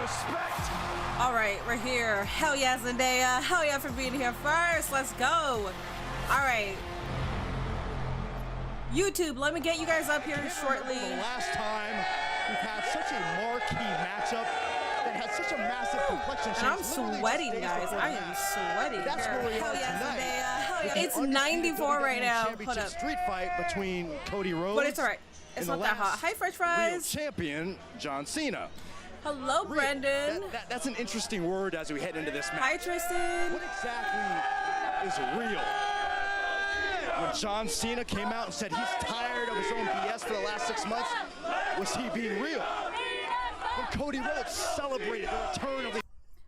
Respect. All right, we're here. Hell yeah, Zendaya. Hell yeah for being here first. Let's go. All right. YouTube, let me get you guys up here shortly. The last time we've had such a marquee matchup that had such a massive complexion change. And I'm sweating, guys. I am sweating. That's where we Hell are yeah, tonight. Zendaya. Hell yeah. It's Undisputed 94 right WWE now. Championship Hold up. Street fight between Cody Rhodes. But it's all right. It's not that hot. Hi, French fries. Real champion John Cena. Hello, Brendan. That's an interesting word as we head into this match. Hi, Tristan. What exactly is real? When John Cena came out and said he's tired of his own BS for the last 6 months, was he being real? When Cody Rhodes celebrated the return of the...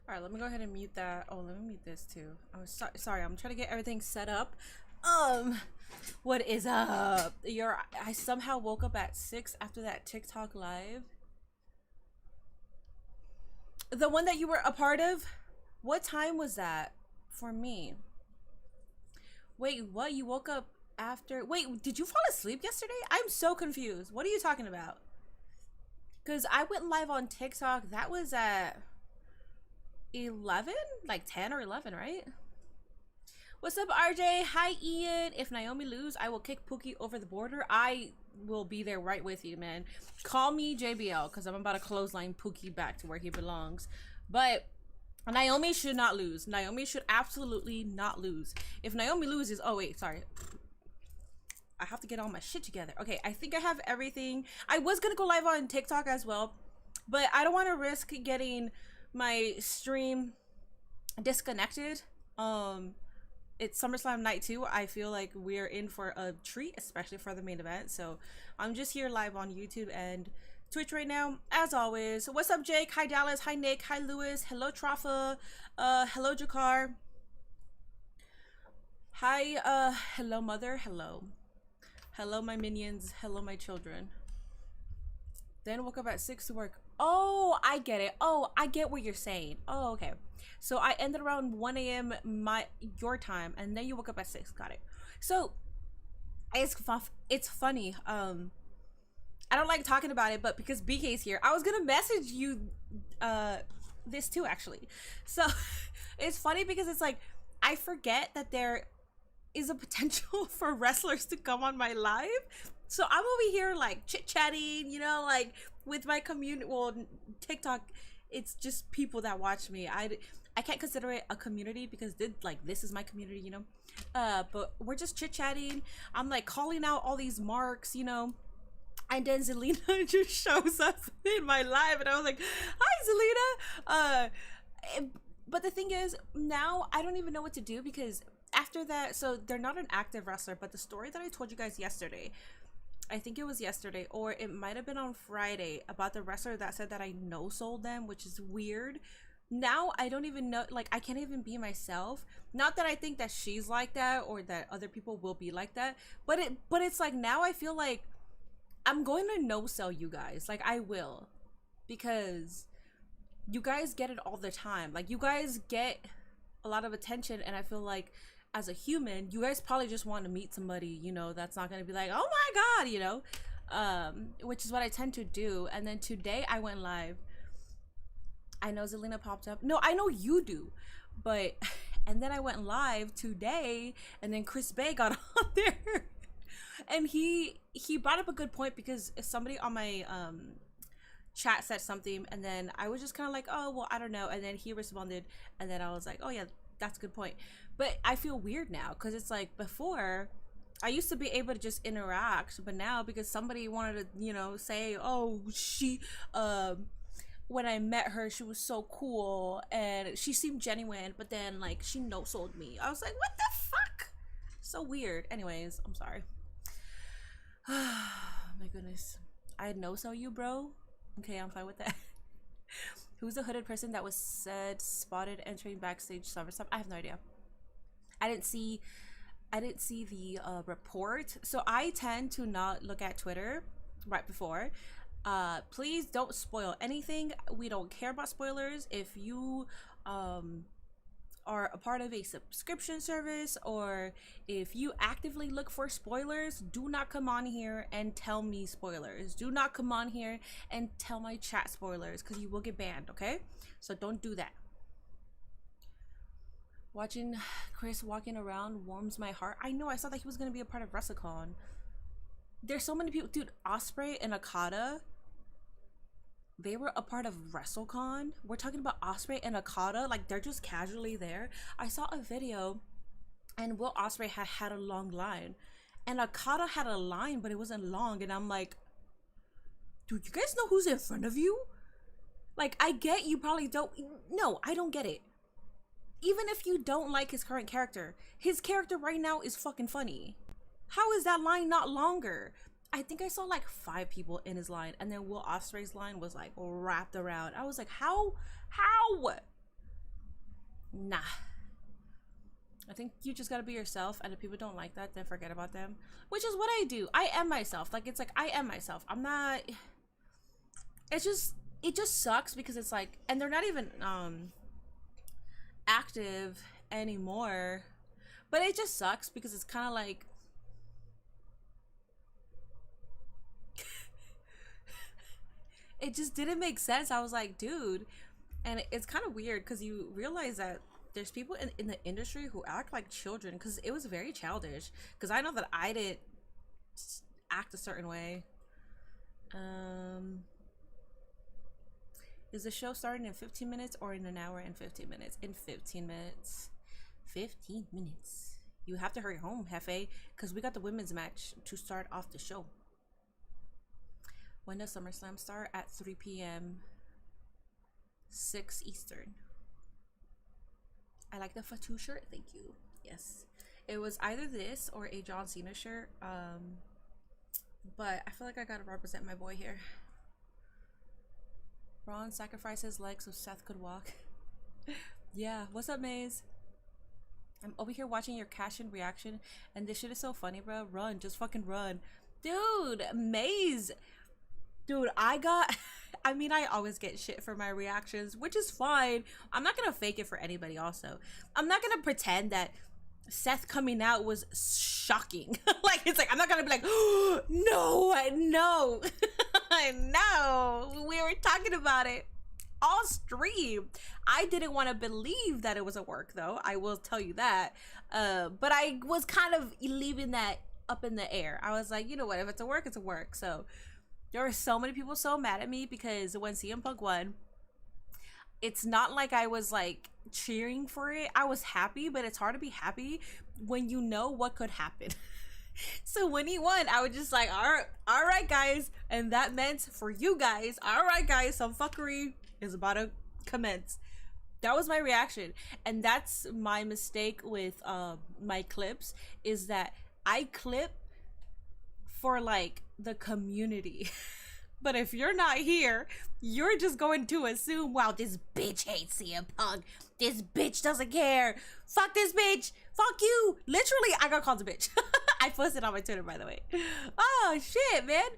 All right, let me go ahead and mute that. Oh, let me mute this too. I was sorry. I'm trying to get everything set up. What is up? I somehow woke up at 6 after that TikTok live. The one that you were a part of? What time was that for me? Wait, what? You woke up after... Wait, did you fall asleep yesterday? I'm so confused. What are you talking about? Because I went live on TikTok. That was at 11? Like 10 or 11, right? What's up, RJ? Hi, Ian. If Naomi lose, I will kick Pookie over the border. I will be there right with you, man. Call me JBL, because I'm about to clothesline Pookie back to where he belongs. But Naomi should not lose. Naomi should absolutely not lose. If Naomi loses... Oh, wait, sorry. I have to get all my shit together. Okay, I think I have everything. I was going to go live on TikTok as well, but I don't want to risk getting my stream disconnected. It's SummerSlam night 2. I feel like we're in for a treat, especially for the main event. So I'm just here live on YouTube and Twitch right now, as always. What's up, Jake? Hi, Dallas. Hi, Nick. Hi, Lewis. Hello, Trafa. Hello, Jakar. Hi, hello, mother. Hello. Hello, my minions. Hello, my children. Then woke up at 6 to work. Oh, I get it. Oh, I get what you're saying. Oh, okay. So I ended around 1 a.m. your time, and then you woke up at 6. Got it. So it's funny. I don't like talking about it, but because BK's here, I was gonna message you this too, actually. So it's funny because it's like I forget that there is a potential for wrestlers to come on my live. So I'm over here like chit-chatting, you know, like with my community. Well, TikTok, it's just people that watch me. I can't consider it a community because this is my community, you know. But we're just chit-chatting. I'm like calling out all these marks, you know. And then Zelina just shows up in my live, and I was like, "Hi, Zelina." But the thing is, now I don't even know what to do because after that, so they're not an active wrestler. But the story that I told you guys yesterday, I think it was yesterday, or it might have been on Friday, about the wrestler that said that I no-sold them, which is weird. Now I don't even know, like I can't even be myself. Not that I think that she's like that or that other people will be like that, but it's like now I feel like I'm going to no-sell you guys. Like I will, because you guys get it all the time. Like you guys get a lot of attention, and I feel like as a human, you guys probably just want to meet somebody, you know, that's not going to be like, oh my God, you know, which is what I tend to do. And then today I went live. I know Zelina popped up. No, I know you do. But, and then I went live today, and then Chris Bay got on there. And he brought up a good point because somebody on my chat said something, and then I was just kind of like, oh, well, I don't know. And then he responded, and then I was like, oh yeah, that's a good point. But I feel weird now because it's like before I used to be able to just interact, but now because somebody wanted to, you know, say, oh, she when I met her, she was so cool and she seemed genuine, but then like she no-sold me. I was like, what the fuck? So weird. Anyways, I'm sorry. My goodness. I no-sell you, bro. Okay, I'm fine with that. Who's the hooded person that was spotted entering backstage Summerslam? I have no idea. I didn't see the report. So I tend to not look at Twitter right before. Please don't spoil anything. We don't care about spoilers. If you are a part of a subscription service, or if you actively look for spoilers, do not come on here and tell me spoilers. Do not come on here and tell my chat spoilers, because you will get banned, okay? So don't do that. Watching Chris walking around warms my heart. I know, I saw that he was going to be a part of Wrestle Con. There's so many people. Dude, Osprey and Okada, they were a part of Wrestle Con. We're talking about Osprey and Okada, like they're just casually there. I saw a video and Will Osprey had a long line, and Okada had a line, but it wasn't long. And I'm like, dude, you guys know who's in front of you? Like, I get you probably don't. No, I don't get it. Even if you don't like his current character, his character right now is fucking funny. How is that line not longer? I think I saw like 5 people in his line, and then Will Ospreay's line was like wrapped around. I was like, how? Nah. I think you just gotta be yourself, and if people don't like that, then forget about them. Which is what I do. I am myself. Like, it's like, I am myself. I'm not... it just sucks because it's like... and they're not even active anymore. But it just sucks because it's kind of like... it just didn't make sense. I was like, dude. And it's kind of weird because you realize that there's people in the industry who act like children, because it was very childish. Because I know that I didn't act a certain way. Is the show starting in 15 minutes or in an hour and 15 minutes? In 15 minutes. 15 minutes. You have to hurry home, Hefe, because we got the women's match to start off the show. When does Summerslam start? At 3 p.m. 6 Eastern. I like the Fatu shirt. Thank you. Yes. It was either this or a John Cena shirt. But I feel like I gotta represent my boy here. Ron sacrificed his legs so Seth could walk. Yeah. What's up, Maze? I'm over here watching your cash-in reaction, and this shit is so funny, bro. Run. Just fucking run. Dude, Maze. Dude, I mean, I always get shit for my reactions, which is fine. I'm not gonna fake it for anybody also. I'm not gonna pretend that Seth coming out was shocking. Like, it's like, I'm not gonna be like, oh, no, I know. I know. We were talking about it all stream. I didn't want to believe that it was a work, though. I will tell you that. But I was kind of leaving that up in the air. I was like, you know what? If it's a work, it's a work. So there were so many people so mad at me because when CM Punk won, it's not like I was like cheering for it. I was happy, but it's hard to be happy when you know what could happen. So when he won, I was just like, all right, guys. And that meant for you guys, all right, guys, some fuckery is about to commence. That was my reaction. And that's my mistake with my clips, is that I clip for like the community. But if you're not here, you're just going to assume, wow, this bitch hates CM Punk. This bitch doesn't care. Fuck this bitch. Fuck you. Literally, I got called a bitch. I posted on my Twitter, by the way. Oh, shit, man.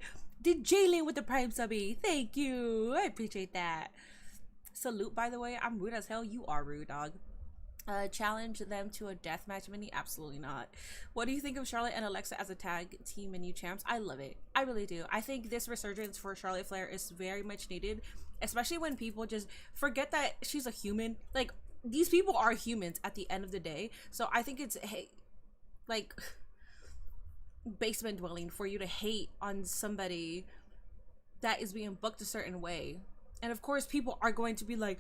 Did Jalen with the Prime subby. Thank you. I appreciate that. Salute, by the way. I'm rude as hell. You are rude, dog. Challenge them to a deathmatch mini? Absolutely not. What do you think of Charlotte and Alexa as a tag team and new champs? I love it. I really do. I think this resurgence for Charlotte Flair is very much needed, especially when people just forget that she's a human. Like, these people are humans at the end of the day. So I think it's, hey, like, basement dwelling for you to hate on somebody that is being booked a certain way. And of course, people are going to be like,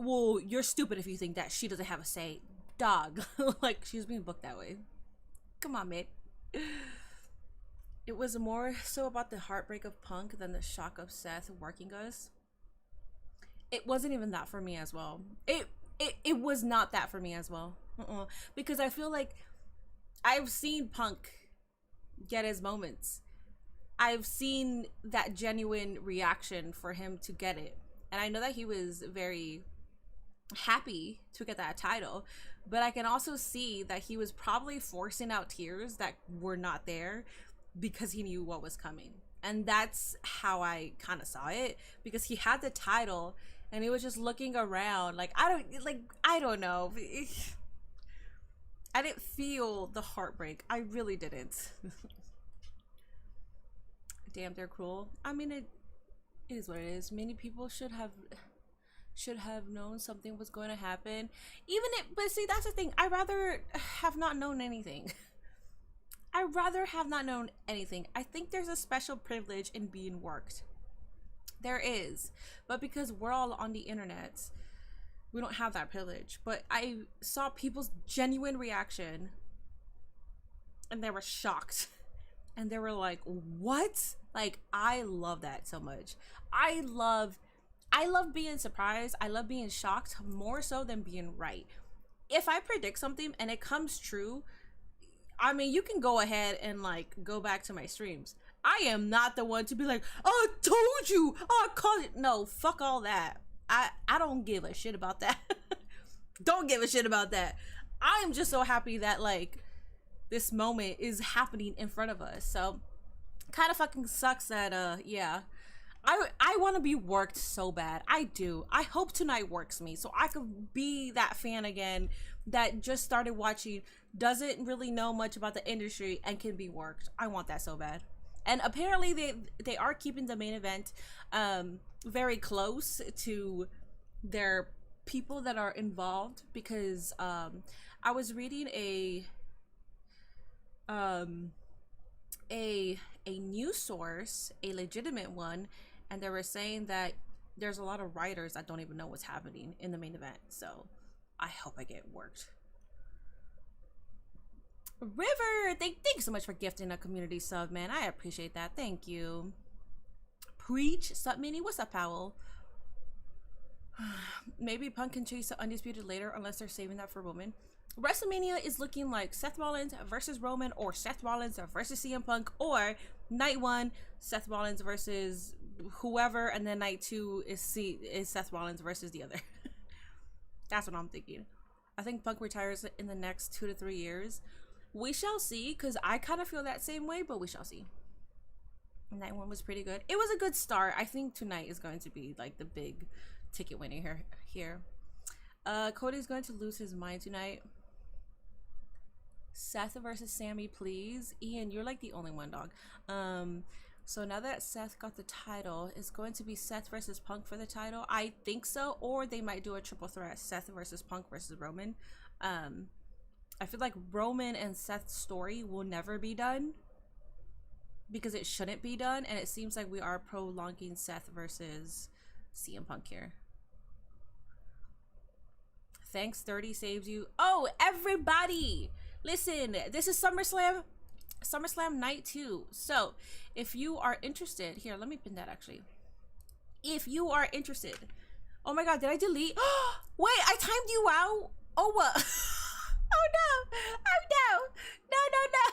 well, you're stupid if you think that she doesn't have a say. Dog. Like, she's being booked that way. Come on, mate. It was more so about the heartbreak of Punk than the shock of Seth working us. It wasn't even that for me as well. It was not that for me as well. Because I feel like I've seen Punk get his moments. I've seen that genuine reaction for him to get it. And I know that he was very happy to get that title, but I can also see that he was probably forcing out tears that were not there because he knew what was coming. And that's how I kind of saw it, because he had the title and he was just looking around. Like, I don't know. I didn't feel the heartbreak. I really didn't. Damn, they're cruel. I mean, it is what it is. Many people should have known something was going to happen. But see, that's the thing. I'd rather have not known anything. I'd rather have not known anything. I think there's a special privilege in being worked. There is. But because we're all on the internet, we don't have that privilege. But I saw people's genuine reaction, and they were shocked. And they were like, what? Like, I love that so much. I love being surprised. I love being shocked more so than being right. If I predict something and it comes true, I mean, you can go ahead and like go back to my streams. I am not the one to be like, oh, I told you, oh, I called it. No, fuck all that. I don't give a shit about that. Don't give a shit about that. I am just so happy that like this moment is happening in front of us. So kind of fucking sucks that yeah. I want to be worked so bad. I do. I hope tonight works me so I could be that fan again that just started watching, doesn't really know much about the industry, and can be worked. I want that so bad. And apparently they are keeping the main event very close to their people that are involved, because I was reading a news source, a legitimate one, and they were saying that there's a lot of writers that don't even know what's happening in the main event. So I hope I get worked. River, thanks so much for gifting a community sub, man. I appreciate that. Thank you. Preach, Sup Mini, what's up, Powell? Maybe Punk can chase the Undisputed later, unless they're saving that for Roman. WrestleMania is looking like Seth Rollins versus Roman, or Seth Rollins versus CM Punk, or night 1 Seth Rollins versus whoever, and then night 2 is Seth Rollins versus the other. That's what I'm thinking. I think Punk retires in the next 2 to 3 years. We shall see, because I kind of feel that same way, but we shall see. Night 1 was pretty good. It was a good start. I think tonight is going to be like the big ticket winner here. Cody's going to lose his mind tonight. Seth versus Sammy, please. Ian, you're like the only one, dog. So now that Seth got the title, it's going to be Seth versus Punk for the title. I think so. Or they might do a triple threat, Seth versus Punk versus Roman. I feel like Roman and Seth's story will never be done, because it shouldn't be done, and it seems like we are prolonging Seth versus CM Punk here. Thanks, 30 saves you. Oh, everybody! Listen, this is SummerSlam night 2. So, if you are interested, here, let me pin that actually. If you are interested, oh my god, did I delete? Wait, I timed you out? Oh, what? Oh no! Oh no! No, no, no!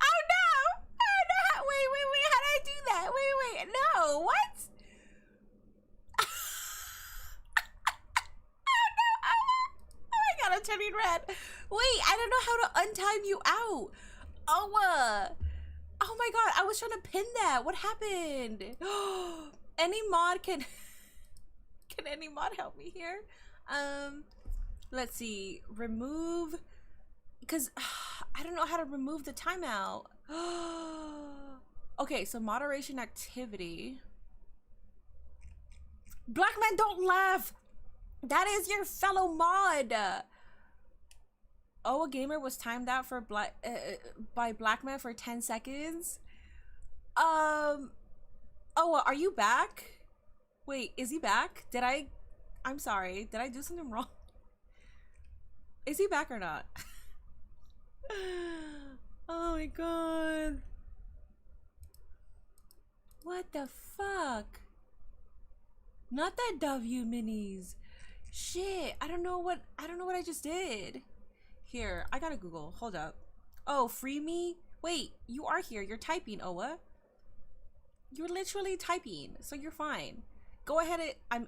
Oh no! Oh no! Wait, how did I do that? Wait, no, what? Oh no! Oh my god, I'm turning red. Wait, I don't know how to untime you out. Oh my god, I was trying to pin that. What happened? Any mod can any mod help me here? Let's see. Remove, because I don't know how to remove the timeout. Okay, so moderation activity. Black man, don't laugh. That is your fellow mod. Oh, a gamer was timed out for by Black man for 10 seconds. Oh, are you back? Wait, is he back? I'm sorry. Did I do something wrong? Is he back or not? Oh my god. What the fuck? Not that W minis. Shit, I don't know what I just did. Here, I gotta Google. Hold up. Oh, free me? Wait, you are here. You're typing, Owa. You're literally typing, so you're fine. Go ahead and I'm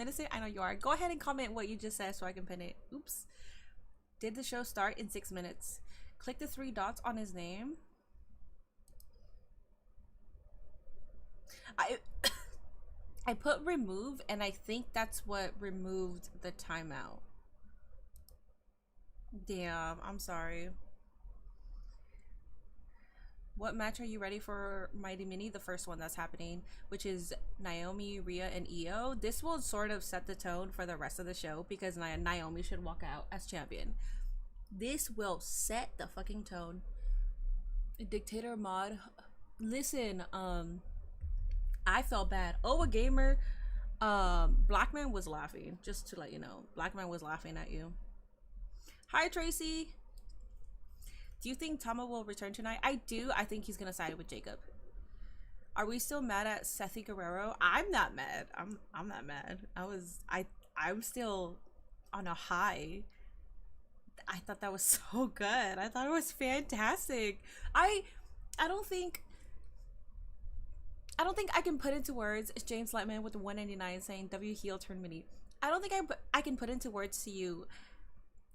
innocent. I know you are. Go ahead and comment what you just said so I can pin it. Oops. Did the show start in 6 minutes? Click the 3 dots on his name. I put remove, and I think that's what removed the timeout. Damn, I'm sorry. What match are you ready for, Mighty Mini? The first one that's happening, which is Naomi, Rhea, and Io. This will sort of set the tone for the rest of the show because Naomi should walk out as champion. This will set the fucking tone. Dictator mod. Listen, I felt bad. Oh, a gamer. Blackman was laughing. Just to let you know, Blackman was laughing at you. Hi, Tracy. Do you think Tama will return tonight? I do. I think he's gonna side with Jacob. Are we still mad at Sethi Guerrero? I'm not mad. I'm not mad. I'm still on a high. I thought that was so good. I thought it was fantastic. I don't think I can put into words. It's James Lightman with the 199 saying W heel turn mini. I don't think I can put into words to you,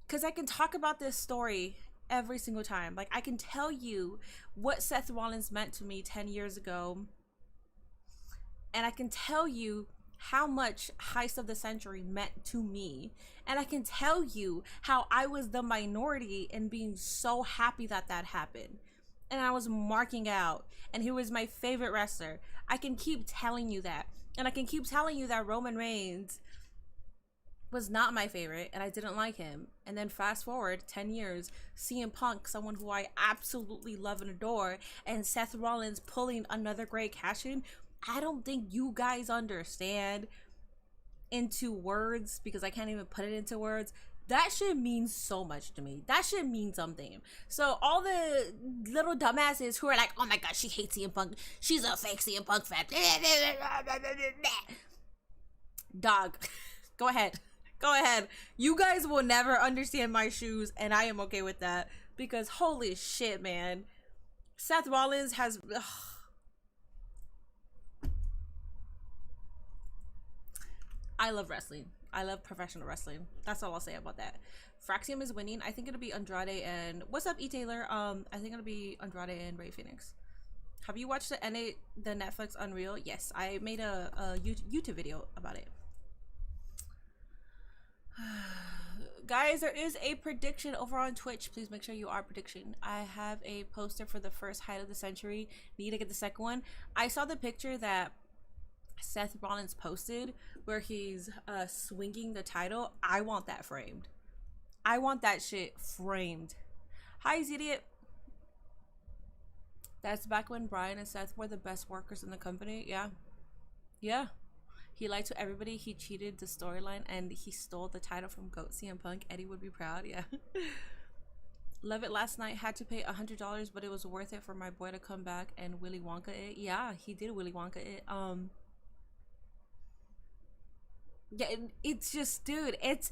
because I can talk about this story every single time. Like, I can tell you what Seth Rollins meant to me 10 years ago, and I can tell you how much Heist of the Century meant to me, and I can tell you how I was the minority in being so happy that that happened, and I was marking out, and he was my favorite wrestler. I can keep telling you that, and I can keep telling you that Roman Reigns was not my favorite and I didn't like him. And then fast forward 10 years, CM Punk, someone who I absolutely love and adore, and Seth Rollins pulling another great cash in. I don't think you guys understand into words, because I can't even put it into words. That shit means so much to me. That shit means something. So all the little dumbasses who are like, oh my god, she hates CM Punk, she's a fake CM Punk fan. Dog, go ahead. Go ahead. You guys will never understand my shoes, and I am okay with that, because holy shit, man. Seth Rollins has... Ugh. I love wrestling. I love professional wrestling. That's all I'll say about that. Fraxium is winning. I think it'll be Andrade and... What's up, E-Taylor? I think it'll be Andrade and Rey Fénix. Have you watched the Netflix Unreal? Yes, I made a YouTube video about it. Guys, there is a prediction over on Twitch. Please make sure you are prediction. I have a poster for the first Height of the Century. Need to get the second one. I saw the picture that Seth Rollins posted where he's swinging the title. I want that framed. I want that shit framed. Hi, Idiot. That's back when Brian and Seth were the best workers in the company. Yeah. Yeah. He lied to everybody. He cheated the storyline, and he stole the title from GOAT CM Punk. Eddie would be proud. Yeah. Love it last night. Had to pay $100, but it was worth it for my boy to come back and Willy Wonka it. Yeah, he did Willy Wonka it. Yeah, it's just, dude, it's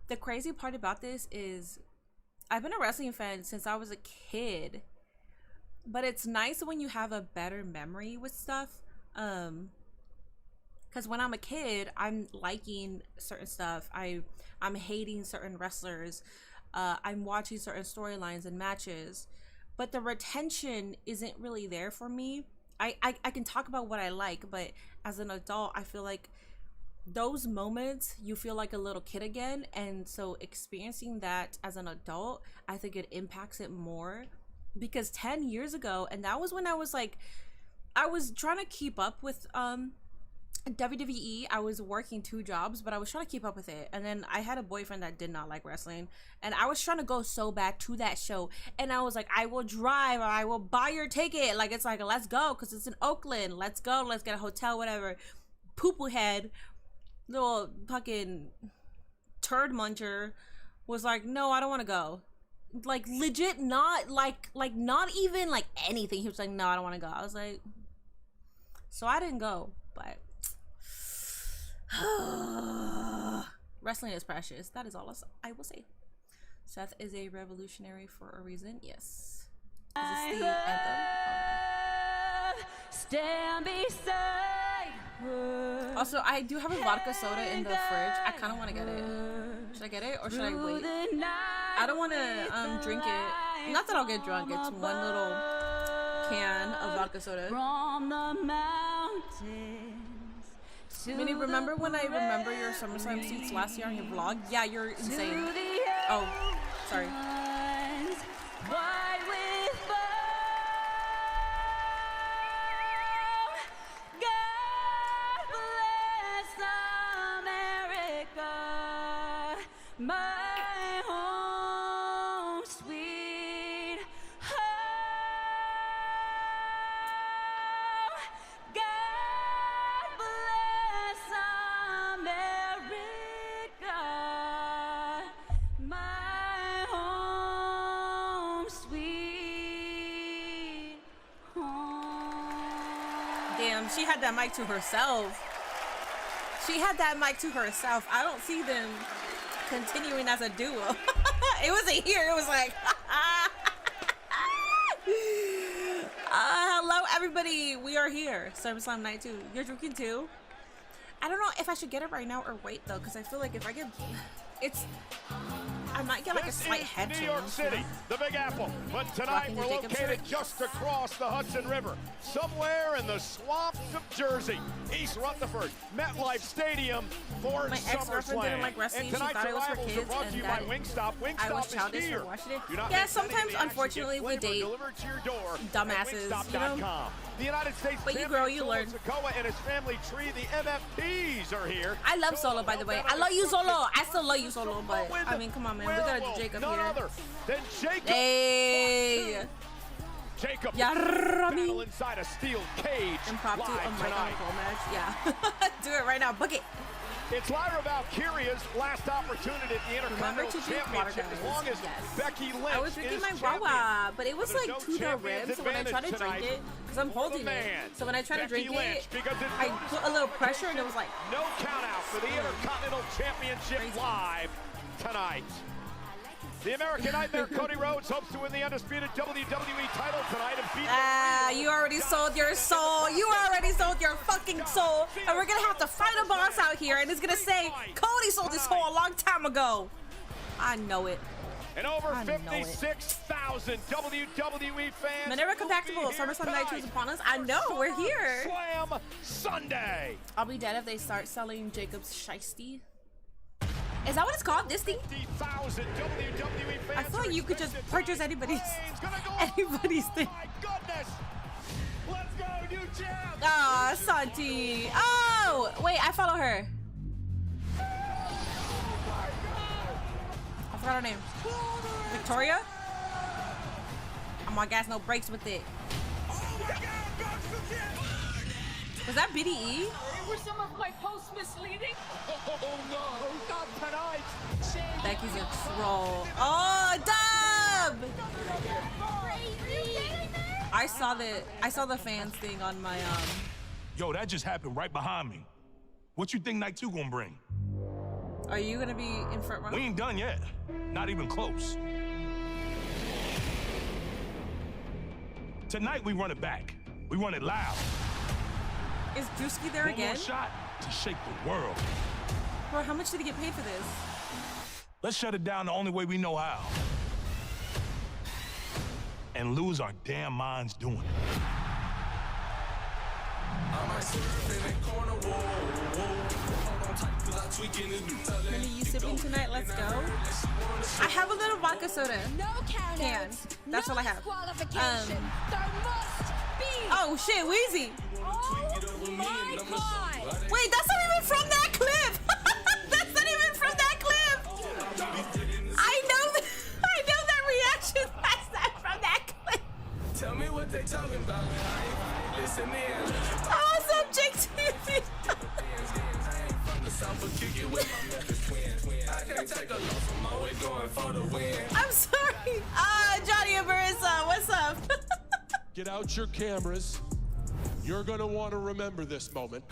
the crazy part about this is I've been a wrestling fan since I was a kid, but it's nice when you have a better memory with stuff. Because when I'm a kid, I'm liking certain stuff. I'm hating certain wrestlers. I'm watching certain storylines and matches. But the retention isn't really there for me. I can talk about what I like, but as an adult, I feel like those moments, you feel like a little kid again. And so experiencing that as an adult, I think it impacts it more. Because 10 years ago, and that was when I was like, I was trying to keep up with WWE. I was working 2 jobs, but I was trying to keep up with it. And then I had a boyfriend that did not like wrestling, and I was trying to go so bad to that show, and I was like, I will drive, or I will buy your ticket. Like, it's like, let's go, because it's in Oakland. Let's go, let's get a hotel, whatever. Poo-poo head, little fucking turd muncher was like, no, I don't want to go. Like, legit, not like not even like anything. He was like, no, I don't want to go. I was like, so I didn't go. But wrestling is precious. That is all I will say. Seth is a revolutionary for a reason. Yes. Is this the anthem? Oh. Stand beside her. Also, I do have a vodka soda in the fridge. I kind of want to get it. Should I get it or should I wait? I don't want to drink it. Not that I'll get drunk. It's one little can of vodka soda. From the mountains Minnie, remember when I remember your SummerSlam seats last year on your vlog? Yeah, you're insane. Oh, sorry. Wide with bow. God bless America, my home sweet home. God bless America, my home sweet home. Damn, she had that mic to herself. She had that mic to herself. I don't see them continuing as a duo. It wasn't here. It was like, hello everybody. We are here. SummerSlam Night 2. You're drinking too? I don't know if I should get it right now or wait though, because I feel like if I get, I might get like a slight head New change. York City, the Big Apple, but tonight Rocking we're the Jacobs located shirt. just across the Hudson River, somewhere in the swamps of Jersey, East Rutherford, MetLife Stadium for My ex-girlfriend didn't like SummerSlam. wrestling. And She tonight's thought it was for arrivals are kids, brought to and you by that Wingstop. I was Wingstop is childish here. for watching it. Do not Yeah, miss any of sometimes, the action. unfortunately, Get we flavor date delivered to your door at dumbasses, you know? Wingstop.com. The United States But you champion grow, you Solo learn. Sikoa and his family tree, the MFPs, are here. I love Solo, by the way. I love you, Solo. I still love you, Solo, but I mean, come on, man. We got a Werewolf, Jacob none here. other than Jacob. Hey. Jacob Yeah, Rami. battle inside a steel cage. Impromptu live on my tonight. phone match. Yeah. Do it right now. Book it. It's Lyra Valkyria's last opportunity at the Remember Intercontinental to drink water, Championship as guys. long as Yes. Becky Lynch I was drinking is my champion. Wawa, but it was There's like no to the champion's rim, so when I try to drink advantage it, because I'm for the holding it, man, so when I try to Becky drink Lynch, it, because it's I put a little pressure and it was like, no count out for the Intercontinental Championship Crazy. live tonight. The American Nightmare Cody Rhodes hopes to win the undisputed WWE title tonight and beat you already sold your soul. You already sold your fucking soul. And we're going to have to fight a boss out here, and it's going to say, Cody sold his soul a long time ago. I know it. and over I know it. 56,000 WWE fans. Minerva will be Compactable, here SummerSlam Night 2 is tonight. upon us. I know, we're here. Slam Sunday. I'll be dead if they start selling Jacob's Shiesty. Is that what it's called? This thing? 50,000 WWE fans. I feel like you could just expected purchase tonight. anybody's Reigns gonna go anybody's on. thing. My goodness. Let's go, new champ. Ah, Santi. Oh, wait, I follow her. I forgot her name. Victoria? I'm on gas, no brakes with it. Was that BDE? Were some of my posts misleading? Oh no, not tonight. Becky's a troll. Oh, Dub! I saw the fans thing on my Yo, that just happened right behind me. What you think Night 2 gonna bring? Are you gonna be in front row? We ain't done yet. Not even close. Tonight we run it back. We run it loud. Is Drewski there One again? more shot to shake the world. Bro, how much did he get paid for this? Let's shut it down the only way we know how. And lose our damn minds doing it. Minnie, you sipping tonight? Let's go. I have a little vodka soda. No count Can. That's no all I have. disqualification. There must be. Oh shit, Wheezy. Oh my God. Wait, that's not even from that clip. That's not even from that clip. I know that reaction. That's not from that clip. Tell me what they talking about. I ain't listening. Awesome, Jake TV. I can't take a loss. I'm always going for the win. I'm sorry. Johnny and Marissa, what's up? Get out your cameras. You're gonna want to remember this moment.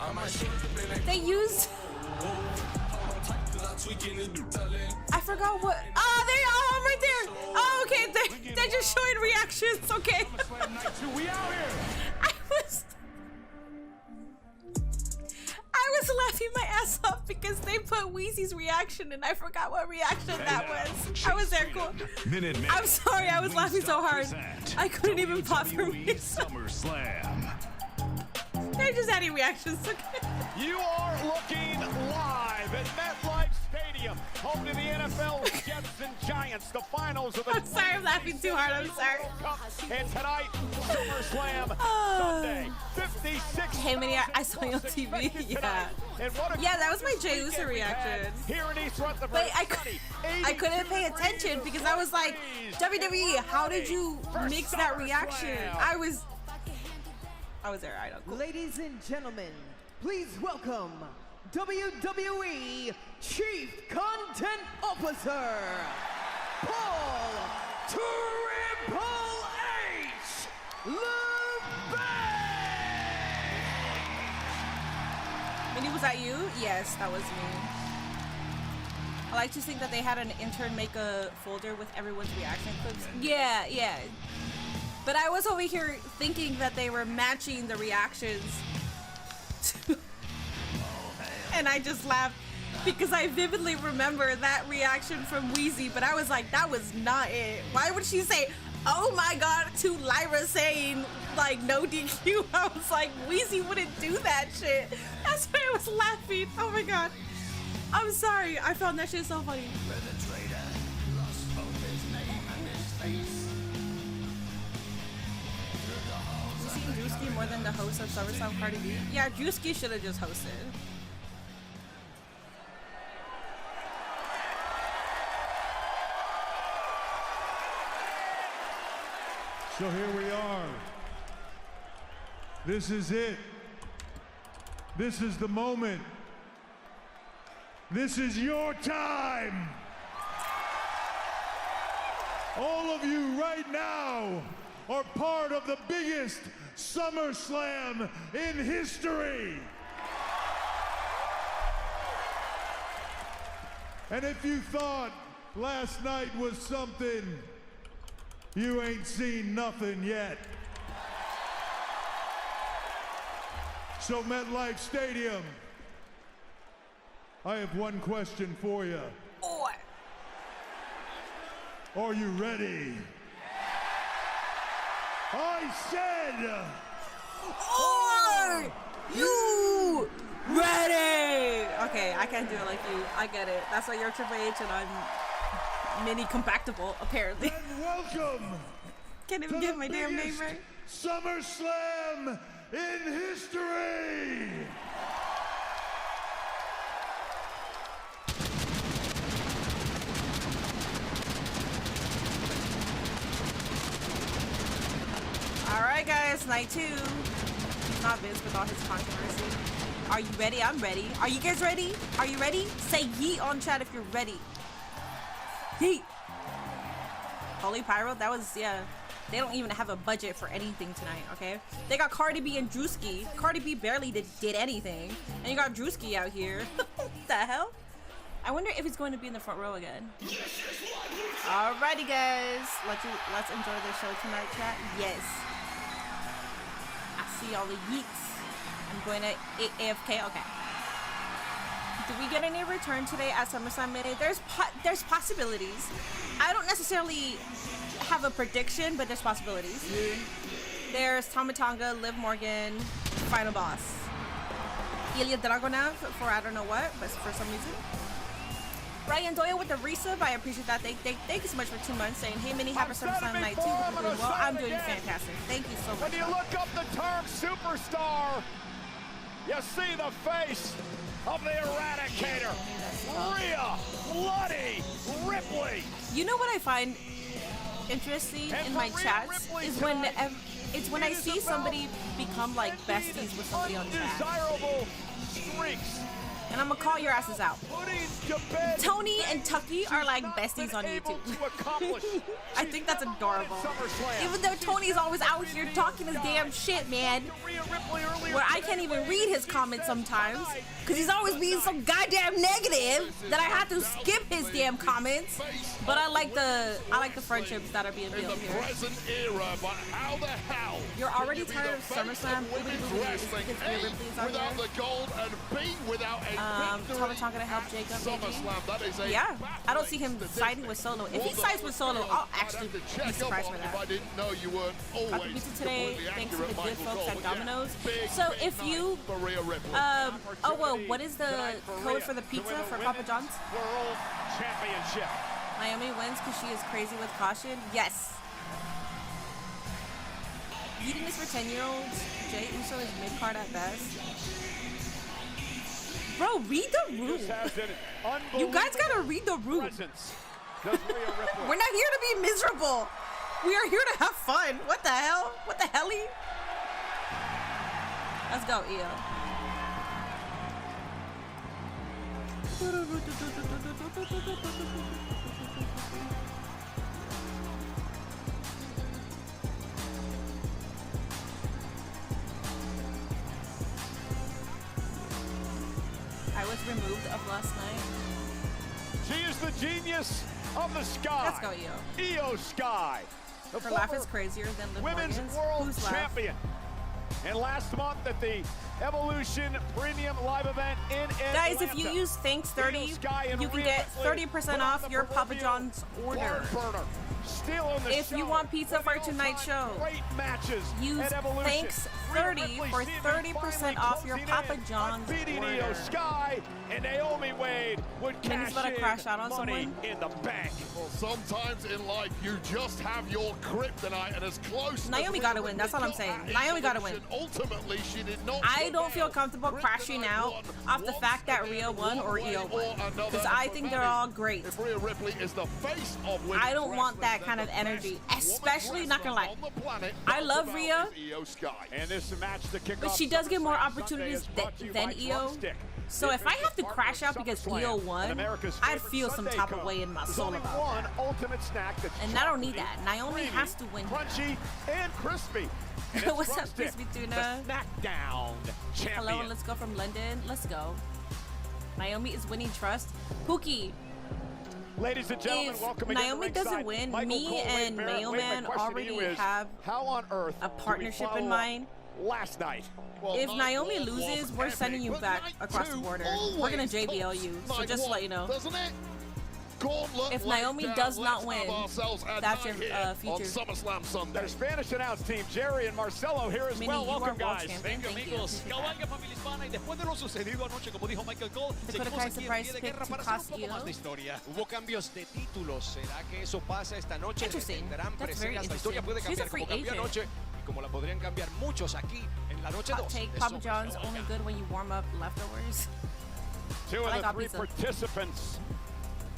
They used. I forgot what. Oh, I'm right there. Oh, okay. They're just showing reactions. Okay. We out here. I was laughing my ass off because they put Wheezy's reaction and I forgot what reaction that was. I was there, cool. I'm sorry, I was laughing so hard. I couldn't even pop for me. SummerSlam. They're They're just adding reactions. You are looking live at MetLife Stadium, home to the NFL's Jets and Giants, the finals of the I'm sorry, I'm laughing too hard. I'm sorry. World Cup. And tonight, Summerslam Sunday, 56. Hey, Minnie, I saw you on TV. Yeah, that was my Jey Uso reaction. Here in East Rutherford, But I couldn't pay attention because I was like, WWE, how did you mix that reaction? I was there. I don't. Cool. Ladies and gentlemen, please welcome WWE Chief Content Officer, Paul Triple H LeBay! Minnie, was that you? Yes, that was me. I like to think that they had an intern make a folder with everyone's reaction clips. Yeah. But I was over here thinking that they were matching the reactions. And I just laughed because I vividly remember that reaction from Wheezy, but I was like, that was not it. Why would she say, oh my God, to Lyra saying like no DQ? I was like, Wheezy wouldn't do that shit. That's why I was laughing. Oh my God. I'm sorry. I found that shit so funny. You seen Drewski more than the host of Summerslam Cardi B? Yeah, Drewski should have just hosted. So here we are. This is it. This is the moment. This is your time. All of you right now are part of the biggest SummerSlam in history. And if you thought last night was something, you ain't seen nothing yet. So MetLife Stadium, I have one question for you. Are you ready? I said, are you ready? Okay, I can't do it like you. I get it. That's why you're Triple H and I'm mini compactable, apparently. and welcome. Can't even get my damn name right. SummerSlam in history. All right, guys, night 2. He's not Vince with all his controversy. Are you ready? I'm ready. Are you guys ready? Are you ready? Say yeet on chat if you're ready. Yeet. Holy Pyro, that was, yeah. They don't even have a budget for anything tonight, okay? They got Cardi B and Drewski. Cardi B barely did anything. And you got Drewski out here. What the hell? I wonder if he's going to be in the front row again. Alrighty, guys. Let's enjoy the show tonight, chat. Yes. I see all the yeets. I'm going to AFK. Okay. Did we get any return today at SummerSlam Midday? There's possibilities. I don't necessarily have a prediction, but there's possibilities. There's Tamatanga, Liv Morgan, Final Boss. Ilya Dragunov for I don't know what, but for some reason. Ryan Doyle with the resub. I appreciate that. Thank you so much for 2 months saying, hey, Minnie, happy SummerSlam night too. Hope you're doing well. I'm doing fantastic. Thank you so much. When you look up the term superstar, you see the face of the Eradicator, Rhea Bloody Ripley. You know what I find interesting in my chats is when I see somebody become like besties with somebody on chat. Undesirable streaks. And I'm gonna call your asses out. Tony and Tucky are like besties on YouTube. I think that's adorable. Even though Tony's always out here talking his damn shit, man. Where I can't even read his comments sometimes. Because he's always being so goddamn negative that I have to skip his damn comments. But I like the friendships that are being built here. You're already tired of SummerSlam? Is it because Rhea Ripley's on there? Tama Tonga to help Jacob, maybe. SummerSlam, that is a Yeah, I don't see him siding with Solo. If he sides with Solo, I'll actually be surprised for If I that. didn't know you weren't Got the always pizza today, completely thanks to accurate, the good Michael folks Cole. at Domino's. Big, So big if you, night for Rhea Ripley. oh well, what is the code for the pizza for Papa John's? World Championship. Naomi wins because she is crazy with caution. Yes. Eating this for 10-year-olds. Jay Uso is mid-card at best. Bro, read the room. You guys gotta read the room. We're not here to be miserable. We are here to have fun. What the hell? What the helly? Let's go, Io. I was removed of last night. She is the genius of the sky. Let's go, Io. Io Sky. The Her laugh is former crazier than Liv Women's Morgan's. World Whose laugh? Champion. And last month at the Evolution Premium Live event in Atlanta. Guys, if you use Thanks 30, you can get 30% off your Papa John's order. If you want pizza for tonight's show, use Thanks 30 for 30% off your Papa John's order. Sky and Naomi Wade would Minnie's about to crash out on money someone. in the bank. Well, sometimes in life you just have your kryptonite, and as close. Naomi as gotta win. That's all I'm saying. Naomi gotta win. Ultimately, she did not. I don't feel comfortable crashing out off the fact that Rhea won or Io won, because I think they're all great. If Rhea Ripley is the face of women's I don't want that wrestling, kind of then the energy, best especially, woman not gonna lie. wrestler on the planet, I love talk Rhea, about Io Sky. And this match to kick but off she does get more SummerSlam opportunities Sunday is brought to you than by Io. Drumstick. So if I have to crash out because Io won, I'd feel some type of way in my soul about that. Ultimate snack that's And I don't need that. Naomi creamy, has to win. Crunchy and crispy. And it's What's up, Drumstick, Crispy Tuna? the SmackDown champion. Hello, let's go from London. Let's go. Naomi is winning trust. Pookie, Ladies and gentlemen, if welcome again to Naomi doesn't ringside. win, Michael me Cole, Wade and Barrett. Wade, my Mailman question to you already is, have how on earth a do we partnership follow in up mind. last night? Well, If night Naomi one loses, was we're epic, sending you but back night across the two border. always We're gonna JBL tops you, so night just to one, let you know. Doesn't it? Gauntlet If laid Naomi down. does not Let's win, have ourselves a that's night your, here on future. SummerSlam Sunday. Their Spanish announce team, Jerry and Marcelo, here as Minnie, well. you are Welcome, world guys. champion. Thank you. amigos, Appreciate that. cabalga familia hispana y después de lo sucedido anoche, como dijo Michael Cole, Dakota seguimos Kai aquí en surprise Pie de pick Guerra to para hacer un cost poco you. más de historia. Hubo cambios de títulos, ¿será que eso pasa esta noche? Interesting. Tendrán That's very presencias, la historia interesting. puede She's a cambiar free como cambió agent. anoche y como la podrían cambiar muchos aquí en la noche Hot 2. take, Papa John's only good when you warm up leftovers. Two I of like the three pizza. participants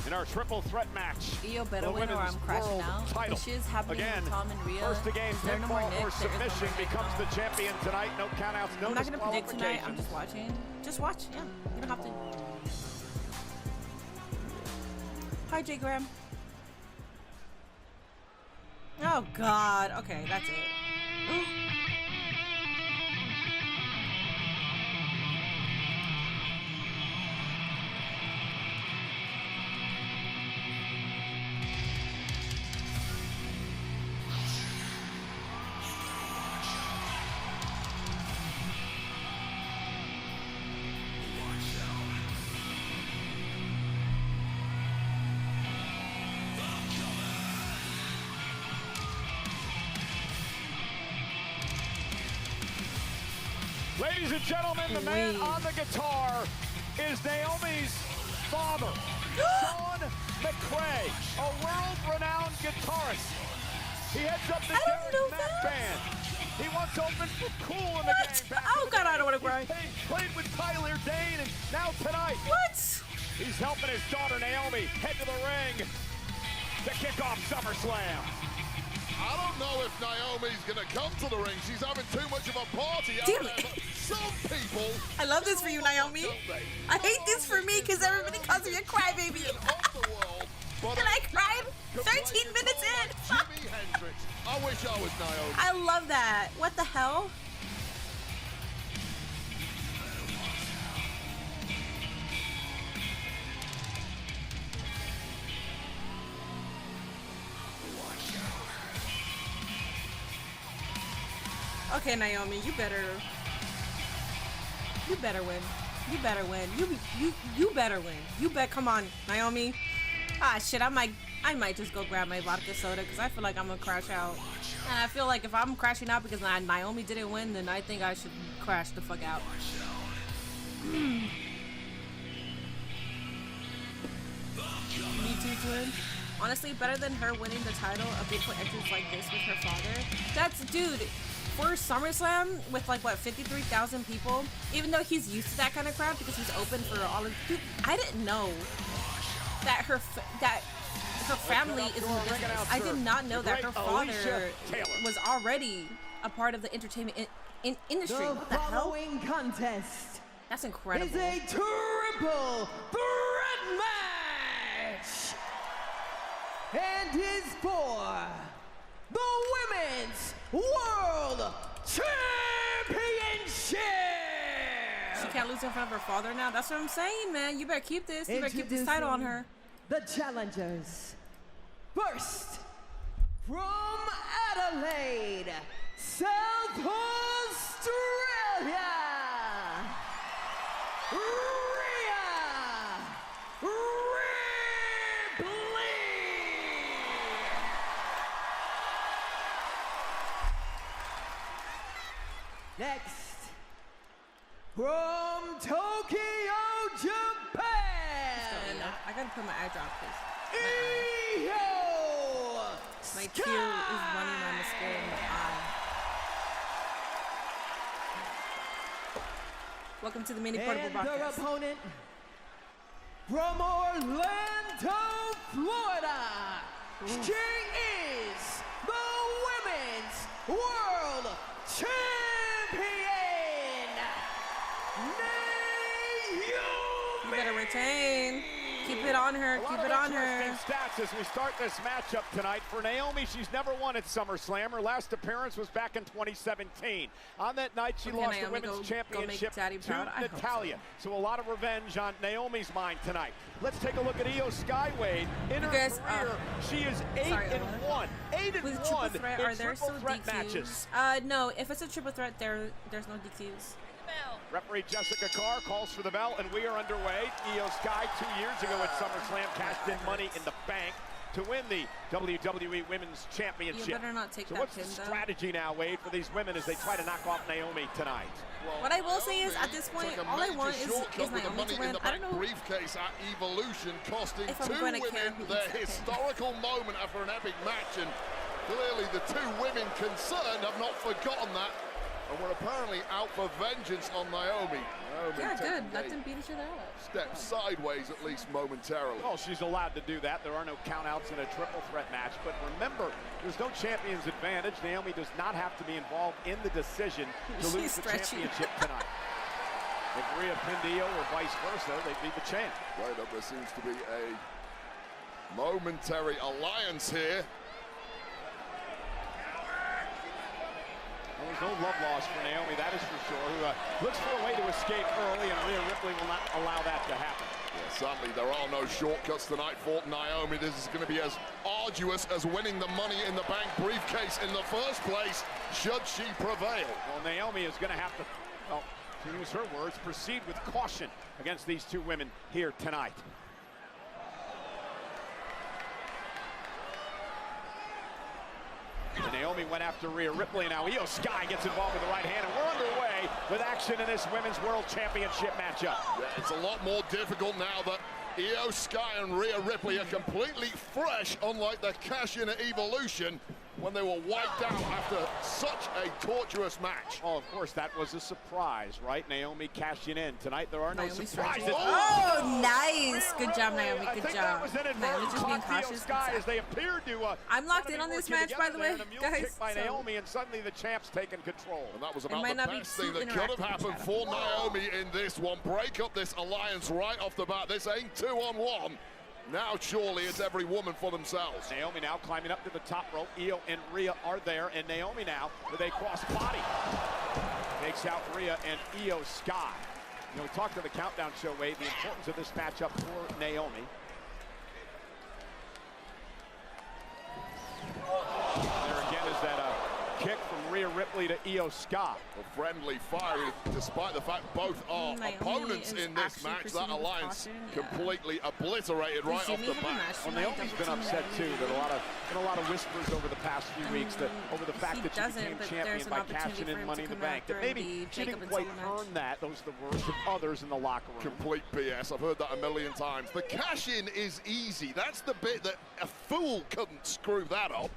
in our triple threat match. Io better The win or women's I'm crashing world out. title. The shit's happening Again, with Tom and Rhea. first to gain Is there no more pinfall Nick? or There is no more submission Nick, becomes no. the champion tonight. No countouts, no I'm not gonna predict tonight. I'm disqualifications. just watching. Just watch. Yeah, you don't have to. Hi, J Graham. Oh God. Okay, that's it. Ladies and gentlemen, the man on the guitar is Naomi's father, Sean McRae, a world-renowned guitarist. He heads up the Derek Mack Band. He once opened for Cool in the game back Oh in the God, I day. don't want to cry. He played with Tyler Dane, and now tonight, What? he's helping his daughter Naomi head to the ring to kick off SummerSlam. I don't know if Naomi's going to come to the ring. She's having too much of a party out Damn there. it. But some people... I love this for you, Naomi. I hate this for me because everybody calls me a crybaby. And I cried 13 minutes in. Fuck. Jimi Hendrix. I wish I was Naomi. I love that. What the hell? Okay, Naomi, you better win. You better win. You better win. You bet. Come on, Naomi. Ah, shit. I might just go grab my vodka soda because I feel like I'm gonna crash out. And I feel like if I'm crashing out because Naomi didn't win, then I think I should crash the fuck out. Me too, twin. Honestly, better than her winning the title, a beautiful entrance like this with her father. That's, dude, for SummerSlam with like, what, 53,000 people? Even though he's used to that kind of crowd because he's open for all of, dude, I didn't know that her family is in the business. I did not know that her father was already a part of the entertainment industry. What the hell? The following contest That's incredible. is a triple threat match and is for the Women's World Championship. She can't lose in front of her father now. That's what I'm saying, man. You better keep this. You better keep this title on her. The challengers. First, from Adelaide, South Australia, Rhea Ripley. Next, from Tokyo, Japan. I gotta put my eye drop, please. Io My tear is running down the scale in my eye. Welcome to the mini portable and broadcast. their opponent from Orlando, Florida. She is the Women's World Champion, Naomi. You better retain. Keep it on her. Keep it on her. Stats as we start this matchup tonight. For Naomi, she's never won at SummerSlam. Her last appearance was back in 2017. On that night, she lost Naomi, the Women's Championship Daddy to proud. Natalia. So a lot of revenge on Naomi's mind tonight. Let's take a look at Io Skywade. In her career, she is 8-1. 8-1 with triple threat, in are there triple still threat DQs? matches. No. If it's a triple threat, there's no DQs. Referee Jessica Carr calls for the bell, and we are underway. Io Sky 2 years ago at SummerSlam cashed in money in the bank to win the WWE Women's Championship. You better not take so that what's pin, the though. strategy now, Wade, for these women as they try to knock off Naomi tonight? Well, What I will say is, at this point, took a all I major want is shortcut with the Naomi money to in win. the I bank don't know briefcase at Evolution, costing if I'm two going to care women who their eats that pin. historical moment after an epic match, and clearly the two women concerned have not forgotten that, and were apparently out for vengeance on Naomi. Yeah, good. Let them beat each other up. Step sideways, at least momentarily. Well, she's allowed to do that. There are no countouts in a triple threat match. But remember, there's no champion's advantage. Naomi does not have to be involved in the decision to lose the championship tonight. If Rhea pinned Io or vice versa, they'd be the champ. Right up, there seems to be a momentary alliance here. Well, there's no love lost for Naomi, that is for sure, who looks for a way to escape early, and Rhea Ripley will not allow that to happen. Yeah, sadly, there are no shortcuts tonight for Naomi. This is going to be as arduous as winning the Money in the Bank briefcase in the first place, should she prevail. Well, Naomi is going to have to, well, to use her words, proceed with caution against these two women here tonight. And Naomi went after Rhea Ripley. Now Io Sky gets involved with the right hand, and we're underway with action in this Women's World Championship matchup. Yeah, it's a lot more difficult now that Io Sky and Rhea Ripley are completely fresh, unlike the cash-in at Evolution when they were wiped out after such a torturous match. Oh, of course, that was a surprise, right? Naomi cashing in. Tonight, there are no Naomi surprises. Oh, nice. Good job, Naomi. I Good think job. that was inadvertent. Naomi just being Caught Io cautious. Sky as they appeared to. I'm locked in on this match, by the way, guys. Kick by So Naomi, and suddenly the champ's taken control. And that was It about might the not be best too thing that could have interactive, happened Chad. for Naomi in this one. Break up this alliance right off the bat. This ain't 2-on-1. Now surely it's every woman for themselves. Naomi now climbing up to the top rope. Io and Rhea are there, and Naomi now with a cross body takes out Rhea and Io Sky. You know, we talked to the Countdown Show, Wade, the importance of this matchup for Naomi. There again is that kick from Rhea Ripley to Io Sky. A friendly fire, despite the fact both are opponents in this match. That alliance completely obliterated right off the bat. Well, Naomi's been upset too. There been a lot of whispers over the past few weeks over the fact that she became champion by cashing in Money in the Bank. That maybe she didn't quite earn that. Those are the words of others in the locker room. Complete BS. I've heard that a million times. The cash-in is easy. That's the bit that a fool couldn't screw that up.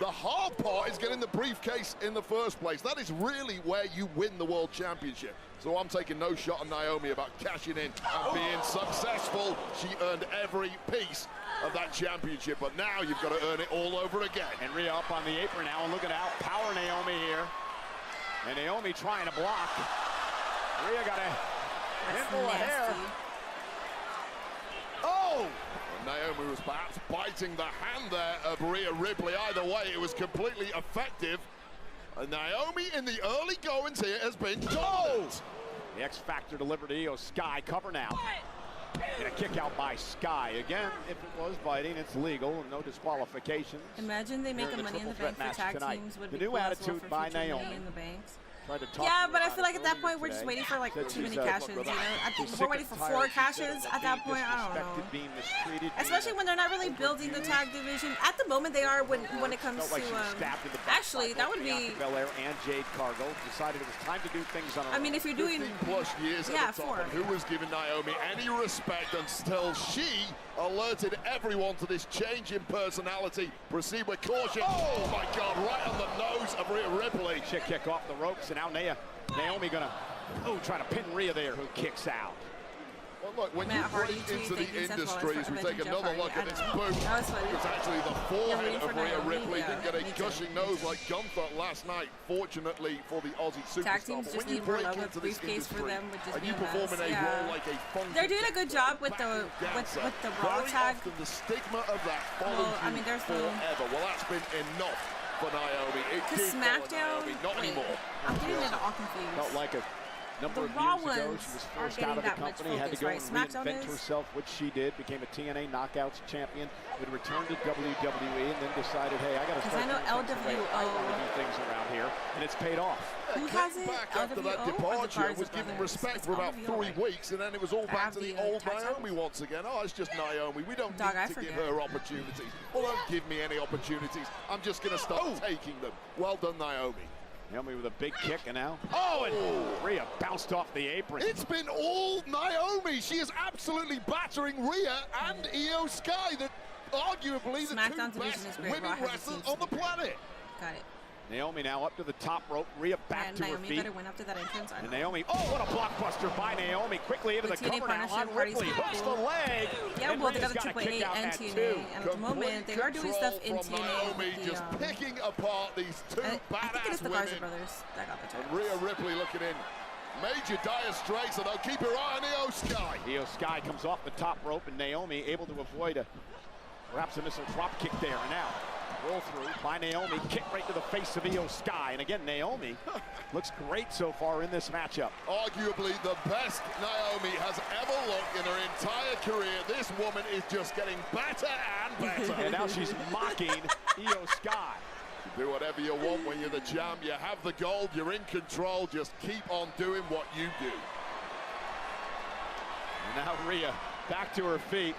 The hard part is getting the briefcase in the first place. That is really where you win the World Championship. So I'm taking no shot on Naomi about cashing in and being successful. She earned every piece of that championship, but now you've got to earn it all over again. And Rhea up on the apron now and looking to outpower Naomi here. And Naomi trying to block. Rhea got a handful of hair. Oh! Naomi was perhaps biting the hand there of Rhea Ripley. Either way, it was completely effective. And Naomi in the early goings here has been dominant. The X Factor delivered to Io Sky. Cover now. And a kick out by Sky. Again, if it was biting, it's legal and no disqualifications. Imagine they make a Money in the Bank for tag teams. Would the be new cool attitude for by future Naomi. Money in the Banks. Yeah, but I feel like at that point we're just waiting for like too many cash-ins, you know? I think we're waiting for 4 cash-ins at that point. I don't know. Especially when they're not really building the tag division. At the moment they are when it comes to actually that would be Belair and Jade Cargill decided it was time to do things on her own. I mean, if you're doing 15+ years at the top, and who was giving Naomi any respect until she alerted everyone to this change in personality. Proceed with caution. Oh my God, right on the nose of Rhea Ripley. She kick off the ropes, and now Naomi gonna try to pin Rhea there, who kicks out. Well, look, when you break into the industry, as we take another look at this boot, it was actually the forehead of Rhea Ripley. Didn't get a gushing nose like Gunther last night, fortunately for the Aussie superstar. Tag teams just need more love. A briefcase for them would just and be you perform in a role like a funky, they're doing a good job with the Raw tag. The stigma of that follows you forever. Well, that's been enough for Naomi. It did SmackDown, Naomi, not anymore. I'm getting it all confused. Felt like a number of years ago, she was forced out of the company, had to go and reinvent herself, which she did, became a TNA Knockouts champion, would return to WWE, and then decided, hey, I got to start doing things around here, and it's paid off. Who has it? Back after that departure, was given respect for about 3 weeks, and then it was all back to the old Naomi once again. Oh, it's just Naomi. We don't need to give her opportunities. Well, don't give me any opportunities. I'm just going to start taking them. Well done, Naomi. Naomi with a big kick, and now, and Rhea bounced off the apron. It's been all Naomi. She is absolutely battering Rhea and Io Sky, arguably the two best women wrestlers on the planet. Got it. Naomi now up to the top rope. Rhea back to her feet. Better went after that entrance. And Naomi, what a blockbuster by Naomi. Quickly into the cover now on Ripley. Hooks the leg. Yeah, well, they got the 2.8 and TNA. And at the moment, they are doing stuff in TNA. Naomi just picking apart these two badass I think it is the women. Garza brothers that got the And Rhea Ripley looking in. Major dire straits, and they'll keep her eye on Io Sky. Io Sky comes off the top rope, and Naomi able to avoid perhaps a missile drop kick there. And now, roll through by Naomi, kick right to the face of Io Sky. And again, Naomi looks great so far in this matchup. Arguably the best Naomi has ever looked in her entire career. This woman is just getting better and better. And now she's mocking Io Sky. You do whatever you want when you're the champ. You have the gold, you're in control. Just keep on doing what you do. And now Rhea back to her feet.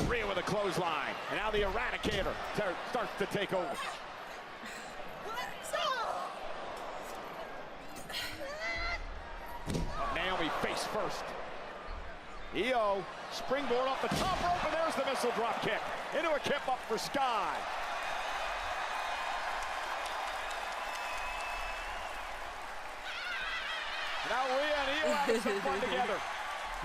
Rhea with a clothesline, and now the Eradicator starts to take over. Naomi face first. Io springboard off the top rope, and there's the missile drop kick into a kip up for Sky. Now Rhea and Io having some fun together.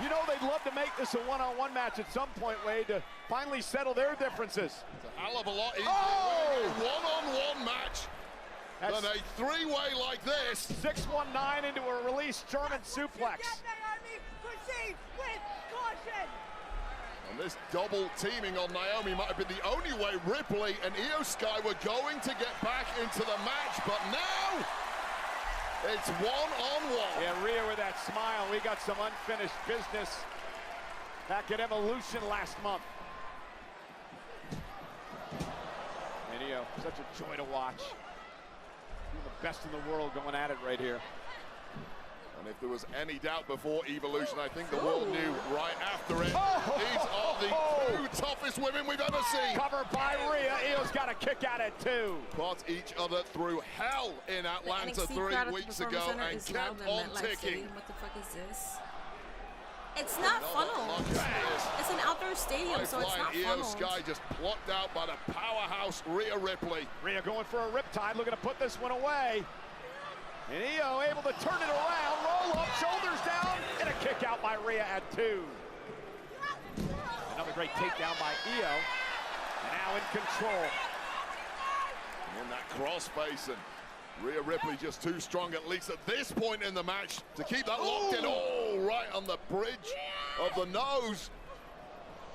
You know they'd love to make this a one-on-one match at some point, Wade, to finally settle their differences. It's a hell of a lot easier a one-on-one match than a three-way like this. 619 into a release German suplex. Proceed with caution. And this double teaming on Naomi might have been the only way Ripley and Io Sky were going to get back into the match, but now it's one-on-one. Yeah, Rhea with that smile. We got some unfinished business back at Evolution last month. And Io. Such a joy to watch. Two of the best in the world going at it right here. And if there was any doubt before Evolution, I think the world knew right after it. These are the two toughest women we've ever seen. Covered by Rhea. Io's got a kick at it too. Put each other through hell in Atlanta 3 weeks ago and kept on ticking. What the fuck is this? It's not funnel. It's an outdoor stadium, so it's not Io funnel. Sky just plucked out by the powerhouse Rhea Ripley. Rhea going for a riptide, looking to put this one away. And Io able to turn it around, roll up, shoulders down, and a kick out by Rhea at 2. Another great takedown by Io. Now in control. And that crossface, and Rhea Ripley just too strong, at least at this point in the match, to keep that locked in. Oh, right on the bridge of the nose.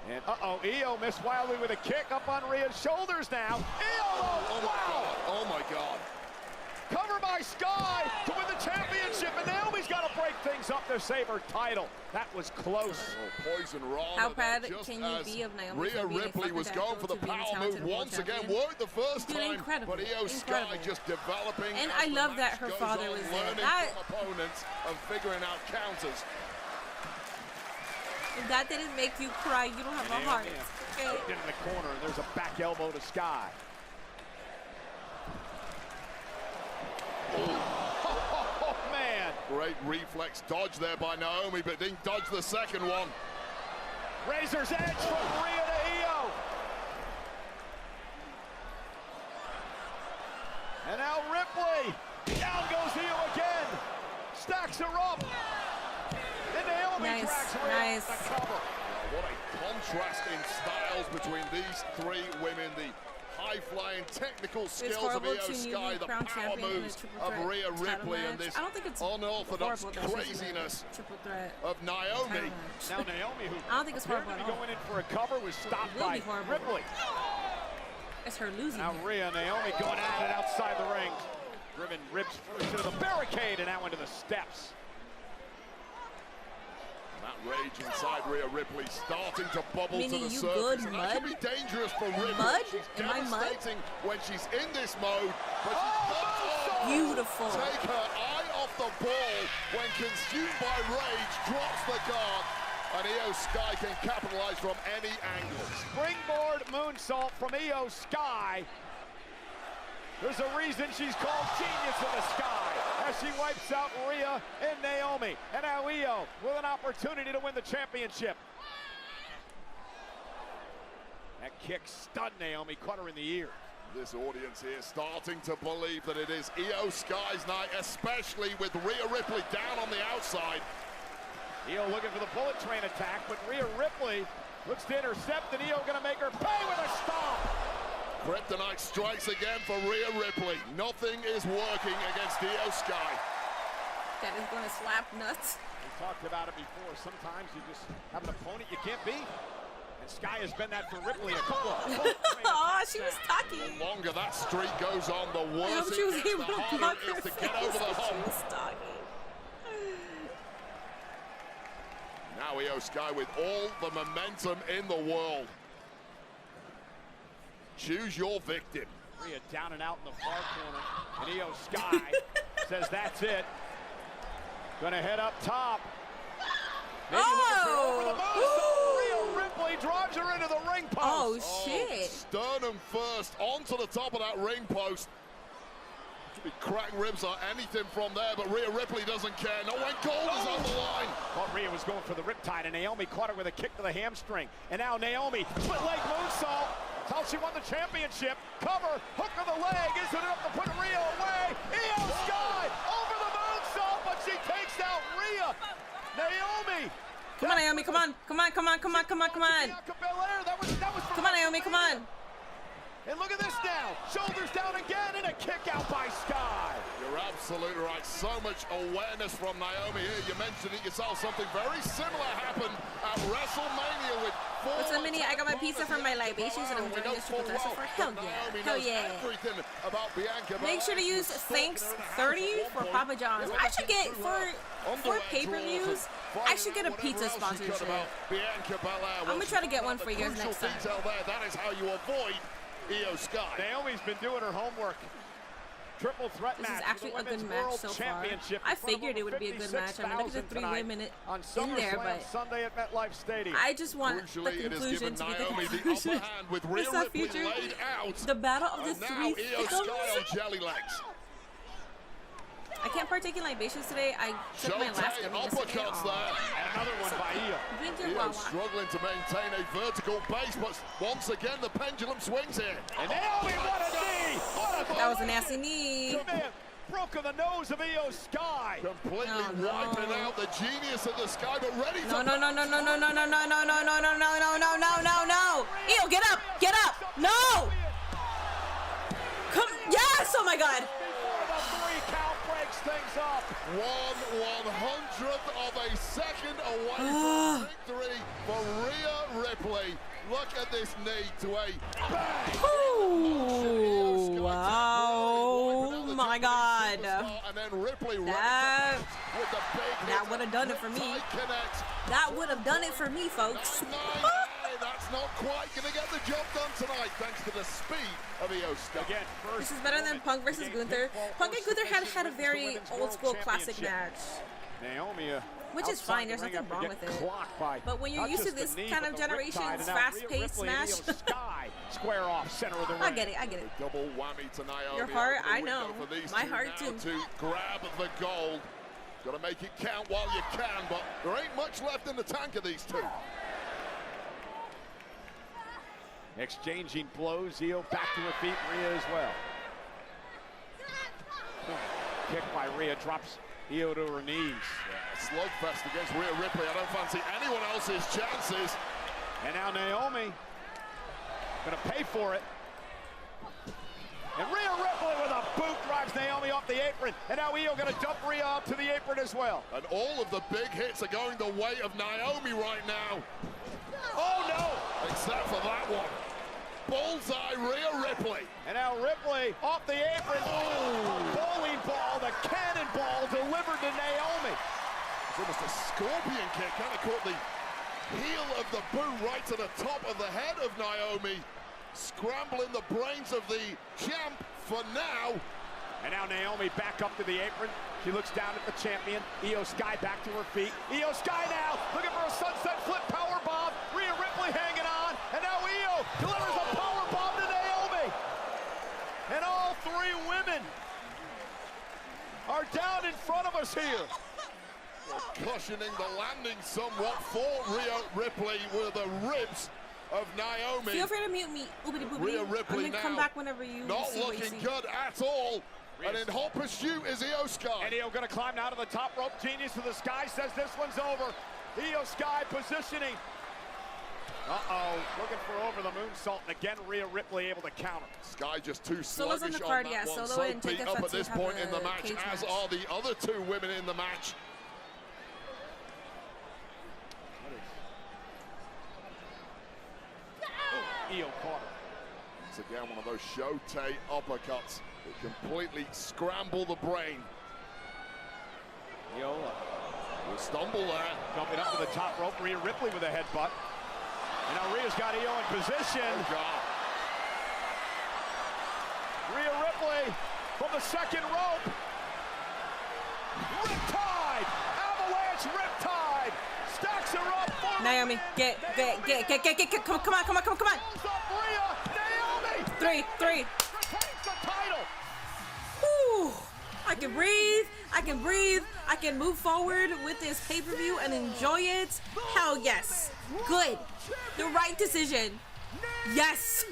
And Io missed wildly with a kick up on Rhea's shoulders now. Io, Oh my God, oh my God. Cover by Sky to win the championship, and Naomi's got to break things up to save her title. That was close. Oh, poison Rana. How proud can you be of Naomi? Rhea Ripley was going for the power move once again. Worked the first time, but Io Sky just developing. And I love that her father was there. Learning from opponents and figuring out counters. If that didn't make you cry, you don't have a heart. Okay. In the corner, there's a back elbow to Sky. Oh, man. Great reflex dodge there by Naomi, but didn't dodge the second one. Razor's edge from Rhea to Io. And now Ripley. Down goes Io again. Stacks her up. And Naomi drags Rhea to cover. What a contrast in styles between these three women. The high-flying technical skills of Io Sky, the power moves of Rhea Ripley, and this unorthodox craziness of Naomi. Now Naomi, who I don't think it's horrible at all. going in for a cover, was stopped by Ripley. It's her losing. Now Rhea, Naomi going at it outside the ring. Driven ribs first into the barricade and now into the steps. That rage inside Rhea Ripley starting to bubble Minnie, to the you surface. good, And mud? that can be dangerous for Ripley. Mud? She's Am I mud? devastating when she's in this mode, but she's Beautiful. Take her eye off the ball when consumed by rage, drops the guard, and Io Sky can capitalize from any angle. Springboard moonsault from Io Sky. There's a reason she's called Genius of the Sky as she wipes out Rhea and Naomi. And now Io with an opportunity to win the championship. That kick stunned Naomi, caught her in the ear. This audience here starting to believe that it is Io Sky's night, especially with Rhea Ripley down on the outside. Io looking for the bullet train attack, but Rhea Ripley looks to intercept, and Io gonna make her pay with a stomp. Kryptonite strikes again for Rhea Ripley. Nothing is working against Io Sky. That is going to slap nuts. We talked about it before. Sometimes you just have an opponent you can't beat. And Sky has been that for Ripley a couple of Oh, she was talking. The longer that streak goes on, the worse she was it gets, able the to harder block it her is to get over the face. She hump. was talking. Now Io Sky with all the momentum in the world. Choose your victim. Rhea down and out in the far corner. And Io Sky says that's it. Gonna head up top. Maybe over the moonsault. Rhea Ripley drives her into the ring post. Oh, shit. Sternum first onto the top of that ring post. Could be cracked ribs or anything from there, but Rhea Ripley doesn't care. No one gold is on the line. Thought Rhea was going for the riptide, and Naomi caught her with a kick to the hamstring. And now Naomi, split leg moonsault. That's how she won the championship. Cover, hook of the leg. Is it enough to put Rhea away? Io Sky over the moonsault, but she takes out Rhea. Naomi. Come on, Naomi, come on. Come on, come on, come on, come on, come on. That was Come on, Naomi, come on. And look at this now. Shoulders down again and a kick out by Sky. You're absolutely right. So much awareness from Naomi here. You mentioned it yourself. Something very similar happened at WrestleMania with What's up, Minnie? I got my pizza from my Libations and I'm enjoying this triple dresser for hell yeah. Hell yeah. Make sure to use Thanks30 for Papa John's. I should get, for pay-per-views, I should get a pizza sponsorship. I'm going to try to get one for you guys next time. That is how you avoid Io Sky. Naomi's been doing her homework. Triple threat This match is actually for a the good Women's match World so far. Championship I in front of figured it over would be a good match. I mean, look at the 3 56,000 women on in there, Summerslam but Sunday at MetLife Stadium. I just want Crucially, the it has conclusion given to be the Naomi the conclusion. upper hand with Rhea What's that Ripley feature? laid out. The battle of the And now three Io Sky on thickums. jelly legs. I can't partake in libations today. I took my last Showtime gummy yesterday. uppercuts there. And another one by Io. Drink your Io wawa. struggling to maintain a vertical base, but once again the pendulum swings here. And Naomi, what a knee! What a That was a nasty knee. man, broken the nose of Io Sky. Completely Oh, no. wiping out the genius of the Sky, but ready No, to... no, no, no, no, no, no, no, no, no, no, no, no, no, no, no, no, no. Io, get up, get up. No. Come, yes, oh my God. Before the 3 count breaks things up. 1/100th of a second away from victory for Rhea Ripley. Look at this knee to a bang. Ooh, wow, my God. And then Ripley That with the big hit. would have done it for me. Tight connect. That would have done it for me, folks. 9-9. That's not quite going to get the job done tonight, thanks to the speed of Io Sky. Again, This is better than Punk versus Gunther. Punk and Gunther had a very old school classic match, Naomi, which is fine. There's nothing wrong with it. But when you're used to this kind of generation's fast-paced smash, square off center of the ring. I get it. I get it. Double whammy to Naomi. Your heart, Opening I know. window for these My two heart now too. to grab the gold. Got to make it count while you can, but there ain't much left in the tank of these two. Exchanging blows, Io back to her feet, Rhea as well. Kick by Rhea drops Io to her knees. Slugfest against Rhea Ripley. I don't fancy anyone else's chances. And now Naomi gonna pay for it. And Rhea Ripley with a boot drives Naomi off the apron. And now Io gonna dump Rhea up to the apron as well. And all of the big hits are going the way of Naomi right now. Oh no! Except for that one. Bullseye Rhea Ripley. And now Ripley off the apron. A bowling ball, the cannonball delivered to Naomi. It's almost a scorpion kick. Kind of caught the heel of the boot right to the top of the head of Naomi. Scrambling the brains of the champ for now. And now Naomi back up to the apron. She looks down at the champion. Io Sky back to her feet. Io Sky now looking for a sunset flip power bomb. Rhea Ripley hanging on. And now Io delivers a power bomb to Naomi. And all 3 women are down in front of us here. Cushioning the landing somewhat for Rhea Ripley with the ribs of Naomi. Feel free to mute me, oobity boobity. Rhea Ripley I'm gonna now come back whenever you not see what you looking see. good at all. And in hot pursuit is Io Sky. And Io gonna climb now to the top rope. Genius to the Sky says this one's over. Io Sky positioning. Looking for over the moonsault. And again, Rhea Ripley able to counter. Sky just too Solo's on sluggish the card, on that yeah. one. Solo So and beat Jacob up at Fatu this have point a in the match, cage as match. are the other 2 women in the match. Io caught her. Once again, one of those Shotei uppercuts that completely scramble the brain. Io Will stumble there. jumping up to the top rope. Rhea Ripley with a headbutt. And now Rhea's got Io in position. Oh, God. Rhea Ripley from the second rope. Riptide! Avalanche Riptide! Stacks her up. Naomi, get, come on. Pulls up Rhea. Naomi! 3. Retains the title. Whew. I can breathe. I can move forward with this pay-per-view and enjoy it. Hell yes. Good. The right decision. Yes.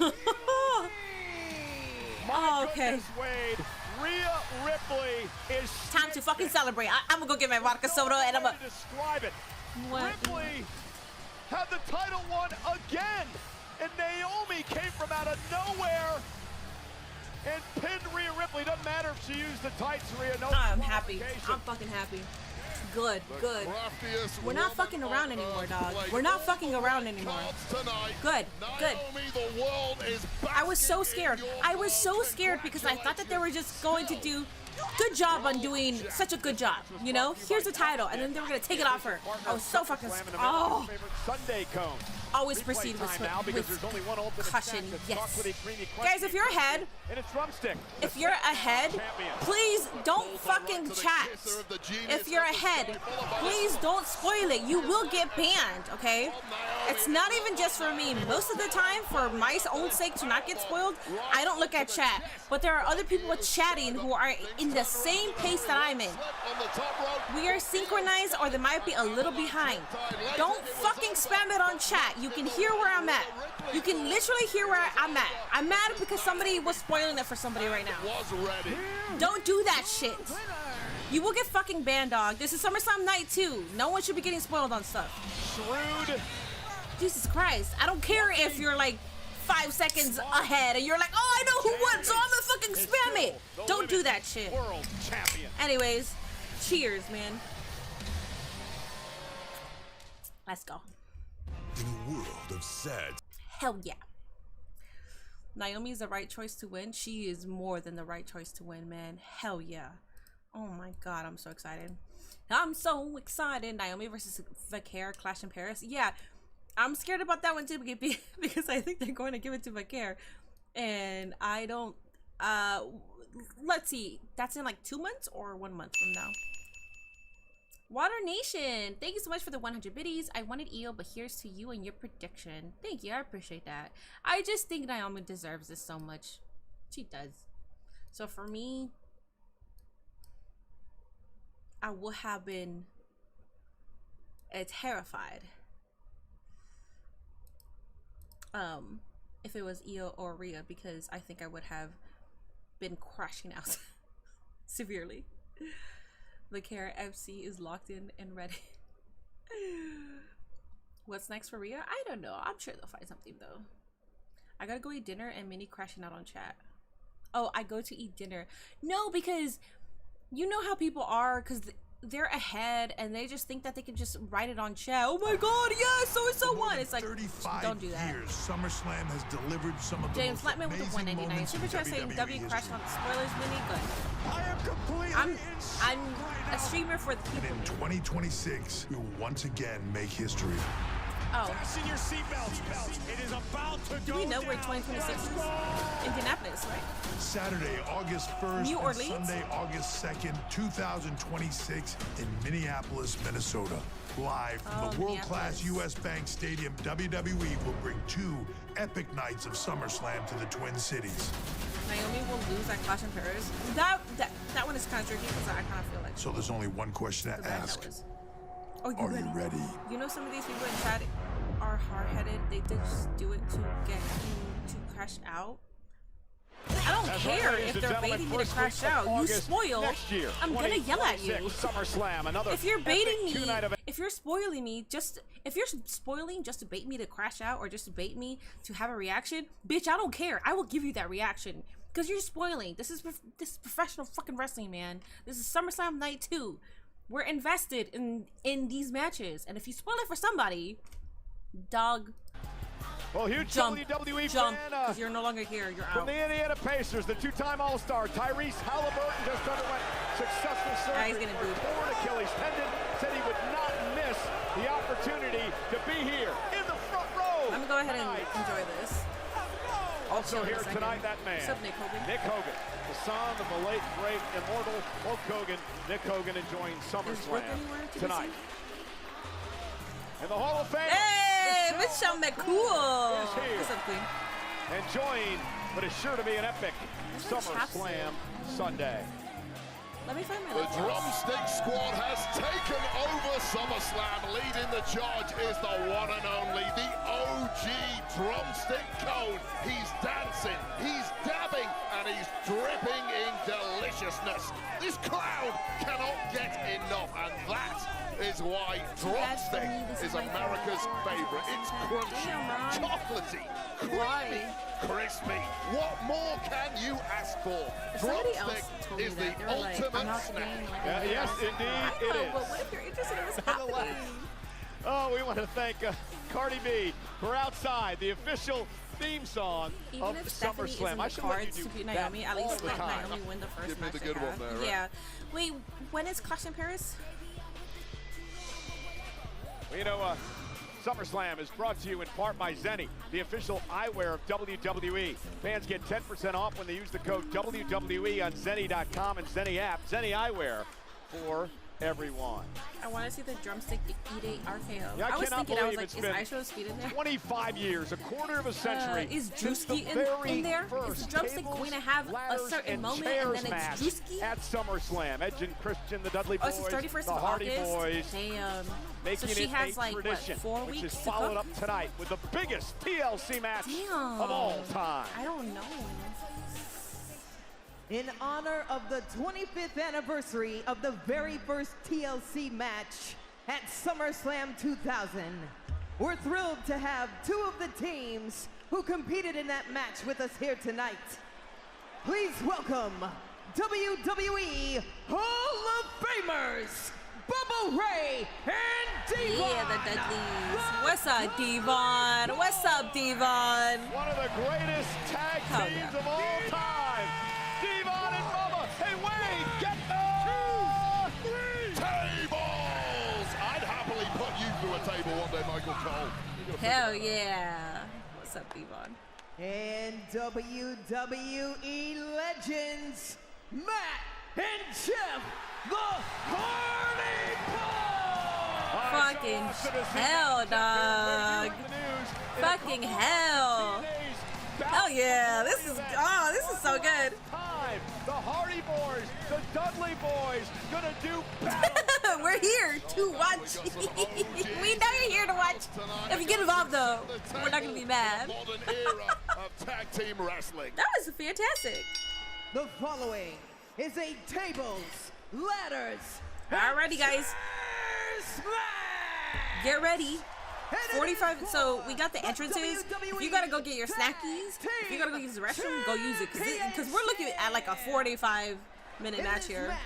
Oh, okay. Goodness, Wade. Rhea Ripley is Time to fucking celebrate. I'm gonna go get my vodka soda and I'm gonna describe it. What? Ripley had the title won again, and Naomi came from out of nowhere and pinned Rhea Ripley. Doesn't matter if she used the tights, Rhea. No I'm happy. qualification. I'm fucking happy. Good. Craftiest We're not woman fucking around on anymore, earth dog. played We're not all fucking around anymore. cards tonight. Good. Naomi, the world is I was so basking scared. in your I was so love. scared because I thought that they were just going to do good job on doing such a good job. You know, here's the title, and then they were gonna take it off her. I was so fucking Slamming them in oh, her favorite Sunday cone. always proceed with caution. Yes. Guys, if you're ahead, please don't fucking chat. If you're ahead, please don't spoil it. You will get banned, okay? It's not even just for me. Most of the time, for my own sake to not get spoiled, I don't look at chat. But there are other people chatting who are in the same pace that I'm in. We are synchronized, or they might be a little behind. Don't fucking spam it on chat. You can hear where I'm at. You can literally hear where I'm at. I'm mad because somebody was spoiling it for somebody right now. Don't do that shit. You will get fucking banned, dog. This is SummerSlam night 2. No one should be getting spoiled on stuff. Shrewd. Jesus Christ. I don't care if you're like 5 seconds ahead and you're like, oh, I know who won, so I'm gonna fucking spam it. Don't do that shit. World champion. Anyways, cheers, man. Let's go. In a world of sad. Hell yeah. Naomi is the right choice to win. She is more than the right choice to win, man. Hell yeah. Oh my god, I'm so excited. I'm so excited. Naomi versus Vaquer, Clash in Paris. Yeah, I'm scared about that one too because I think they're going to give it to Vaquer. And I don't... let's see. That's in like 2 months or 1 month from now. Water Nation, thank you so much for the 100 biddies. I wanted EO, but here's to you and your prediction. Thank you, I appreciate that. I just think Naomi deserves this so much. She does. So for me, I would have been terrified if it was EO or Rhea, because I think I would have been crashing out severely. The Kara FC is locked in and ready. What's next for Rhea? I don't know. I'm sure they'll find something though. I gotta go eat dinner and Minnie crashing out on chat. Oh, I go to eat dinner. No, because you know how people are, because they're ahead and they just think that they can just write it on chat. Oh my god, yes, so won. It's like, don't do that. Years, SummerSlam has delivered some of the James most Flatman with the amazing 199 moments super in chat saying WWE W crashed history. on spoilers. Minnie, good. I am completely I'm a streamer for the people. And in 2026, we will once again make history. Oh. Fasten your seatbelts. It is about to Do we know where 2026 is? Indianapolis, right? Saturday, August 1st New and Orleans? Sunday, August 2nd, 2026 in Minneapolis, Minnesota. Live from the world-class U.S. Bank Stadium, WWE will bring 2 epic nights of SummerSlam to the Twin Cities. Naomi will lose at Clash in Paris. That one is kind of tricky because I kind of feel like. So there's only one question to ask. Are you ready? You know, some of these people in chat are hard-headed. They just do it to get you to crash out. I don't care if they're baiting me to crash out. You spoil, I'm gonna yell at you. SummerSlam, another if you're baiting me, if you're spoiling me, if you're spoiling just to bait me to crash out or just to bait me to have a reaction, bitch, I don't care. I will give you that reaction because you're spoiling. This is professional fucking wrestling, man. This is SummerSlam night 2. We're invested in these matches, and if you spoil it for somebody, dog. Well, huge WWE jump, fan, because you're no longer here. You're from out. the Indiana Pacers, the 2-time All-Star Tyrese Halliburton just underwent successful surgery for his torn Achilles tendon. Said he would not miss the opportunity to be here in the front row. I'm gonna go ahead and enjoy this. Also here tonight, that man, What's up, Nick Hogan? Nick Hogan, the son of the late, great, immortal Hulk Hogan. Nick Hogan enjoying SummerSlam tonight. In the Hall of Fame, hey, Michelle McCool. is here. What's up, Queen? Enjoying what is sure to be an epic SummerSlam Sunday. Let me find my The Drumstick Squad has taken over SummerSlam. Leading the charge is the one and only, the OG Drumstick Code. He's dancing, he's dabbing, and he's dripping in deliciousness. This crowd cannot get enough, and that is why Drumstick is America's favorite. It's crunchy, chocolatey, creamy, crispy. What more can you ask for? Drumstick is the ultimate snack. Yes, indeed it is. But what if you're interested in what's happening? Oh, we want to thank Cardi B for Outside, the official theme song Even of if Stephanie SummerSlam. isn't I the should let cards you to do beat that Naomi, at least all the let time. Naomi win the first Give me match the they good one have. there, right? Yeah. Wait, when is Clash in Paris? You know, SummerSlam is brought to you in part by Zenni, the official eyewear of WWE. Fans get 10% off when they use the code WWE on Zenni.com and Zenni app. Zenni eyewear for everyone. I want to see the drumstick eat a RKO. Yeah, I was thinking, I was like, it's is been Aisho's feet in there? 25 years, a quarter of a century. Is since the Drewski very in there? Is first the drumstick tables, going to have a ladders, certain and moment chairs and then match it's Drewski? at SummerSlam. Edge and Christian, the Dudley Oh, Boys, it's the 31st the of Hardy August? Boys. Damn. Making So she it has a like, what, tradition, 4 which weeks is to followed cook? up tonight with the biggest TLC match Damn. of all time. I don't know. In honor of the 25th anniversary of the very first TLC match at SummerSlam 2000, we're thrilled to have two of the teams who competed in that match with us here tonight. Please welcome WWE Hall of Famers, Bubba Ray and Devon. Yeah, the Dudleys. What's up, Devon? What's up, Devon? One of the greatest tag Hell teams yeah. of all time. Devon and Bubba. Hey, Wade, get the Tables! I'd happily put you through a table one day, Michael Cole. Hell yeah. What's up, Devon? And WWE legends, Matt and Jeff, the Hardy Boys! Fucking hell, dog. Fucking hell. Hell yeah. This is so good. Time. The Hardy Boys, the Dudley Boys, gonna do battle. We're here to watch. We know you're here to watch. If you get involved, though, we're not gonna be mad. Modern era of tag team wrestling. That was fantastic. The following is a tables, ladders, Alrighty, guys. Get ready. 45. So we got the entrances. If you gotta go get your snackies, if you gotta go use the restroom, go use it. Because we're looking at like a 45-minute match here.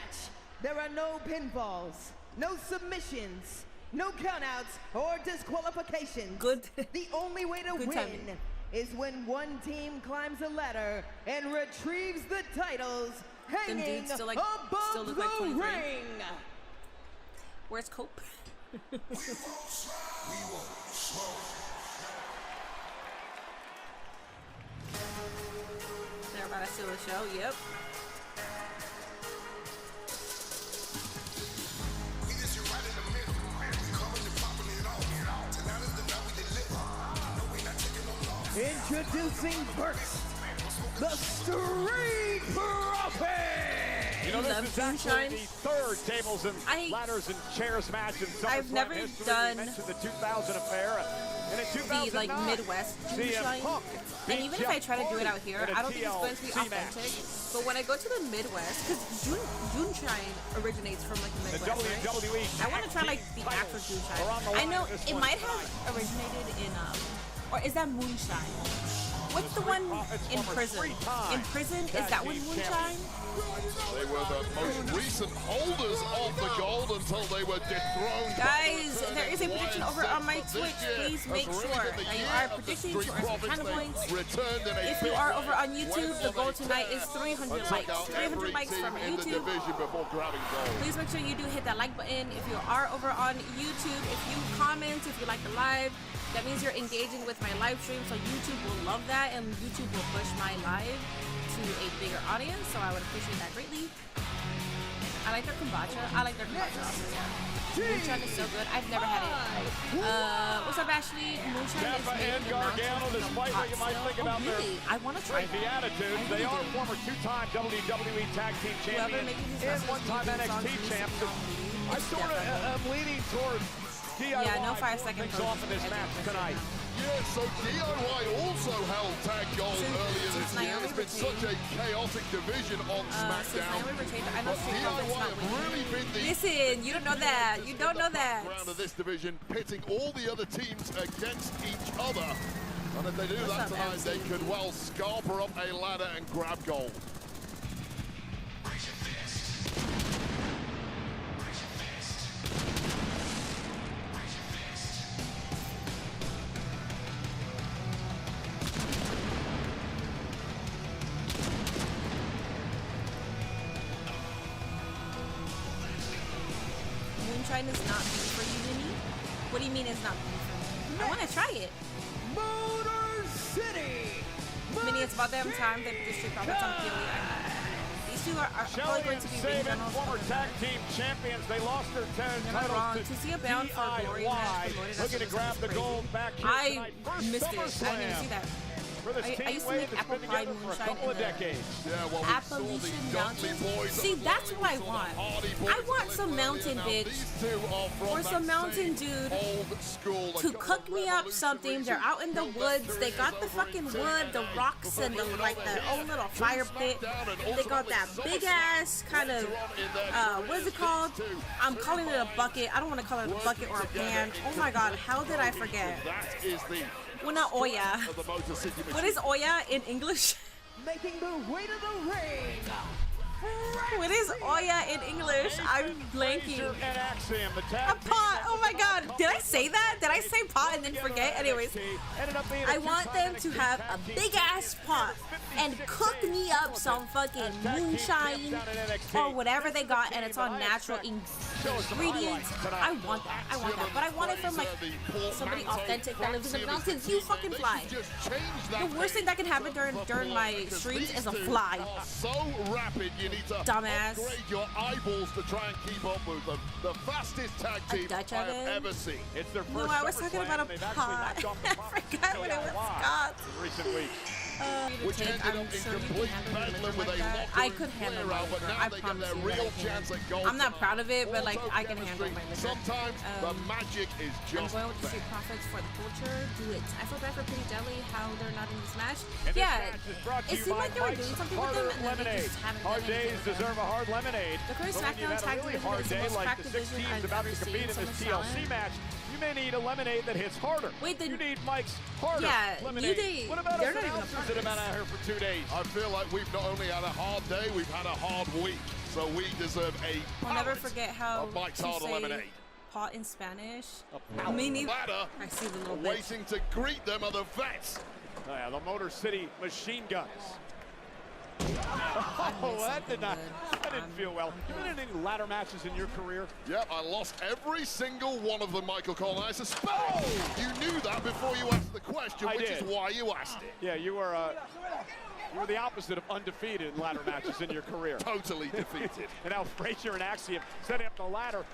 There are no pinfalls, no submissions, no countouts, or disqualifications. Good. The only way to Good win timing. is when one team climbs a ladder and retrieves the titles hanging dudes still above look the like 23. ring. Where's Cope? They're about to steal the show. Yep. Introducing first, the Street Profits! You know, this is actually the third tables and ladders and chairs match in SummerSlam I've never history. done We mentioned the 2000 affair. And in 2009, the like Midwest moonshine. And even if I try to do it out here, I don't think it's going to be authentic. But when I go to the Midwest, because moonshine originates from like the Midwest, WWE right? I want to try like the actual moonshine. I know it might have originated in or is that moonshine? What's the one in prison? In prison, is that one moonshine? They were the most recent holders of the gold until they were dethroned. Guys, there is a prediction over on my Twitch. Please make sure that you are predicting to earn some kind of points. If you are over on YouTube, the goal tonight is 300 likes. 300 likes from YouTube. Please make sure you do hit that like button. If you are over on YouTube, if you comment, if you like the live, that means you're engaging with my live stream, so YouTube will love that, and YouTube will push my live to a bigger audience, so I would appreciate that greatly. I like their kombucha. I like their kombucha also, yeah. Moonshine is so good. I've never had it. What's up, Ashley? Moonshine is made in the mountains despite what you might think about their I want to try the attitude. They are former two-time WWE Tag Team Champions and one-time NXT champs. I sort of am leaning towards DIY. Yeah, no 5 second things off in this match tonight. Yeah, so DIY also held tag gold earlier this year. It's been such a chaotic division on SmackDown. I know really been the listen, you don't know that. You don't know that. Round of this division, pitting all the other teams against each other. And if they do that tonight, they could well scarper up a ladder and grab gold. Moonshine is not beef for you, Nini? What do you mean it's not beef for me? I want to try it. Motor City. Mini, it's about damn time they put the Street Profits on PLE. These two are probably going to be ring generals. Former tag team champions. They lost their titles to see a bound for glory match. Looking to grab the gold back here I tonight. missed it. I didn't even see that. I used to make apple pie moonshine in the Appalachian Mountains. See, that's what I want. I want some mountain bitch or some mountain dude to cook me up something. They're out in the woods. They got the fucking wood, the rocks, and the own little fire pit. They got that big ass kind of what is it called? I'm calling it a bucket. I don't want to call it a bucket or a pan. Oh my god, how did I forget? Well, not Oya. What is Oya in English? Making the way to the ring. What is Oya in English? I'm blanking. A pot. Oh my god. Did I say that? Did I say pot and then forget? Anyways, I want them to have a big ass pot and cook me up some fucking moonshine or whatever they got, and it's on natural ingredients. I want that. I want that. But I want it from like somebody authentic that lives in the mountains. You fucking fly. The worst thing that can happen during my streams is a fly. So rapid, you need to dumbass. upgrade your eyeballs to try and keep up with them. The fastest tag team I have ever seen. It's their first no, I was talking about a pot. I forgot what it was called. Recent weeks. Which ended up in complete bedlam with a I could handle my liquor. I promise you. I'm not proud of it, but like I can handle my liquor. Sometimes the magic is just I'm going with the Street Profits for the culture. Do it. I feel bad for Pretty Deli how they're not in this match. Yeah, it seemed like they were doing something with them, and then they just haven't done anything. Hard days deserve a hard lemonade. The current SmackDown tag division is the most cracked division I've ever seen. In this TLC match, you may need a lemonade that hits harder. Wait, then you need Mike's harder lemonade. What about us announcers that have been out here for 2 days? I feel like we've not only had a hard day, we've had a hard week. So we deserve a I'll never forget how Mike's to hard say lemonade. Pot in Spanish. Me neither. I see the little waiting to greet them are the vets. Oh, yeah, the Motor City machine guns. Oh, that didn't feel well. You been in any ladder matches in your career? Yep, I lost every single one of them, Michael Cole. I suspect you knew that before you asked the question, which is why you asked it. Yeah, you were the opposite of undefeated in ladder matches in your career. Totally defeated. And now Frazier and Axiom setting up the ladder.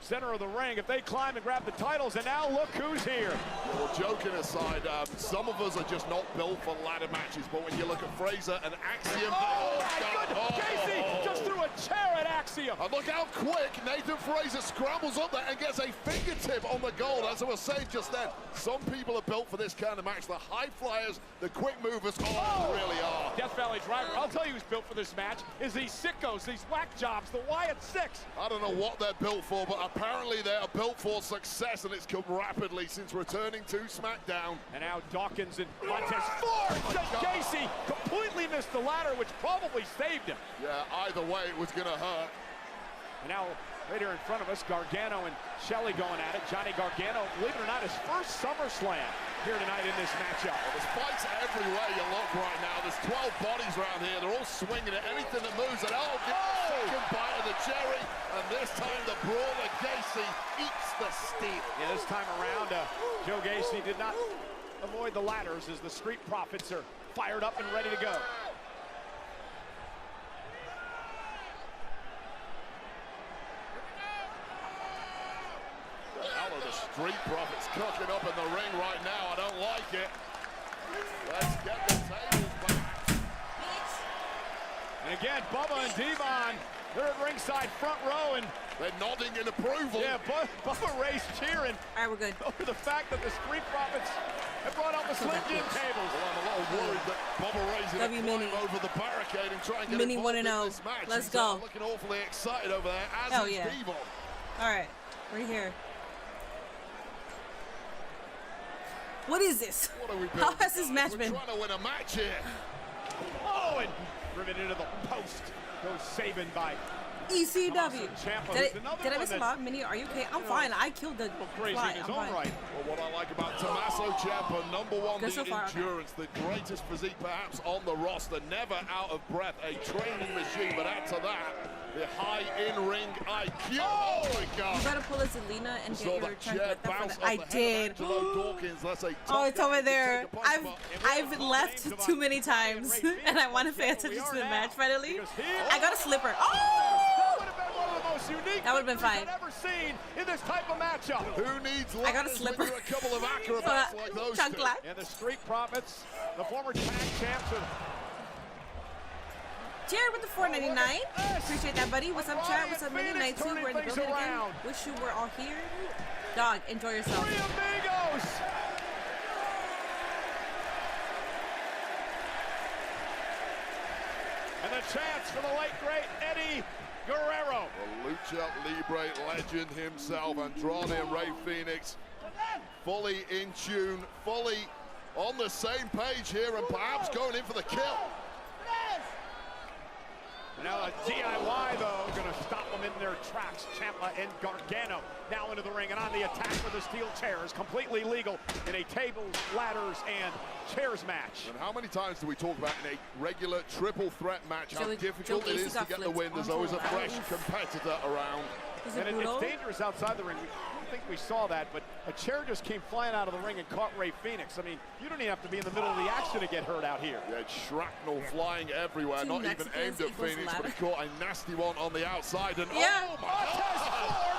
Center of the ring, if they climb and grab the titles, and now look who's here. Well, joking aside, some of us are just not built for ladder matches, but when you look at Fraser and Axiom... Oh, my goodness! Casey just threw a chair at Axiom. And look how quick Nathan Fraser scrambles up there and gets a fingertip on the goal. As I was saying just then, some people are built for this kind of match. The high flyers, the quick movers, really are. Death Valley Driver, I'll tell you who's built for this match, is these sickos, these whack jobs, the Wyatt Six. I don't know what they're built for, but apparently they are built for success, and it's come rapidly since returning to SmackDown. And now Dawkins and Montez Ford. Casey completely missed the ladder, which probably saved him. Yeah, either way, it was going to hurt. And now, right here in front of us, Gargano and Shelley going at it. Johnny Gargano, believe it or not, his first SummerSlam here tonight in this matchup. Well, there's fights everywhere you look right now. There's 12 bodies around here. They're all swinging at anything that moves. And second bite of the cherry. And this time the brawler Gacy eats the steel. Yeah, this time around, Joe Gacy did not avoid the ladders as the Street Profits are fired up and ready to go. Hell of the Street Profits cooking up in the ring right now. I don't like it. Let's get the tables back. And again, Bubba and Devon, they're at ringside front row, and they're nodding in approval. Yeah, Bubba Ray's cheering. All right, we're good. Over the fact that the Street Profits have brought out the Slim Jim tables. Well, I'm a little worried that Bubba Ray's going to climb over the barricade and try and get involved in this match. Let's go. Looking awfully excited over there, as Hell is yeah. Bevo. All right, we're here. What is this? What are we How has this match been? We're trying to win a match here. Oh, and driven into the post. Goes Sabin by ECW. Did I miss a that... lot? Mini, are you okay? I'm fine. I killed the crazy fly. in his own right. Well, what I like about Tommaso Ciampa, #1, Good the so far, endurance, the greatest physique perhaps on the roster, never out of breath, a training machine, but add to that, The high in-ring IQ. Oh my God. You gotta pull a Zelina and get your chair bounce. I did. Oh, it's over there. I've left too many times, and I want to pay attention to the match finally. I got a slipper. Oh! That would have been fine. Ever seen in this type of matchup. Who needs I got a slipper. A couple of acrobats like those two. And the Street Profits, the former tag champs. Jared with the $4.99. Appreciate that, buddy. What's up, chat? What's up, Minion Night 2? We're in the building again. Wish you were all here. Dog, enjoy yourself. Three amigos. And the chance for the late, great Eddie Guerrero. The Lucha Libre legend himself, Andrade Ray Phoenix, fully in tune, fully on the same page here, and perhaps going in for the kill. Now a DIY, though, going to stop them in their tracks. Ciampa and Gargano now into the ring and on the attack with the steel chairs. Completely legal in a tables, ladders, and chairs match. And how many times do we talk about in a regular triple threat match how difficult it is to get the win? There's always a fresh competitor around. And it's dangerous outside the ring. I don't think we saw that, but a chair just came flying out of the ring and caught Ray Phoenix. I mean, you don't even have to be in the middle of the action to get hurt out here. Yeah, shrapnel flying everywhere, not even aimed at Phoenix, but he caught a nasty one on the outside. And oh my God!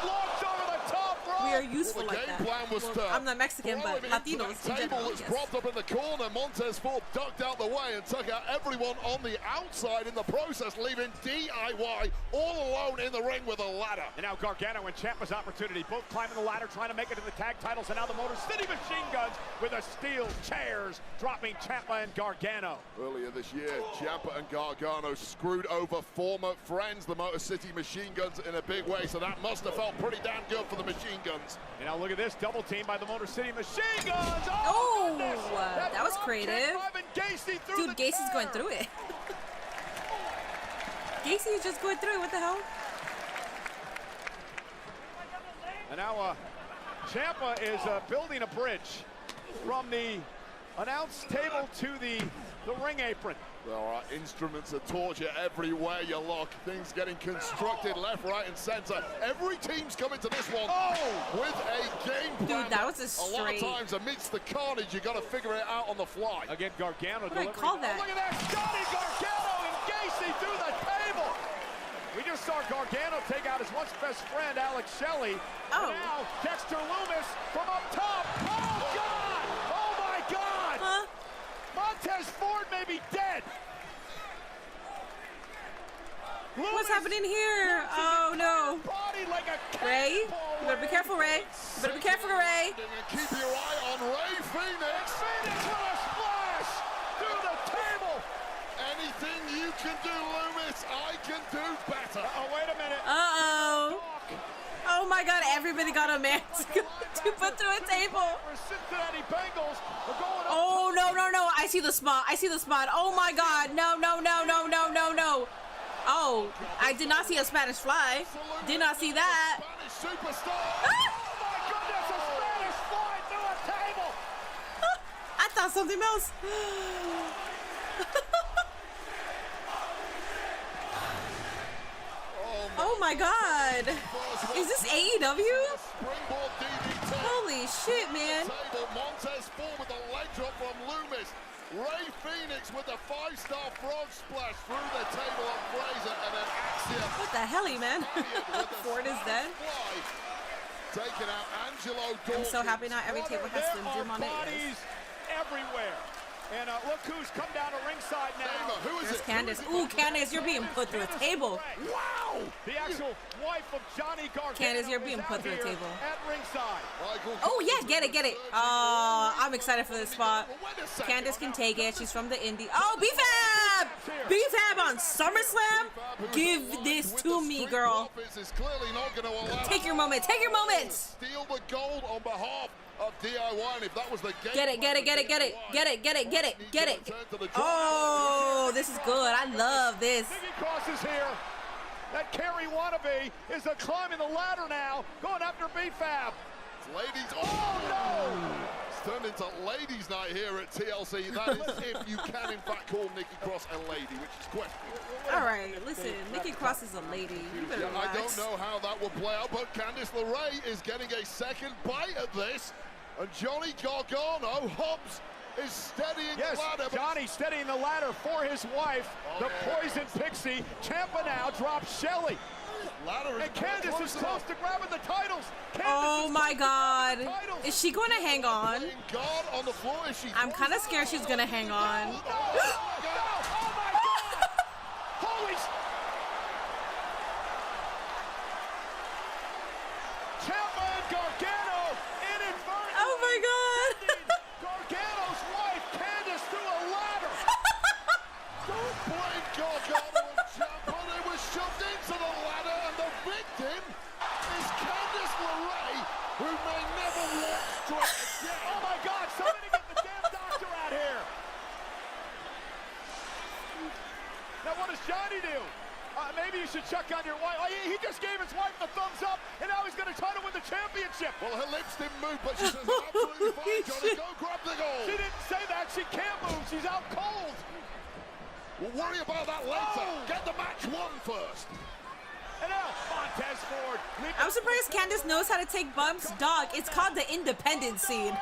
We are useful like that. Well, I'm not Mexican, but Latinos in general, that's propped up in the corner. Montez Ford ducked out the way and took out everyone on the outside in the process, leaving DIY all alone in the ring with a ladder. And now Gargano and Ciampa's opportunity, both climbing the ladder, trying to make it to the tag titles, and now the Motor City Machine Guns with the steel chairs, dropping Ciampa and Gargano. Earlier this year, Ciampa and Gargano screwed over former friends, the Motor City Machine Guns, in a big way, so that must have felt pretty damn good for the Machine Guns. And now look at this, double team by the Motor City Machine Guns. Oh, that was creative. Dude, Gacy's going through it. Gacy is just going through it. What the hell? And now Ciampa is building a bridge from the announce table to the ring apron. There are instruments of torture everywhere you look. Things getting constructed left, right, and center. Every team's coming to this one with a game plan. Dude, that was a straight. A lot of times amidst the carnage, you got to figure it out on the fly. Again, Gargano. What do I call that? Oh, look at that, Johnny Gargano and Gacy through the table. We just saw Gargano take out his once best friend, Alex Shelley. Oh. And now Dexter Loomis from up top. Oh, God! Oh, my God! Huh? Montez Ford may be dead. What's happening here? Oh no. Ray, you better be careful, Ray. You better be careful, Ray. Keep your eye on Ray Phoenix. Phoenix with a splash through the table. Anything you can do, Loomis, I can do better. Oh, wait a minute. Uh-oh. Oh my God, everybody got a man to put through a table. Cincinnati Bengals are going up. Oh, no, no, no. I see the spot. I see the spot. Oh my God. No, no, no, no, no, no, no. Oh, I did not see a Spanish fly. Did not see that. Spanish superstar. Ah! Oh my goodness, a Spanish fly through a table. I thought something else. Oh my God. Is this AEW? Holy shit, man. Montez Ford with a leg drop from Loomis. Ray Phoenix with a 5-star frog splash through the table on Fraser, and an Axiom. What the hell, man? Ford is dead. Taking out Angelo Dawkins. I'm so happy not every table has Slim Jim on it. Bodies everywhere. And look who's come down to ringside now. There's Candace. Ooh, Candace, you're being put through a table. Wow! The actual wife of Johnny Gargano. Candace, you're being put through a table. At ringside. Oh, yeah, get it, get it. I'm excited for this spot. Candace can take it. She's from the indie. Oh, B-Fab! B-Fab on SummerSlam? Give this to me, girl. Take your moment. Take your moment. Steal the gold on behalf of DIY, and if that was the game. Get it, get it, get it, get it, get it, get it, get it, get it. Oh, this is good. I love this. Biggie Cross is here. That Kerry wannabe is climbing the ladder now, going after B-Fab. Ladies, oh no! turned into ladies' night here at TLC. That is if you can, in fact, call Nikki Cross a lady, which is questionable. All right, listen, Nikki Cross is a lady. You better relax. I don't know how that would play out, but Candice LeRae is getting a second bite at this. And Johnny Gargano, Hobbs, is steadying the ladder. Johnny steadying the ladder for his wife, the Poison Pixie. Ciampa now drops Shelly. And Candice is close to grabbing the titles. Oh my God. Is she going to hang on? God on the floor. Is she? I'm kind of scared she's going to hang on. Oh my God. Holy. Ciampa and Gargano inadvertently. Oh my God. Gargano's wife, Candice, through a ladder. Don't blame Gargano and Ciampa. They were shoved into the ladder, and the victim is Candice LeRae, who may never walk straight again. Oh my God, somebody get the damn doctor out here. Now what does Johnny do? Maybe you should check on your wife. Oh, he just gave his wife the thumbs up, and now he's going to try to win the championship. Well, her lips didn't move, but she says, absolutely fine, Johnny. Go grab the goal. She didn't say that. She can't move. She's out cold. We'll worry about that later. Get the match won first. And now, Montez Ford. I'm surprised Candice knows how to take bumps. Dog, it's called the independent scene.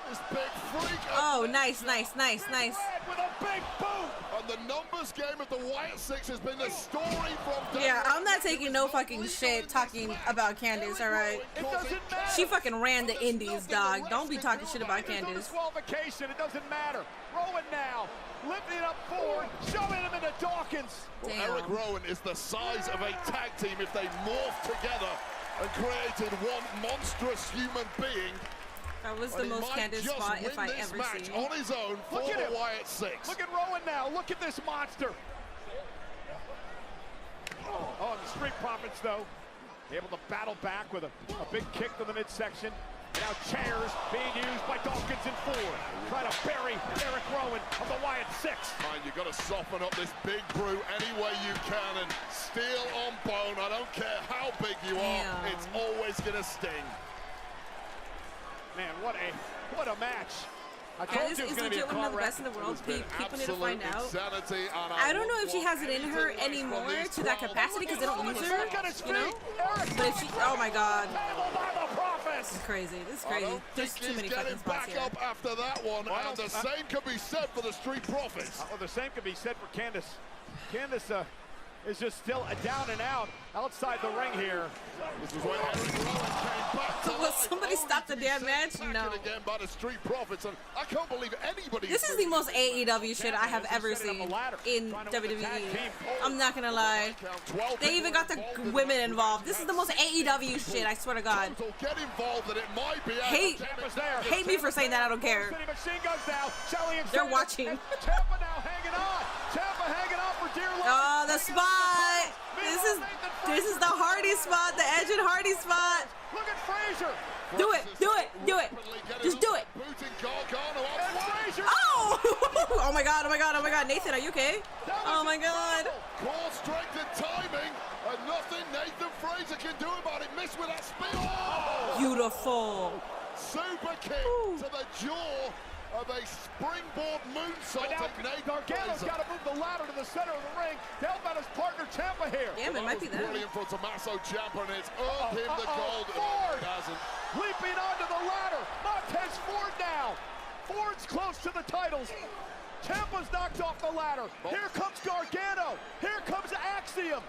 This big freak. Oh, nice. With a big boot. And the numbers game of the Wyatt Six has been the story from day Yeah, I'm not taking no fucking shit talking about Candice, all right? It doesn't matter. She fucking ran the indies, dog. Don't be talking shit about Candice. Disqualification, it doesn't matter. Rowan now, lifting it up forward, shoving him into Dawkins. Well, Eric Rowan is the size of a tag team if they morphed together and created one monstrous human being. That was the most Candice spot if I ever seen. On his own for the Wyatt Six. Look at Rowan now. Look at this monster. Oh, the Street Profits, though, able to battle back with a big kick to the midsection. Now chairs being used by Dawkins and Ford. Trying to bury Eric Rowan of the Wyatt Six. Fine, you've got to soften up this big brew any way you can and steel on bone. I don't care how big you are, it's always going to sting. Man, what a match. Candice is legit one of the best in the world. People need to find out. I don't know if she has it in her anymore to that capacity because they don't use her, you know? But if she, oh my God. This is crazy. There's too many fucking spots here. After that one, and the same can be said for the Street Profits. The same can be said for Candice. Candice is just still a down and out outside the ring here. This is where Eric Rowan came back to Will somebody stop the damn match? No. Again by the Street Profits, and I can't believe anybody. This is the most AEW shit I have ever seen in WWE. I'm not gonna lie. They even got the women involved. This is the most AEW shit, I swear to God. Get involved and it might be hate me for saying that, I don't care. They're watching. Ciampa now hanging on. Ciampa hanging on for dear life. Oh, the spot. This is the Hardy spot, the Edge and Hardy spot. Look at Frazier. Do it. Just do it. Oh! Oh my God. Nathan, are you okay? Oh my God. Core strength and timing, and nothing Nathan Frazier can do about it. Missed with that spin. Oh! Beautiful. Super kick to the jaw of a springboard moonsault. Gargano's got to move the ladder to the center of the ring to help out his partner Ciampa here. Damn, it might be that. Brilliant for Tommaso Ciampa, and it's earned him the gold. Ford It hasn't. Leaping onto the ladder. Montez Ford now. Ford's close to the titles. Ciampa's knocked off the ladder. Here comes Gargano. Here comes Axiom.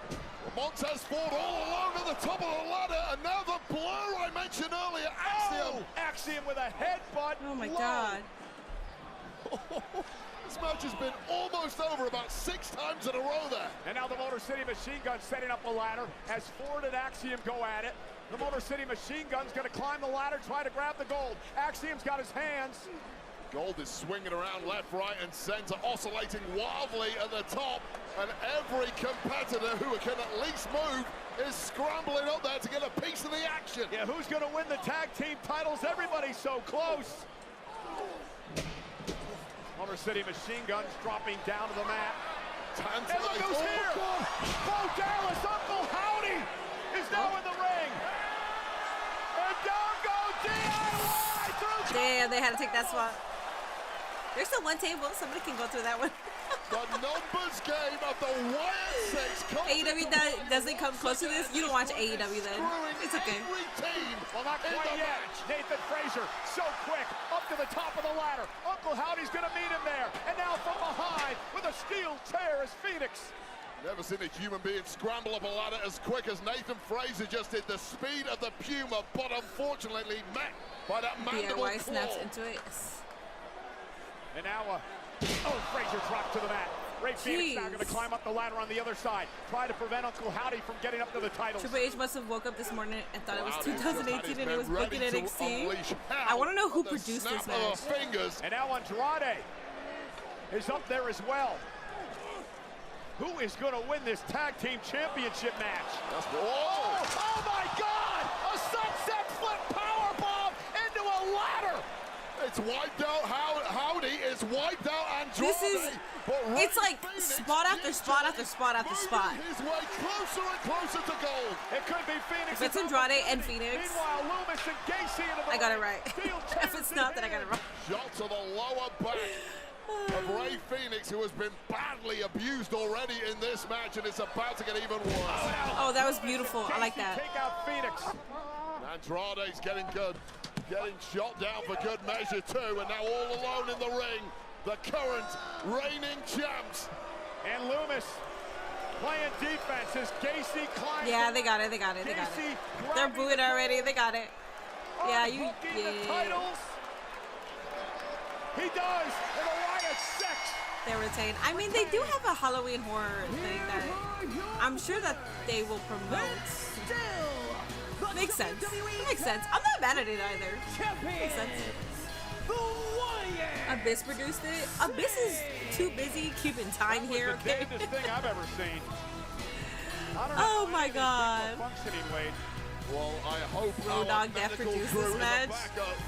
Montez Ford all alone at the top of the ladder, and now the blur I mentioned earlier, Axiom. Axiom with a headbutt. Oh my God. This match has been almost over about 6 times in a row there. And now the Motor City Machine Gun setting up the ladder as Ford and Axiom go at it. The Motor City Machine Gun's going to climb the ladder, try to grab the gold. Axiom's got his hands. Gold is swinging around left, right, and center, oscillating wildly at the top. And every competitor who can at least move is scrambling up there to get a piece of the action. Yeah, who's going to win the tag team titles? Everybody's so close. Motor City Machine Guns dropping down to the mat. And look who's here! Bo Dallas, Uncle Howdy, is now in the ring. And down goes DIY through Damn, they had to take that spot. There's still one table. Somebody can go through that one. The numbers game of the Wyatt Six. AEW doesn't come close to this. You don't watch AEW then. It's okay. Well, not quite yet. Nathan Frazier, so quick, up to the top of the ladder. Uncle Howdy's going to meet him there. And now from behind with a steel chair is Phoenix. Never seen a human being scramble up a ladder as quick as Nathan Frazier just did. The speed of the Puma, but unfortunately met by that mandible DIY claw. snaps into it. And now, Frazier dropped to the mat. Ray Phoenix now going to climb up the ladder on the other side. Try to prevent Uncle Howdy from getting up to the titles. Triple H must have woke up this morning and thought it was 2018 and it was booking NXT. I want to know who produced this match. And now Andrade is up there as well. Who is going to win this tag team championship match? Oh my God! A sunset flip powerbomb into a ladder! It's wiped out. Howdy is wiped out Andrade. This is, it's like spot after spot after spot after spot. His way closer and closer to gold. It could be Phoenix. If it's Andrade and Phoenix, Meanwhile, Loomis and Gacy into the I got it right. If it's not, then I got it wrong. Shot to the lower back of Ray Phoenix, who has been badly abused already in this match, and it's about to get even worse. Oh, that was beautiful. I like that. Take out Phoenix. Andrade's getting good. Getting shot down for good measure too, and now all alone in the ring, the current reigning champs. And Loomis playing defense as Gacy climbs. Yeah, they got it. They got it. They got it. They're booing already. They got it. Yeah, you. The titles. He does, and the Wyatt Six. They retain. I mean, they do have a Halloween horror thing that I'm sure that they will promote. Makes sense. Makes sense. I'm not mad at it either. Makes sense. Abyss produced it. Abyss is too busy keeping time here. Okay. The thing I've ever seen. Oh my God. Well, I hope Road Dogg Death produced this match.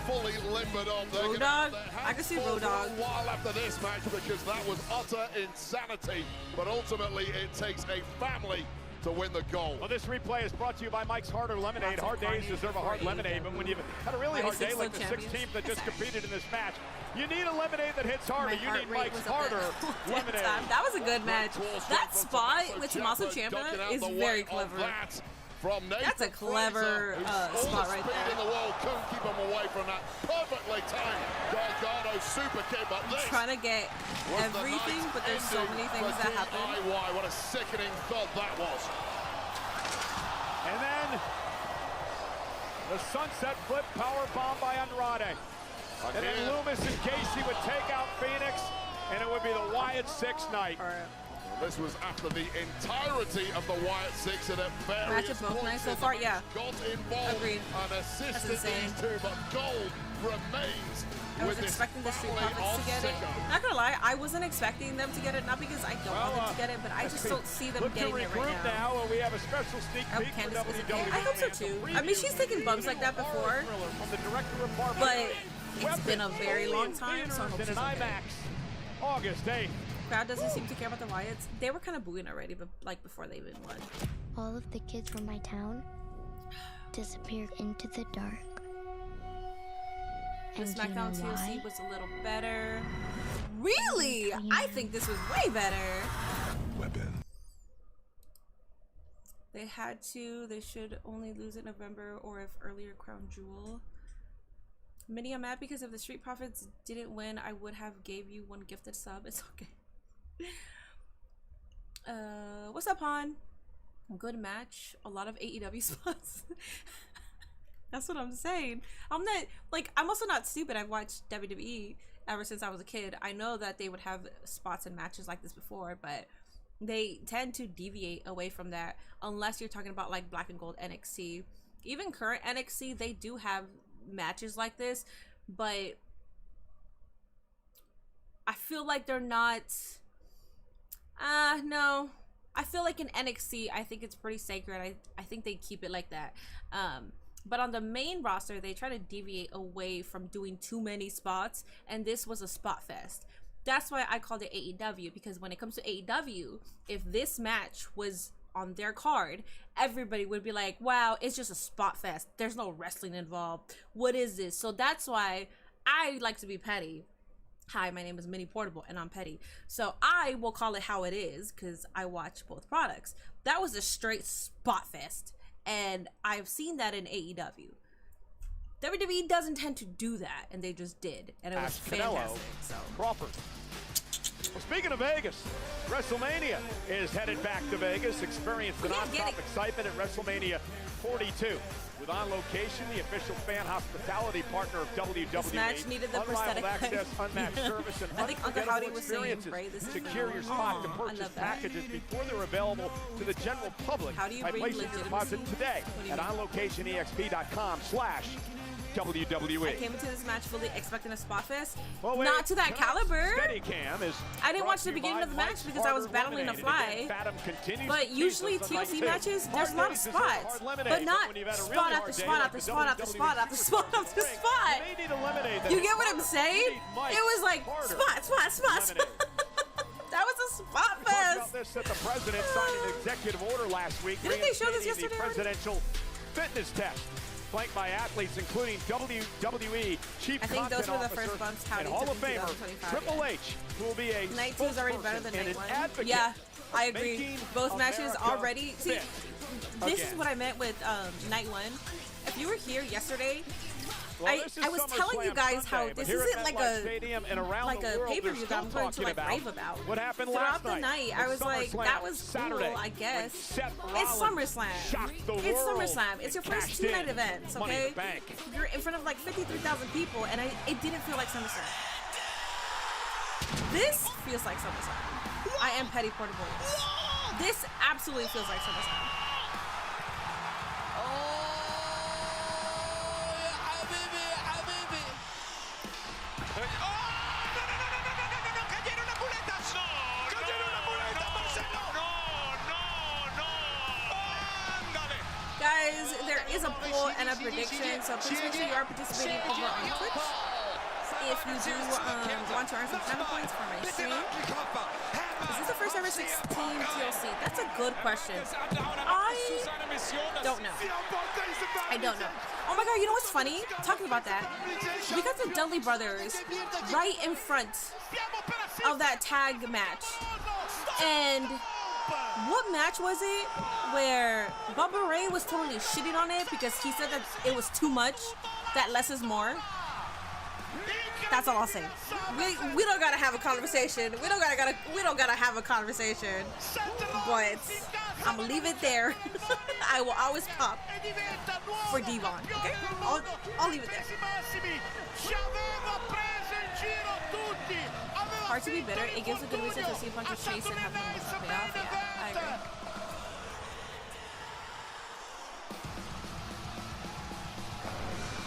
Fully limbered on. Road Dogg? I can see Road Dogg. A while after this match because that was utter insanity. But ultimately, it takes a family to win the goal. Well, this replay is brought to you by Mike's Harder Lemonade. Hard days deserve a hard lemonade, but when you've had a really hard day like the 16th that just competed in this match, you need a lemonade that hits harder. You need Mike's Harder Lemonade. That was a good match. That spot with Tommaso Ciampa is very clever. That's a clever spot right there. In the world couldn't keep him away from that perfectly timed Gargano super kick, but this trying to get everything, but there's so many things that happen. What a sickening thud that was. And then the sunset flip power bomb by Andrade. And then Loomis and Gacy would take out Phoenix, and it would be the Wyatt Six night. This was after the entirety of the Wyatt Six at various match of both points nights so far, yeah. Got involved Agreed. and assisted these two, but gold remains. I was expecting the Street Profits to get it. Not gonna lie, I wasn't expecting them to get it, not because I don't want them to get it, but I just don't see them getting it right now. We have a special sneak peek for WWE. I hope so too. I mean, she's taken bumps like that before, but it's been a very long time, so I hope she's okay. August 8th. Crowd doesn't seem to care about the Wyatts. They were kind of booing already, but like before they even won. All of the kids from my town disappeared into the dark. The And SmackDown you know TLC why? was a little better. Really? I think this was way better. Weapon. They had to. They should only lose in November or if earlier Crown Jewel. Minnie, I'm mad because if the Street Profits didn't win, I would have gave you one gifted sub. It's okay. What's up, Han? Good match. A lot of AEW spots. That's what I'm saying. I'm not, like, I'm also not stupid. I've watched WWE ever since I was a kid. I know that they would have spots and matches like this before, but they tend to deviate away from that unless you're talking about like Black and Gold NXT. Even current NXT, they do have matches like this, but I feel like they're not no, I feel like in NXT I think it's pretty sacred. I think they keep it like that, but on the main roster they try to deviate away from doing too many spots, and this was a spot fest. That's why I called it AEW, because when it comes to AEW, if this match was on their card, everybody would be like, wow, it's just a spot fest, there's no wrestling involved, what is this? So that's why I like to be petty. Hi, my name is Minnie Portable, and I'm petty. So I will call it how it is, because I watch both products. That was a straight spot fest, and I've seen that in AEW. WWE doesn't tend to do that, and they just did, and it was fantastic. So. Crawford. Well, speaking of Vegas, WrestleMania is headed back to Vegas. Experience the non-stop excitement at WrestleMania 42. With On Location, the official fan hospitality partner of WWE. This match needed the prosthetic access, unmatched service, and I think Uncle Howdy was saying, right? Secure your spot to purchase packages before they're available to the general public by placing your deposit today at onlocationexp.com/WWE. I came into this match fully expecting a spot fest. Well, not to that caliber. Steadicam is I didn't watch the beginning of the match because I was battling a fly. But usually TLC matches, there's a lot of spots. But not spot after spot after spot after spot after spot after spot. You get what I'm saying? It was like spot, spot, spot, spot. That was a spot fest. About this, that the president signed an executive order last week. Didn't they show this yesterday? The presidential fitness test. Flanked by athletes including WWE Chief Content Officer and Hall of Famer Triple H, who will be a Night 2 is already better than Night 1. Advocate. Yeah, I agree. Both matches already. See, this is what I meant with Night 1. If you were here yesterday, I was telling you guys how this isn't like a pay-per-view that I'm going to like rave about. What happened throughout the night? I was like, that was cool, I guess. It's Summerslam. It's Summerslam. It's your first 2-night event, okay? You're in front of like 53,000 people, and it didn't feel like Summerslam. This feels like Summerslam. I am petty portable. This absolutely feels like Summerslam. Guys, there is a poll and a prediction, so please make sure you are participating over on Twitch. If you do want to earn some channel points for my stream. Is this the first ever 16 TLC? That's a good question. I don't know. I don't know. Oh my god, you know what's funny? Talking about that. We got the Dudley Brothers right in front of that tag match. And what match was it where Bubba Ray was totally shitting on it because he said that it was too much, that less is more? That's all I'll say. We don't gotta have a conversation. We don't gotta have a conversation. But I'm gonna leave it there. I will always pop for Devon. Okay? I'll leave it there. Hard to be bitter. It gives a good reason to see a bunch of chase and have them pay off. Yeah, I agree.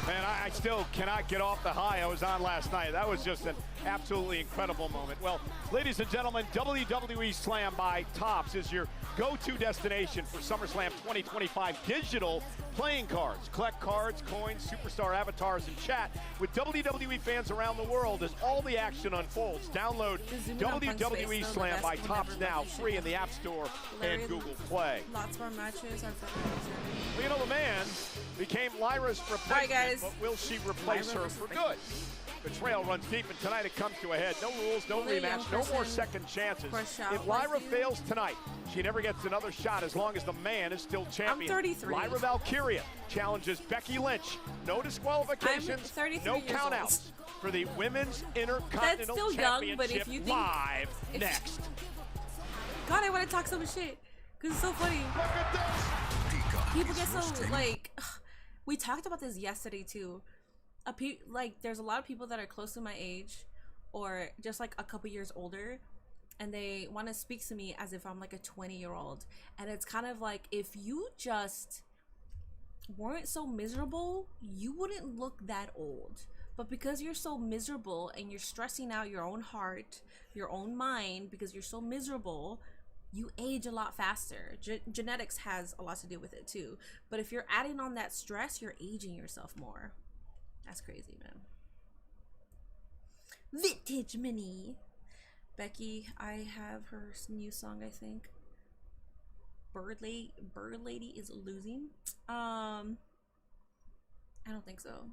Man, I still cannot get off the high I was on last night. That was just an absolutely incredible moment. Well, ladies and gentlemen, WWE Slam by Topps is your go-to destination for SummerSlam 2025 digital playing cards. Collect cards, coins, superstar avatars, and chat with WWE fans around the world as all the action unfolds. Download WWE Slam by Topps now, free in the App Store and Google Play. Lots more matches are well, you know, the man became Lyra's replacement, but will she replace her for good? Betrayal runs deep, and tonight it comes to a head. No rules, no rematch, no more second chances. If Lyra fails tonight, she never gets another shot as long as the man is still champion. I'm 33. Lyra Valkyria challenges Becky Lynch. No disqualifications, no countouts for the Women's Intercontinental That's still Championship young, but if you think, live next. God, I want to talk so much shit because it's so funny. People get so like, we talked about this yesterday too. Like, there's a lot of people that are close to my age or just like a couple years older, and they want to speak to me as if I'm like a 20-year-old. And it's kind of like, if you just weren't so miserable, you wouldn't look that old. But because you're so miserable and you're stressing out your own heart, your own mind, because you're so miserable, you age a lot faster. Genetics has a lot to do with it too. But if you're adding on that stress, you're aging yourself more. That's crazy, man. Vintage Mini. Becky, I have her new song, I think. Bird Lady is losing. I don't think so.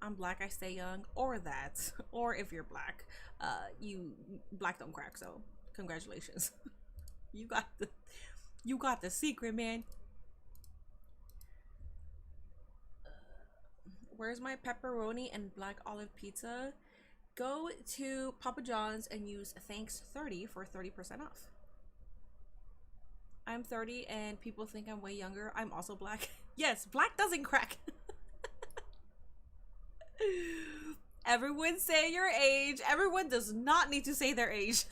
I'm black, I stay young, or that, or if you're black, black don't crack. So congratulations, you got the secret, man. Where's my pepperoni and black olive pizza? Go to Papa John's and use thanks30 for 30% off. I'm 30 and people think I'm way younger. I'm also black. Yes, black doesn't crack. Everyone say your age. Everyone does not need to say their age.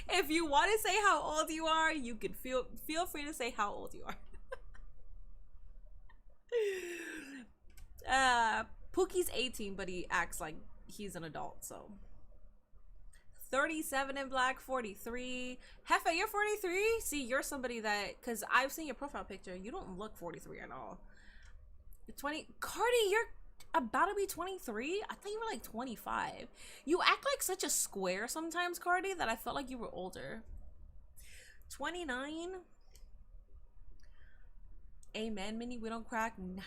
If you want to say how old you are, you can feel free to say how old you are. Pookie's 18, but he acts like he's an adult, so. 37 in black, 43. Hefe, you're 43? See, you're somebody that, because I've seen your profile picture, you don't look 43 at all. 20. Cardi, you're about to be 23? I thought you were like 25. You act like such a square sometimes, Cardi, that I felt like you were older. 29. Amen, Minnie, we don't crack. Nah.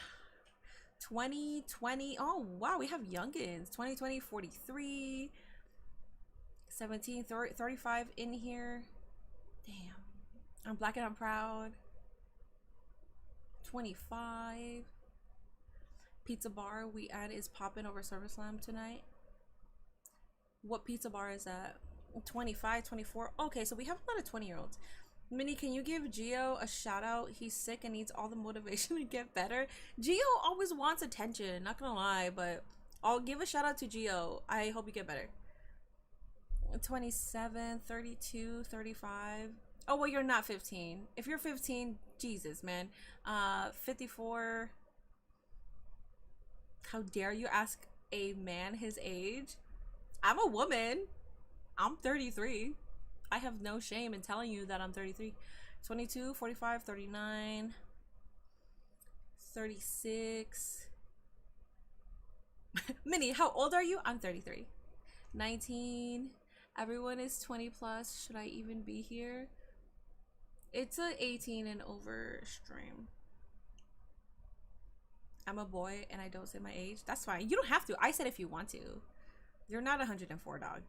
2020. Oh, wow, we have youngins. 2020, 43. 17, 35 in here. Damn. I'm black and I'm proud. 25. Pizza bar we add is popping over Summerslam tonight. What pizza bar is that? 25, 24. Okay, so we have a lot of 20-year-olds. Minnie, can you give Gio a shout out? He's sick and needs all the motivation to get better. Gio always wants attention, not gonna lie, but I'll give a shout out to Gio. I hope you get better. 27, 32, 35. Oh, well, you're not 15. If you're 15, Jesus, man. 54. How dare you ask a man his age? I'm a woman. I'm 33. I have no shame in telling you that I'm 33. 22, 45, 39, 36. Minnie, how old are you? I'm 33. 19. Everyone is 20 plus. Should I even be here? It's a 18 and over stream. I'm a boy and I don't say my age. That's fine. You don't have to. I said if you want to. You're not 104, dog.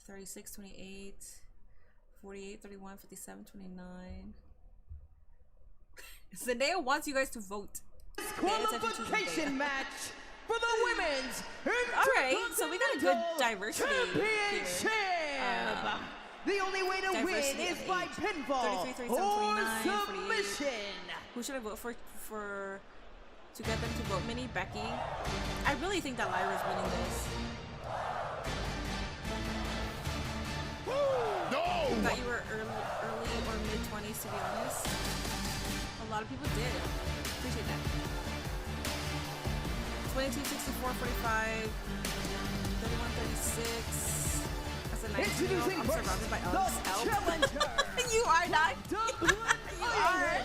36, 28, 48, 31, 57, 29. Zendaya wants you guys to vote. Qualification match for the women's. Alright, so we got a good diversity championship. The only way to win is by pinfall 33, 37, or 29, submission. Who should I vote for to get them to vote? Minnie, Becky. I really think that Lyra's winning this. No! I thought you were early or mid-20s, to be honest. A lot of people did. Appreciate that. 22, 64, 45, 31, 36. As a 19-year-old, I'm surrounded by Alex L. You are not. You are.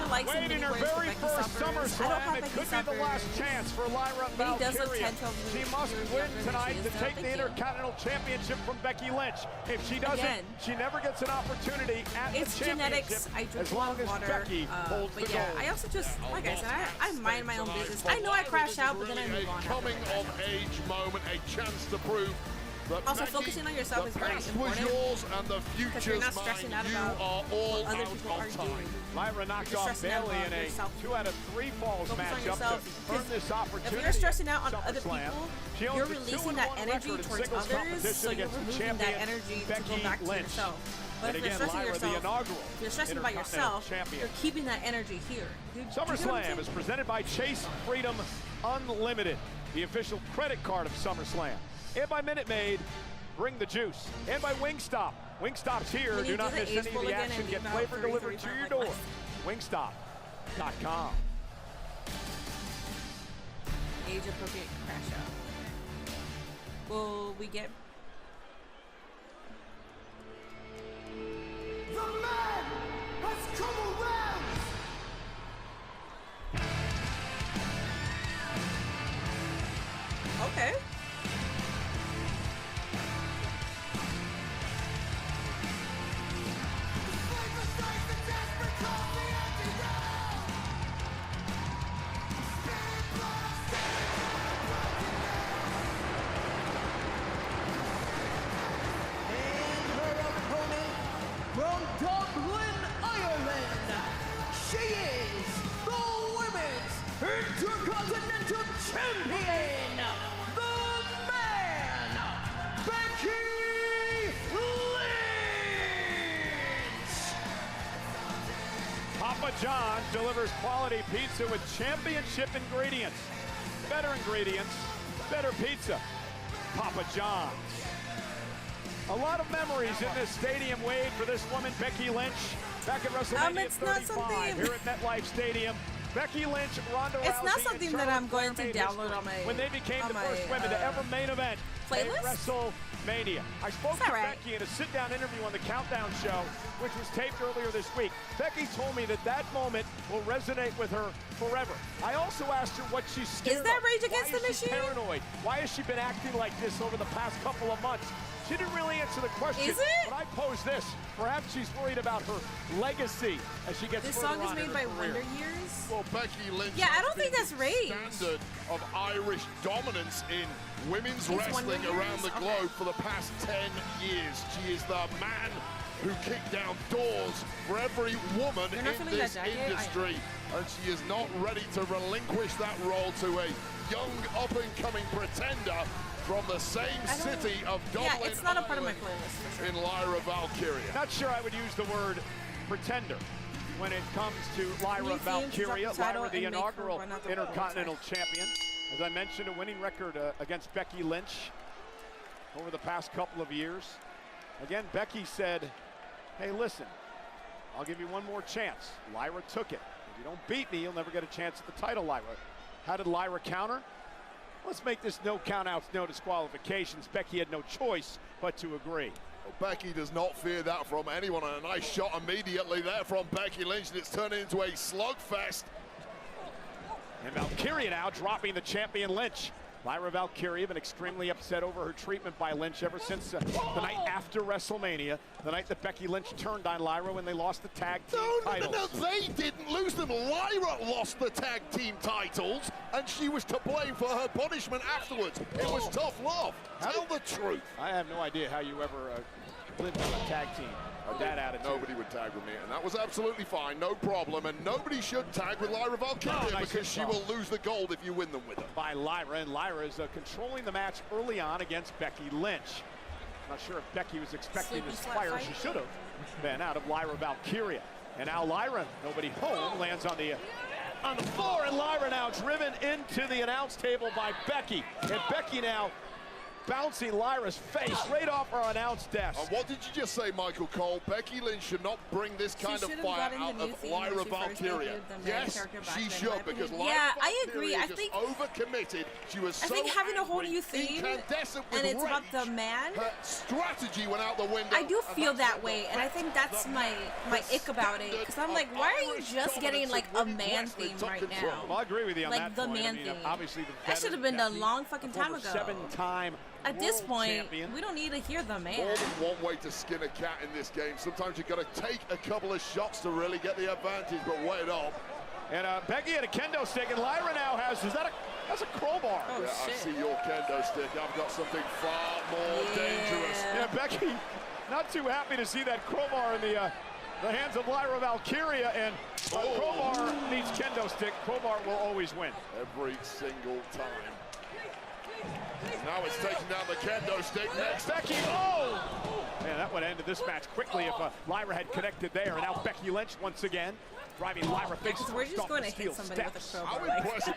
Likes Waiting her very first SummerSlam, it could be the last chance for Lyra Valkyria. She must win tonight to take the Intercontinental Championship from Becky Lynch. If she doesn't, she never gets an opportunity at the championship. Genetics. I drink as long as water, Becky holds the gold. I also just, like I said, I mind my own business. I know I crash out, but then I move on. Coming of age moment, a chance to prove. Also, focusing on yourself is very important. Yours and the because you're not stressing out about what other people are doing. Lyra knocked off Bailey in a 2 out of 3 falls matchup to earn this opportunity. If you're stressing out on other people, you're releasing that energy towards others, so you're removing that energy to go back to yourself. But if you're stressing yourself, if you're stressing about yourself, you're keeping that energy here. SummerSlam is presented by Chase Freedom Unlimited, the official credit card of SummerSlam. And by Minute Maid, bring the juice. And by Wingstop. Wingstop's here. Do not miss any of the action. Get flavor delivered to your door. Wingstop.com. Age appropriate crash out. Will we get... The man has come around! Okay. champion, the man, Becky Lynch! Papa John delivers quality pizza with championship ingredients. Better ingredients, better pizza. Papa John's. A lot of memories in this stadium, Wade, for this woman, Becky Lynch. Back at WrestleMania 35 here at MetLife Stadium. Becky Lynch, Ronda Rousey. It's not something that I'm going to download on my when they became the first women to ever main event playlist? at WrestleMania. I spoke to Becky in a sit-down interview on the Countdown Show, which was taped earlier this week. Becky told me that that moment will resonate with her forever. I also asked her what she's scared of. Is that Rage Against the Machine? Why is she paranoid? Why has she been acting like this over the past couple of months? She didn't really answer the question. Is it? But I posed this. Perhaps she's worried about her legacy as she gets This further song is on in made her by career. Wonder Years. Well, Becky Lynch. Yeah, I don't think that's Rage. Standard of Irish dominance in women's wrestling around the globe for the past 10 years. She is the man who kicked down doors for every woman in this industry, and she is not ready to relinquish that role to a young up-and-coming pretender from the same city of Dublin, yeah, it's not a part of my playlist for sure. In Lyra Valkyria. Not sure I would use the word pretender when it comes to Lyra Valkyria. Lyra, the inaugural Intercontinental Champion. As I mentioned, a winning record against Becky Lynch over the past couple of years. Again, Becky said, hey, listen, I'll give you one more chance. Lyra took it. If you don't beat me, you'll never get a chance at the title, Lyra. How did Lyra counter? Let's make this no countouts, no disqualifications. Becky had no choice but to agree. Well, Becky does not fear that from anyone, and a nice shot immediately there from Becky Lynch, and it's turned into a slugfest. And Valkyria now dropping the champion Lynch. Lyra Valkyria been extremely upset over her treatment by Lynch ever since the night after WrestleMania, the night that Becky Lynch turned on Lyra when they lost the tag team titles. No, they didn't lose them. Lyra lost the tag team titles, and she was to blame for her punishment afterwards. It was tough love. Tell the truth. I have no idea how you ever lived on a tag team. That attitude. Nobody would tag with me, and that was absolutely fine, no problem, and nobody should tag with Lyra Valkyria because she will lose the gold if you win them with her. By Lyra, and Lyra is controlling the match early on against Becky Lynch. Not sure if Becky was expecting this fire. She should have been out of Lyra Valkyria. And now Lyra, nobody home, lands on the floor, and Lyra now driven into the announce table by Becky. And Becky now bouncing Lyra's face right off her announce desk. And what did you just say, Michael Cole? Becky Lynch should not bring this kind of fire out of Lyra Valkyria. Yes, she should, because Lyra Valkyria I think overcommitted. She was so having a whole new theme, and it's about the man. Her strategy went out the window. I do feel that way, and I think that's my ick about it. Because I'm like, why are you just getting like a man theme right now? Well, I agree with you on that Like the man theme. Obviously, that should have been done long fucking time ago. Seven-time At this point, champion. we don't need to hear the man. More than one way to skin a cat in this game. Sometimes you've got to take a couple of shots to really get the advantage, but wait up. And Becky had a kendo stick, and Lyra now has, that's a crowbar. Oh, yeah, shit. I see your kendo stick. I've got something far more dangerous. Yeah, Becky, not too happy to see that crowbar in the hands of Lyra Valkyria, and crowbar needs kendo stick. Crowbar will always win. Every single time. Now it's taking down the kendo stick. Next, Becky, oh! Man, that would have ended this match quickly if Lyra had connected there. And now Becky Lynch once again driving Lyra face. We're just going to hit somebody with a crowbar. How impressive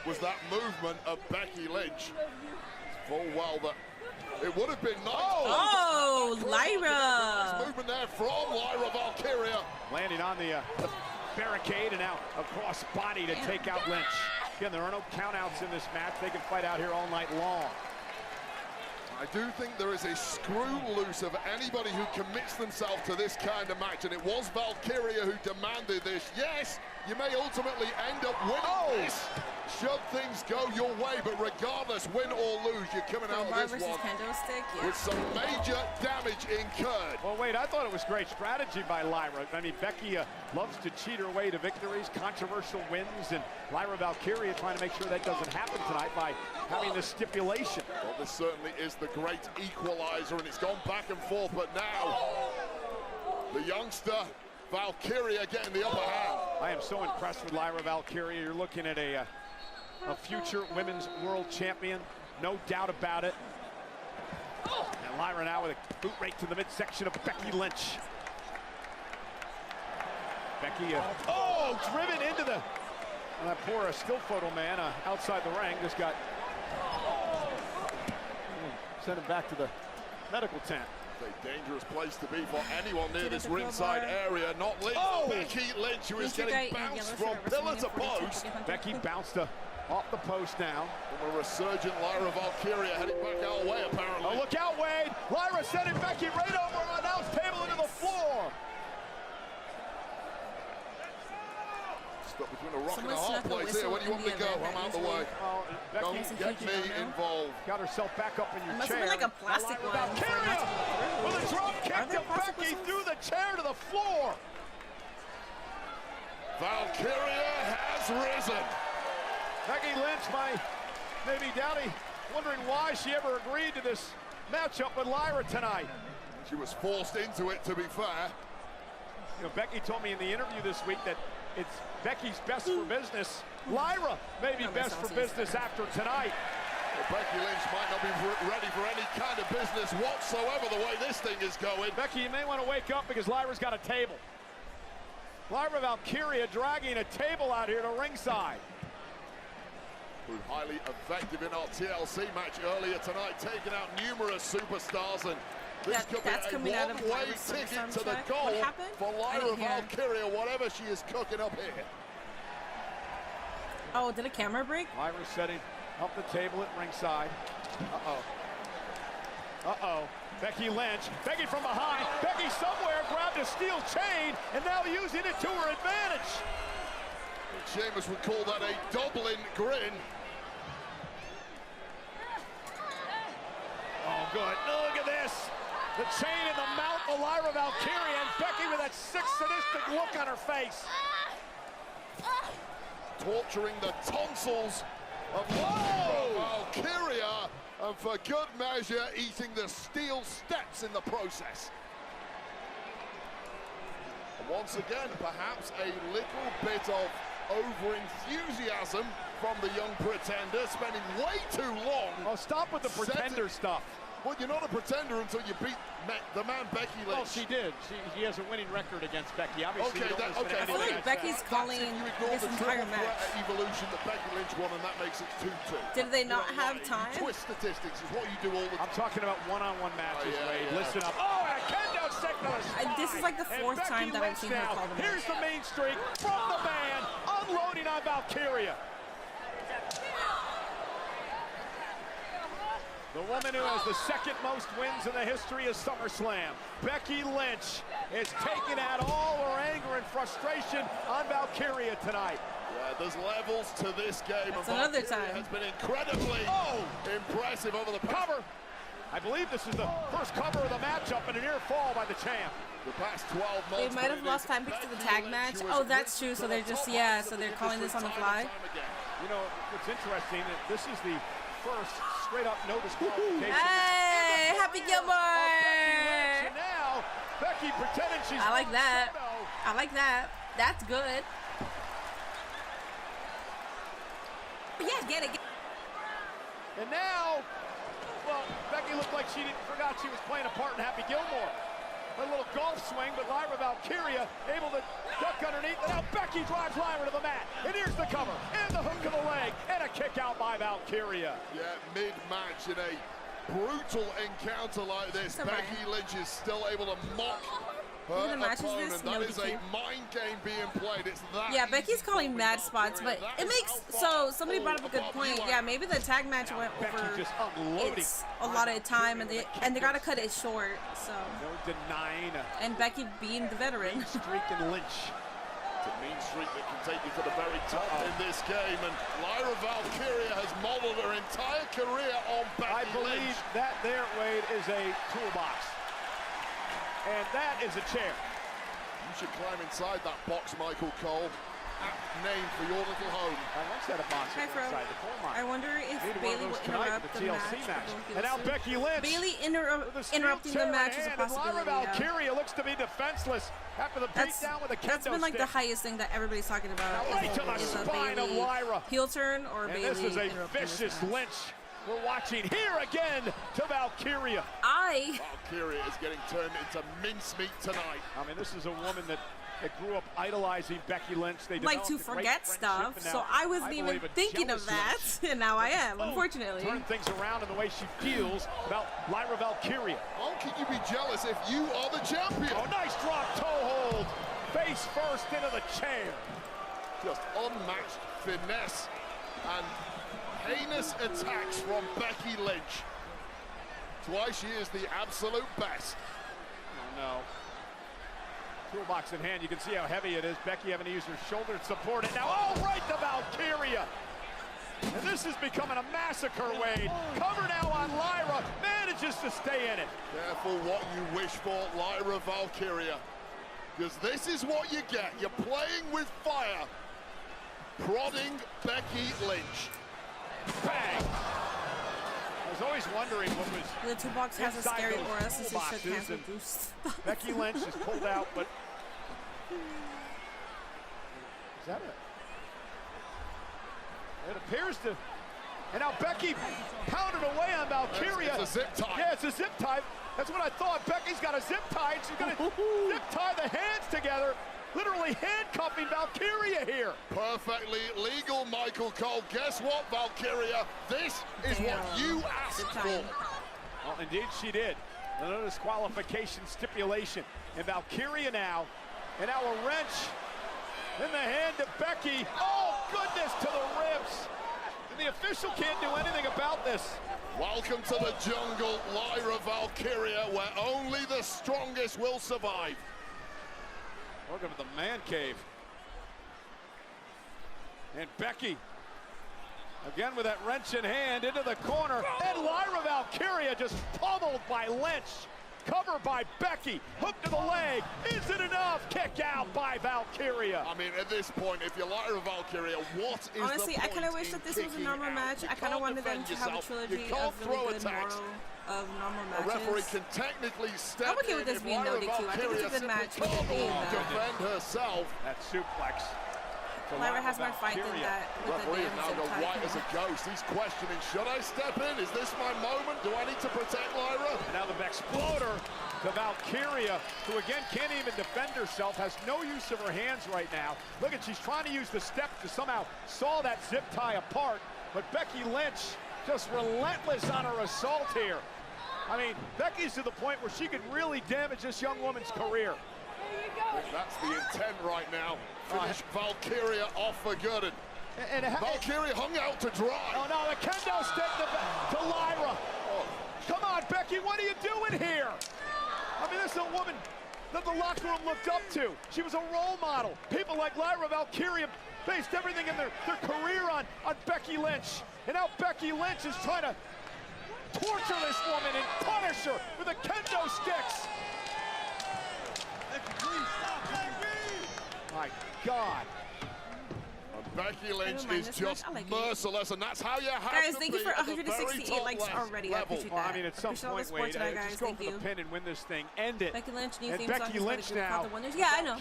was that movement of Becky Lynch? Full well that it would have been nice. Oh, Lyra! Nice movement there from Lyra Valkyria. Landing on the barricade, and now a cross body to take out Lynch. Again, there are no countouts in this match. They can fight out here all night long. I do think there is a screw loose of anybody who commits themselves to this kind of match, and it was Valkyria who demanded this. Yes, you may ultimately end up winning this. Should things go your way, but regardless, win or lose, you're coming out of this one with some major damage incurred. Well, wait, I thought it was great strategy by Lyra. I mean, Becky loves to cheat her way to victories, controversial wins, and Lyra Valkyria trying to make sure that doesn't happen tonight by having this stipulation. Well, this certainly is the great equalizer, and it's gone back and forth, but now the youngster Valkyria getting the upper hand. I am so impressed with Lyra Valkyria. You're looking at a a future women's world champion, no doubt about it. And Lyra now with a boot rake to the midsection of Becky Lynch. Becky, driven into the, that poor still photo man outside the ring just got sent him back to the medical tent. It's a dangerous place to be for anyone near this ringside area, not least Becky Lynch, who is getting bounced from pillar to post. Becky bounced off the post now. From a resurgent Lyra Valkyria heading back our way, apparently. Oh, look out, Wade! Lyra sending Becky right over an announce table into the floor. Stuck between a rock and a hard place here. Where do you want me to go? I'm out the way. Don't get me involved. Got herself back up in your must chair. have been like a plastic one. With a drop kick to Becky through the chair to the floor. Valkyria has risen. Becky Lynch, maybe doubting, wondering why she ever agreed to this matchup with Lyra tonight. She was forced into it, to be fair. You know, Becky told me in the interview this week that it's Becky's best for business. Lyra may be best for business after tonight. Well, Becky Lynch might not be ready for any kind of business whatsoever the way this thing is going. Becky, you may want to wake up because Lyra's got a table. Lyra Valkyria dragging a table out here to ringside. Who highly effective in our TLC match earlier tonight, taking out numerous superstars, and this could be a one-way ticket to the goal for Lyra Valkyria, whatever she is cooking up here. Oh, did a camera break? Lyra's setting up the table at ringside. Becky Lynch, Becky from behind. Becky somewhere grabbed a steel chain and now using it to her advantage. Sheamus would call that a Dublin grin. Oh, good. Look at this. The chain in the mouth of Lyra Valkyria, and Becky with that sick, sadistic look on her face. Torturing the tonsils of Valkyria, and for good measure, eating the steel steps in the process. And once again, perhaps a little bit of over-enthusiasm from the young pretender, spending way too long. Oh, stop with the pretender stuff. Well, you're not a pretender until you beat the man Becky Lynch. Oh, she did. She has a winning record against Becky. Obviously, I feel like Becky's calling this entire match. Evolution that Becky Lynch won, and that makes it 2-2. Did they not have time? Twist statistics is what you do all the time. I'm talking about one-on-one matches, Wade. Listen up. Oh, and a kendo stick to the spine. This is like the fourth time that I've seen her call the match. Here's the main streak from the man, unloading on Valkyria. The woman who has the second most wins in the history of SummerSlam, Becky Lynch, is taking out all her anger and frustration on Valkyria tonight. Yeah, there's levels to this game. That's another time. Has been incredibly impressive over the cover. I believe this is the first cover of the matchup and a near fall by the champ. The past 12 months. They might have lost time because of the tag match. Oh, that's true. So they're just, so they're calling this on the fly. You know, what's interesting, this is the first straight-up no disqualification. Hey, Happy Gilmore! And now, Becky pretending she's... I like that. I like that. That's good. Yeah, get it. And now, well, Becky looked like she forgot she was playing a part in Happy Gilmore. A little golf swing, but Lyra Valkyria able to duck underneath. And now Becky drives Lyra to the mat. And here's the cover, and the hook of the leg, and a kick out by Valkyria. Yeah, mid-match in a brutal encounter like this, Becky Lynch is still able to mock her opponent. That is a mind game being played. It's that. Yeah, Becky's calling mad spots, but it makes somebody brought up a good point. Yeah, maybe the tag match went over. It's a lot of time, and they gotta cut it short. So no denying. And Becky being the veteran. Streak and Lynch. It's a mean streak that can take you to the very top in this game, and Lyra Valkyria has modeled her entire career on Becky Lynch. I believe that there, Wade, is a toolbox. And that is a chair. You should climb inside that box, Michael Cole. name for your little home. Hi, Fro. I wonder if Bailey will interrupt the match. And now Becky Lynch. Bailey interrupting the match is a possibility. Lyra Valkyria looks to be defenseless after the beatdown with a kendo That's been like stick. the highest thing that everybody's talking about. Right to the spine of Lyra. Heel turn or Bailey. And this is a vicious Lynch. We're watching here again to Valkyria. Valkyria is getting turned into mincemeat tonight. I mean, this is a woman that grew up idolizing Becky Lynch. They like to forget stuff, so I wasn't even thinking of that, and now I am, unfortunately. Turn things around in the way she feels about Lyra Valkyria. How can you be jealous if you are the champion? Oh, nice drop toe hold. Face first into the chair. Just unmatched finesse and heinous attacks from Becky Lynch. That's why she is the absolute best. Oh, no. Toolbox in hand, you can see how heavy it is. Becky having to use her shoulder to support it. Now, oh, right to Valkyria. And this is becoming a massacre, Wade. Cover now on Lyra, manages to stay in it. Careful what you wish for, Lyra Valkyria. Because this is what you get. You're playing with fire. Prodding Becky Lynch. Bang! I was always wondering what was the toolbox has a scary aura since he shook hands with Bruce. Becky Lynch is pulled out, but is that it? It appears to. And now Becky pounded away on Valkyria. It's a zip tie. Yeah, it's a zip tie. That's what I thought. Becky's got a zip tie, and she's going to zip tie the hands together. Literally handcuffing Valkyria here. Perfectly legal, Michael Cole. Guess what, Valkyria? This is what you asked for. Well, indeed she did. No disqualification stipulation. And Valkyria now, and now a wrench in the hand of Becky. Oh, goodness, to the ribs. And the official can't do anything about this. Welcome to the jungle, Lyra Valkyria, where only the strongest will survive. Welcome to the man cave. And Becky, again with that wrench in hand, into the corner. And Lyra Valkyria just pummeled by Lynch. Cover by Becky, hook to the leg. Is it enough? Kick out by Valkyria. I mean, at this point, if you're Lyra Valkyria, what is honestly, the point I kind of wish that this was a normal match. I kind of wanted them to have a trilogy of really good of normal matches. A referee can technically step I'm okay with this being no DQ. I think it's a good match. Defend herself. That suplex. Lyra has more fight than that. Referee is now go white as a ghost. He's questioning, should I step in? Is this my moment? Do I need to protect Lyra? And now the exploder to Valkyria, who again can't even defend herself, has no use of her hands right now. Look at, she's trying to use the step to somehow saw that zip tie apart, but Becky Lynch just relentless on her assault here. I mean, Becky's to the point where she could really damage this young woman's career. That's the intent right now. Finish Valkyria off for good. And Valkyria hung out to dry. Oh no, the kendo stick to Lyra. Oh. Come on, Becky, what are you doing here? I mean, this is a woman that the locker room looked up to. She was a role model. People like Lyra Valkyria based everything in their career on Becky Lynch. And now Becky Lynch is trying to torture this woman and punish her with the kendo sticks. My God. Becky Lynch is just merciless, and that's how you have guys, to thank be you for at the 168 likes already. I appreciate that. Well, I mean, at some point, Wade, just go for the pin and win this thing. End it. Becky Lynch, new and theme Becky song Lynch now. Yeah, I know.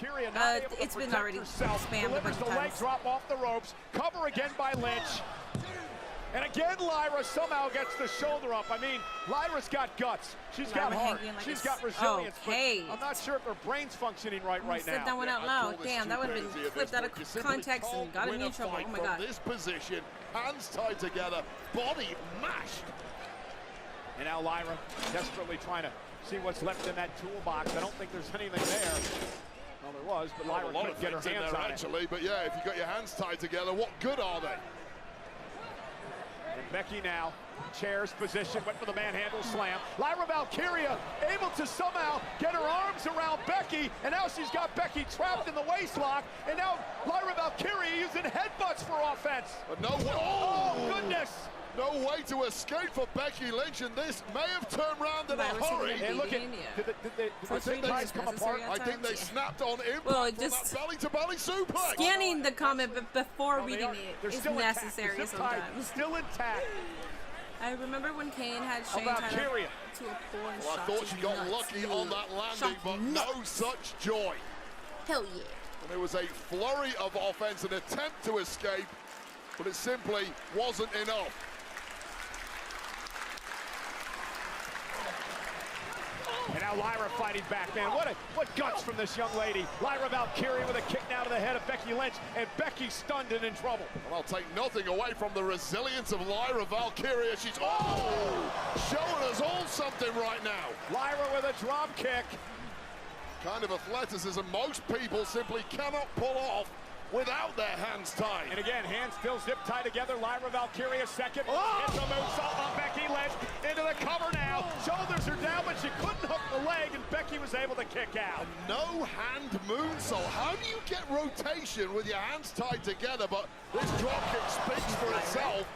It's been already spammed a bunch of times. The leg drop off the ropes. Cover again by Lynch. And again, Lyra somehow gets the shoulder up. I mean, Lyra's got guts. She's got heart. Like she's got resilience. Okay. But I'm not sure if her brain's functioning right now. Said that one out loud. Damn, that would have been flipped out of context and got me in trouble. Oh my God. This position, hands tied together, body mashed. And now Lyra desperately trying to see what's left in that toolbox. I don't think there's anything there. Well, there was, but Lyra couldn't get her hands on it. But yeah, if you got your hands tied together, what good are they? And Becky now Chairs position, went for the manhandle slam. Lyra Valkyria able to somehow get her arms around Becky, and now she's got Becky trapped in the waistlock, and now Lyra Valkyria using headbutts for offense. But no way. Oh, goodness. No way to escape for Becky Lynch, and this may have turned around in a hurry. And look at, did the ties come apart? I think they snapped on impact well, from just that belly-to-belly suplex. Scanning the comment before reading They're it is still necessary intact. sometimes. Still intact. I remember when Kane had Shane tied up to a pole and Well, I thought she got lucky on that landing, but no such joy. Hell yeah. And it was a flurry of offense, an attempt to escape, but it simply wasn't enough. And now Lyra fighting back, man. What guts from this young lady. Lyra Valkyria with a kick now to the head of Becky Lynch, and Becky stunned and in trouble. Well, I'll take nothing away from the resilience of Lyra Valkyria. She's showing us all something right now. Lyra with a drop kick. Kind of athleticism most people simply cannot pull off without their hands tied. And again, hands still zip tied together. Lyra Valkyria second. Hits a moonsault on Becky Lynch. Into the cover now. Shoulders are down, but she couldn't hook the leg, and Becky was able to kick out. A no-hand moonsault. How do you get rotation with your hands tied together? But this dropkick speaks for itself.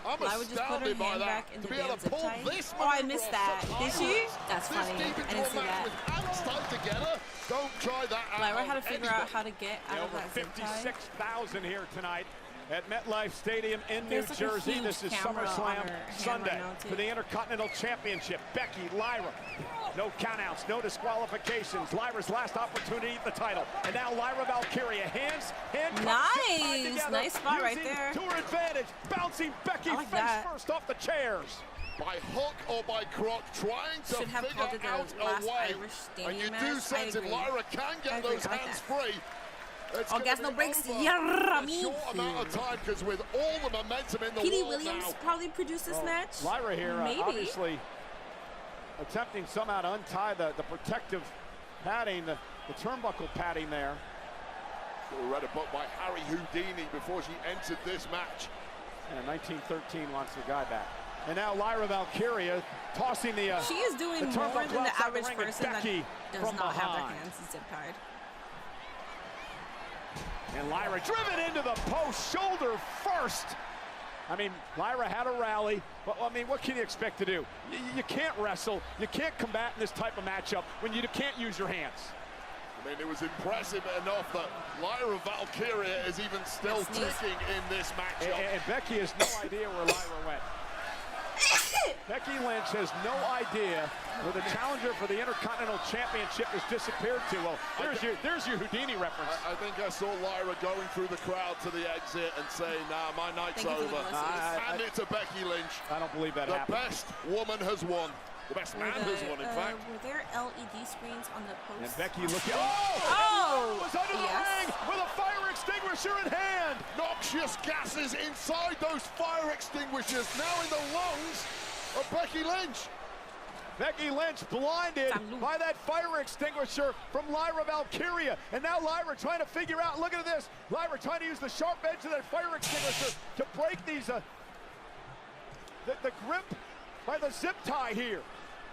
I'm astounded by that. To be able to pull this I missed that. Did she? That's this funny. deep I into didn't a see match that. with hands tied together. Don't try that out. Lyra had to figure out how to get out of over that zip tie. 56,000 here tonight at MetLife Stadium in New There's like a Jersey. huge This is camera on SummerSlam her hand Sunday right now, too. for the Intercontinental Championship. Becky, Lyra. No countouts, no disqualifications. Lyra's last opportunity at the title. And now Lyra Valkyria, hands nice. Nice spot right there. To her advantage, bouncing Becky like face that. first off the chairs. By hook or by crook, trying to Should have called it figure the out last a way. Irish And standing you match. do sense I if agree. Lyra can get those hands free, it's Oh, gonna gas be no breaks. over Yeah, in a short amount of time, because with all the momentum in the Petey world Williams now, probably produced this match. Lyra here, Maybe. obviously attempting somehow to untie the protective padding, the turnbuckle padding there. Should have read a book by Harry Houdini before she entered this match. And 1913 wants the guy back. And now Lyra Valkyria tossing the She is doing the more turnbuckle than the outside average ring, and person that Becky does from not have their behind. hands zip tied. And Lyra driven into the post, shoulder first. I mean, Lyra had a rally, but I mean, what can you expect to do? You can't wrestle, you can't combat in this type of matchup when you can't use your hands. I mean, it was impressive enough that Lyra Valkyria is even still ticking in this matchup. And Becky has no idea where Lyra went. Becky Lynch has no idea where the challenger for the Intercontinental Championship has disappeared to. Well, there's your Houdini reference. I think I saw Lyra going through the crowd to the exit and saying, nah, my night's over. And it's a Becky Lynch. I don't believe that happened. The best woman has won. The best man has won, in fact. Were there LED screens on the post? And Becky looking. Oh! Was under the ring with a fire extinguisher in hand. Noxious gases inside those fire extinguishers, now in the lungs of Becky Lynch. Becky Lynch blinded by that fire extinguisher from Lyra Valkyria. And now Lyra trying to figure out, look at this. Lyra trying to use the sharp edge of that fire extinguisher to break these, the grip by the zip tie here.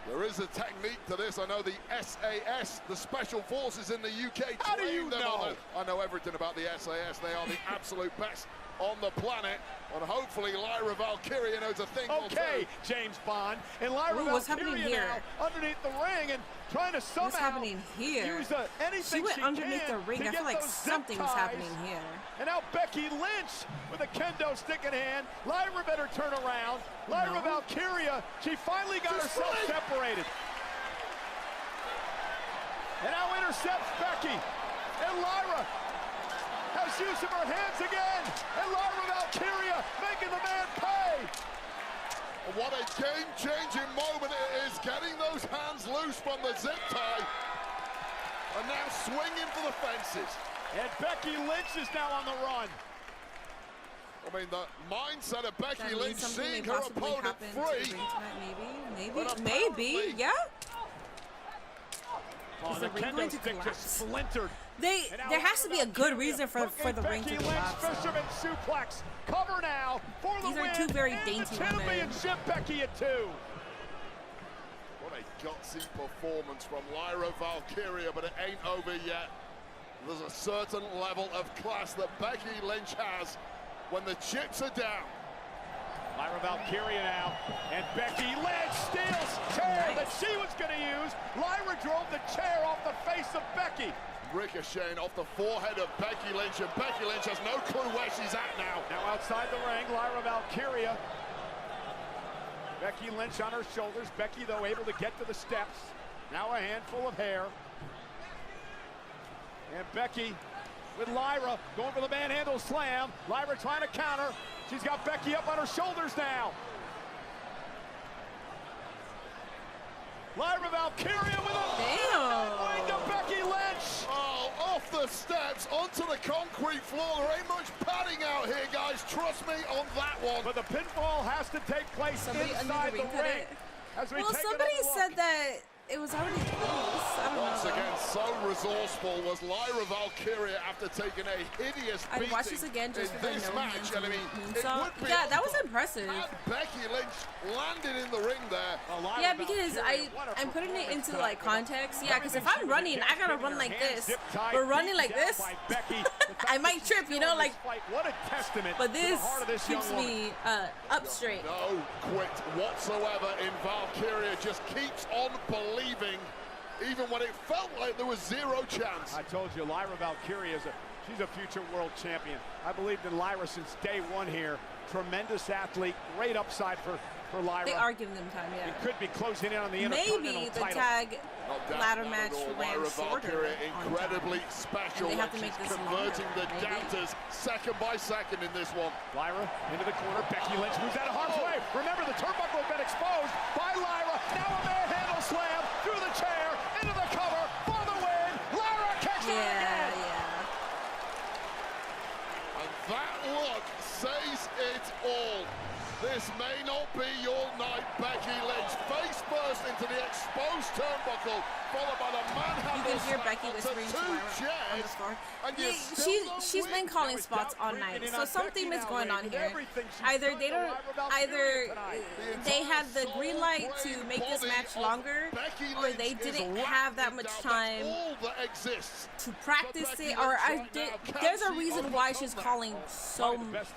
There is a technique to this. I know the SAS, the Special Forces in the UK. How do you know? I know everything about the SAS. They are the absolute best on the planet. And hopefully Lyra Valkyria knows a thing or two. Okay, James Bond. And Lyra Valkyria now underneath the ring and trying to somehow what's happening here? use anything she went underneath the ring. I feel like something's happening here. And now Becky Lynch with a kendo stick in hand. Lyra better turn around. Lyra Valkyria, she finally got herself separated. And now intercepts Becky. And Lyra has use of her hands again. And Lyra Valkyria making the man pay. What a game-changing moment it is, getting those hands loose from the zip tie. And now swinging for the fences. And Becky Lynch is now on the run. I mean, the mindset of Becky Lynch seeing her opponent free. Maybe, yeah. Is the ring going to collapse? Splintered. There has to be a good reason for the ring to collapse. Fisherman suplex. Cover now for the These win. are two very dainty women. Championship, Becky at 2. What a gutsy performance from Lyra Valkyria, but it ain't over yet. There's a certain level of class that Becky Lynch has when the chips are down. Lyra Valkyria now, and Becky Lynch steals chair that she was going to use. Lyra drove the chair off the face of Becky. Ricocheting off the forehead of Becky Lynch, and Becky Lynch has no clue where she's at now. Now outside the ring, Lyra Valkyria. Becky Lynch on her shoulders. Becky, though, able to get to the steps. Now a handful of hair. And Becky with Lyra going for the manhandle slam. Lyra trying to counter. She's got Becky up on her shoulders now. Lyra Valkyria with a damn to Becky Lynch. Oh, off the steps onto the concrete floor. There ain't much padding out here, guys. Trust me on that one. But the pinfall has to take place inside the ring. Well, somebody said that it was already loose. I don't know. Once again, so resourceful was Lyra Valkyria after taking a hideous beating. I'd watch this again just for the this match. And I mean, it moonsault. would be Yeah, that was impressive. Becky Lynch landed in the ring there. Yeah, because I'm putting it into like context. Yeah, because if I'm running, I gotta run like this. But running like this, I might trip, you know, like. What a testament. But this keeps me up straight. No quit whatsoever in Valkyria. Just keeps on believing, even when it felt like there was zero chance. I told you, Lyra Valkyria she's a future world champion. I believed in Lyra since day one here. Tremendous athlete, great upside for Lyra. They are giving them time, yeah. It could be closing in on the Maybe the tag ladder match ran shorter. Incredibly special. And they have to make this converting longer, the doubters second by second in this one. Lyra into the corner. Becky Lynch moves out of harm's way. Remember, the turnbuckle has been exposed by Lyra. Now a manhandle slam through the chair into the cover for the win. Lyra kicks it again. And that look says it all. This may not be your night, Becky Lynch. Face first into the exposed turnbuckle, followed by the manhandle. You can hear Becky whispering to Lyra on the floor. She's been calling spots all night, so something is going on here. Either they had the green light to make this match longer, or they didn't have that much time to practice it, or there's a reason why she's calling so much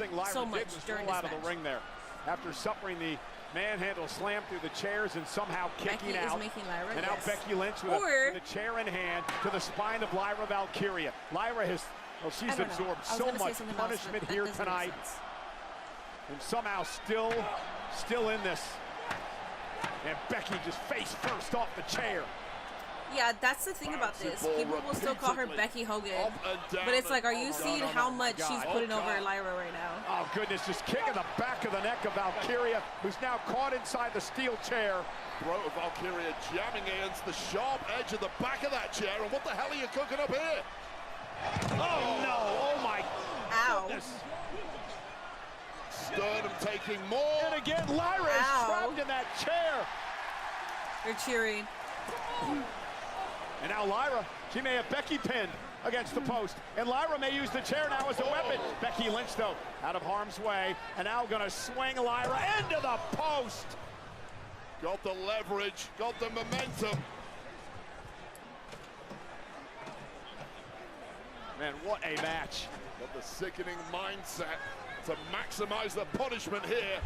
during this match. After suffering the manhandle slam through the chairs and somehow kicking out. Lyra, and now Becky Lynch with a chair in hand to the spine of Lyra Valkyria. Lyra has, she's absorbed so much punishment here tonight. And somehow still in this. And Becky just face first off the chair. Yeah, that's the thing about this. People will still call her Becky Hogan. But it's like, are you seeing how much she's putting over Lyra right now? Oh, goodness, just kicking the back of the neck of Valkyria, who's now caught inside the steel chair. Throat of Valkyria jamming against the sharp edge of the back of that chair. And what the hell are you cooking up here? Oh, no. Oh, my goodness. Sternum taking more. And again, Lyra is trapped in that chair. They're cheering. And now Lyra, she may have Becky pinned against the post. And Lyra may use the chair now as a weapon. Becky Lynch, though, out of harm's way. And now going to swing Lyra into the post. Got the leverage, got the momentum. Man, what a match. Got the sickening mindset to maximize the punishment here.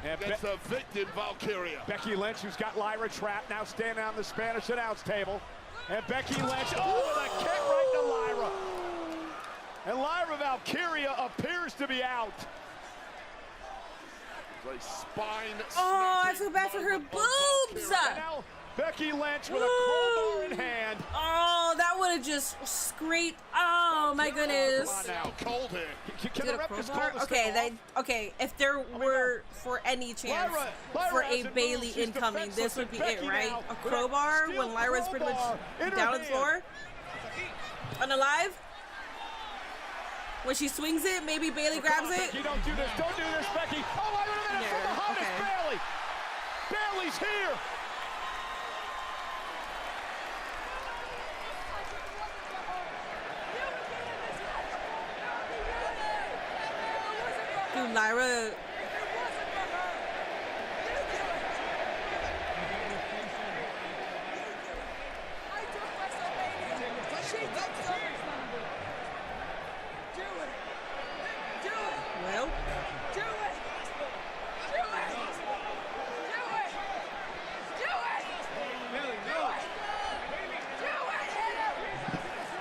Against the victim, Valkyria. Becky Lynch, who's got Lyra trapped, now standing on the Spanish announce table. And Becky Lynch, with a kick right to Lyra. And Lyra Valkyria appears to be out. A spine. Oh, I feel bad for her boobs. And now Becky Lynch with a crowbar in hand. Oh, that would have just scraped. Oh my goodness. Come on now, cold here. Can the ref just call the okay, if there were for any chance for a Bailey incoming, this would be it, right? A crowbar when Lyra's pretty much down on the floor. Unalive. When she swings it, maybe Bailey grabs it. Becky, don't do this, Becky. Oh, Lyra in from behind is Bailey. Bailey's here. Lyra. Well.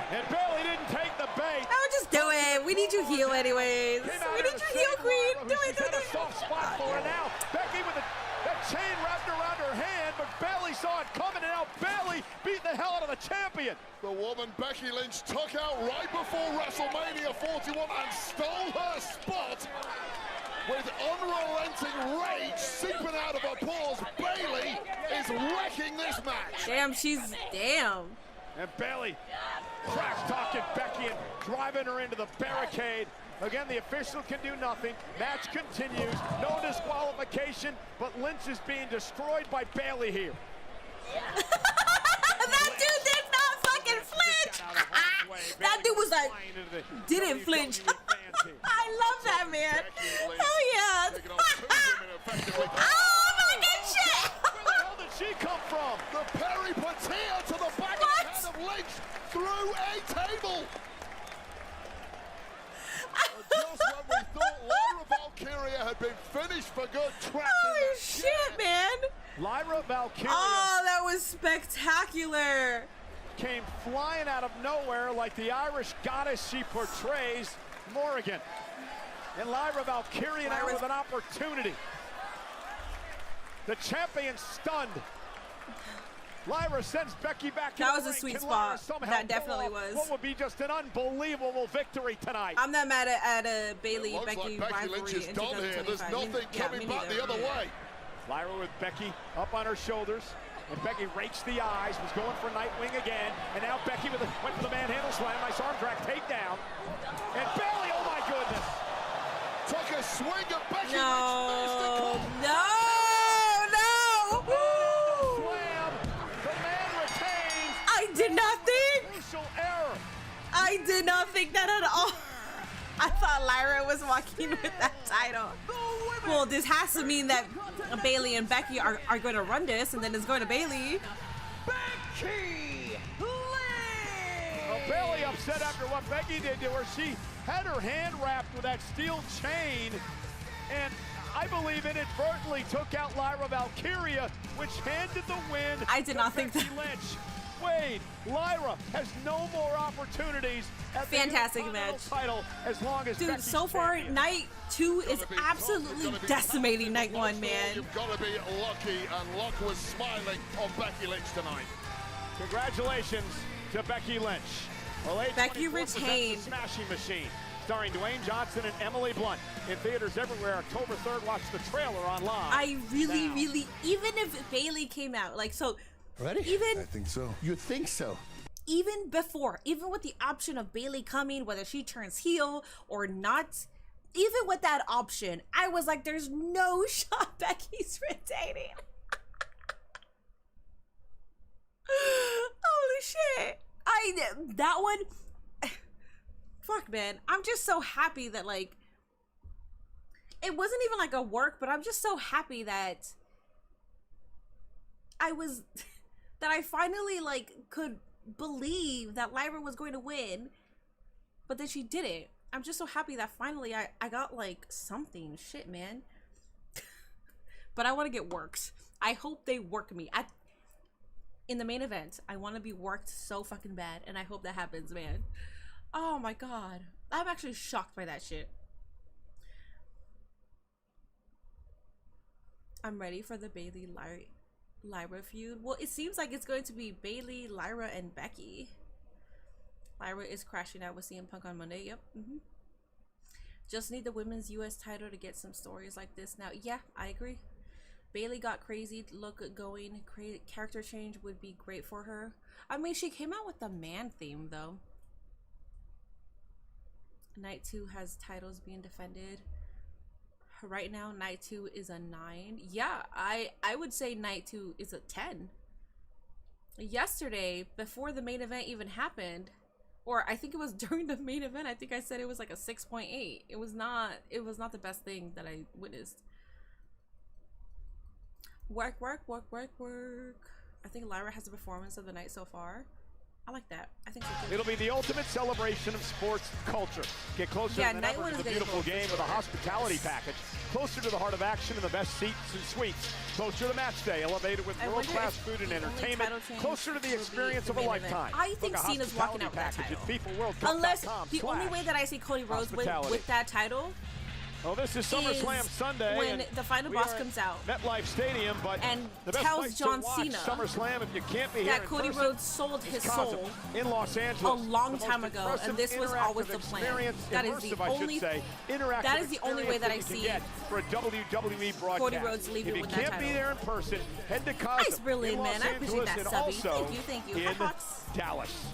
And Bailey didn't take the bait. Oh, just do it. We need you heal anyways. We need you heal, Queen. Do it, do it, do it. Soft spot for her now. Becky with that chain wrapped around her hand, but Bailey saw it coming, and now Bailey beat the hell out of the champion. The woman Becky Lynch took out right before WrestleMania 41 and stole her spot. With unrelenting rage seeping out of her pores, Bailey is wrecking this match. Damn, damn. And Bailey trash-talking Becky and driving her into the barricade. Again, the official can do nothing. Match continues. No disqualification, but Lynch is being destroyed by Bailey here. That dude did not fucking flinch. That dude was like, didn't flinch. I love that man. Hell yeah. Oh my good shit. Where the hell did she come from? The peripateia to the back of the head of Lynch through a table. Just when we thought Lyra Valkyria had been finished for good, holy shit, man. Lyra Valkyria. Oh, that was spectacular. Came flying out of nowhere like the Irish goddess she portrays, Morrigan. And Lyra Valkyria now with an opportunity. The champion stunned. Lyra sends Becky back. That was a sweet spot. That definitely was. What would be just an unbelievable victory tonight. I'm not mad at a Bailey Becky like Becky Lynch is done here. There's nothing coming back the other way. Lyra with Becky up on her shoulders. And Becky rakes the eyes, was going for Nightwing again. And now Becky went for the manhandle slam. Nice arm drag takedown. And Bailey, oh my goodness. Took a swing at Becky No, no. I did not think. Crucial error. I did not think that at all. I thought Lyra was walking with that title. Well, this has to mean that Bailey and Becky are going to run this, and then it's going to Bailey. Becky Lynch! Well, Bailey upset after what Becky did to her. She had her hand wrapped with that steel chain, and I believe inadvertently took out Lyra Valkyria, which handed the win. I did not think that. Lynch. Wade, Lyra has no more opportunities at fantastic the match title as long as dude Becky's so far champion. night 2 is absolutely decimating night 1, man. You've got to be lucky, and luck was smiling on Becky Lynch tonight. Congratulations to Becky Lynch. Well, Becky retained. Smashing Machine, starring Dwayne Johnson and Emily Blunt, in theaters everywhere October 3rd. Watch the trailer online. I really even if Bailey came out like so. Ready? Even I think so. You think so? Even before, even with the option of Bailey coming, whether she turns heel or not, even with that option, I was like, there's no shot Becky's retaining. Holy shit. That one, fuck, man. I'm just so happy that, like, it wasn't even like a work, but I'm just so happy that that I finally, like, could believe that Lyra was going to win, but then she didn't. I'm just so happy that finally I got, like, something. Shit, man. But I want to get worked. I hope they work me. In the main event, I want to be worked so fucking bad, and I hope that happens, man. Oh, my God. I'm actually shocked by that shit. I'm ready for the Bailey Lyra feud. Well, it seems like it's going to be Bailey, Lyra, and Becky. Lyra is crashing out with CM Punk on Monday. Yep. Just need the women's US title to get some stories like this now. Yeah, I agree. Bailey got crazy look going. Character change would be great for her. I mean, she came out with the man theme though. Night 2 has titles being defended. Right now, night 2 is a 9. Yeah, I would say night 2 is a 10. Yesterday, before the main event even happened, Or I think it was during the main event. I think I said it was like a 6.8. It was not the best thing that I witnessed. Work. I think Lyra has the performance of the night so far. I like that. I think so too. It'll be the ultimate celebration of sports culture. Get closer than ever to the beautiful game with a hospitality package. Closer to the heart of action and the best seats and suites. Closer to match day, elevated with world-class food and entertainment. Closer to the experience of a lifetime. I think Cena's walking out with that title. Unless the only way that I see Cody Rhodes with that title. Well, this is SummerSlam Sunday. When the final boss comes out. MetLife Stadium, but and the best tells John Cena SummerSlam if you can't be that here Cody Rhodes sold his soul in Los Angeles a long time ago, and this was always the plan. That is the only. That is the only way that I see for a WWE broadcast. Cody Rhodes leaving with that title. If you can't be there in person, head to Cosmo. Nice, brilliant, man. I appreciate that, Subby. Thank you. In Dallas.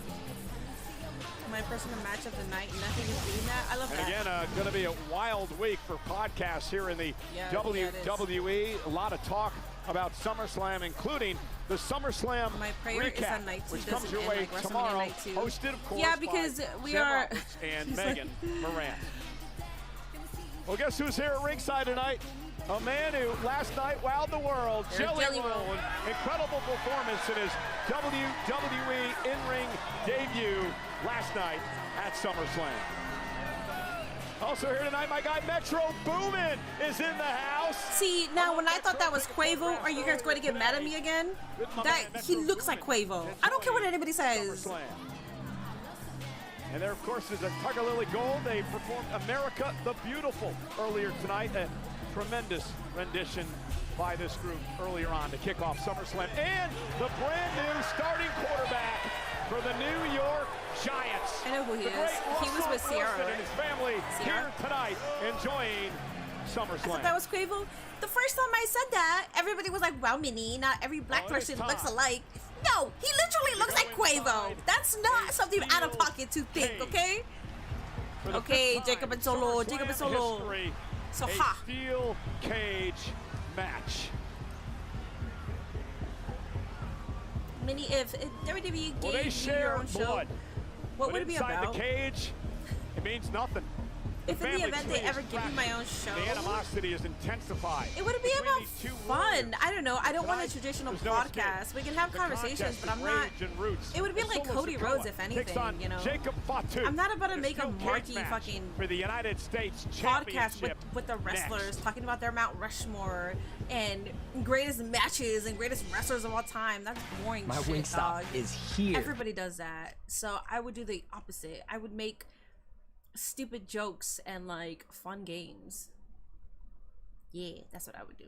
My personal match of the night. Nothing is beating that. I love that. And again, going to be a wild week for podcasts here in the WWE. A lot of talk about SummerSlam, including the SummerSlam recap, which comes your way tomorrow. Hosted, of course, because we Seth are Roberts and Megan Moran. Well, guess who's here at ringside tonight? A man who last night wowed the world, Jelly Roll. Incredible performance in his WWE in-ring debut last night at SummerSlam. Also here tonight, my guy Metro Boomin is in the house. See, now when I thought that was Quavo, are you guys going to get mad at me again? That he looks like Quavo. I don't care what anybody says. And there, of course, is a Tugger Lily Gold. They performed America the Beautiful earlier tonight. A tremendous rendition by this group earlier on to kick off SummerSlam. And the brand new starting quarterback for the New York Giants. I know who he is. He was with Sierra, and his family here tonight enjoying SummerSlam. I thought that was Quavo. The first time I said that, everybody was like, wow, Minnie, not every black person looks alike. No, he literally looks like Quavo. That's not something out of pocket to think, okay? Okay, Jacob and Solo. So, ha. Steel cage match. Minnie, if WWE gave you your own show, what would it be about? Inside the cage, it means nothing. If in the event they ever give me my own show, the animosity is intensified. It would be about fun. I don't know. I don't want a traditional podcast. We can have conversations, but I'm not. It would be like Cody Rhodes, if anything. You know. I'm not about to make a marquee fucking for the United States podcast with the wrestlers talking about their Mount Rushmore and greatest matches and greatest wrestlers of all time. That's boring shit, My Wingstop is here. Everybody does that. So I would do the opposite. I would make stupid jokes and like fun games. Yeah, that's what I would do.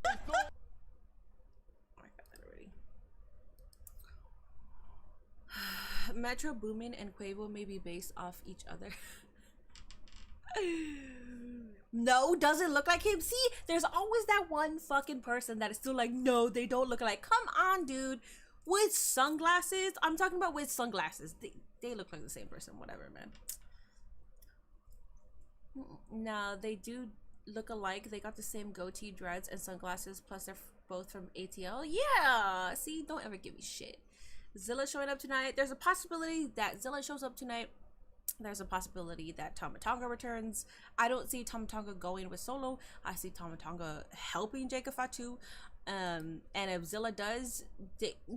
I got that already. Metro Boomin and Quavo may be based off each other. No, doesn't look like him. See, there's always that one fucking person that is still like, no, they don't look alike. Come on, dude. With sunglasses. I'm talking about with sunglasses. They look like the same person. Whatever, man. No, they do look alike. They got the same goatee, dreads, and sunglasses. Plus, they're both from ATL. Yeah. See, don't ever give me shit. Zilla showing up tonight. There's a possibility that Zilla shows up tonight. There's a possibility that Tama Tonga returns. I don't see Tama Tonga going with Solo. I see Tama Tonga helping Jacob Fatu. And if Zilla does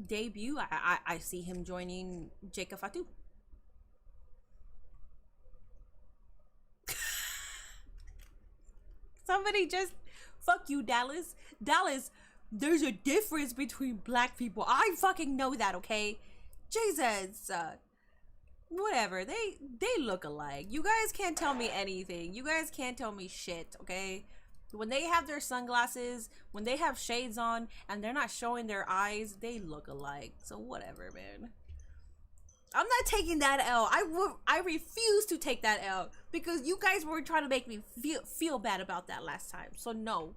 debut, I see him joining Jacob Fatu. Somebody just, fuck you, Dallas. Dallas, there's a difference between black people. I fucking know that, okay? Jesus. Whatever. They look alike. You guys can't tell me anything. You guys can't tell me shit, okay? When they have their sunglasses, when they have shades on, and they're not showing their eyes, they look alike. So whatever, man. I'm not taking that L. I refuse to take that L because you guys were trying to make me feel bad about that last time. So no.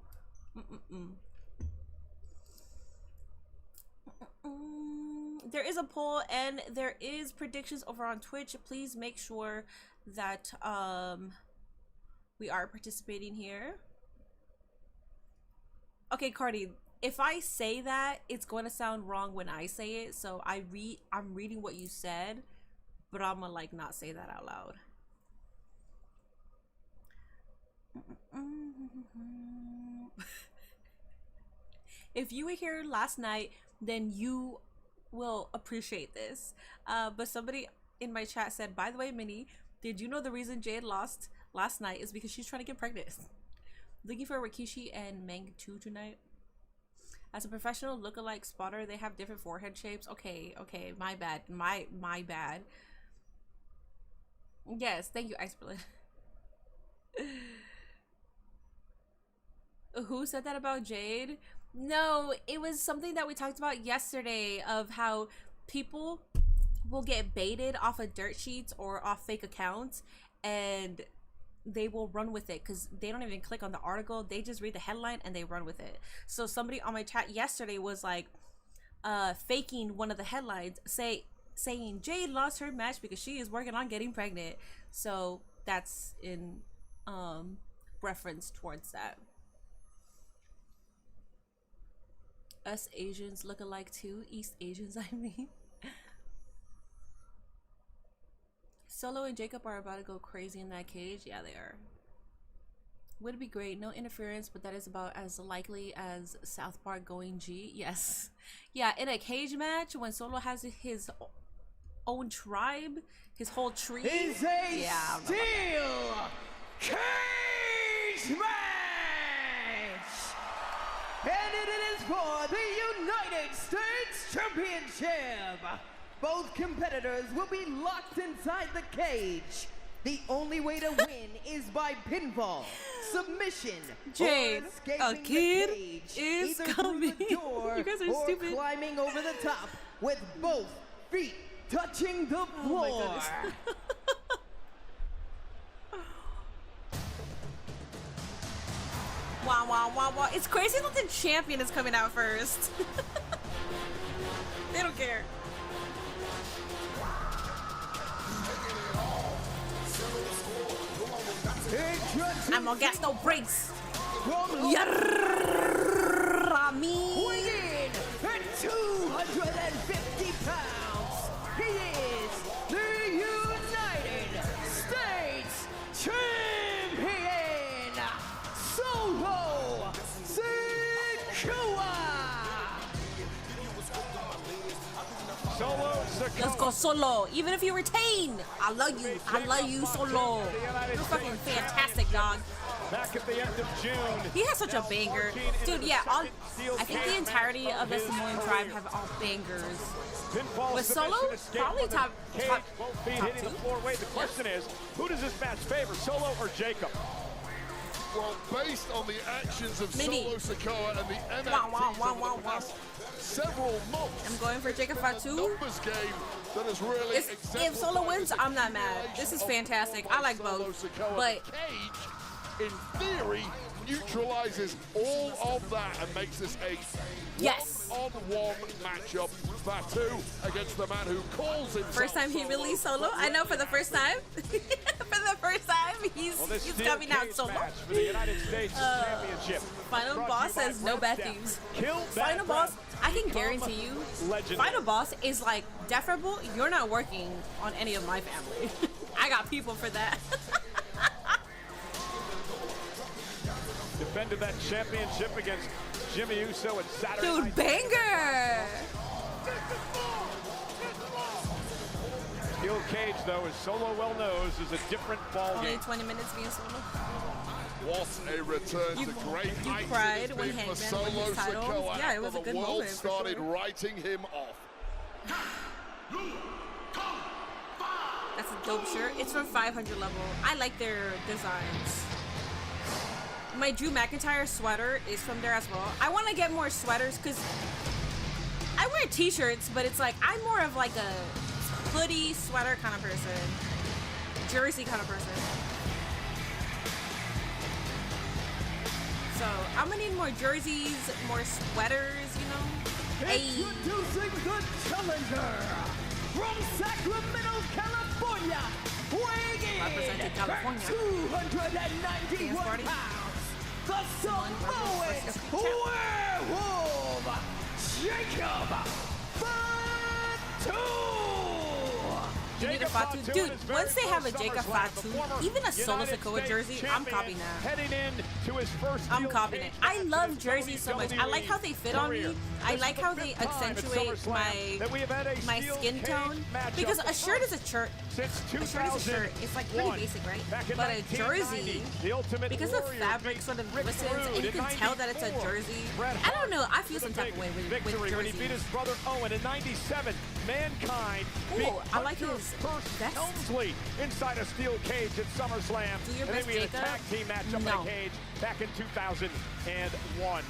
There is a poll and there is predictions over on Twitch. Please make sure that we are participating here. Okay, Cardi. If I say that, it's going to sound wrong when I say it. So I'm reading what you said. but I'm gonna like not say that out loud. If you were here last night, then you will appreciate this. But somebody in my chat said, by the way, Minnie, did you know the reason Jade lost last night is because she's trying to get pregnant? Looking for Rikishi and Meng 2 tonight. As a professional lookalike spotter, they have different forehead shapes. Okay, my bad. My bad. Yes, thank you, Ice Berlin. Who said that about Jade? No, it was something that we talked about yesterday of how people will get baited off of dirt sheets or off fake accounts and they will run with it because they don't even click on the article. They just read the headline and they run with it. So somebody on my chat yesterday was like faking one of the headlines saying Jade lost her match because she is working on getting pregnant. So that's in reference towards that. Us Asians look alike too. East Asians, I mean. Solo and Jacob are about to go crazy in that cage. Yeah, they are. Would be great. No interference, but that is about as likely as South Park going G. Yes. Yeah, in a cage match, when Solo has his own tribe, his whole tree. Is a steel cage match! And it is for the United States Championship. Both competitors will be locked inside the cage. The only way to win is by pinfall, submission, Jade, or escaping a kid the cage, is either coming. through the door You guys are or stupid. climbing over the top with both feet touching the floor. Oh my goodness. Wow, wow, wow, wow. It's crazy that the champion is coming out first. They don't care. I'm gonna gas no brakes. Yarrami. Weighing at 250 pounds, he is the United States Champion, Solo Sikoa. Solo Sikoa. Let's go Solo. Even if you retain, I love you. I love you, Solo. You're fucking fantastic, dog. Back at the end of June. He has such a banger. Dude, yeah, I think the entirety of the Samoan tribe have all bangers. With Solo, probably top Both feet hitting the floor. Wait, the question is, who does this match favor, Solo or Jacob? Well, based on the actions of Mini. Solo Sikoa and the NXT Wow. over the past several months, I'm going for Jacob Fatu. numbers game that has really If Solo wins, I'm not mad. This is fantastic. I like both. But Cage, in theory, neutralizes all of that and makes this a one-on-one matchup. Fatu against the man who calls himself first time he released Solo. I know for the first time. For the first time, he's coming out Solo. For the United States Championship. Final Boss says no bad thieves. Final Boss, I can guarantee you, Final Boss is like deferable. You're not working on any of my family. I got people for that. Defended that championship against Jimmy Uso and Saturday Dude, Night. banger! Steel cage, though, as Solo well knows, is a different ball Only game. 20 minutes being Solo. What a return to great You heights cried it's when been for Hangman won Solo his title. Sikoa Yeah, it was a after good the world moment for started sure. writing him off. That's a dope shirt. It's from 500 level. I like their designs. My Drew McIntyre sweater is from there as well. I want to get more sweaters because I wear t-shirts, but it's like I'm more of like a hoodie sweater kind of person, jersey kind of person. So I'm gonna need more jerseys, more sweaters, you know. Hey. Introducing the challenger from Sacramento, California, weighing in Representing California. at 291 pounds, the Samoan werewolf, Jacob Fatu. You need a Fatu. Dude, once they have a Jacob Fatu, even a Solo Sikoa jersey, I'm copying that. Heading in to his first I'm copying it. I love jerseys so much. I like how they fit on me. I like how they accentuate my skin tone. Because a shirt is a shirt. A shirt is a shirt. It's like pretty basic, right? But a jersey, because the fabric sort of glistens and you can tell that it's a jersey. I don't know. I feel some type of way with jerseys. When he beat his brother Owen in '97, Mankind beat I like his vest. Helmsley inside a steel cage at SummerSlam. And then we had a tag team match up in a cage back in 2001.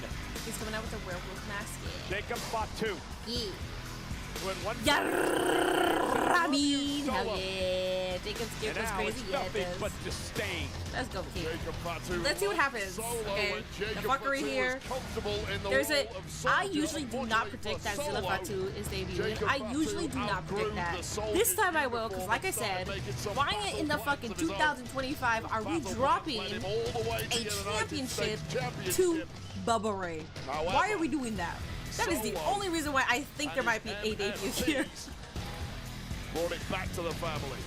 He's coming out with a werewolf mask. Jacob Fatu. Yeah. Yeah, Jacob's gift was crazy. Yeah, it does. But disdain. Let's go, King. Let's see what happens. Okay, the fuckery here. There's a. I usually do not predict that Zilla Fatu is debuting. I usually do not predict that. This time I will, because like I said, why in the fucking 2025 are we dropping a championship to Bubba Ray? Why are we doing that? That is the only reason why I think there might be a debut here. Brought it back to the family.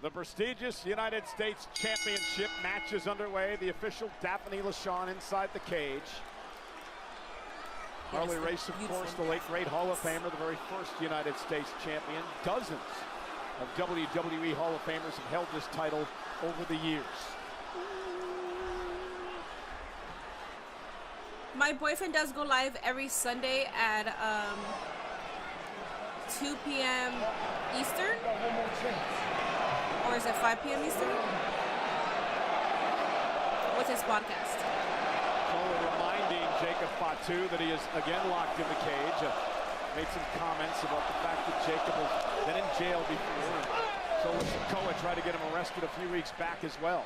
The prestigious United States Championship match is underway. The official Daphne LaShawn inside the cage. Harley Race, of course, the late great Hall of Famer, the very first United States champion. Dozens of WWE Hall of Famers have held this title over the years. My boyfriend does go live every Sunday at 2 p.m. Eastern? Or is it 5 p.m. Eastern? What's his podcast? Reminding Jacob Fatu that he is again locked in the cage. Made some comments about the fact that Jacob has been in jail before. Solo Sikoa tried to get him arrested a few weeks back as well.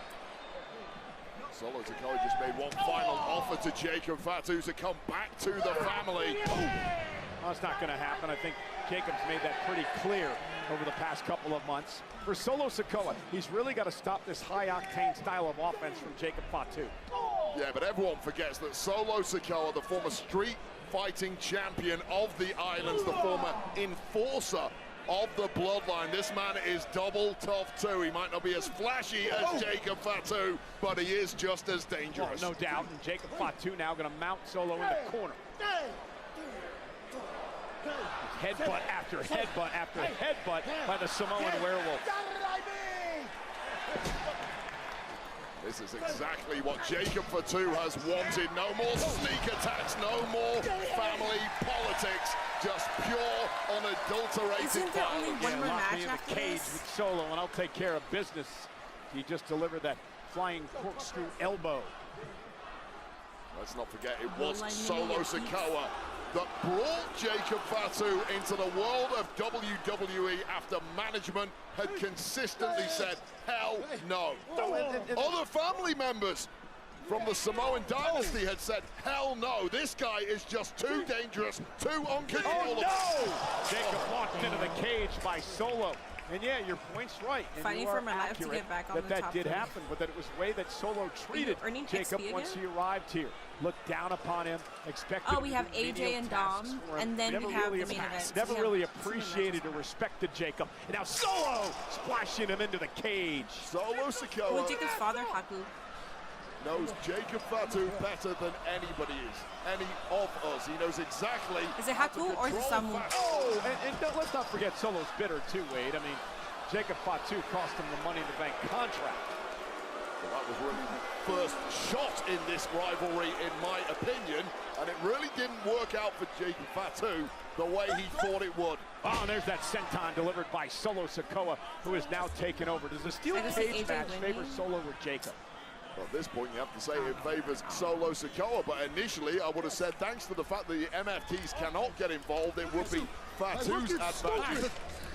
Solo Sikoa just made one final offer to Jacob Fatu to come back to the family. Well, it's not going to happen. I think Jacob's made that pretty clear over the past couple of months. For Solo Sikoa, he's really got to stop this high-octane style of offense from Jacob Fatu. Yeah, but everyone forgets that Solo Sikoa, the former street fighting champion of the islands, the former enforcer of the bloodline. This man is double tough too. He might not be as flashy as Jacob Fatu, but he is just as dangerous. No doubt. And Jacob Fatu now going to mount Solo in the corner. Headbutt after headbutt after headbutt by the Samoan werewolf. This is exactly what Jacob Fatu has wanted. No more sneak attacks, no more family politics, just pure, unadulterated violence. Isn't there only one more match me in after the cage this? with Solo, and I'll take care of business. He just delivered that flying corkscrew elbow. Let's not forget, it was Solo Sikoa that brought Jacob Fatu into the world of WWE after management had consistently said, hell no. Other family members from the Samoan dynasty had said, hell no, this guy is just too dangerous, too uncontrollable. Oh no! Jacob launched into the cage by Solo. And yeah, your point's right. And Fighting for my life to get back on the top that did happen, but that it was the way that Solo treated Jacob once he arrived here. Looked down upon him, expected. Oh, we have AJ and Dom, and then we have the main event. Never really appreciated or respected Jacob. And now Solo splashing him into the cage. Solo Sikoa. Well, Jacob's father, Haku, knows Jacob Fatu better than anybody is. Any of us. He knows exactly. Is it Haku or is it Samu? Oh, and let's not forget Solo's bitter too, Wade. I mean, Jacob Fatu cost him the Money in the Bank contract. Well, that was really the first shot in this rivalry, in my opinion, and it really didn't work out for Jacob Fatu the way he thought it would. Oh, and there's that senton delivered by Solo Sikoa, who is now taken over. Does the steel cage match favor Solo or Jacob? Well, at this point, you have to say it favors Solo Sikoa, but initially I would have said thanks to the fact that the MFTs cannot get involved, it would be Fatu's advantage.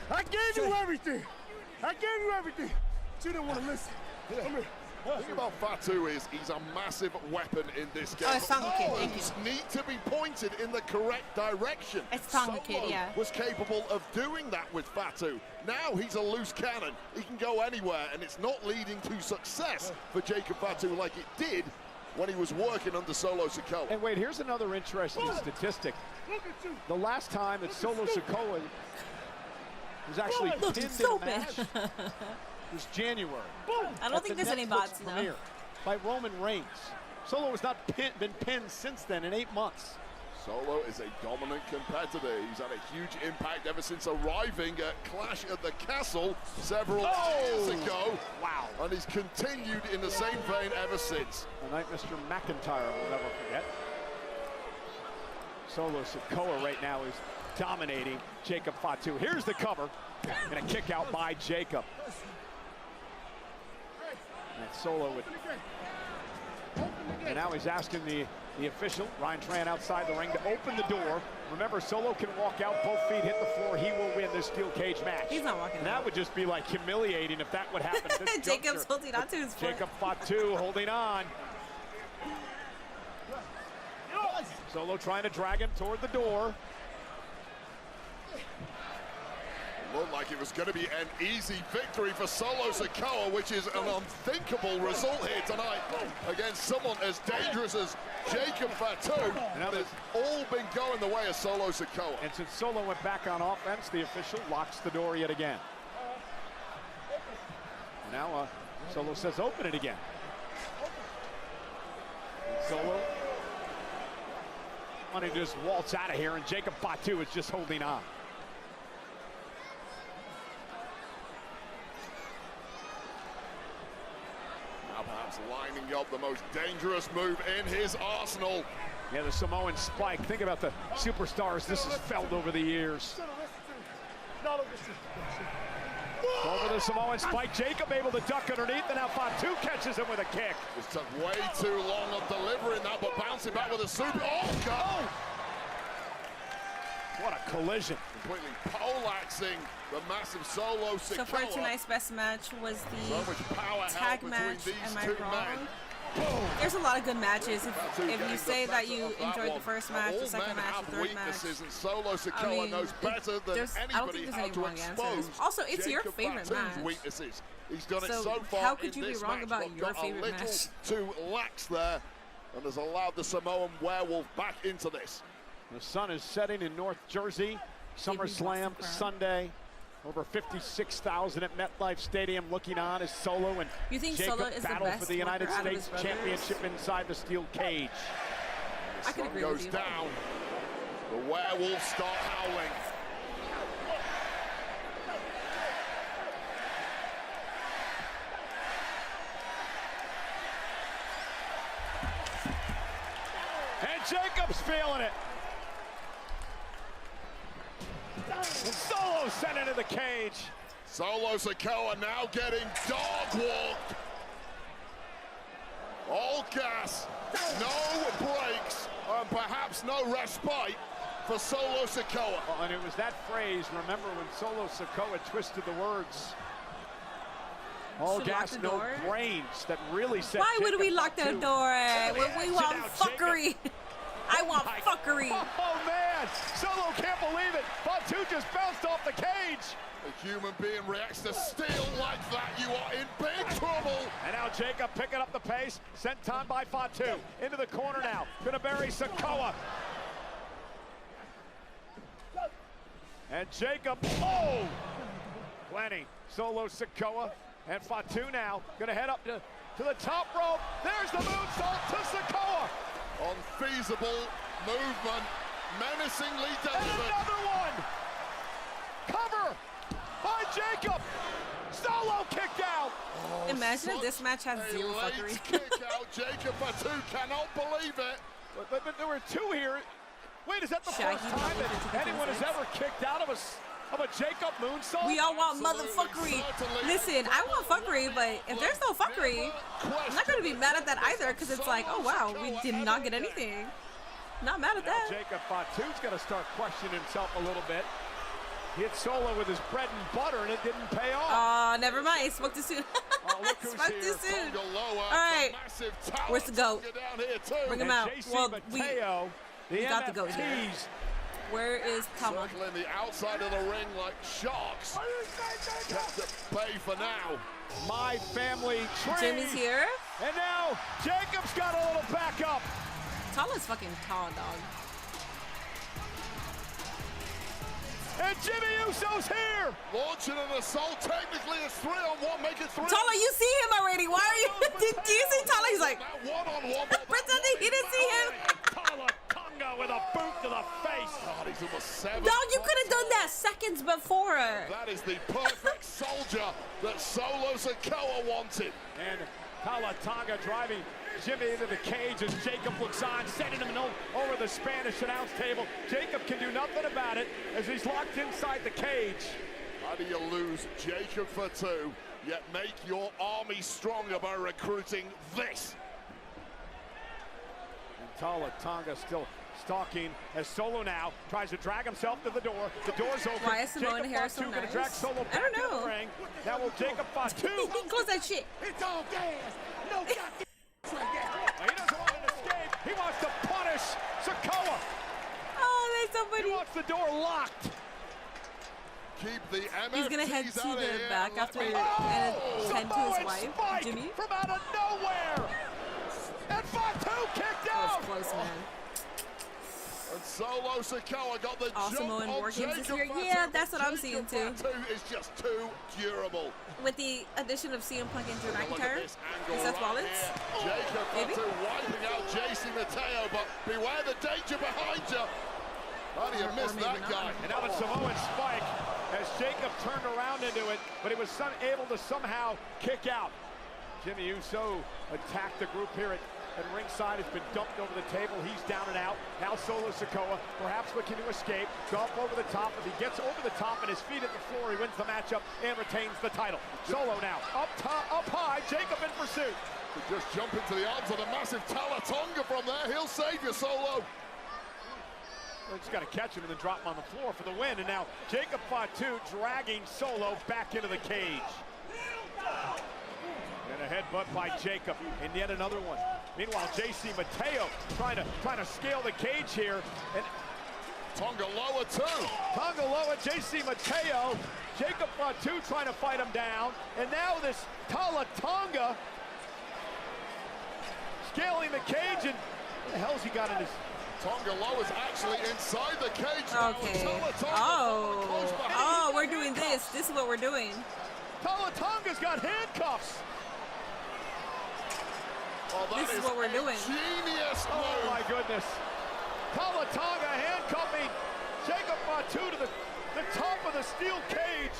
I gave you everything. I gave you everything. You didn't want to listen. Come here. The thing about Fatu is he's a massive weapon in this game. Oh, it's Tonga Kid. Buttons need to be pointed in the correct direction. It's Tonga Kid, yeah. Was capable of doing that with Fatu. Now he's a loose cannon. He can go anywhere, and it's not leading to success for Jacob Fatu like it did when he was working under Solo Sikoa. And wait, here's another interesting statistic. The last time that Solo Sikoa was actually pinned in so a match. It was January. I don't think there's any bots, no. By Roman Reigns. Solo has not been pinned since then in 8 months. Solo is a dominant competitor. He's had a huge impact ever since arriving at Clash at the Castle several years ago. Wow. And he's continued in the same vein ever since. A night Mr. McIntyre will never forget. Solo Sikoa right now is dominating Jacob Fatu. Here's the cover and a kick out by Jacob. And Solo would. And now he's asking the official, Ryan Tran, outside the ring to open the door. Remember, Solo can walk out, both feet hit the floor. He will win this steel cage match. He's not walking and out. that would just be like humiliating if that would happen. Jacob's holding on to his foot. Jacob Fatu holding on. Solo trying to drag him toward the door. Looked like it was going to be an easy victory for Solo Sikoa, which is an unthinkable result here tonight against someone as dangerous as Jacob Fatu. And it's all been going the way of Solo Sikoa. And since Solo went back on offense, the official locks the door yet again. And now Solo says open it again. And Solo wanting to just waltz out of here, and Jacob Fatu is just holding on. Perhaps lining up the most dangerous move in his arsenal. Yeah, the Samoan spike. Think about the superstars this has felt over the years. Over the Samoan spike, Jacob able to duck underneath, and now Fatu catches him with a kick. This took way too long of delivering that, but bouncing back with a super. Oh, God! What a collision. Completely poleaxing the massive Solo Sikoa. So far, tonight's best match was the tag match. Am I wrong? There's a lot of good matches. If you say that you enjoyed the first match, the second match, the third match, and Solo Sikoa knows better than anybody how to expose. Also, it's your favorite match. Weaknesses. He's done it So so far. how could you in be this wrong match, about but your got favorite a little match? too lax there, and has allowed the Samoan werewolf back into this. The sun is setting in North Jersey. SummerSlam Sunday. Over 56,000 at MetLife Stadium looking on as Solo and you think Jacob Solo is battle the best for the United States Championship inside the steel cage. I could agree with you. Goes down. The werewolves start howling. And Jacob's feeling it. And Solo sent into the cage. Solo Sikoa now getting dog walked. All gas, no brakes, and perhaps no respite for Solo Sikoa. Well, and it was that phrase, remember when Solo Sikoa twisted the words, all gas, no brains, that really said. Why would we lock the door? We want fuckery. I want fuckery. Oh man, Solo can't believe it. Fatu just bounced off the cage. A human being reacts to steel like that, you are in big trouble. And now Jacob picking up the pace, sent time by Fatu. Into the corner now, gonna bury Sikoa. And Jacob, oh! Plenty, Solo Sikoa and Fatu now, gonna head up to the top rope. There's the moonsault to Sikoa. Unfeasible movement, menacingly delivered. And another one! Cover by Jacob! Solo kicked out! Oh, imagine if this match has zero fuckery. Kick out. Jacob Fatu cannot believe it. But there were two here. Wait, is that the first time that anyone has ever kicked out of a Jacob moonsault? We all want motherfuckery. Listen, I want fuckery, but if there's no fuckery, I'm not going to be mad at that either, because it's like, oh wow, we did not get anything. Not mad at that. Jacob Fatu's going to start questioning himself a little bit. He hit Solo with his bread and butter, and it didn't pay off. Oh, never mind. Spoke too soon. Spoke too soon. All right. Where's the GOAT? Bring him out. Well, we got the GOAT here. Where is Tama? Circling the outside of the ring like sharks. Kept at bay for now. My family tree. Jimmy's here. And now Jacob's got a little backup. Tama's fucking tall, dog. And Jimmy Uso's here. here. Launching an assault. Technically, it's 3-on-1. Make it 3. Tala, you see him already. Why are you? Did you see Tala? He's like, one-on-one. pretending he didn't see him. Tala Tonga with a boot to the face. God, he's almost 7. No, you could have done that seconds before. That is the perfect soldier that Solo Sikoa wanted. And Tala Tonga driving Jimmy into the cage as Jacob looks on, sending him over the Spanish announce table. Jacob can do nothing about it as he's locked inside the cage. How do you lose Jacob for 2, yet make your army stronger by recruiting this? And Tala Tonga still stalking as Solo now tries to drag himself to the door. The door's open. Why is Simone Jacob hair so Fatu gonna nice? drag Solo back I don't into know. the ring. Now will Jacob Fatu. Close that shit. It's all gas. No goddamn like that. He doesn't want an escape. He wants to punish Sikoa. Oh, that's so He funny. wants the door locked. Keep the MFTs He's gonna head to out of the here. back after and tend to Samoan his wife, spike Jimmy. from out of nowhere. And Fatu kicked That out. was close, man. And Solo Sikoa got the All jump Samoan on War Games this Jacob year. Fatu. Yeah, that's what I'm seeing too. Fatu is just too durable. With the addition of CM Punk and Drew Look at McIntyre, this angle and Seth right Rollins. here. Jacob Maybe? Fatu wiping out JC Mateo, but beware the danger behind you. How do you miss maybe that not. guy? And now the Samoan spike as Jacob turned around into it, but he was able to somehow kick out. Jimmy Uso attacked the group here at ringside, has been dumped over the table. He's down and out. Now Solo Sikoa perhaps looking to escape. Dump over the top. If he gets over the top and his feet at the floor, he wins the matchup and retains the title. Solo now up high. Jacob in pursuit. Just jump into the arms of the massive Tala Tonga from there. He'll save you, Solo. Well, just got to catch him and then drop him on the floor for the win. And now Jacob Fatu dragging Solo back into the cage. And a headbutt by Jacob, and yet another one. Meanwhile, JC Mateo trying to scale the cage here. And Tonga lower too. Tonga lower, JC Mateo. Jacob Fatu trying to fight him down. And now this Tala Tonga scaling the cage. And what the hell's he got in his... Tonga Low is actually inside the cage now. Okay. Tala Tonga Oh. close behind. Oh, we're doing this. This is what we're doing. Tala Tonga's got handcuffs. Oh, that This is what we're doing. Genius Oh move. my goodness. Tala Tonga handcuffing Jacob Fatu to the top of the steel cage.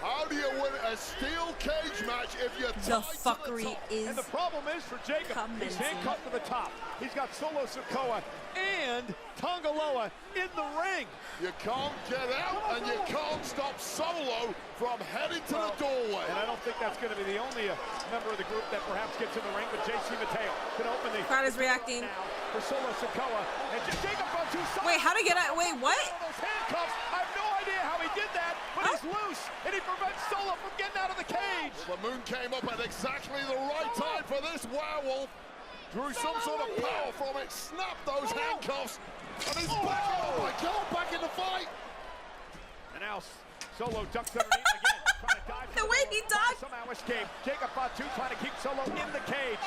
How do you win a steel cage match if you're The tied fuckery to the top? is And the problem is for Jacob, he's commencing. handcuffed to the top. He's got Solo Sikoa and Tonga Loa in the ring. You can't get out and you can't stop Solo from heading to the doorway. And I don't think that's going to be the only member of the group that perhaps gets in the ring, but JC Mateo can open the Crowd is reacting. now for Solo Sikoa. And Jacob Fatu. Wait, how to get out? Wait, what? Those handcuffs. I have no idea how he did that, but he's loose, and he prevents Solo from getting out of the cage. The moon came up at exactly the right time for this werewolf. Drew some sort of power from it, snapped those handcuffs, and he's back. Oh my God, back in the fight. And now Solo ducks underneath again, trying to dive. The way he ducked. Somehow escape. Jacob Fatu trying to keep Solo in the cage.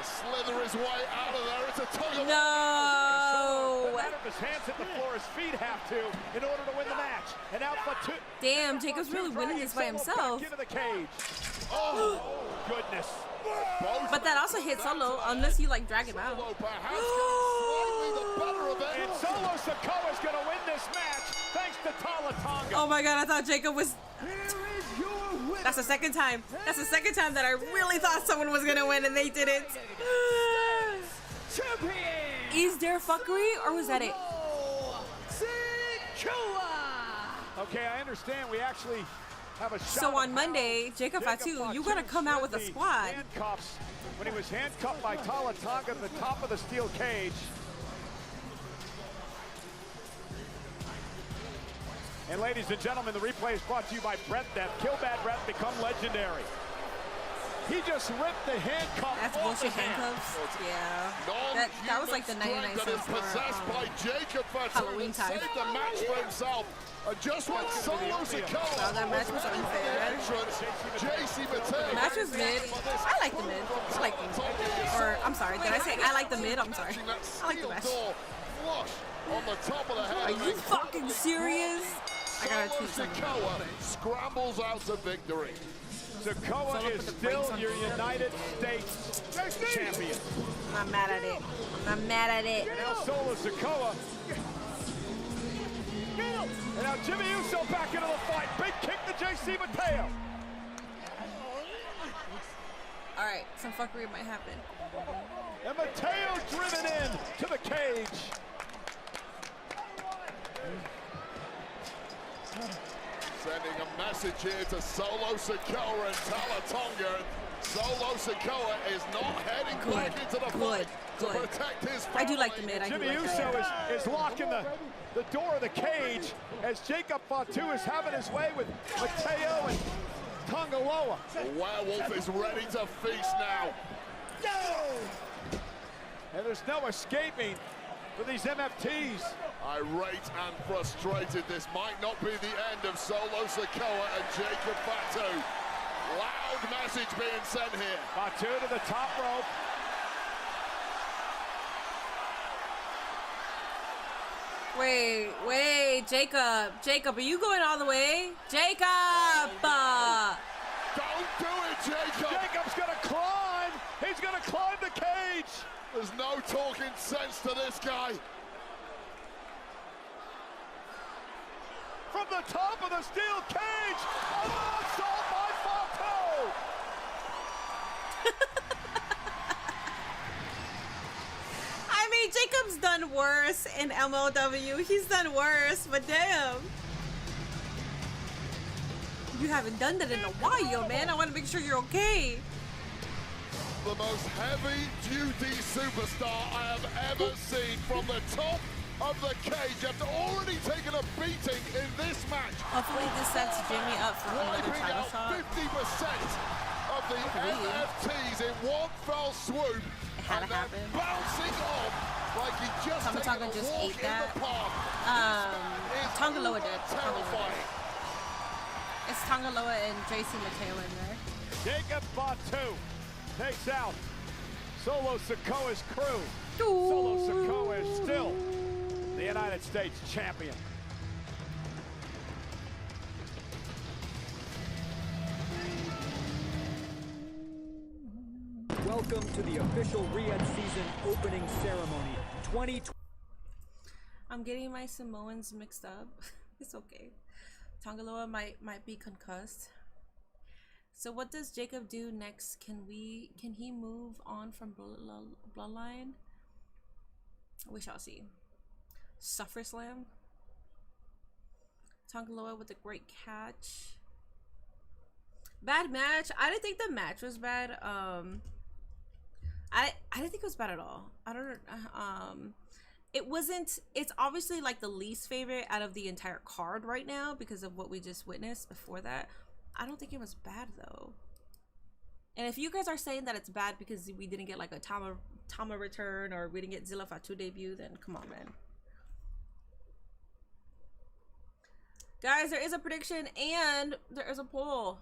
Slither his way out of there. It's a tug of No. No matter if his hands hit the floor, his feet have to in order to win the match. And now Fatu. Damn, Jacob's really winning this by himself. Back into the cage. Oh goodness. But that also hits Solo unless you like drag him out. Solo perhaps slightly the better of it. And Solo Sikoa is going to win this match thanks to Tala Tonga. Oh my God, I thought Jacob was... That's the second time. That's the second time that I really thought someone was gonna win and they didn't. Is there fuckery or was that it? Okay, I understand. We actually have a shot. So on Monday, Jacob Fatu, you gotta come out with a squad. Handcuffs when he was handcuffed by Tala Tonga at the top of the steel cage. And ladies and gentlemen, the replay is brought to you by Brett Death. Kill Bad Brett, become legendary. He just ripped the handcuff That's off bullshit his hand. handcuffs. Yeah. That was like the 99 that is cents for possessed by Jacob Fatu. Halloween time. Saved the match for himself. Just when Solo Sikoa. Wow, that match was unfair. JC Mateo. The match was mid. I like the mid. I like the mid. Or, I'm sorry, did I say I like the mid? I'm sorry. I like the match. Flush on the top of the head. Are you fucking serious? gotta Solo tweet something. Sikoa scrambles out to victory. Sikoa Solo is put the still brakes on your the United States champion. I'm not mad at it. I'm not mad at it. And now Solo Sikoa. And now Jimmy Uso back into the fight. Big kick to JC Mateo. All right, some fuckery might happen. And Mateo driven in to the cage. Sending a message here to Solo Sikoa and Talatonga. Solo Sikoa is not heading back into the fight to protect his family. I do like the mid. Jimmy Uso is locking the door of the cage as Jacob Fatu is having his way with Mateo and Tongaloa. The werewolf is ready to feast now. And there's no escaping for these MFTs. Irate and frustrated, this might not be the end of Solo Sikoa and Jacob Fatu. Loud message being sent here. Fatu to the top rope. Wait, Jacob, are you going all the way? Jacob! Don't do it, Jacob! Jacob's gonna climb! He's gonna climb the cage! There's no talking sense to this guy. From the top of the steel cage, a moonsault by Fatu! I mean, Jacob's done worse in MLW. He's done worse, but damn. You haven't done that in a while, man. I want to make sure you're okay. The most heavy-duty superstar I have ever seen from the top of the cage after already taking a beating in this match. Hopefully this sets Jimmy up for another Wiping title out shot. 50% of the MFTs in one fell swoop. It had to happen. Bouncing off like he just Tonga taken a just walk ate in that. the park. Tongaloa did. Terrifying. It's Tongaloa and JC Mateo in there. Jacob Fatu takes out Solo Sikoa's crew. Solo Sikoa is still the United States champion. Welcome to the official Riyadh season opening ceremony 2020. I'm getting my Samoans mixed up. It's okay. Tongaloa might be concussed. So what does Jacob do next? Can he move on from Bloodline? We shall see. Summerslam. Tongaloa with a great catch. Bad match. I didn't think the match was bad. I didn't think it was bad at all. I don't it wasn't, it's obviously like the least favorite out of the entire card right now because of what we just witnessed before that. I don't think it was bad though. And if you guys are saying that it's bad because we didn't get like a Tama return or we didn't get Zilla Fatu debut, then come on, man. Guys, there is a prediction and there is a poll.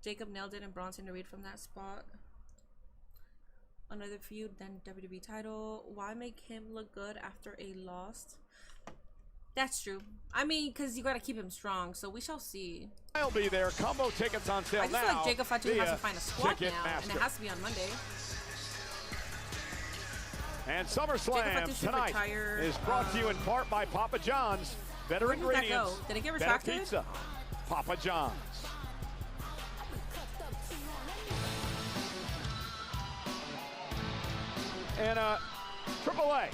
Jacob nailed it and Bronson to read from that spot. Another feud, then WWE title. Why make him look good after a loss? That's true. I mean, because you got to keep him strong, so we shall see. I'll be there. Combo tickets on sale now. I just feel like Jacob Fatu has to find a squad now, and it has to be on Monday. And SummerSlam tonight is brought to you in part by Papa John's. Better ingredients, did it get better retracted? pizza. Papa John's. And AAA,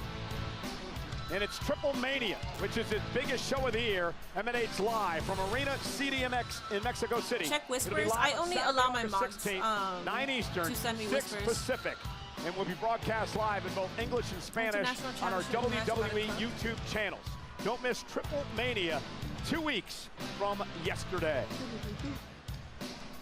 and it's Triple Mania, which is its biggest show of the year, emanates live from Arena CDMX in Mexico City. Check Whispers. I only allow my moms 9 Eastern, to send me 6 Whispers. Pacific, and will be broadcast live in both English and Spanish on our WWE YouTube channels. Don't miss Triple Mania 2 weeks from yesterday.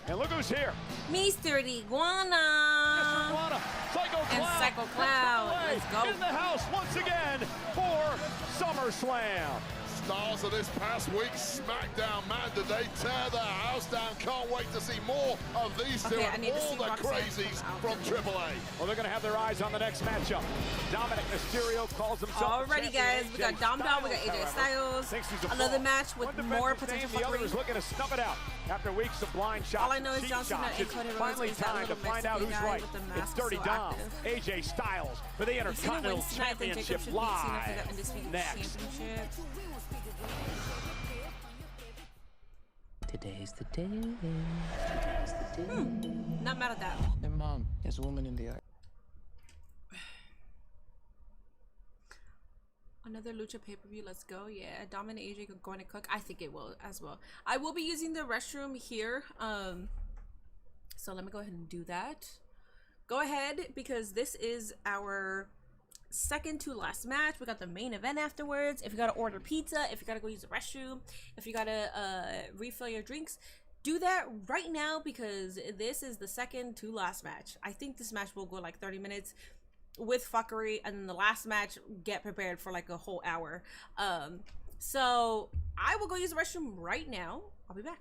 And look who's here. Mr. Iguana. Mr. Iguana. Psycho Clown. And Psycho Clown. Let's go. In the house once again for SummerSlam. Stars of this past week's SmackDown, man, did they tear their house down? Can't wait to see more of these two and all the crazies from AAA. Well, they're going to have their eyes on the next matchup. Dominic Mysterio calls himself. Alrighty, guys, we got Dom, we got AJ Styles. Another match with more potential The other is looking to snuff it out after weeks of blind shots. All I know is John Cena and Cody Rhodes. Finally time to find out who's right. It's Dirty Dom, AJ Styles for the Intercontinental Championship live next. Today's the day. Today's the day. Not mad at that. Their mom is a woman in the art. Another Lucha pay-per-view, let's go. Yeah, Dom and AJ are going to cook. I think it will as well. I will be using the restroom here. So let me go ahead and do that. Go ahead, because this is our second to last match. We got the main event afterwards. If you gotta order pizza, if you gotta go use the restroom, if you gotta refill your drinks, do that right now, because this is the second to last match. I think this match will go like 30 minutes with fuckery, and then the last match, get prepared for like a whole hour. So I will go use the restroom right now. I'll be back.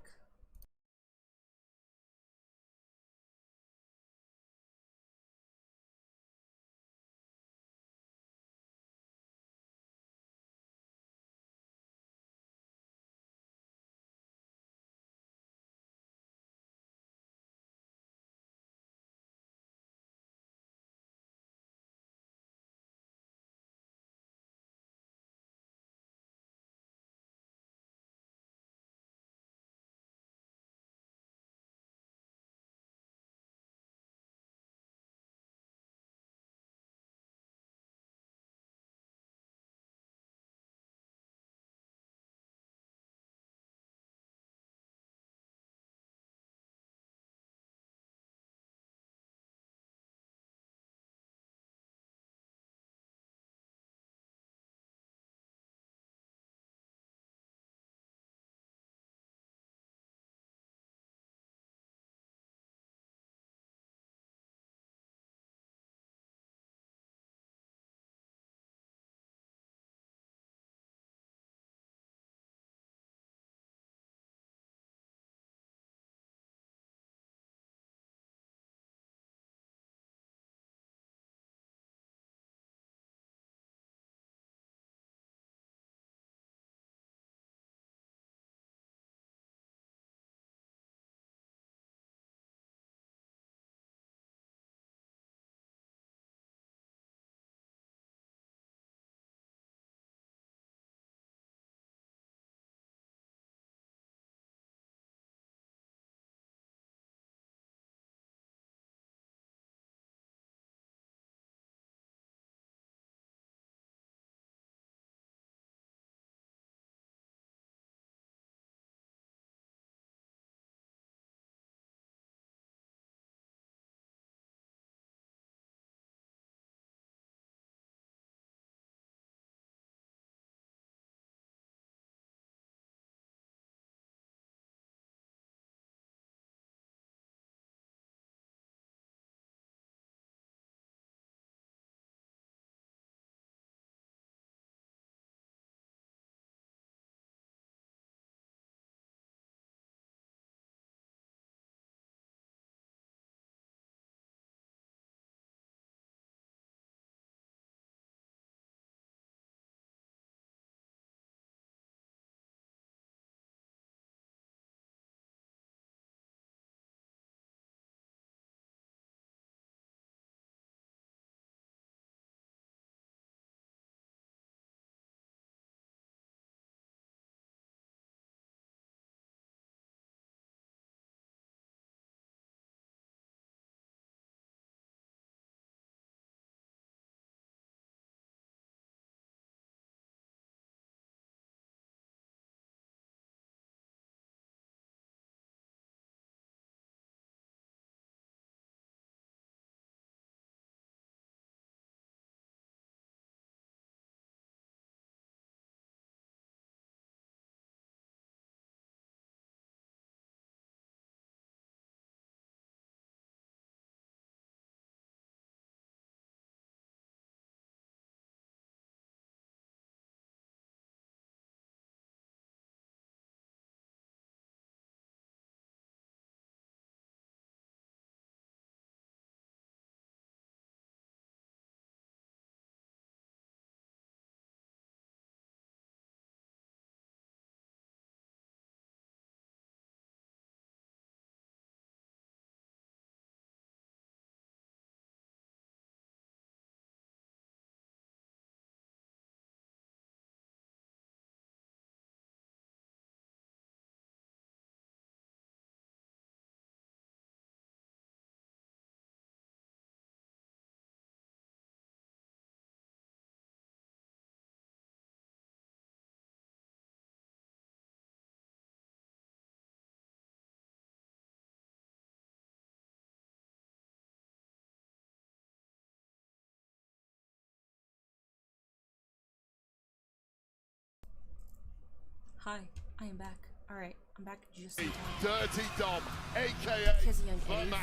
Hi, I am back. All right, I'm back just in time. Dirty Dom, aka the man.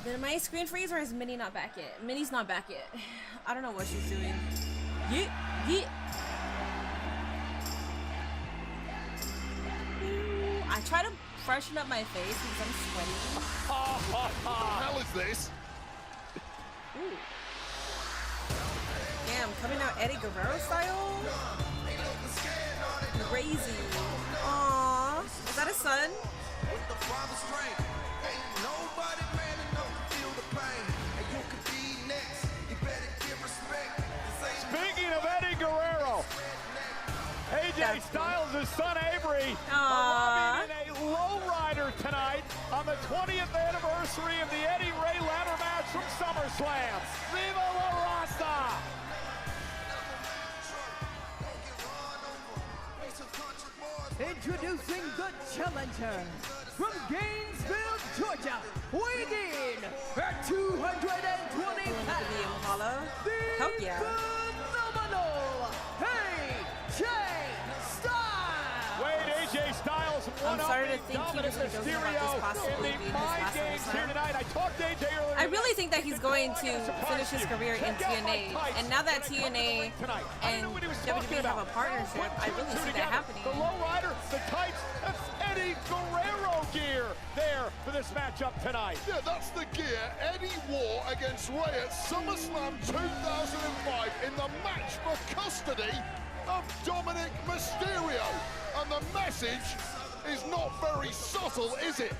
Did my screen freeze or is Minnie not back yet? Minnie's not back yet. I don't know what she's doing. Yeet, yeet. I try to freshen up my face because I'm sweaty. What the hell is this? Ooh. Damn, coming out Eddie Guerrero style? Crazy. Aww. Is that a son? Speaking of Eddie Guerrero, AJ Styles' son Avery arriving in a lowrider tonight on the 20th anniversary of the Eddie Ray ladder match from SummerSlam. Viva la Raza! Introducing the challenger from Gainesville, Georgia, weighing in at 220 pounds, the phenomenal AJ Styles. Wait, AJ Styles won up Dominic Mysterio in the mind games here tonight. I talked to AJ earlier. I really think that he's going to finish his career in TNA, and now that TNA and WWE have a partnership, I really see that happening. The lowrider, the tights, that's Eddie Guerrero gear there for this matchup tonight. Yeah, that's the gear Eddie wore against Ray at SummerSlam 2005 in the match for custody of Dominic Mysterio. And the message is not very subtle, is it?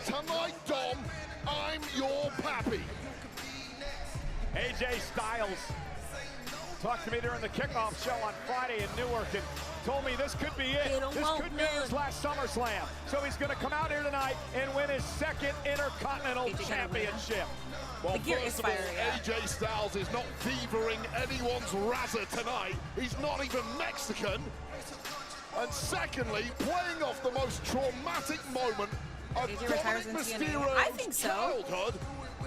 Tonight, Dom, I'm your pappy. AJ Styles talked to me during the kickoff show on Friday in Newark and told me this could be it. This could be his last SummerSlam. So he's going to come out here tonight and win his second Intercontinental Championship. Well, first of all, AJ Styles is not fevering anyone's razor tonight. He's not even Mexican. And secondly, playing off the most traumatic moment of Dominic Mysterio's childhood,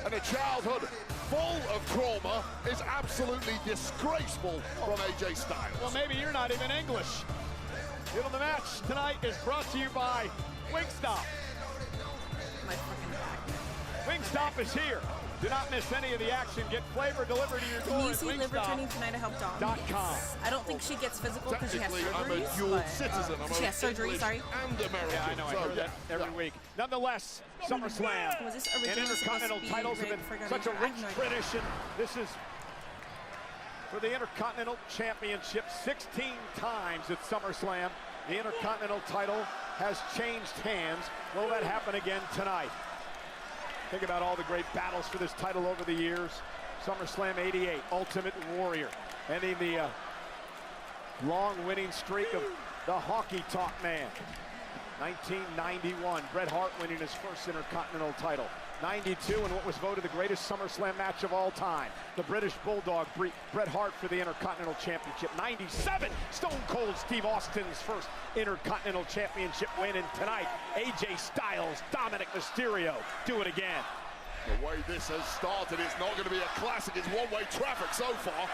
and a childhood full of trauma is absolutely disgraceful from AJ Styles. Well, maybe you're not even English. You know, the match tonight is brought to you by Wingstop. Wingstop is here. Do not miss any of the action. Get flavor delivered to your door. Can you see Liv returning tonight to help Dom? I don't think she gets physical because she has surgery. I'm a dual citizen. She has surgery, sorry. And American. Yeah, I know. I heard that every week. Nonetheless, SummerSlam and Intercontinental titles have been such a rich tradition. This is for the Intercontinental Championship 16 times at SummerSlam. The Intercontinental title has changed hands. Will that happen again tonight? Think about all the great battles for this title over the years. SummerSlam 88, Ultimate Warrior, ending the long winning streak of the Honky Tonk Man. 1991, Bret Hart winning his first Intercontinental title. 92, and what was voted the greatest SummerSlam match of all time. The British Bulldog, Bret Hart for the Intercontinental Championship. 97, Stone Cold Steve Austin's first Intercontinental Championship win. And tonight, AJ Styles, Dominic Mysterio, do it again. The way this has started, it's not going to be a classic. It's one-way traffic so far.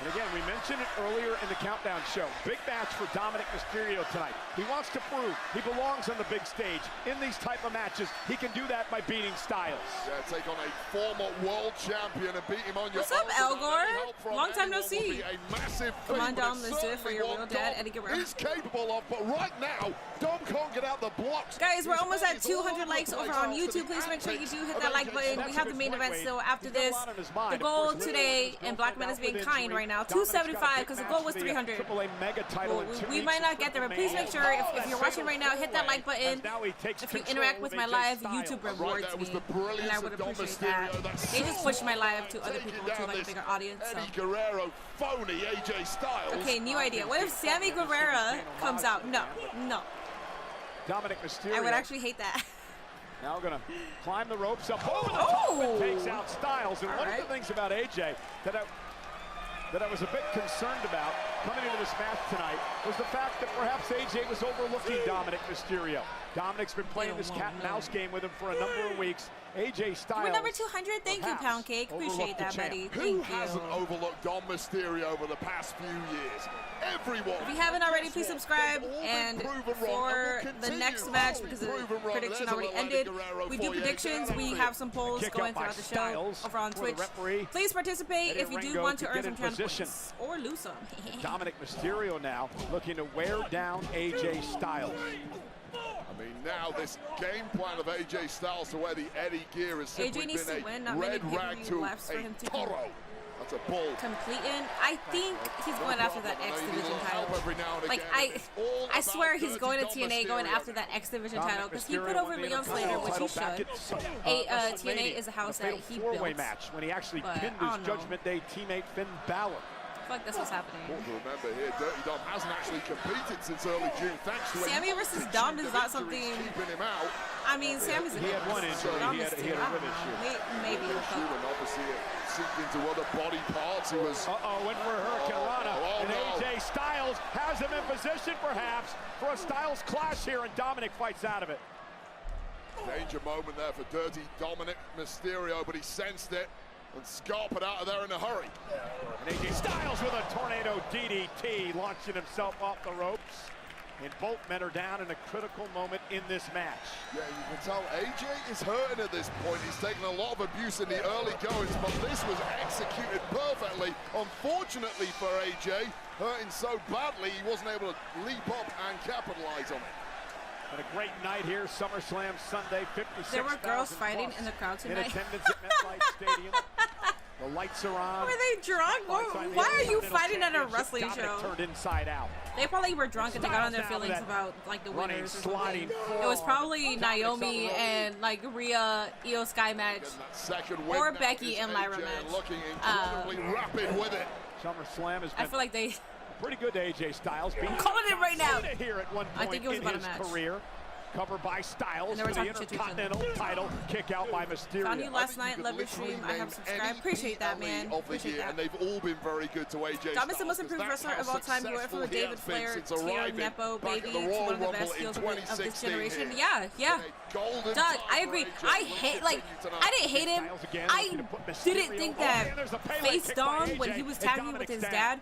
And again, we mentioned it earlier in the Countdown show. Big match for Dominic Mysterio tonight. He wants to prove he belongs on the big stage. In these type of matches, he can do that by beating Styles. Yeah, take on a former world champion and beat him on your own. What's up, Al Gore? Long time no see. Come on, Dom, let's do it for your real dad, Eddie Guerrero. He's capable of, but right now, Dom can't get out the blocks. Guys, we're almost at 200 likes over on YouTube. Please make sure you do hit that like button. We have the main event still after this. The goal today, and Black Man is being kind right now, 275 because the goal was 300. Well, we might not get there, but please make sure if you're watching right now, hit that like button. If you interact with my live, YouTube rewards me, and I would appreciate that. They just push my live to other people to like a bigger audience. So. Eddie Guerrero, phony AJ Styles. Okay, new idea. What if Sammy Guevara comes out? No. Dominic Mysterio. I would actually hate that. Now going to climb the ropes up over the top and takes out Styles. And one of the things about AJ that I was a bit concerned about coming into this match tonight was the fact that perhaps AJ was overlooking Dominic Mysterio. Dominic's been playing this cat and mouse game with him for a number of weeks. AJ Styles. We're number 200. Thank you, Pound Cake. Appreciate that, buddy. Who hasn't overlooked Dom Mysterio over the past few years? Everyone. If you haven't already, please subscribe. And for the next match, because the prediction already ended, we do predictions. We have some polls going throughout the show over on Twitch. Please participate if you do want to earn some channel points or lose some. Dominic Mysterio now looking to wear down AJ Styles. I mean, now this game plan of AJ Styles to wear the Eddie gear has simply been a red rag to a toro. That's a bull. Complete in. I think he's going after that X Division title. Like, I swear he's going to TNA going after that X Division title because he put over Leon Slater, which he should. TNA is a house that he built. Match when he actually pinned his Judgment Day teammate Finn Balor. I feel like that's what's happening. Remember here, Dirty Dom hasn't actually competed since early June, thanks to Sammy versus Dom is not something. Him out. I mean, Sammy's a he had one injury. He had a rib issue. Maybe. And obviously it seeped into other body parts. He was. Went for a Hurricane Rana. And AJ Styles has him in position, perhaps, for a Styles clash here, and Dominic fights out of it. Danger moment there for Dirty Dominic Mysterio, but he sensed it and scarpered out of there in a hurry. And AJ Styles with a tornado DDT, launching himself off the ropes. And both men are down in a critical moment in this match. Yeah, you can tell AJ is hurting at this point. He's taken a lot of abuse in the early goings, but this was executed perfectly. Unfortunately for AJ, hurting so badly, he wasn't able to leap up and capitalize on it. And a great night here, SummerSlam Sunday, 56,000 There were girls fighting in the crowd tonight. In attendance at MetLife Stadium. The lights are on. Were they drunk? Why are you fighting at a wrestling show? Turned inside out. They probably were drunk and they got on their feelings about like the winners or something. It was probably Naomi and like Rhea, Io Sky match, or Becky and Lyra match. Looking incredibly rapid with it. SummerSlam has been I feel like they pretty good to AJ Styles. I'm calling it right now. Here at one point I think it was about in a match. His career. Covered by Styles for the Intercontinental title. Kick out by Mysterio. Found you last night. Love your stream. I have subscribed. Appreciate that, man. Appreciate that. And they've all been very good to AJ Styles. Dom is the most improved wrestler of all time. You went from a David Flair tier Nepo baby to one of the best heels of this generation. Yeah. Doug, I agree. I didn't hate him. I didn't think that Face Dom, when he was tagging with his dad,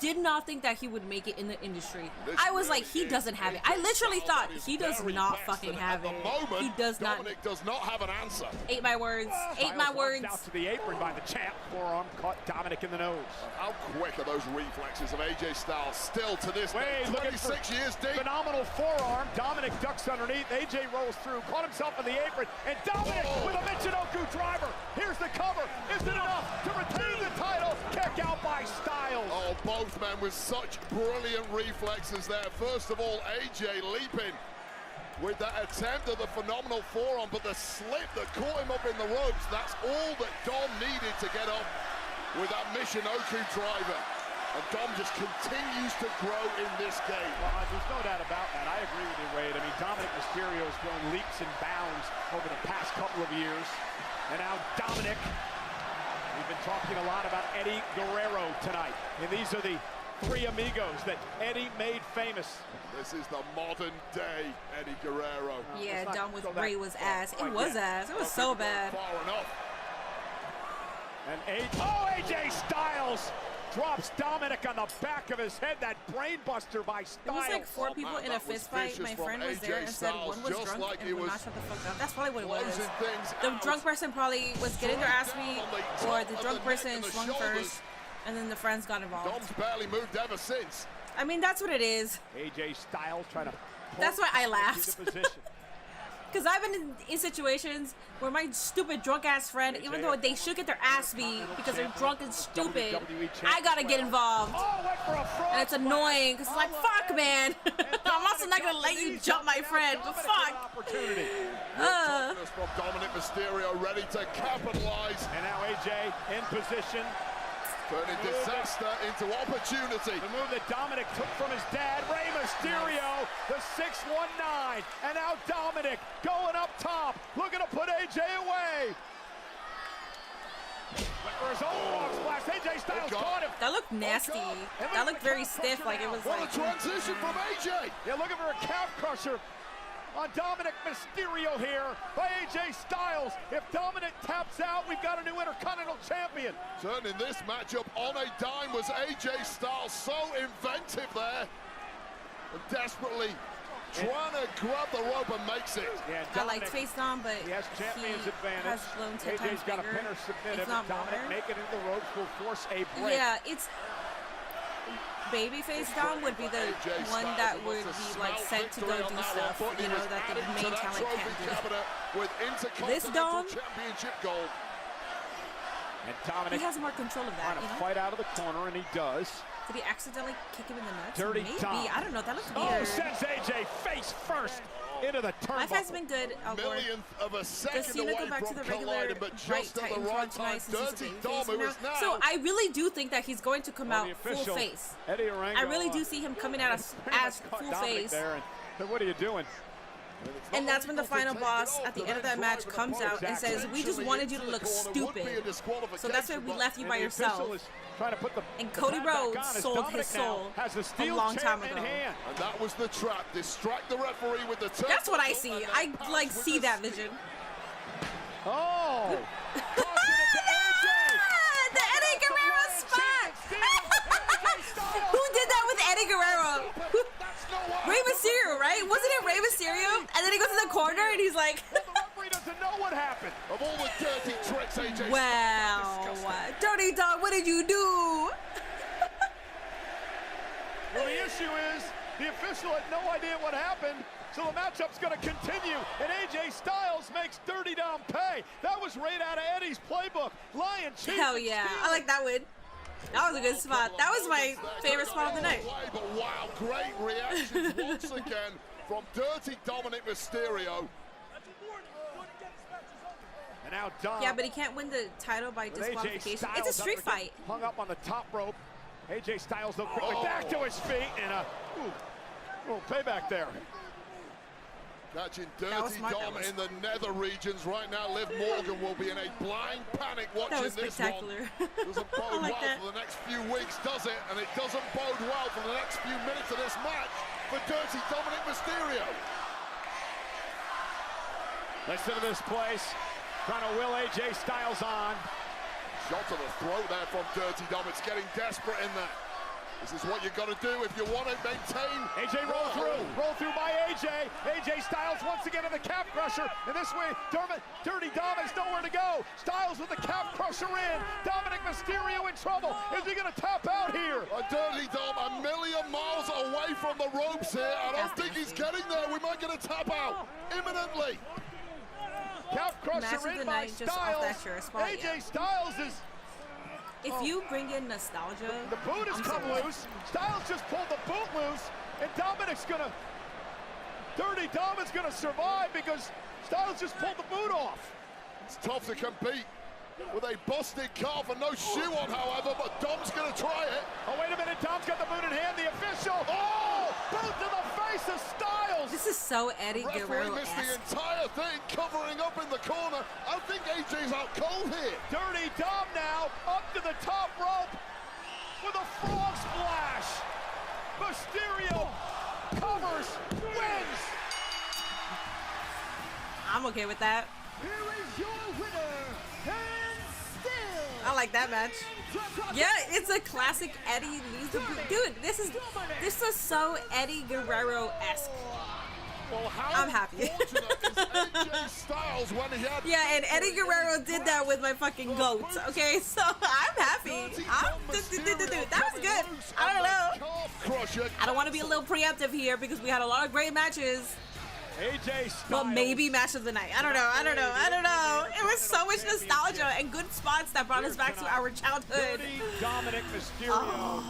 did not think that he would make it in the industry. I was like, he doesn't have it. I literally thought he does not fucking have it. He does not. Dominic does not have an answer. Ate my words. Ate my words. Out to the apron by the champ. Forearm caught Dominic in the nose. How quick are those reflexes of AJ Styles still to this day? 26 years deep. Phenomenal forearm. Dominic ducks underneath. AJ rolls through. Caught himself in the apron. And Dominic with a Michinoku driver. Here's the cover. Is it enough to retain the title? Kick out by Styles. Oh, both men with such brilliant reflexes there. First of all, AJ leaping with that attempt at the phenomenal forearm, but the slip that caught him up in the ropes, that's all that Dom needed to get up with that Michinoku driver. And Dom just continues to grow in this game. Well, there's no doubt about that. I agree with you, Wade. I mean, Dominic Mysterio has grown leaps and bounds over the past couple of years. And now Dominic. We've been talking a lot about Eddie Guerrero tonight. And these are the three amigos that Eddie made famous. This is the modern day Eddie Guerrero. Yeah, Dom with Bray was ass. It was ass. It was so bad. Far enough. And AJ Styles drops Dominic on the back of his head. That brain buster by Styles. It was like 4 people in a fist fight. My friend was there and said one was drunk and would not shut the fuck up. That's probably what it was. The drunk person probably was getting their ass beat, or the drunk person swung first, and then the friends got involved. Dom's barely moved ever since. I mean, that's what it is. AJ Styles trying to. That's why I laughed. Because I've been in situations where my stupid drunk-ass friend, even though they should get their ass beat because they're drunk and stupid, I gotta get involved. And it's annoying, because it's like, fuck, man. I'm also not gonna let you jump my friend, but fuck. From Dominic Mysterio ready to capitalize. And now AJ in position. Turning disaster into opportunity. The move that Dominic took from his dad, Rey Mysterio, the 619. And now Dominic going up top, looking to put AJ away. Went for his own frog splash AJ Styles caught him. That looked nasty. That looked very stiff, like it was What like... a transition from AJ. Yeah, looking for a calf crusher on Dominic Mysterio here by AJ Styles. If Dominic taps out, we've got a new Intercontinental Champion. Turning this matchup on a dime was AJ Styles. So inventive there. And desperately trying to grab the rope and makes it. Yeah, I like face Dom, but he has champion's advantage. has blown 10 times AJ's got bigger. a pinner submitted. It's not Dominic more. make it into the ropes will force a break. Yeah, it's... Babyface Dom would be the one that would be like sent to go do stuff, you know, that the main talent can't do. This Dom, Championship gold. And Dominic he has more control of that, trying you to know? fight out of the corner, and he does. Did he accidentally kick him in the nuts? Dirty Maybe. Dom. I don't know. That looks Oh, weird. sends AJ face first into the turnbuckle. Life has been good. Millionth of a Does second Cena away go back to from the regular colliding, but right just at the Titans right run time. tonight since he's a Dirty babyface, Dom, you who know? is now... So I really do think that he's going to come out full face. Eddie Orango, I really do see him coming out as full face. There and what are you doing? And that's when the final boss at the end of that match comes out and says, we just wanted you to look stupid. So that's why we left you by yourself. And Cody Rhodes sold his soul a long time ago. And that was the trap. Distract the referee with the turn. That's what I see. I like see that vision. Oh! The Eddie Guerrero spot! Who did that with Eddie Guerrero? Rey Mysterio, right? Wasn't it Rey Mysterio? And then he goes to the corner and he's like... The referee doesn't know what happened. Of all the dirty tricks, AJ. Wow. Dirty Dog, what did you do? Well, the issue is the official had no idea what happened, so the matchup's going to continue, and AJ Styles makes Dirty Dom pay. That was right out of Eddie's playbook. Lion Chief. Hell yeah. I like that one. That was a good spot. That was my favorite spot of the night. But wow, great reactions once again from Dirty Dominic Mysterio. And now Dom. Yeah, but he can't win the title by disqualification. It's a street fight. Hung up on the top rope. AJ Styles, though, quickly back to his feet, and a little payback there. Catching Dirty Dom in the nether regions right now. Liv Morgan will be in a blind panic watching this one. Doesn't bode well for the next few weeks, does it? And it doesn't bode well for the next few minutes of this match for Dirty Dominic Mysterio. Listen to this place. Trying to will AJ Styles on. Shot to the throat there from Dirty Dom. It's getting desperate in there. This is what you got to do if you want to maintain. AJ roll through by AJ. AJ Styles once again in the calf crusher. And this way, Dirty Dom has nowhere to go. Styles with the calf crusher in. Dominic Mysterio in trouble. Is he going to tap out here? Dirty Dom a million miles away from the ropes here. I don't think he's getting there. We might get a tap out imminently. Calf crusher in by Styles. AJ Styles is... If you bring in nostalgia, the boot has come loose. Styles just pulled the boot loose, and Dominic's gonna. Dirty Dom is gonna survive because Styles just pulled the boot off. It's tough to compete with a busted calf and no shoe on, however, but Dom's gonna try it. Oh, wait a minute, Dom's got the boot in hand. The official. Oh, boot to the face of Styles. This is so Eddie Guerrero. Referee missed the entire thing, covering up in the corner. I think AJ's out cold here. Dirty Dom now up to the top rope with a frog splash. Mysterio covers, wins. I'm okay with that. Here is your winner, and still. I like that match. Yeah, it's a classic Eddie leaves the boot. Dude, this is so Eddie Guerrero-esque. Well, how I'm happy. AJ Styles when he had yeah, and Eddie Guerrero did that with my fucking goat. Okay, so I'm happy. That was good. I don't know. I don't want to be a little preemptive here because we had a lot of great matches. AJ Styles. But maybe match of the night. I don't know. It was so much nostalgia and good spots that brought us back to our childhood. Dirty Dominic Mysterio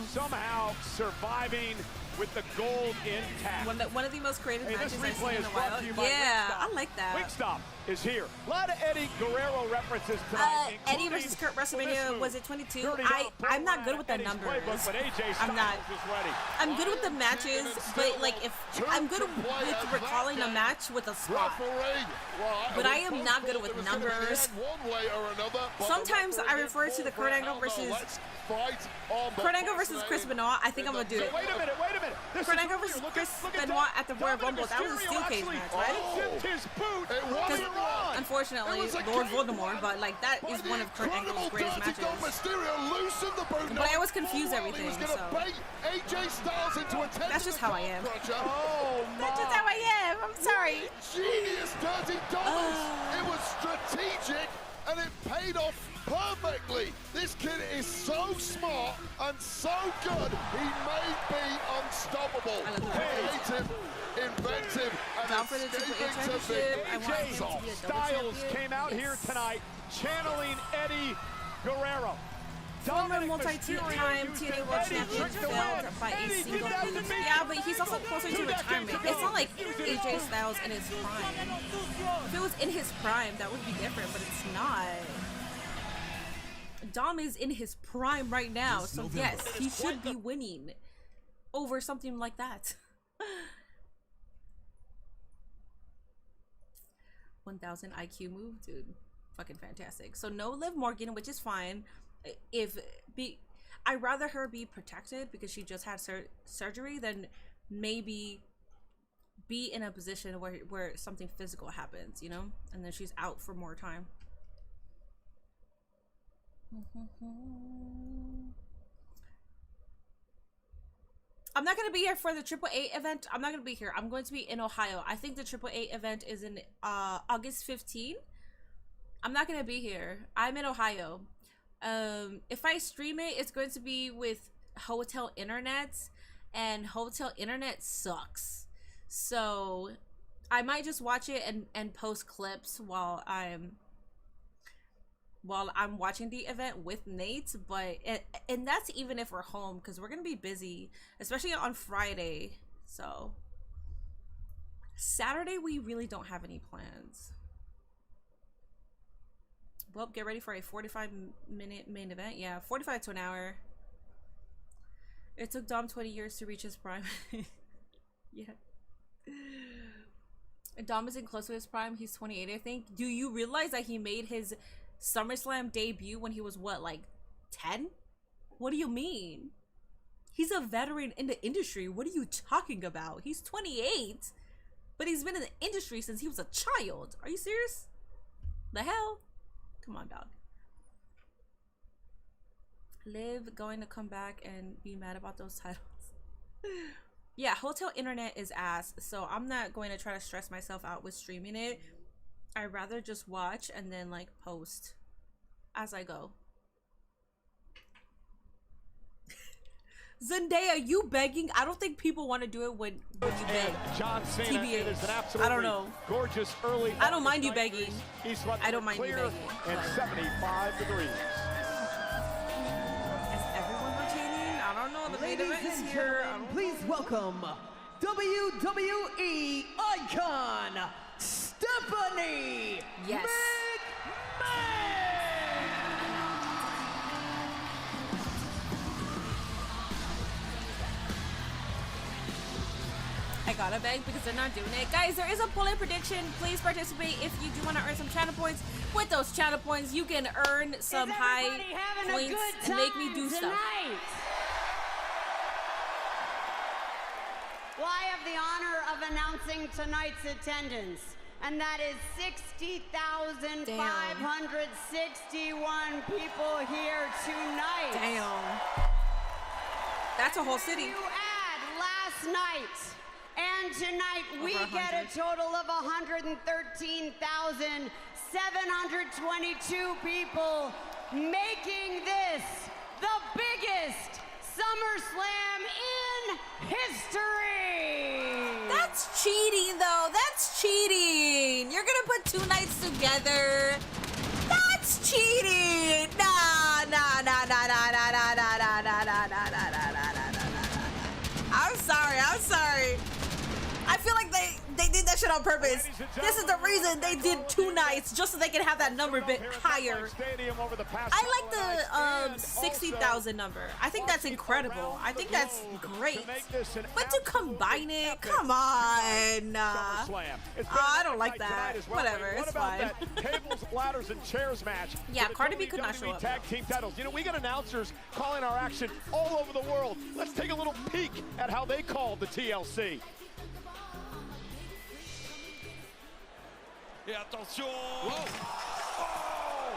somehow surviving with the gold intact. One of the most creative matches this I've seen replay in is a brought while. to you by Yeah, Wingstop. I like that. Wingstop is here. A lot of Eddie Guerrero references tonight. Eddie versus Kurt WrestleMania, was it 22? I'm not good with the numbers. But AJ I'm not. Styles is ready. I'm good with the matches, but like if I'm good with recalling a match with a spot. But I am not good with numbers. Sometimes I refer to the Kurt Angle versus Chris Benoit. I think I'm gonna do it. Wait a minute. Kurt Angle versus Chris Benoit at the Royal Rumble. That was a steel cage match, right? His boot. Because unfortunately, Lord Voldemort, but like that is one of Kurt Angle's greatest matches. But I always confuse everything, so that's just how I am. Oh, that's just how I am. I'm sorry. Genius dirty dollars. It was strategic and it paid off perfectly. This kid is so smart and so good. He may be unstoppable. Creative, inventive, and down for the Triple H Championship. I want him to be a double Styles champion. came out here tonight channeling Eddie Guerrero. Former multi-time TNA World Champion failed by a single move. Yeah, but he's also closer to retirement. It's not like AJ Styles in his prime. If it was in his prime, that would be different, but it's not. Dom is in his prime right now, so yes, he should be winning over something like that. 1000 IQ move, dude. Fucking fantastic. So no Liv Morgan, which is fine. I'd rather her be protected because she just had surgery than maybe be in a position where something physical happens, you know, and then she's out for more time. I'm not gonna be here for the Triple A event. I'm not gonna be here. I'm going to be in Ohio. I think the Triple A event is in August 15. I'm not gonna be here. I'm in Ohio. If I stream it, it's going to be with hotel internet, and hotel internet sucks. So I might just watch it and post clips while I'm watching the event with Nate, and that's even if we're home, because we're gonna be busy, especially on Friday. So Saturday we really don't have any plans. Well, get ready for a 45-minute main event. Yeah, 45 to an hour. It took Dom 20 years to reach his prime. Yeah. Dom isn't close to his prime. He's 28, I think. Do you realize that he made his SummerSlam debut when he was, what, like 10? What do you mean? He's a veteran in the industry. What are you talking about? He's 28, but he's been in the industry since he was a child. Are you serious? The hell? Come on, dog. Liv going to come back and be mad about those titles. Yeah, hotel internet is ass, so I'm not going to try to stress myself out with streaming it. I'd rather just watch and then like post as I go. Zendaya, you begging? I don't think people want to do it when you beg. John Cena, TBH. it is an absolutely I don't know. Gorgeous early. I don't mind you begging. I don't mind you begging. And 75 degrees. Is everyone retaining? I don't know. The main event is here. Please welcome WWE icon Stephanie Yes. McMahon. I gotta beg because they're not doing it. Guys, there is a pull-in prediction. Please participate if you do want to earn some channel points. With those channel points, you can earn some high points and make me do stuff. Well, I have the honor of announcing tonight's attendance, and that is 60,561 people here tonight. Damn. That's a whole city. You add last night and tonight, we get a total of 113,722 people, making this the biggest SummerSlam in history. That's cheating, though. That's cheating. You're gonna put two nights together. That's cheating. Nah. I'm sorry. sorry. I feel like they did that shit on purpose. This is the reason they did 2 nights, just so they can have that number a bit higher. I like the 60,000 number. I think that's incredible. I think that's great. But to combine it, come on. I don't like that. Whatever, it's fine. Tables, ladders, and chairs match. Yeah, Cardi B could not show up. Tag team titles. You know, we got announcers calling our action all over the world. Let's take a little peek at how they called the TLC. Et attention! Wow. Oh!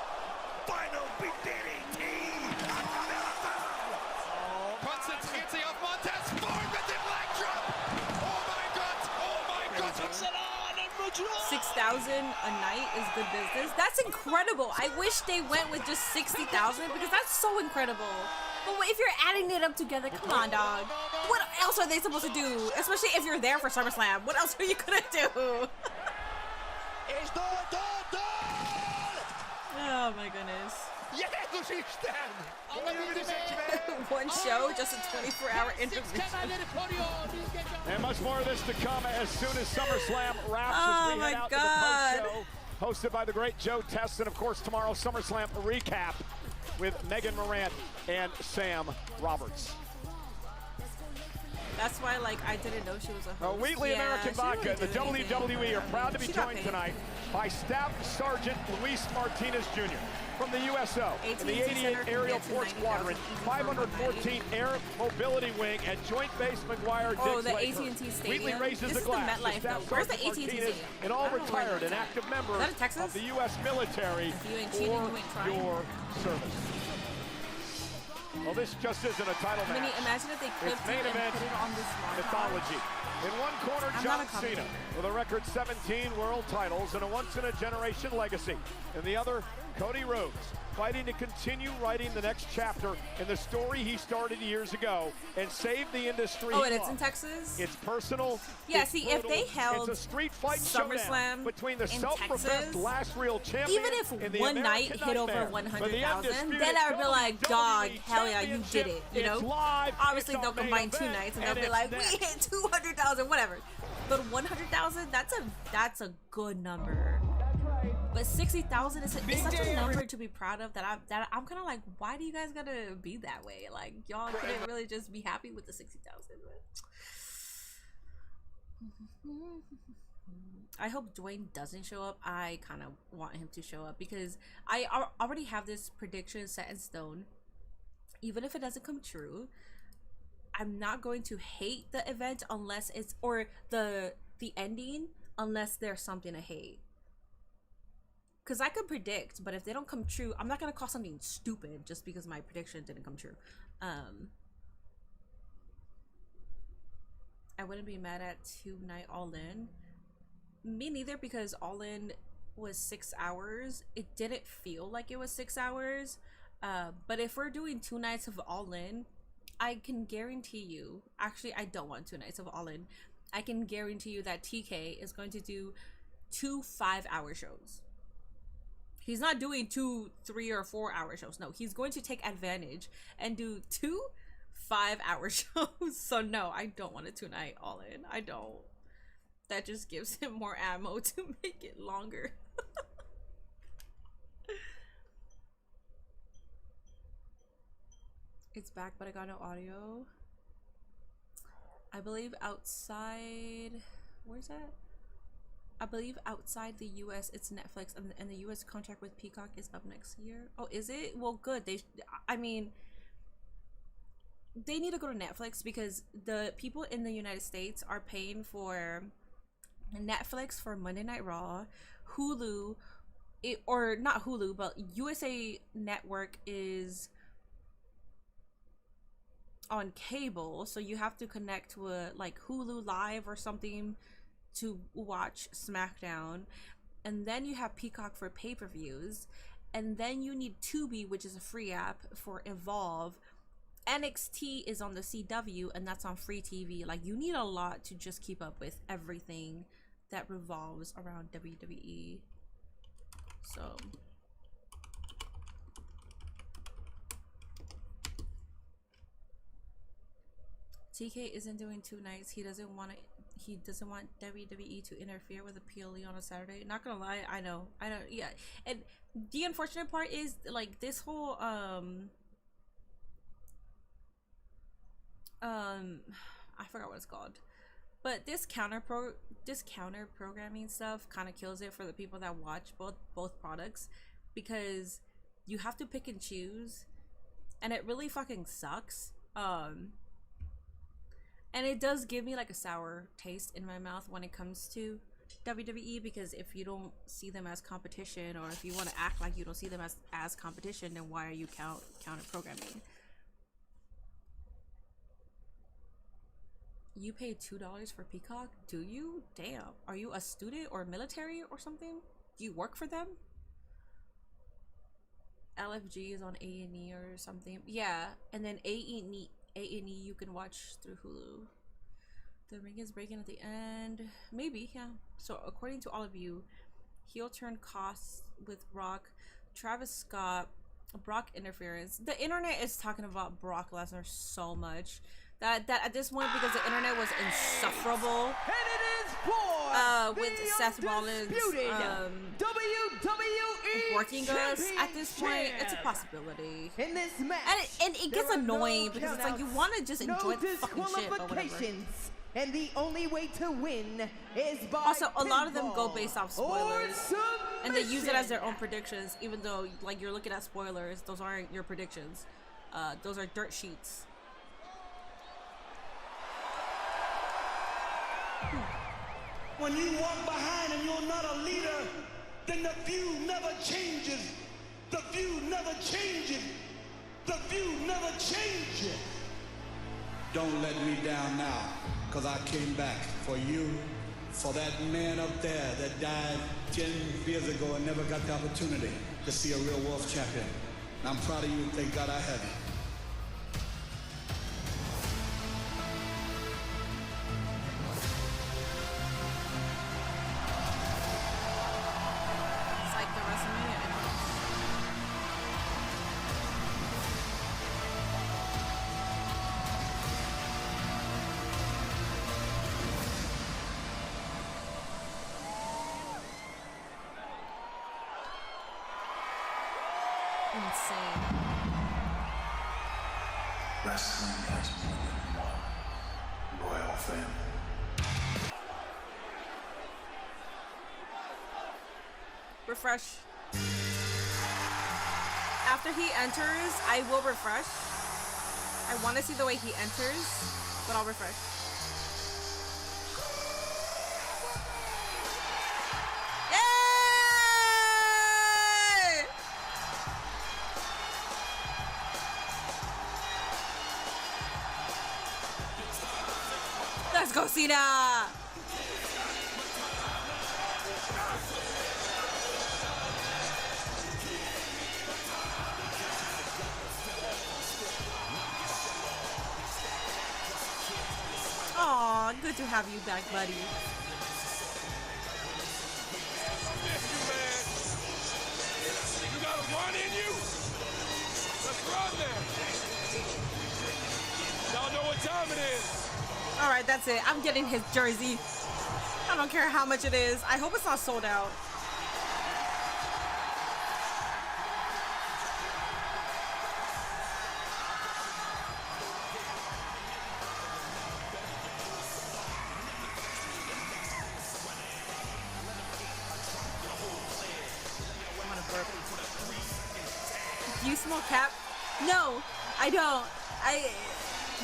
Final DDT! Konzentriert sich auf Montez Ford mit dem leg drop! Oh mein Gott! Oh mein Gott! 6,000 a night is good business. That's incredible. I wish they went with just 60,000 because that's so incredible. But if you're adding it up together, come on, dog. What else are they supposed to do? Especially if you're there for SummerSlam. What else are you gonna do? Oh my goodness. One show, just a 24-hour intermission. And much more of this to come as soon as SummerSlam wraps Oh as we head my out God. to the post show. Hosted by the great Joe Test, and of course tomorrow SummerSlam recap with Megan Morant and Sam Roberts. That's why, like, I didn't know she was a host. Wheatley American Vodka, the WWE are proud to be joined tonight by Staff Sergeant Luis Martinez Jr. from the USO in the 88 Aerial Force Squadron, 514 Air Mobility Wing at Joint Base McGuire. Oh, the AT&T Stadium. Wheatley raises This the is glass. the MetLife, though. Where's the AT&T Stadium? And all retired and active members of the U.S. military for your service. Well, this just isn't a title match. Minnie, imagine if they clipped main it and event put it on this mythology. In one corner, John Cena with a record 17 world titles and a once-in-a-generation legacy. In the other, Cody Rhodes, fighting to continue writing the next chapter in the story he started years ago and save the industry. Oh, and it's in Texas? It's personal. Yeah, it's see, brutal, if they held it's a street fight SummerSlam between the in self-professed Texas, last real champion even if and the one night American hit over Nightmare. 100,000, then I would be like, dog, hell yeah, you did it, you know? Obviously, they'll combine 2 nights and they'll be like, we hit 200,000, whatever. But 100,000, that's a good number. But 60,000 is such a number to be proud of that I'm kind of like, why do you guys gotta be that way? Like, y'all couldn't really just be happy with the 60,000. I hope Dwayne doesn't show up. I kind of want him to show up because I already have this prediction set in stone. Even if it doesn't come true, I'm not going to hate the event unless it's, or the ending, unless there's something to hate. Because I could predict, but if they don't come true, I'm not going to call something stupid just because my prediction didn't come true. I wouldn't be mad at 2-night All-In. Me neither, because All-In was 6 hours. It didn't feel like it was 6 hours. But if we're doing 2 nights of All-In, I can guarantee you, actually I don't want 2 nights of All-In. I can guarantee you that TK is going to do 2 5-hour shows. He's not doing 2, 3, or 4-hour shows. No, he's going to take advantage and do 2 5-hour shows. So no, I don't want a 2-night All-In. I don't. That just gives him more ammo to make it longer. It's back, but I got no audio. I believe outside, where's that? I believe outside the US it's Netflix, and the US contract with Peacock is up next year. Oh, is it? Well, good. I mean, they need to go to Netflix because the people in the United States are paying for Netflix for Monday Night Raw, Hulu, or not Hulu, but USA Network is on cable, so you have to connect to a like Hulu Live or something to watch SmackDown, and then you have Peacock for pay-per-views, and then you need Tubi, which is a free app, for Evolve. NXT is on the CW, and that's on free TV. Like, you need a lot to just keep up with everything that revolves around WWE. So TK isn't doing 2 nights. He doesn't want WWE to interfere with a PLE on a Saturday. Not gonna lie, I know. Yeah, and the unfortunate part is like this whole I forgot what it's called, but this counter programming stuff kind of kills it for the people that watch both products, because you have to pick and choose, and it really fucking sucks. And it does give me like a sour taste in my mouth when it comes to WWE, because if you don't see them as competition, or if you want to act like you don't see them as competition, then why are you counter programming? You pay $2 for Peacock? Do you? Damn. Are you a student or military or something? Do you work for them? LFG is on A&E or something. Yeah, and then A&E you can watch through Hulu. The ring is breaking at the end. Maybe, yeah. So according to all of you, heel turn costs with Brock, Travis Scott, Brock interference. The internet is talking about Brock Lesnar so much that at this point, because the internet was insufferable. And it is for with Seth Rollins WWE working us at this point, it's a possibility. In this match, and it gets annoying because it's like you want to just enjoy the fucking shit, but whatever. And the only way to win is by also a lot of them go based off spoilers, and they use it as their own predictions, even though like you're looking at spoilers, those aren't your predictions. Those are dirt sheets. When you walk behind and you're not a leader, then the view never changes. The view never changes. The view never changes. Don't let me down now, because I came back for you, for that man up there that died 10 years ago and never got the opportunity to see a real world champion. And I'm proud of you, and thank God I have you. Wrestling has more than one royal family. Refresh. After he enters, I will refresh. I want to see the way he enters, but I'll refresh. Let's go, Cena! Aw, good to have you back, buddy. You got a run in you? Let's run there. Y'all know what time it is. All right, that's it. I'm getting his jersey. I don't care how much it is. I hope it's not sold out. I'm gonna burp. Do you smell cap? No, I don't.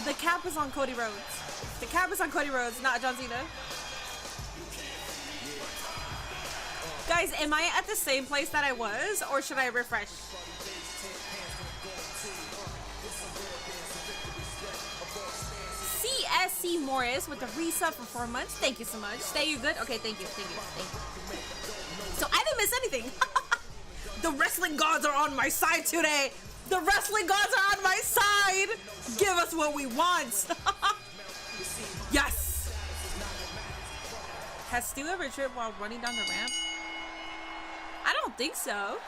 The cap is on Cody Rhodes. The cap is on Cody Rhodes, not John Cena. Guys, am I at the same place that I was, or should I refresh? CSC Morris with the resub for 4 months. Thank you so much. Stay you good? Okay, thank you. So I didn't miss anything. The wrestling gods are on my side today. The wrestling gods are on my side. Give us what we want. Yes. Has Stu ever tripped while running down the ramp? I don't think so.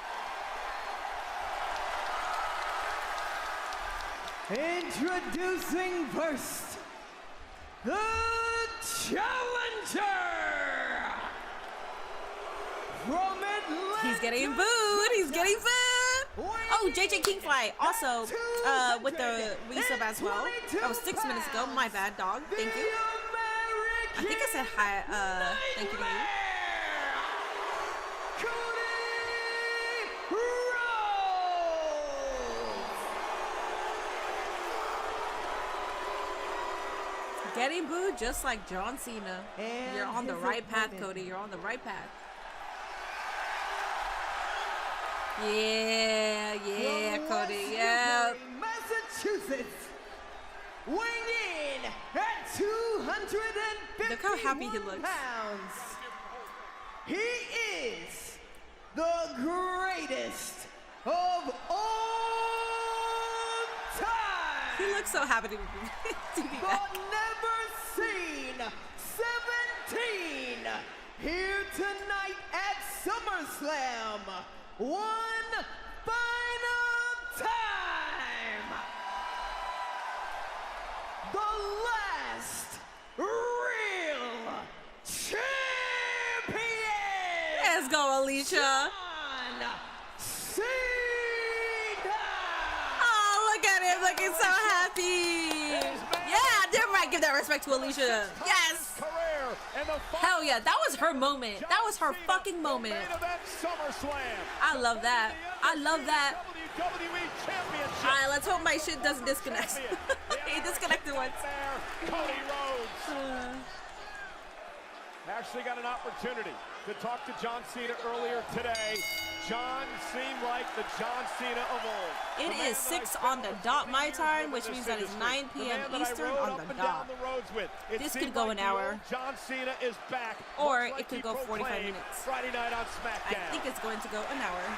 Introducing first, the challenger from Atlanta. He's getting booed. He's getting booed. Oh, JJ Kingfly also with the resub as well. That was 6 minutes ago. My bad, dog. Thank you. I think I said hi. Thank you to you. Getting booed just like John Cena. And you're on the his right path, opponent. Cody. You're on the right path. Yeah, Cody. Yeah. Massachusetts, weighing in at 250 Look how happy he looks. pounds. He is the greatest of all time. He looks so happy to be The back. never seen 17 here tonight at SummerSlam. One final time. The last real champion. Let's go, Alicia. John Cena. Oh, look at him looking so happy. Yeah, damn right. Give that respect to Alicia. Yes. Hell yeah. That was her moment. That was her fucking moment. I love that. I love that. Alright, let's hope my shit doesn't disconnect. He disconnected once. Cody Rhodes actually got an opportunity to talk to John Cena earlier today. John seemed like the John Cena of old. It is 6 on the dot my time, which means that it's 9 p.m. Eastern on the dot. This could go an hour. John Cena is back. Or it could go 45 minutes. Friday night on SmackDown. I think it's going to go an hour.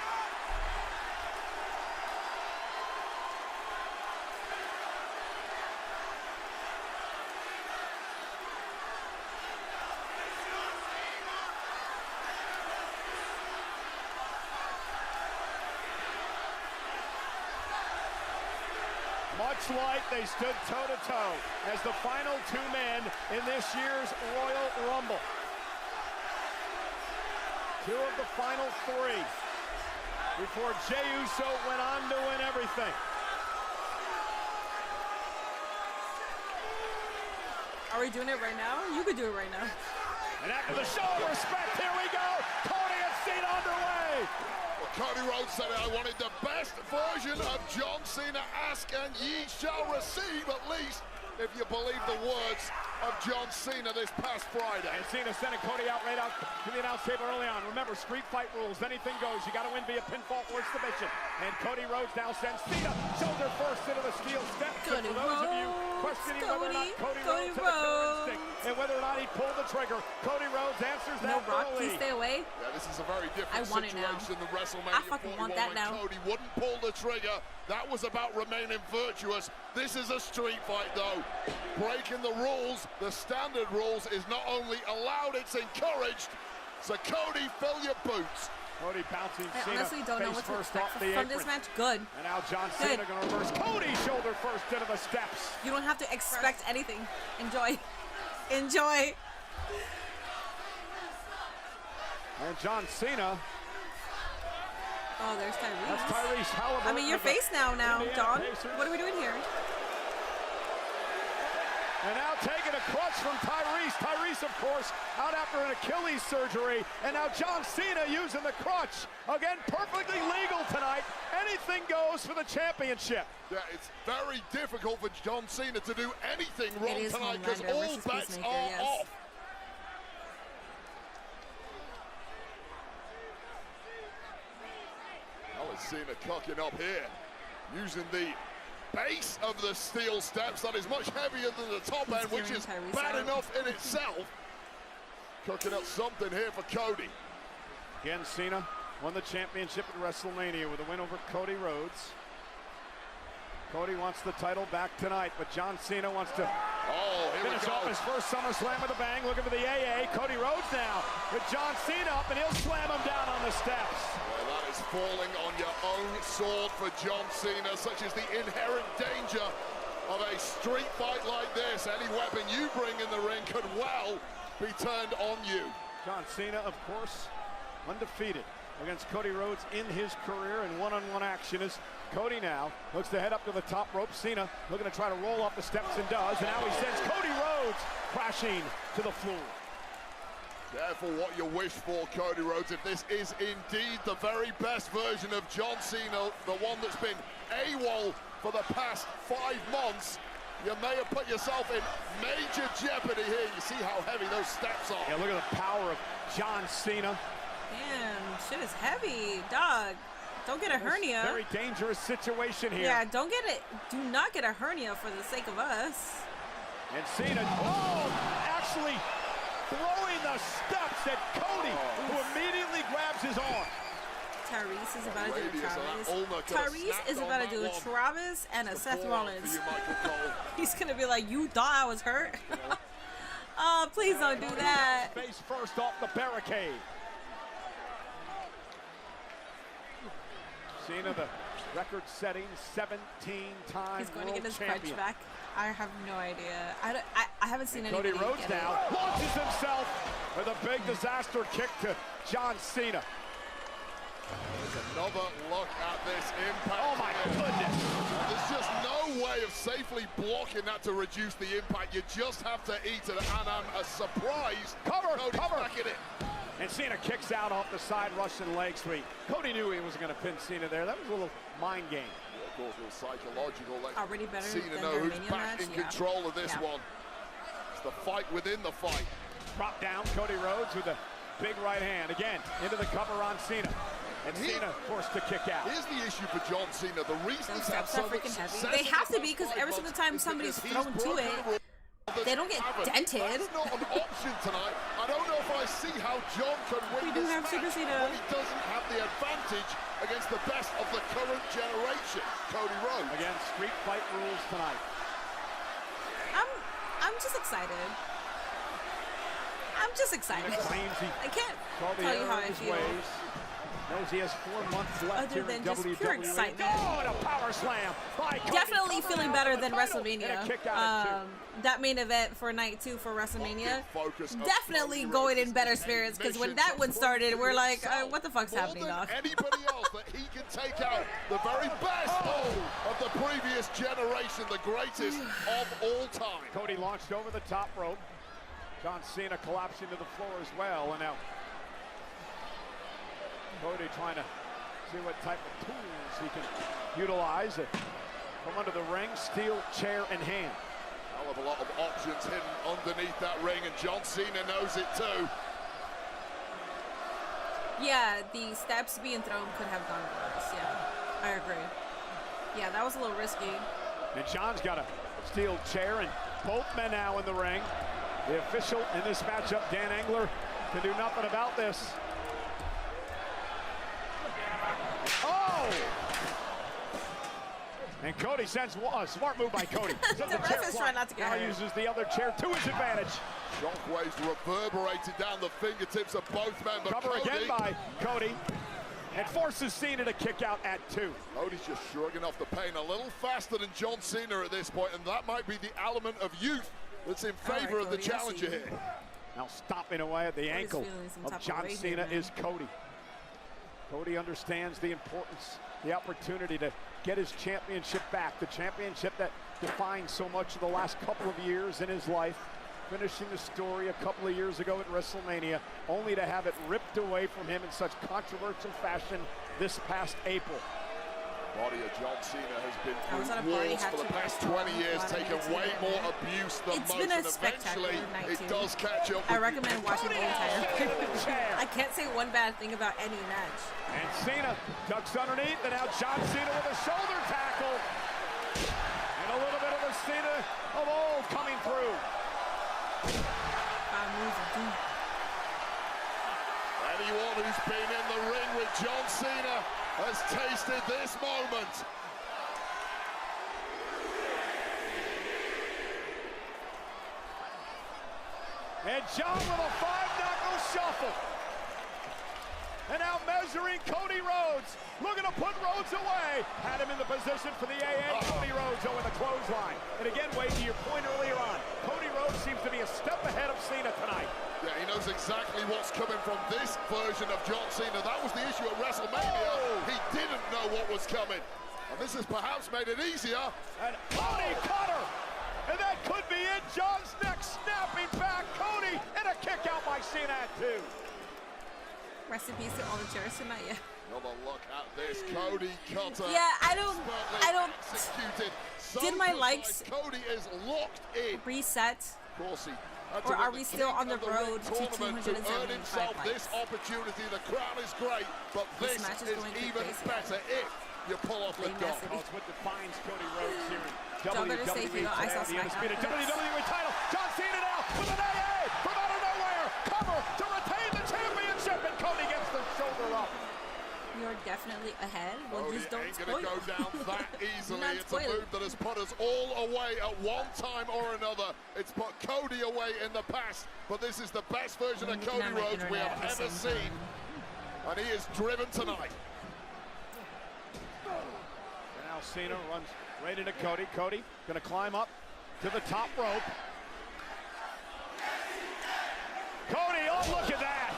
Much like they stood toe-to-toe as the final two men in this year's Royal Rumble. Two of the final three before Jey Uso went on to win everything. Are we doing it right now? You could do it right now. And after the show of respect, here we go. Cody and Cena underway. Cody Rhodes said, I wanted the best version of John Cena. Ask and ye shall receive, at least if you believe the words of John Cena this past Friday. And Cena sending Cody out right out to the announce table early on. Remember, street fight rules, anything goes. You got to win via pinfall or submission. And Cody Rhodes now sends Cena shoulder first into the steel steps. Cody for those of you questioning whether or not Cody Rhodes had a killer instinct and whether or not he pulled the trigger, Cody Rhodes answers that Brock, early. please stay away. Yeah, this is a very different it situation than now. WrestleMania I fucking 41 want that when now. Cody wouldn't pull the trigger. That was about remaining virtuous. This is a street fight, though. Breaking the rules, the standard rules, is not only allowed, it's encouraged. So Cody, fill your boots. Cody bouncing I Cena honestly don't know what to first expect off the from this apron. match. Good. And now John Cena going to reverse Cody shoulder first into the steps. You don't have to expect anything. Enjoy. Enjoy. And John Cena. Oh, there's Tyrese. That's Tyrese Halliburton. I'm in your face now, John. What are we doing here? And now taking a clutch from Tyrese. Tyrese, of course, out after an Achilles surgery. And now John Cena using the crutch. Again, perfectly legal tonight. Anything goes for the championship. Yeah, it's very difficult for John Cena to do anything wrong It is tonight because Homelander all versus bets Peacemaker, are yes. off. Well, it's Cena cocking up here, using the base of the steel steps that is much heavier than the top end, which is bad enough in itself. Cooking up something here for Cody. Again, Cena won the championship at WrestleMania with a win over Cody Rhodes. Cody wants the title back tonight, but John Cena wants to finish off his first SummerSlam with a bang. Looking for the AA. Cody Rhodes now with John Cena up, and he'll slam him down on the steps. Well, that is falling on your own sword for John Cena, such is the inherent danger of a street fight like this. Any weapon you bring in the ring could well be turned on you. John Cena, of course, undefeated against Cody Rhodes in his career in one-on-one action. As Cody now looks to head up to the top rope. Cena looking to try to roll off the steps and does. And now he sends Cody Rhodes crashing to the floor. Careful what you wish for, Cody Rhodes. If this is indeed the very best version of John Cena, the one that's been AWOL for the past 5 months, you may have put yourself in major jeopardy here. You see how heavy those steps are. Yeah, look at the power of John Cena. Damn, shit is heavy, dog. Don't get a hernia. Very dangerous situation here. Yeah, don't get it. Do not get a hernia for the sake of us. And Cena, actually throwing the steps at Cody, who immediately grabs his arm. Tyrese is about to do a Travis. Tyrese is about to do a Travis and a Seth Rollins. He's gonna be like, you thought I was hurt? Oh, please don't do that. Face first off the barricade. Cena, the record-setting 17-time He's going to get his champion. crutch back. I have no idea. I haven't seen anybody Cody Rhodes now launches himself with a big disaster kick to John Cena. There's another look at this impact. Oh my goodness. There's just no way of safely blocking that to reduce the impact. You just have to eat it, and I'm a surprise. Cover. Back in it. And Cena kicks out off the side Russian leg sweep. Cody knew he was going to pin Cena there. That was a little mind game. Yeah, of course, it was psychological. Already better Cena than know their who's Mania back match? in control of this one. It's the fight within the fight. Drop down, Cody Rhodes with a big right hand. Again, into the cover on Cena. And Cena forced to kick out. Here's the issue for John Cena. The reason he's had Steps so are much freaking success heavy. They have to be, because every single time somebody's thrown to it, they don't get dented. That's not an option tonight. I don't know if I see how John can win We do this have match Super Cena. when he doesn't have the advantage against the best of the current generation, Cody Rhodes. Again, street fight rules tonight. I'm just excited. I'm just excited. I can't tell you how I feel. Knows he has 4 months left Other than in just WWE. pure excitement. Oh, and a power slam by Cody. Definitely feeling better than And a WrestleMania. kick out at 2. That main event for night 2 for WrestleMania. Definitely going in better spirits, because when that one started, we're like, what the fuck's happening, dog? Anybody else that he can take out the very best of the previous generation, the greatest of all time. Cody launched over the top rope. John Cena collapsing to the floor as well, and now Cody trying to see what type of tools he can utilize from under the ring. Steel chair in hand. Hell of a lot of options hidden underneath that ring, and John Cena knows it too. Yeah, the steps being thrown could have gone worse. Yeah, I agree. Yeah, that was a little risky. And John's got a steel chair, and both men now in the ring. The official in this matchup, Dan Engler, can do nothing about this. Oh! And Cody sends a smart move by Cody. The ref is trying not to get now hurt. uses the other chair to his advantage. Shockwaves reverberated down the fingertips of both men. But Cover Cody, again by Cody. And forces Cena to kick out at 2. Cody's just shrugging off the pain a little faster than John Cena at this point, and that might be the element of youth that's in favor of the challenger here. Now stopping away at the ankle of John Cena is Cody. Cody understands the importance, the opportunity to get his championship back, the championship that defined so much of the last couple of years in his life, finishing the story a couple of years ago at WrestleMania, only to have it ripped away from him in such controversial fashion this past April. Body of John Cena has been through walls for the past 20 years, taken way more abuse than most, and eventually it does catch up. I recommend watching the entire I can't say one bad thing about any match. And Cena ducks underneath, and now John Cena with a shoulder tackle. And a little bit of the Cena of old coming through. Anyone who's been in the ring with John Cena has tasted this moment. And John with a 5-knuckle shuffle. And now measuring Cody Rhodes. Looking to put Rhodes away. Had him in the position for the AA. Cody Rhodes over the clothesline. And again, Wade, to your point earlier on, Cody Rhodes seems to be a step ahead of Cena tonight. Yeah, he knows exactly what's coming from this version of John Cena. That was the issue at WrestleMania. He didn't know what was coming. And this has perhaps made it easier. And Cody Cutter. And that could be it. John's neck snapping back. Cody and a kick out by Cena at 2. Recipes to all the chairs tonight, yeah. Another look at this, Cody Cutter. Yeah, I don't. Executed. Did my likes Cody is locked in. Reset? Of course he had Or to are win we the still King on the of the road Ring to tournament to earn 275 himself this likes? opportunity? The crown is great, but this match is is going pretty even crazy. better if you pull off the dog. That's what defines Cody Rhodes here in Don't better say WWE I saw today. The undisputed SmackDown. WWE title. John Cena now with an AA from out of nowhere. Cover to retain the championship, and Cody gets the shoulder up. You're definitely ahead. Well, Cody just don't ain't spoil. gonna go down that easily. Not It's a spoil. move that has put us all away at one time or another. It's put Cody away in the past, but this is the best version of Cody Rhodes we have ever seen. And he is driven tonight. And now Cena runs right into Cody. Cody gonna climb up to the top rope. Cody, oh look at that!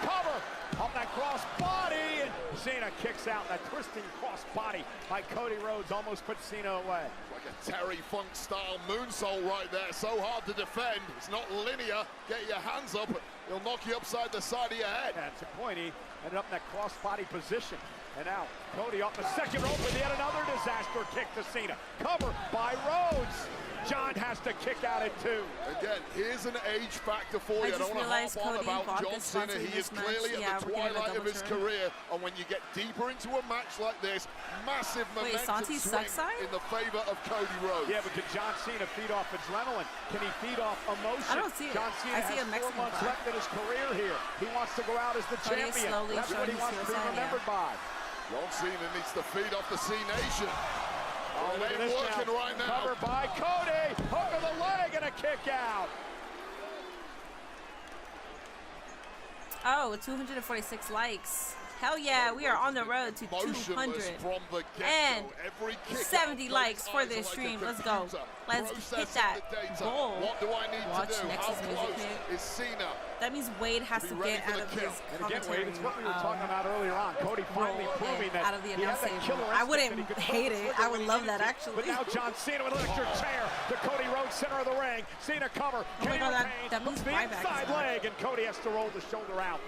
Cover off that cross body, and Cena kicks out. That twisting cross body by Cody Rhodes almost puts Cena away. Like a Terry Funk style moonsault right there. So hard to defend. It's not linear. Get your hands up. He'll knock you upside the side of your head. That's a point. He ended up in that cross body position. And now Cody off the second rope with yet another disaster kick to Cena. Cover by Rhodes. John has to kick out at 2. Again, here's an age factor for you. I don't want to harp on about John Cena. He is clearly at the twilight of his career. And when you get deeper into a match like this, massive momentum swing in the favor of Cody Rhodes. Yeah, but can John Cena feed off adrenaline? Can he feed off emotion? I don't see it. John Cena I see has a 4 months left in his career here. He wants to go out as the Cody is champion. slowly That's what he wants to be remembered by. John Cena needs to feed off the C Nation. Oh, it look at ain't this working right now. Covered by Cody. Hook of the leg and a kick out. Oh, 246 likes. Hell yeah, we are on the road to 270 likes for this stream. Let's go. Let's hit that goal. What do I need Watch to do? Nexus How music close hit. is Cena? That means Wade has to get out of his And again, commentary. Wade, it's what we were talking about earlier on. Cody finally proving that out of the he has that announce killer table. I instinct wouldn't that he could hate pull the it. trigger I would when he love needed that to. actually. But now John Cena with an electric chair to Cody Rhodes, center of the ring. Cena cover. Oh my God, that moves the right back. inside leg, and Cody has to roll the shoulder out.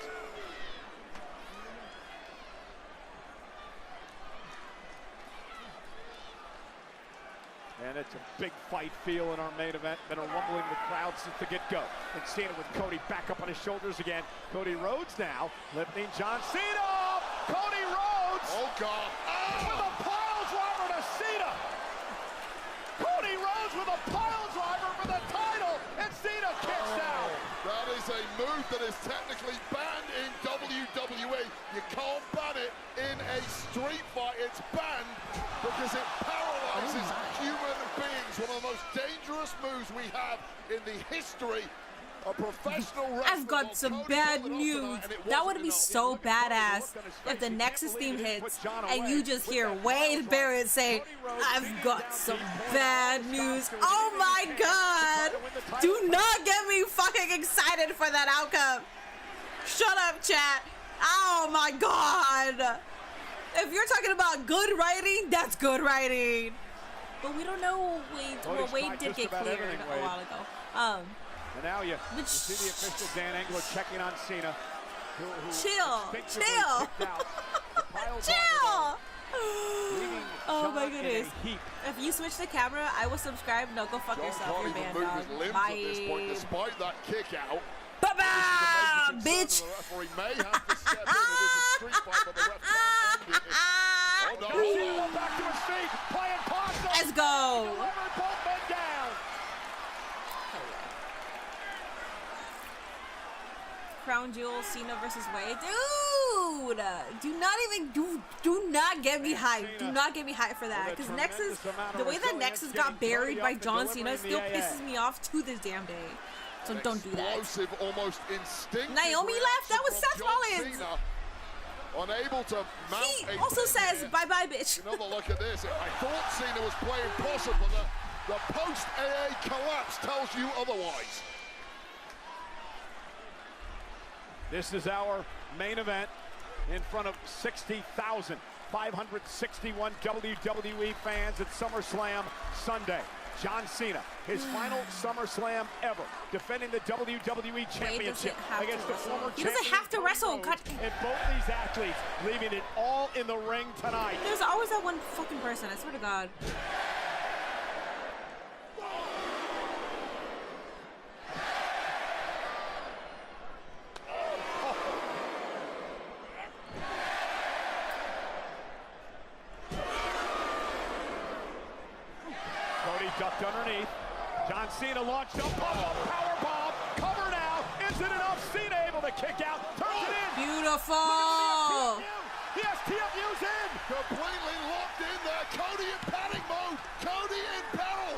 And it's a big fight feel in our main event. Been a rumbling the crowd since the get-go. And Cena with Cody back up on his shoulders again. Cody Rhodes now lifting John Cena up. Cody Rhodes. Oh, God. With a pile driver to Cena. Cody Rhodes with a pile driver for the title. And Cena kicks out. That is a move that is technically banned in WWE. You can't ban it in a street fight. It's banned because it paralyzes human beings. One of the most dangerous moves we have in the history of professional wrestling. I've got some bad news. That would be so badass if the Nexus theme hits and you just hear Wade Barrett say, "I've got some bad news." Oh my God! Do not get me fucking excited for that outcome. Shut up, chat. Oh my God. If you're talking about good writing, that's good writing. But we don't know Wade. Well, Wade did get cleared a while ago. And now you see the official Dan Engler checking on Cena. Chill. Oh my goodness. If you switch the camera, I will subscribe. No, go fuck yourself. You're banned, dog. Bye. At this point, despite that kick out. Ba-ba! Bitch! The referee may have to step in. It is a street fight, but the ref can't end it. Oh no! Cena back to his feet, playing possum. Let's go. Delivered both men down. Crown Jewel, Cena versus Wade. Dude! Do not get me hyped. Do not get me hyped for that. Because Nexus, the way that Nexus got buried by John Cena still pisses me off to this damn day. So don't do that. Almost instinctive. Naomi left. That was Seth Rollins. unable to mount He also says, bye-bye, bitch. Another look at this. I thought Cena was playing possum, but the post-AA collapse tells you otherwise. This is our main event in front of 60,561 WWE fans at SummerSlam Sunday. John Cena, his final SummerSlam ever, defending the WWE Championship against the former He doesn't have to wrestle. and both these athletes leaving it all in the ring tonight. There's always that one fucking person, I swear to God. Ducked underneath. John Cena launched up, power bomb, cover now. Is it enough? Cena able to kick out, turns it in. Beautiful. The STFU's in. Completely locked in there. Cody in panic mode. Cody in peril.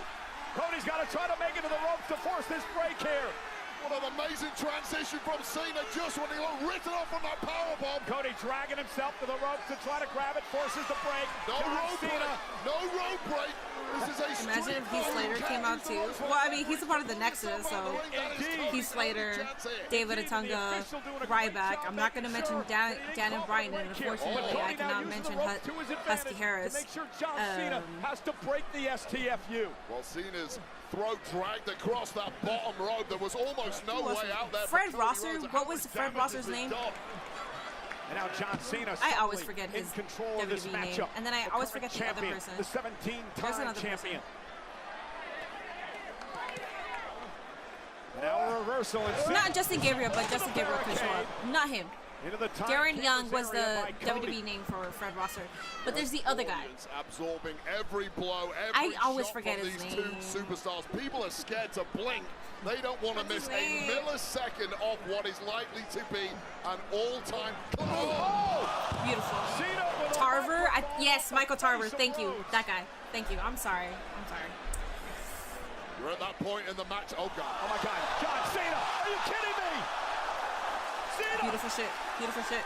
Cody's got to try to make it to the ropes to force this break here. What an amazing transition from Cena just when he looked written off from that powerbomb. Cody dragging himself to the ropes to try to grab it, forces the break. No road break. No road break. This is a Imagine if Heath Slater came out too. Well, I mean, he's a part of the Nexus, so Heath Slater, David Otunga, Ryback. I'm not going to mention Dan and Bryan, and unfortunately, I cannot mention Husky Harris. Make sure John Cena has to break the STFU. Well, Cena's throat dragged across that bottom rope. There was almost no way out there. Fred Rosser. What was Fred Rosser's name? And now John Cena. I always forget his control of this WWE name, matchup. and then I always forget the other person. The 17-time champion. And now a reversal. Not Justin Gabriel, but Justin Gabriel could show up. Not him. Darren Young was the WWE name for Fred Rosser, but there's the other guy. Absorbing every blow, I always forget his name. Two superstars. People are scared to blink. They don't want to miss a millisecond of what is likely to be an all-time. Oh! Beautiful. Tarver. Yes, Michael Tarver. Thank you. That guy. Thank you. I'm sorry. You're at that point in the match. Oh God. Oh my God. John Cena. Are you kidding me? Cena. Beautiful shit. Beautiful shit.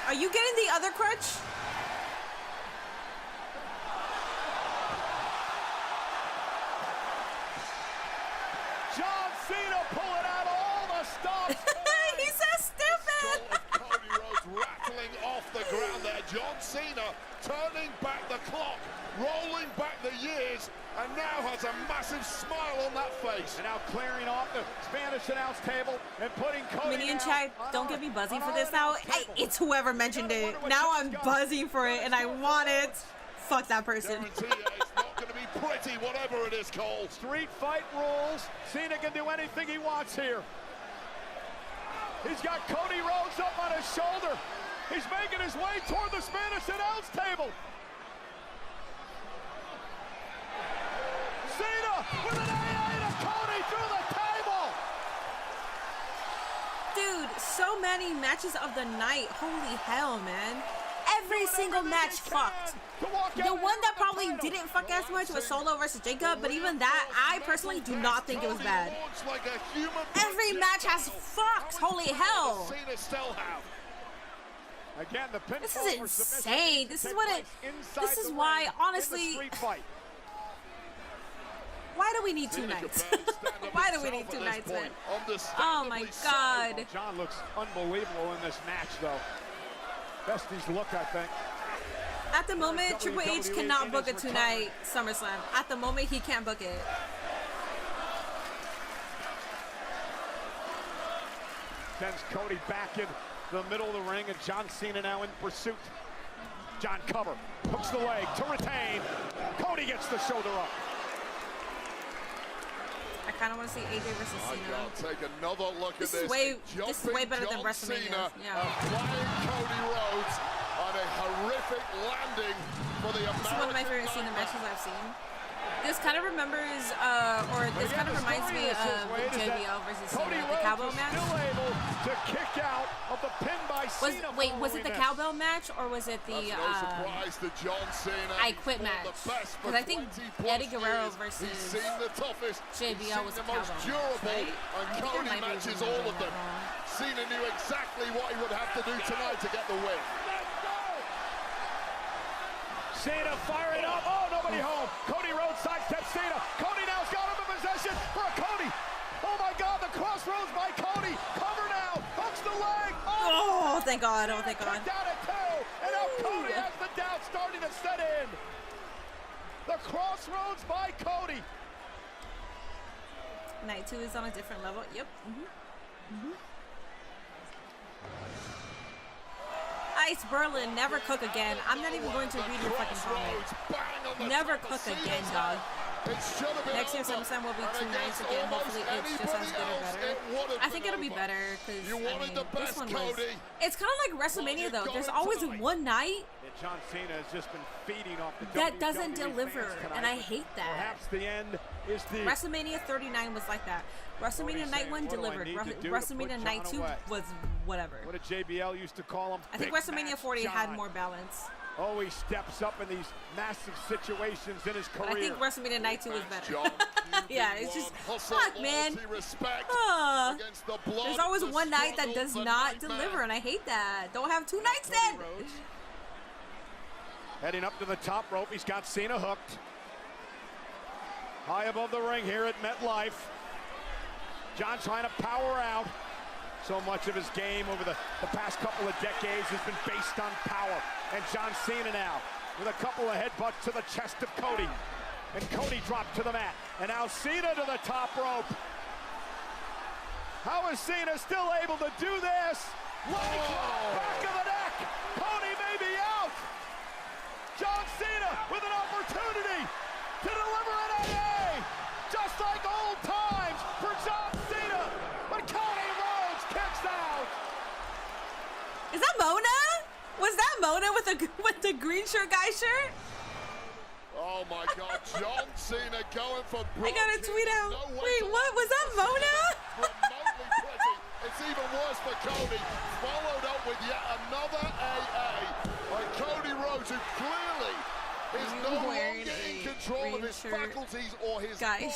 Are you getting the other crutch? John Cena pulling out all the stops. He's so stupid. Cody Rhodes rattling off the ground there. John Cena turning back the clock, rolling back the years, and now has a massive smile on that face. And now clearing off the Spanish announce table and putting Cody Minion chat, don't get me buzzing for this now. It's whoever mentioned it. Now I'm buzzing for it and I want it. Fuck that person. Guarantee you it's not going to be pretty, whatever it is called. Street fight rules. Cena can do anything he wants here. He's got Cody Rhodes up on his shoulder. He's making his way toward the Spanish announce table. Cena with an AA to Cody through the table. Dude, so many matches of the night. Holy hell, man. Every single match fucked. The one that probably didn't fuck as much was Solo versus Jacob, but even that, I personally do not think it was bad. Every match has fucked. Holy hell. Again, the pinfall. This is insane. This is what it. This is why, honestly. Why do we need 2 nights? Why do we need 2 nights, man? Oh my God. John looks unbelievable in this match, though. Best he's look, I think. At the moment, Triple H cannot book a 2-night SummerSlam. At the moment, he can't book it. Sends Cody back in the middle of the ring, and John Cena now in pursuit. John cover, hooks the leg to retain. Cody gets the shoulder up. I kind of want to see AJ versus Cena. I'll take another look at this. This is way better than WrestleMania. Yeah. Applying Cody Rhodes on a horrific landing for the American. This is one of my favorite Cena matches I've seen. This kind of remembers, this kind of reminds me of JBL versus Cena, the cowbell match. Still able to kick out of the pin by Cena. Wait, was it the cowbell match or was it the no surprise to John Cena. I Quit match? Because I think Eddie Guerrero versus JBL was the most cowbell durable, match, right? and Cody matches all of them. Cena knew exactly what he would have to do tonight to get the win. Cena firing up. Oh, nobody home. Cody Rhodes sidesteps Cena. Cody now's got him in possession for a Cody. Oh my God, the crossroads by Cody. Cover now. Hooks the leg. Oh, thank God. Oh, thank God. Down at 2. And now Cody has the doubt starting to set in. The crossroads by Cody. Night 2 is on a different level. Yep. Ice Berlin, never cook again. I'm not even going to read your fucking comment. Never cook again, dog. Next year, Summerslam will be 2 nights again. Hopefully, it's just as good or better. I think it'll be better because I mean, this one was. It's kind of like WrestleMania, though. There's always one night John Cena has just been feeding off the that doesn't deliver, and I hate that. Perhaps the end is the WrestleMania 39 was like that. WrestleMania Night 1 delivered. WrestleMania Night 2 was whatever. What did JBL used to call him? I think WrestleMania 40 had more balance. Oh, he steps up in these massive situations in his career. But I think WrestleMania Night 2 was better. Yeah, it's just, fuck, man. There's always one night that does not deliver, and I hate that. Don't have 2 nights then. Heading up to the top rope, he's got Cena hooked. High above the ring here at MetLife. John trying to power out. So much of his game over the past couple of decades has been based on power. And John Cena now with a couple of headbutts to the chest of Cody. And Cody dropped to the mat. And now Cena to the top rope. How is Cena still able to do this? Leg drop, back of the neck. Cody may be out. John Cena with an opportunity to deliver an AA. Just like old times for John Cena. But Cody Rhodes kicks out. Is that Mona? Was that Mona with the green shirt guy shirt? Oh my God, John Cena going for I gotta tweet out. Wait, what? Was that Mona? Remotely pretty. It's even worse for Cody. Followed up with yet another AA. By Cody Rhodes, who clearly is no longer in control of his faculties or his body,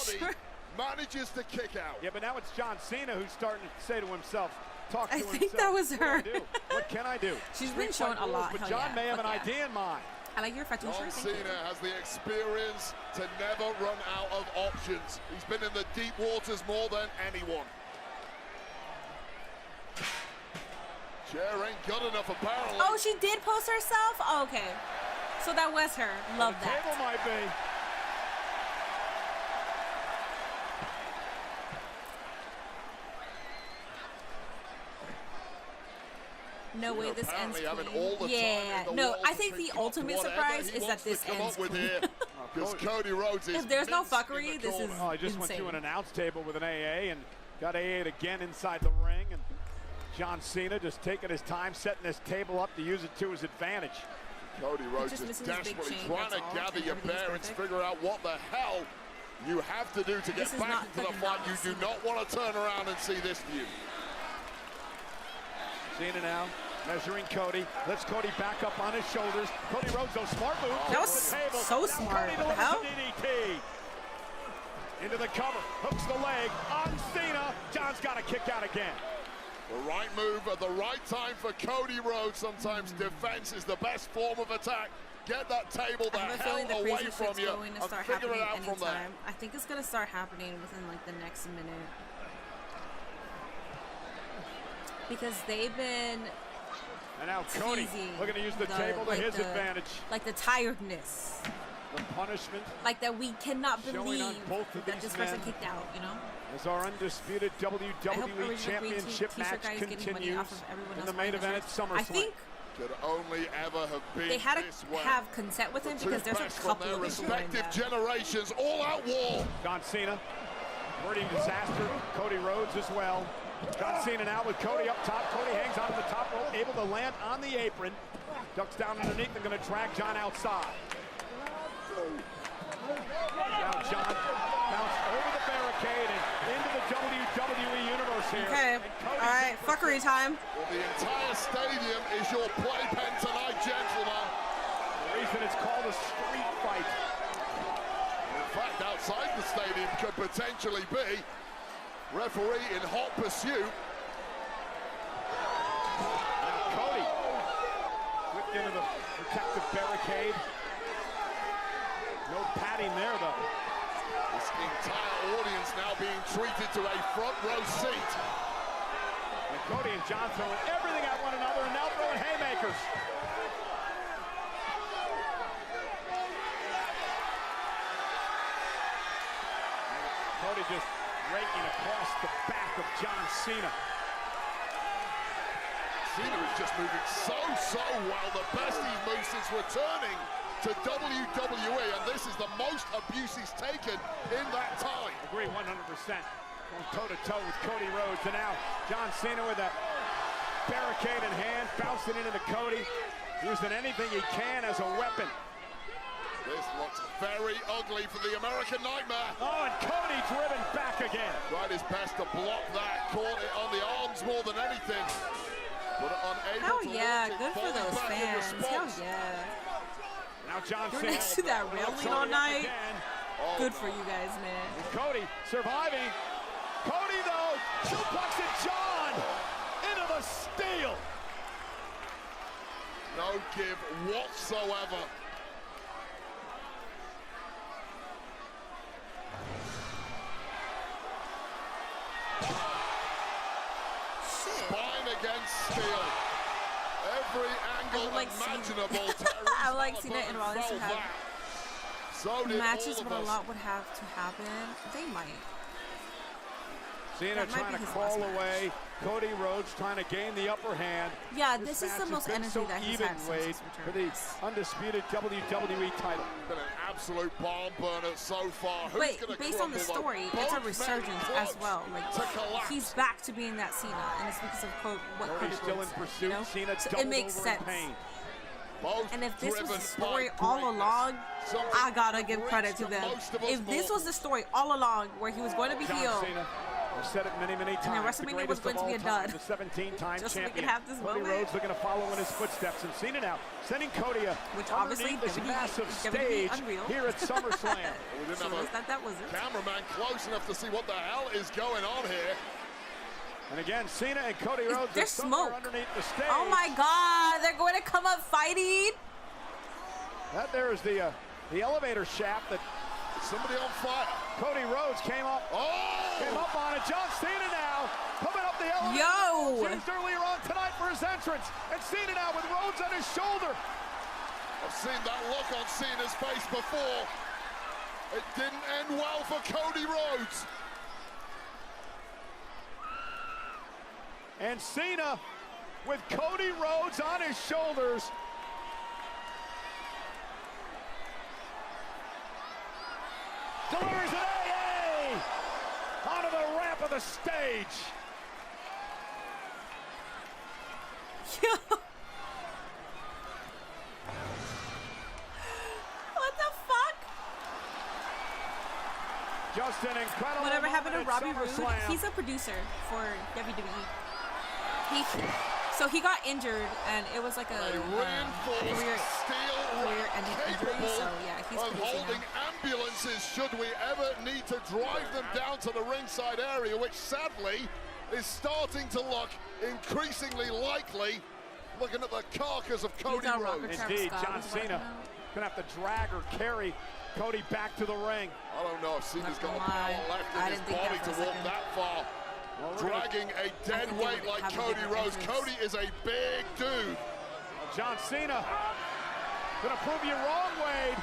manages to kick out. Yeah, but now it's John Cena who's starting to say to himself, talk to himself. I think that was her. What can I do? She's been showing a lot. But John may have an idea in mind. I like your fatu John Cena has the experience to never run out of options. He's been in the deep waters more than anyone. Chair ain't good enough, apparently. Oh, she did post herself? Oh, okay. So that was her. Love that. The table might be. No way this ends clean. Yeah, no, I think the ultimate surprise is that this ends clean. Because Cody Rhodes is if there's no fuckery, this is I just insane. went to an announce table with an AA and got AA'd again inside the ring. And John Cena just taking his time, setting this table up to use it to his advantage. Cody Rhodes is desperately trying to gather your bearings, figure out what the hell you have to do to get back into the fight. You do not want to turn around and see this view. Cena now measuring Cody. Lets Cody back up on his shoulders. Cody Rhodes, those smart moves. That was so smart. What the hell? DDT. Into the cover. Hooks the leg on Cena. John's got to kick out again. The right move at the right time for Cody Rhodes. Sometimes defense is the best form of attack. Get that table the hell away from you and figure it out from there. I think it's going to start happening within like the next minute. Because they've been and now Cody looking to use the table to his advantage. Like the tiredness. The punishment. Like that we cannot believe that this person kicked out, you know? As our undisputed WWE Championship match continues in the main event at SummerSlam. I think could only ever have been they had to have consent with him because there's a couple of respective generations all-out war. John Cena, hurting disaster. Cody Rhodes as well. John Cena now with Cody up top. Cody hangs onto the top rope, able to land on the apron. Ducks down underneath and going to drag John outside. Now John bounced over the barricade and into the WWE Universe here. Okay, all right, fuckery time. Well, the entire stadium is your playpen tonight, gentlemen. The reason it's called a street fight. In fact, outside the stadium could potentially be referee in hot pursuit. Now Cody whipped into the protective barricade. No padding there, though. This entire audience now being treated to a front row seat. And Cody and John throwing everything at one another and now throwing haymakers. Cody just raking across the back of John Cena. Cena is just moving so well. The best he's moved since returning to WWE, and this is the most abuse he's taken in that time. Agree 100%. Going toe-to-toe with Cody Rhodes, and now John Cena with a barricade in hand, bouncing into Cody, using anything he can as a weapon. This looks very ugly for the American Nightmare. Oh, and Cody driven back again. Tried his best to block that, caught it on the arms more than anything. But unable Hell to yeah, launch it, good for falling those back in fans. Hell response. yeah. Now John You're Cena. next to that railing all night. Oh, Good for you guys, man. And Cody surviving. Cody, though, suplexing John into the steel. No give whatsoever. Spine against steel. Every angle imaginable. I like Cena and Rollins to have so did matches all of where a us. lot would have to happen. They might. Cena That might trying be to his crawl last away. Cody Rhodes trying to gain the upper hand. Yeah, this is the most been energy so that he's even had since weight his for return. the undisputed WWE title. Been an absolute barn burner so far. Who's But gonna based on the crumble, though? story, it's a Both men resurgence close as well. Like to collapse. he's back to being that Cena, and it's because of what Cody's Cody still in Rhodes, pursuit. you know? Cena So it doubled makes over in sense. pain. Both And if this was driven the story by all greatness. along, Something I gotta give brings credit to them. most of us If this more. was the story all along, where he was going to be John healed, Cena, I've said it many times. then WrestleMania was going to be a dud. The 17-time Just so we champion. could have this Cody moment. Rhodes looking to follow in his footsteps, and Cena now sending Cody Which obviously underneath this WWE massive WWE stage unreal. here at SummerSlam. We didn't so have that was it. a cameraman close enough to see what the hell is going on here. And again, Cena and Cody Rhodes are There's somewhere smoke. underneath the stage. Oh my God, they're going to come up fighting. That there is the elevator shaft that somebody on fire. Cody Rhodes came up on it. John Cena now coming up the elevator. Yo! Used earlier on tonight for his entrance, and Cena now with Rhodes on his shoulder. I've seen that look on Cena's face before. It didn't end well for Cody Rhodes. And Cena with Cody Rhodes on his shoulders. Delivers an AA onto the ramp of the stage. What the fuck? Just an incredible Whatever happened to moment at Robbie Roode? SummerSlam. He's a producer for WWE. So he got injured, and it was like a Reinforced career-ending injury. So yeah, he's of producing holding now. ambulances should we ever need to drive them down to the ringside area, which sadly is starting to look increasingly likely. Looking at the carcass of Cody Rhodes. Indeed, John Cena gonna have to drag or carry Cody back to the ring. I don't know if Cena's got the power left in his body to walk that far. Dragging a dead weight like Cody Rhodes. Cody is a big dude. John Cena gonna prove you wrong, Wade.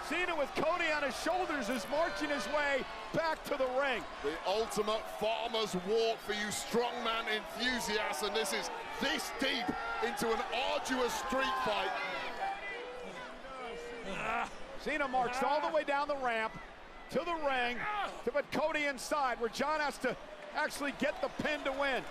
Cena with Cody on his shoulders is marching his way back to the ring. The ultimate farmer's walk for you strongman enthusiasts, and this is this deep into an arduous street fight. Cena marched all the way down the ramp to the ring to put Cody inside, where John has to actually get the pin to win.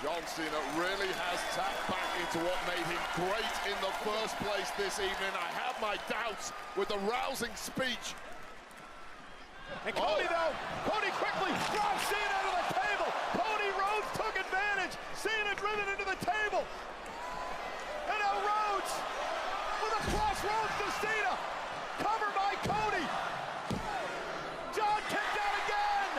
John Cena really has tapped back into what made him great in the first place this evening. I have my doubts with the rousing speech. And Cody, though, Cody quickly drops Cena to the table. Cody Rhodes took advantage. Cena driven into the table. And now Rhodes with a cross Rhodes to Cena. Covered by Cody. John kicked out again.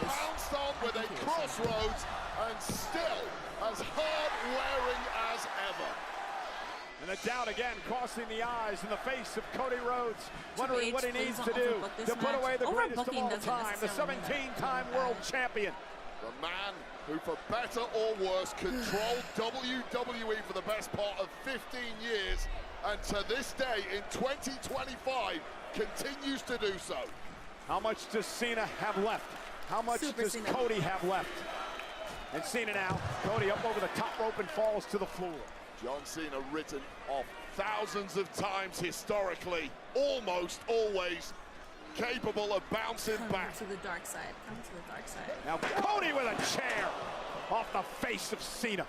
pounced on with a crossroads and still as hard-wearing as ever. And the doubt again crossing the eyes in the face of Cody Rhodes, wondering what he needs to do to put away the greatest of all time, the 17-time world champion. The man who, for better or worse, controlled WWE for the best part of 15 years, and to this day, in 2025, continues to do so. How much does Cena have left? How much does Cody have left? And Cena now, Cody up over the top rope and falls to the floor. John Cena written off thousands of times historically, almost always capable of bouncing back. To the dark side. Come to the dark side. Now Cody with a chair off the face of Cena.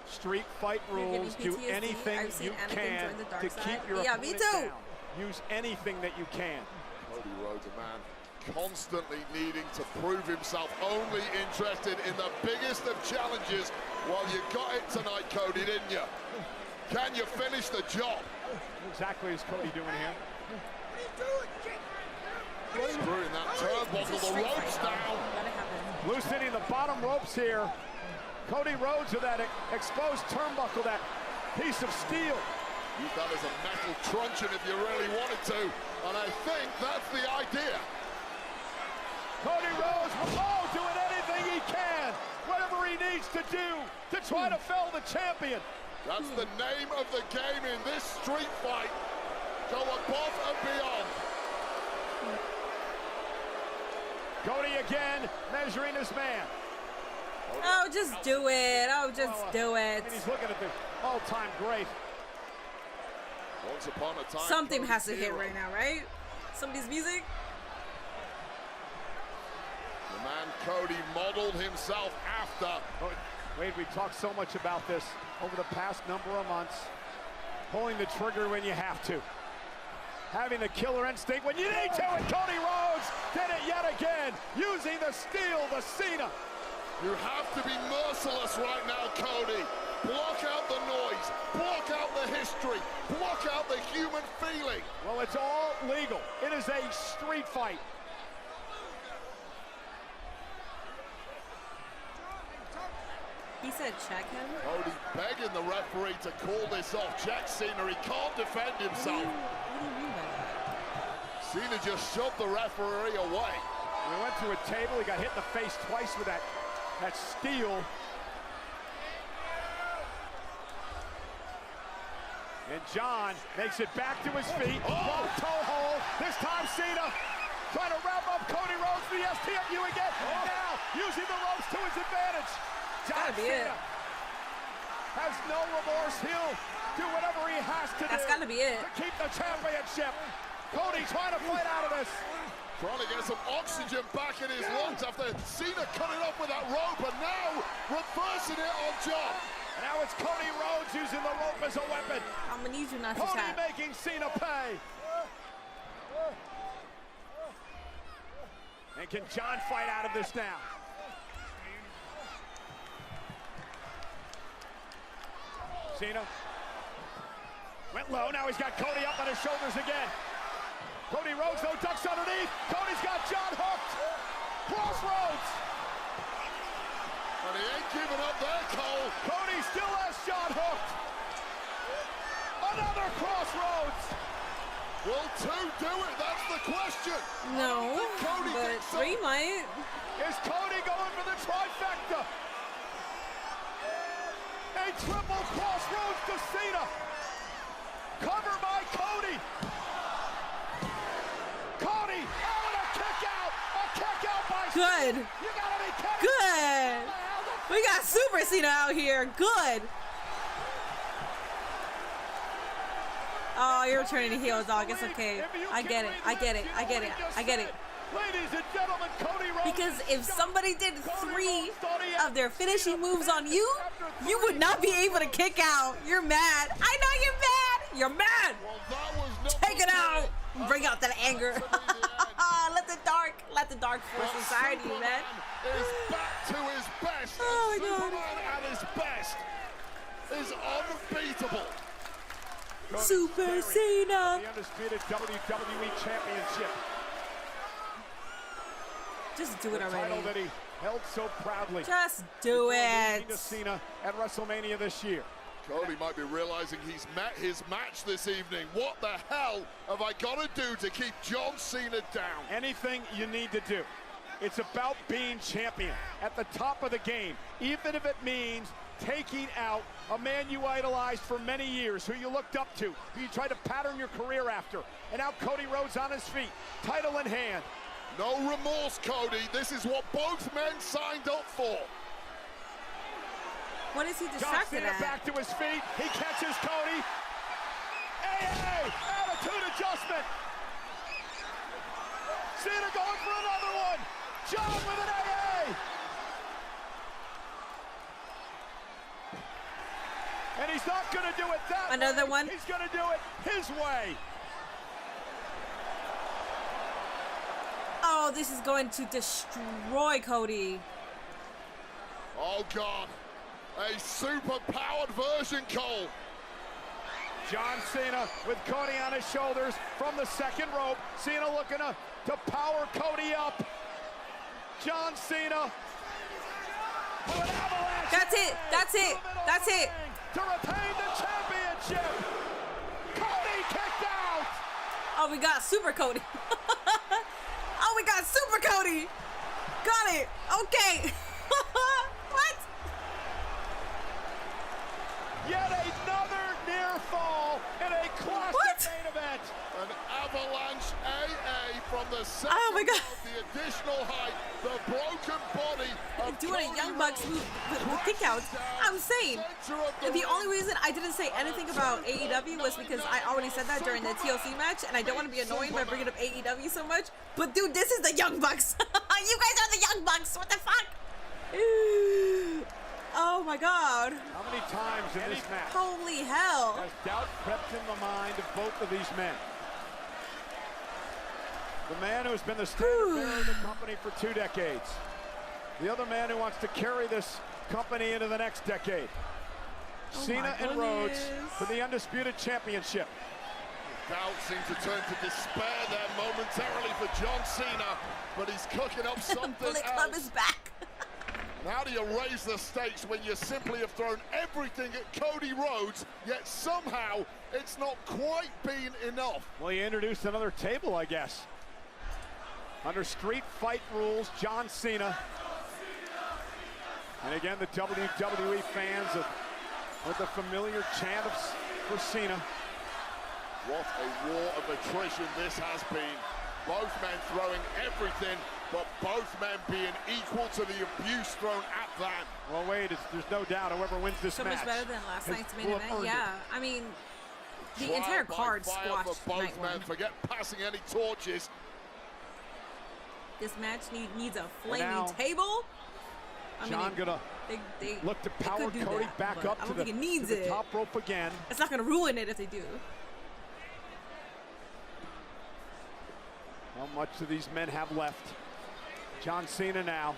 Street fight rules. Do anything you can to keep your opponent down. Use anything that you can. Cody Rhodes, a man constantly needing to prove himself, only interested in the biggest of challenges. Well, you got it tonight, Cody, didn't you? Can you finish the job? Exactly as Cody doing here. Screwing that turnbuckle, the ropes down. Loosening the bottom ropes here. Cody Rhodes with that exposed turnbuckle, that piece of steel. Use that as a metal truncheon if you really wanted to, and I think that's the idea. Cody Rhodes, doing anything he can, whatever he needs to do to try to fell the champion. That's the name of the game in this street fight. Go above and beyond. Cody again, measuring his man. Oh, just do it. Oh, just do it. And he's looking at the all-time great. Once upon a time, something Cody's has to hit hero. right now, right? Somebody's music. The man Cody modeled himself after. Wade, we talked so much about this over the past number of months. Pulling the trigger when you have to. Having the killer instinct when you need to, and Cody Rhodes did it yet again, using the steel, the Cena. You have to be merciless right now, Cody. Block out the noise, block out the history, block out the human feeling. Well, it's all legal. It is a street fight. He said check him. Cody begging the referee to call this off. Check Cena, he can't defend himself. What do you mean by that? Cena just shoved the referee away. We went to a table, he got hit in the face twice with that steel. And John makes it back to his feet. Oh, toe hold. This time Cena trying to wrap up Cody Rhodes for the STFU again. And now using the ropes to his advantage. John Cena has no remorse. He'll do whatever he has to do. That's gotta be it. To keep the championship. Cody trying to fight out of this. Trying to get some oxygen back in his lungs after Cena cutting off with that rope, and now reversing it on John. And now it's Cody Rhodes using the rope as a weapon. I'm gonna need you not to Cody tap. making Cena pay. And can John fight out of this now? Cena went low. Now he's got Cody up on his shoulders again. Cody Rhodes, though, ducks underneath. Cody's got John hooked. Crossroads. And he ain't giving up there, Cole. Cody still has John hooked. Another crossroads. Will two do it? That's the question. No, Cody but three might. Is Cody going for the trifecta? A triple crossroads to Cena. Cover by Cody. Cody, oh, and a kick out. A kick out by Good. Cena. You gotta be kidding. Good. We got Super Cena out here. Good. Oh, you're turning heel, dog. It's okay. I get it. I get it. I get it. I get it. Ladies and gentlemen, Cody Rhodes. Because if somebody did 3 of their finishing moves on you, you would not be able to kick out. You're mad. I know you're mad. You're mad. Take it out. Bring out that anger. let the dark force inside you, man. Is back to his best. Oh my God. Superman at his best is unbeatable. Super Cena. The undisputed WWE Championship. Just do it the already. Title that he held so proudly. Just do it. To Cena at WrestleMania this year. Cody might be realizing he's met his match this evening. What the hell have I got to do to keep John Cena down? Anything you need to do. It's about being champion at the top of the game, even if it means taking out a man you idolized for many years, who you looked up to, who you tried to pattern your career after. And now Cody Rhodes on his feet, title in hand. No remorse, Cody. This is what both men signed up for. What is he distracted John Cena at? back to his feet. He catches Cody. AA! Attitude adjustment. Cena going for another one. John with an AA. And he's not going to do it that way. Another one. He's going to do it his way. Oh, this is going to destroy Cody. Oh, God. A super-powered version, Cole. John Cena with Cody on his shoulders from the second rope. Cena looking to power Cody up. John Cena with an avalanche. That's it. That's it. That's it. To retain the championship. Cody kicked out. Oh, we got Super Cody. Oh, we got Super Cody. Got it. Okay. What? Yet another near fall in a classic main event. An avalanche AA from the second Oh my God. the additional height, the broken body of Doing a Cody Young Bucks Rhodes. with kickouts. I'm saying the only reason I didn't say anything about AEW was because I already said that during the TLC match, and I don't want to be annoying by bringing up AEW so much. But dude, this is the Young Bucks. You guys are the Young Bucks. What the fuck? Oh my God. How many times in this match Holy hell. has doubt crept in the mind of both of these men? The man who's been the standard bearer of the company for 2 decades. The other man who wants to carry this company into the next decade. Cena and Rhodes for the undisputed championship. Doubt seems to turn to despair there momentarily for John Cena, but he's cooking up something Bullet else. Club is back. How do you raise the stakes when you simply have thrown everything at Cody Rhodes, yet somehow it's not quite been enough? Well, you introduced another table, I guess. Under street fight rules, John Cena. And again, the WWE fans with the familiar chant for Cena. What a war of attrition this has been. Both men throwing everything, but both men being equal to the abuse thrown at them. Well, wait, there's no doubt whoever wins this match. So much better than last night's main will have event. earned Yeah, I mean, the Trial entire by card fire squashed for both night men. one. Forget passing any torches. This match needs a now, flaming table. I John mean, gonna they look to they power could do Cody that, back but up I to don't the, think it needs to the it. top rope again. It's not gonna ruin it if they do. How much do these men have left? John Cena now,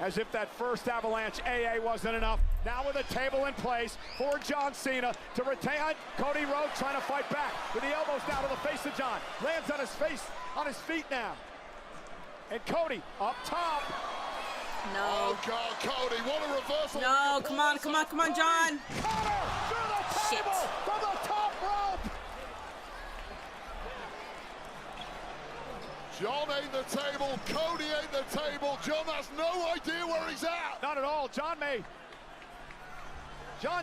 as if that first avalanche AA wasn't enough. Now with a table in place for John Cena to retain. Cody Rhodes trying to fight back with the elbows down to the face of John. Lands on his face, on his feet now. And Cody up top. No. Oh, God, Cody, what a reversal. No, come on, John. Connor through the Shit. table from the top rope. John ain't the table, Cody ain't the table. John has no idea where he's at. Not at all. John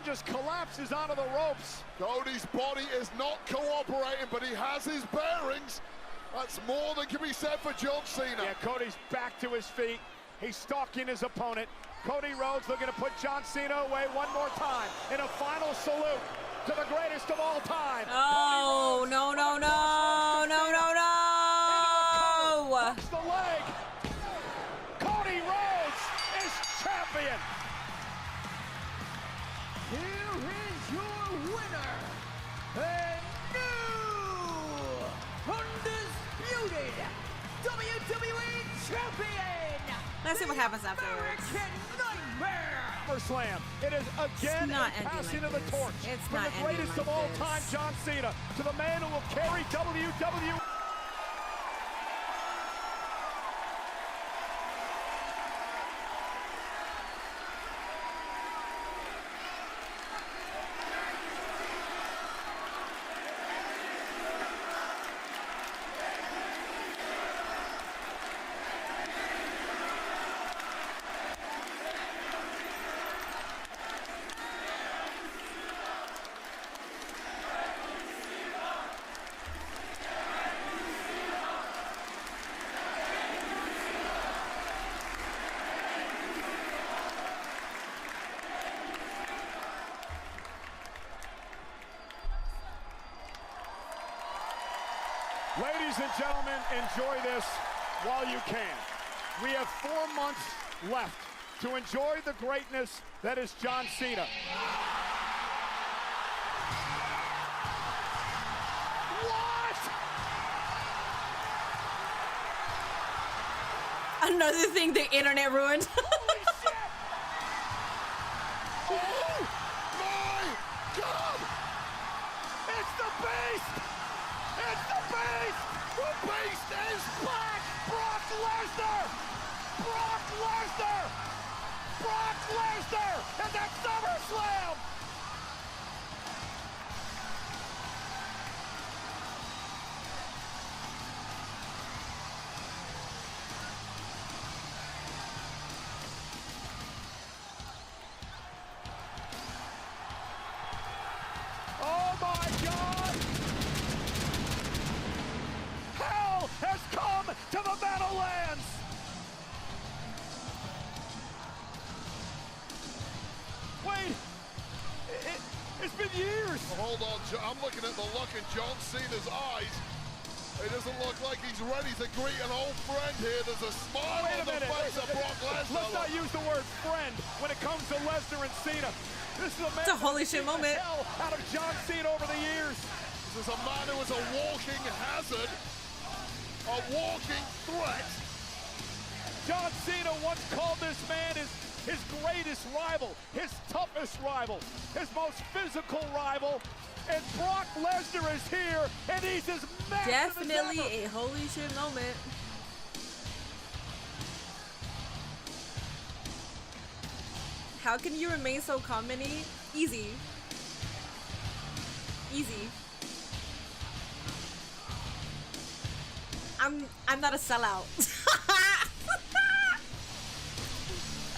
just collapses onto the ropes. Cody's body is not cooperating, but he has his bearings. That's more than can be said for John Cena. Yeah, Cody's back to his feet. He's stalking his opponent. Cody Rhodes looking to put John Cena away one more time in a final salute to the greatest of all time. Oh, no. Hooks the leg. Cody Rhodes is champion. Here is your winner, and new undisputed WWE champion. Let's see what happens afterwards. American Nightmare, SummerSlam. It is again a passing of the torch from the greatest of all time, John Cena, to the man who will carry WWE. Ladies and gentlemen, enjoy this while you can. We have 4 months left to enjoy the greatness that is John Cena. What? Another thing the internet ruined. Holy shit! Oh my God! It's the Beast! It's the Beast! The Beast is back! Brock Lesnar! Brock Lesnar! Brock Lesnar! And that's SummerSlam! Oh my God! Hell has come to the Meadowlands! Wait, it's been years. Hold on, I'm looking at the look in John Cena's eyes. It doesn't look like he's ready to greet an old friend here. There's a smile on the face of Brock Lesnar. Let's not use the word friend when it comes to Lesnar and Cena. This is a man It's a holy shit moment. Hell out of John Cena over the years. This is a man who is a walking hazard, a walking threat. John Cena once called this man his greatest rival, his toughest rival, his most physical rival. And Brock Lesnar is here, and he's as massive Definitely as ever. a holy shit moment. How can you remain so calm, Minnie? Easy. Easy. I'm not a sellout.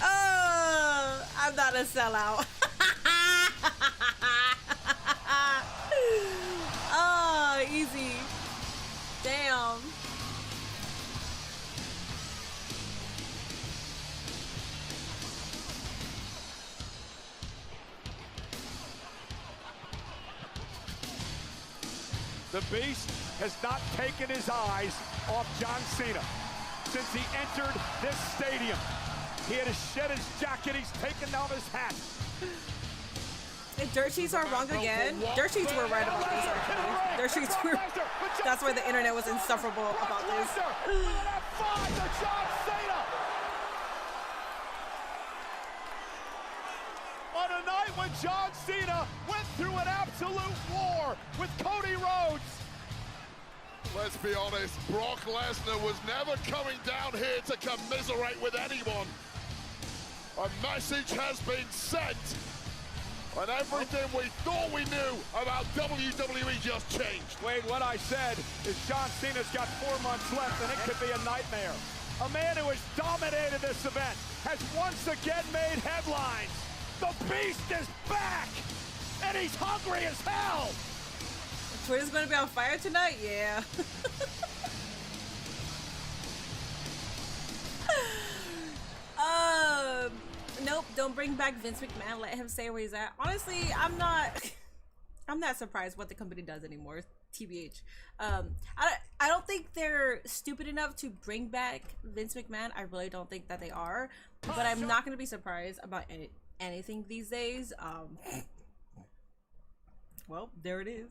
Oh, I'm not a sellout. Oh, easy. Damn. The Beast has not taken his eyes off John Cena since he entered this stadium. He had to shed his jacket, he's taken down his hat. If dirt sheets are wrong again, dirt sheets were right about this actually. Dirt sheets were, that's why the internet was insufferable about this. On a night when John Cena went through an absolute war with Cody Rhodes. Let's be honest, Brock Lesnar was never coming down here to commiserate with anyone. A message has been sent, and everything we thought we knew about WWE just changed. Wade, what I said is John Cena's got 4 months left, and it could be a nightmare. A man who has dominated this event has once again made headlines. The Beast is back, and he's hungry as hell. Twitter's gonna be on fire tonight? Yeah. Nope, don't bring back Vince McMahon. Let him stay where he's at. Honestly, I'm not surprised what the company does anymore. TBH. I don't think they're stupid enough to bring back Vince McMahon. I really don't think that they are. But I'm not gonna be surprised about anything these days. Well, there it is.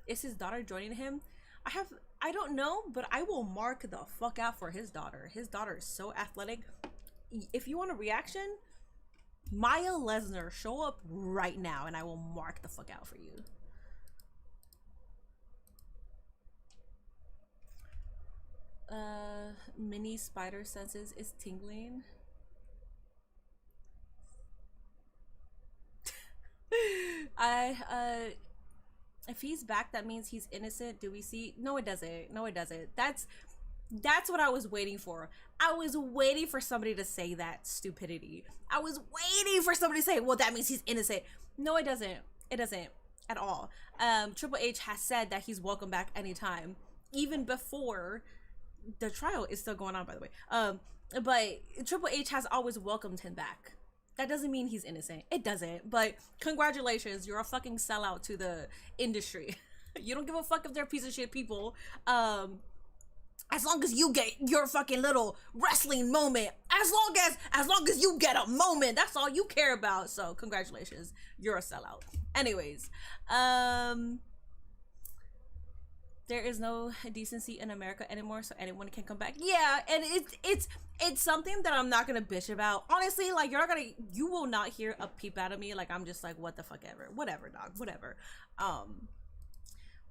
Is his daughter joining him? I don't know, but I will mark the fuck out for his daughter. His daughter is so athletic. If you want a reaction, Maya Lesnar, show up right now and I will mark the fuck out for you. Mini spider senses is tingling. If he's back, that means he's innocent. Do we see? No, it doesn't. No, it doesn't. That's what I was waiting for. I was waiting for somebody to say that stupidity. I was waiting for somebody to say, well, that means he's innocent. No, it doesn't. It doesn't at all. Triple H has said that he's welcome back anytime, even before the trial is still going on, by the way. But Triple H has always welcomed him back. That doesn't mean he's innocent. It doesn't. But congratulations, you're a fucking sellout to the industry. You don't give a fuck if they're piece of shit people. As long as you get your fucking little wrestling moment, as long as you get a moment, that's all you care about. So congratulations, you're a sellout. Anyways, there is no decency in America anymore, so anyone can come back. Yeah, and it's something that I'm not gonna bitch about. Honestly, like you will not hear a peep out of me. Like I'm just like, what the fuck ever, whatever, dog, whatever.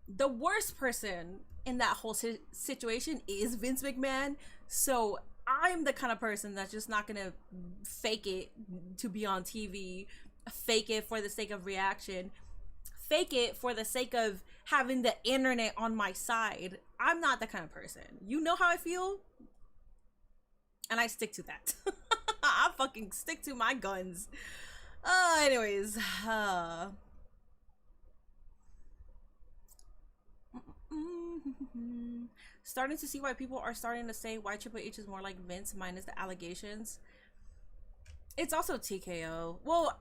The worst person in that whole situation is Vince McMahon. So I'm the kind of person that's just not gonna fake it to be on TV, fake it for the sake of reaction, fake it for the sake of having the internet on my side. I'm not that kind of person. You know how I feel, and I stick to that. I fucking stick to my guns. Anyways, starting to see why people are starting to say why Triple H is more like Vince minus the allegations. It's also TKO. Well,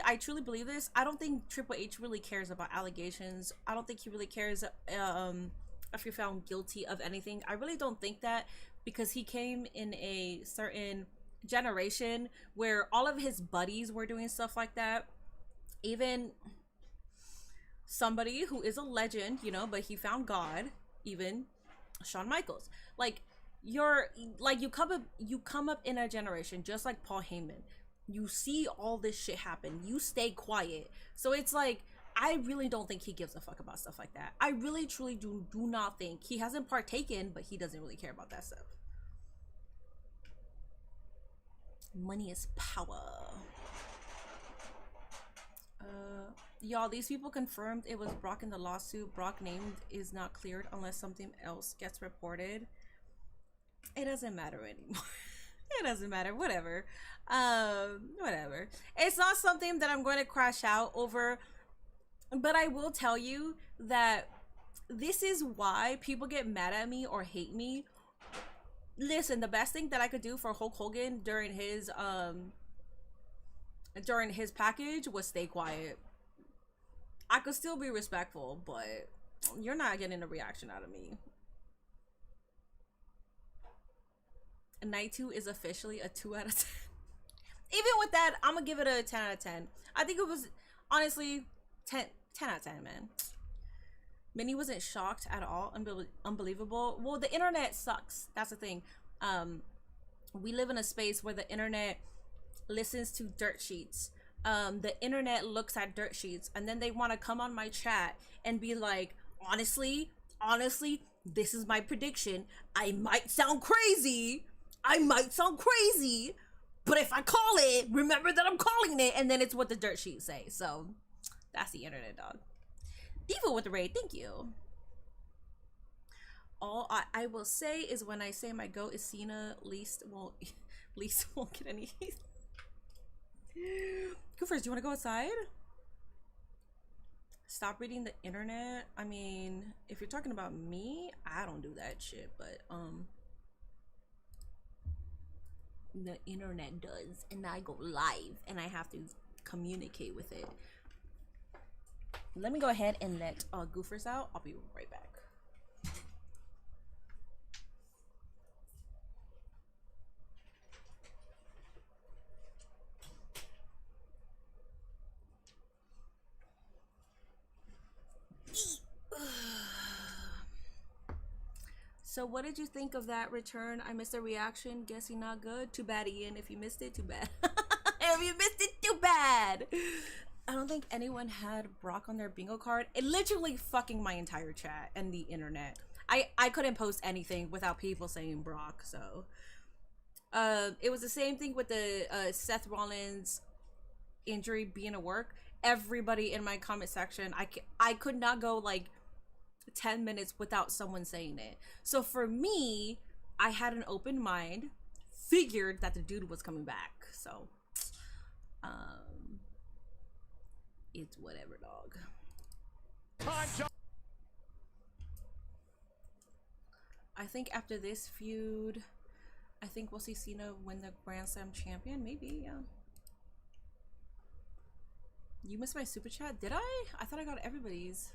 I truly believe this. I don't think Triple H really cares about allegations. I don't think he really cares if you're found guilty of anything. I really don't think that, because he came in a certain generation where all of his buddies were doing stuff like that. Even somebody who is a legend, you know, but he found God, even Shawn Michaels. Like you come up in a generation just like Paul Heyman. You see all this shit happen. You stay quiet. So it's like, I really don't think he gives a fuck about stuff like that. I really truly do not think. He hasn't partaken, but he doesn't really care about that stuff. Money is power. Y'all, these people confirmed it was Brock in the lawsuit. Brock named is not cleared unless something else gets reported. It doesn't matter anymore. It doesn't matter. Whatever. Whatever. It's not something that I'm going to crash out over, but I will tell you that this is why people get mad at me or hate me. Listen, the best thing that I could do for Hulk Hogan during his package was stay quiet. I could still be respectful, but you're not getting a reaction out of me. Night 2 is officially a 2 out of 10. Even with that, I'm gonna give it a 10 out of 10. I think it was honestly 10 out of 10, man. Minnie wasn't shocked at all. Unbelievable. Well, the internet sucks. That's the thing. We live in a space where the internet listens to dirt sheets. The internet looks at dirt sheets, and then they want to come on my chat and be like, honestly, this is my prediction. I might sound crazy, but if I call it, remember that I'm calling it, and then it's what the dirt sheets say. So that's the internet, dog. Diva with the raid, thank you. All I will say is, when I say my goat is Cena, least won't get any. Go first. Do you want to go outside? Stop reading the internet. I mean, if you're talking about me, I don't do that shit, but the internet does, and I go live and I have to communicate with it. Let me go ahead and let Goofers out. I'll be right back. So what did you think of that return? I missed the reaction. Guessing not good. Too bad, Ian. If you missed it, too bad. if you missed it, too bad. I don't think anyone had Brock on their bingo card. It literally fucking my entire chat and the internet. I couldn't post anything without people saying Brock, so. It was the same thing with the Seth Rollins injury being at work. Everybody in my comment section, I could not go like 10 minutes without someone saying it. So for me, I had an open mind, figured that the dude was coming back. So, it's whatever, dog. I think after this feud, I think we'll see Cena win the Grand Slam champion. Maybe, yeah. You missed my super chat? Did I? I thought I got everybody's.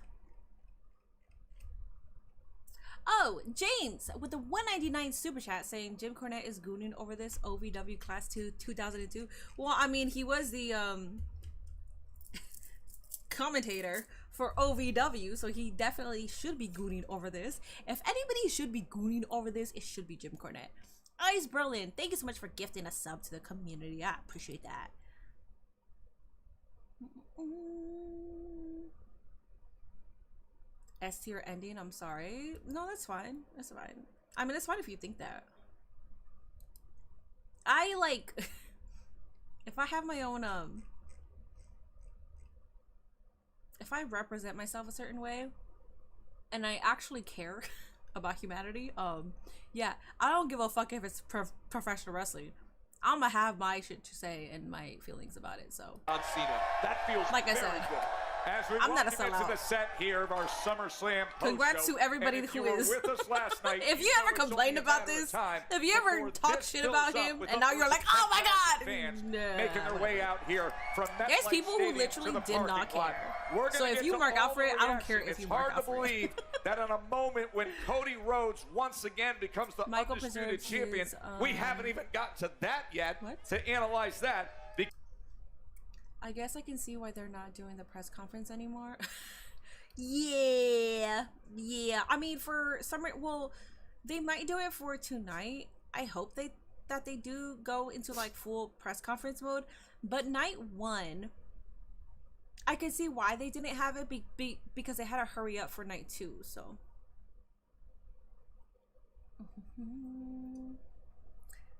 Oh, James with the 199 super chat saying Jim Cornette is gooning over this OVW Class 2 2002. Well, I mean, he was the commentator for OVW, so he definitely should be gooning over this. If anybody should be gooning over this, it should be Jim Cornette. Ice Berlin, thank you so much for gifting a sub to the community. I appreciate that. S tier ending, I'm sorry. No, that's fine. That's fine. I mean, it's fine if you think that. I like if I have my own if I represent myself a certain way and I actually care about humanity, yeah, I don't give a fuck if it's professional wrestling. I'm gonna have my shit to say and my feelings about it. So on Cena, that feels like I said. Good. As we I'm not a welcome sellout. into the set here of our SummerSlam Congrats post-show. to everybody who is. With us last night, If you ever complained about this, if you ever talk shit about him, and now you're like, oh my god, fans making their way out here from there's people who literally did not care. So if you mark out for it, I don't care if you mark out for it. It's hard to believe that in a moment when Cody Rhodes once again becomes the undisputed champion, we haven't even got to that yet to analyze that. I guess I can see why they're not doing the press conference anymore. yeah. I mean, for summer, well, they might do it for tonight. I hope that they do go into like full press conference mode. But night one, I can see why they didn't have it because they had to hurry up for night two. So.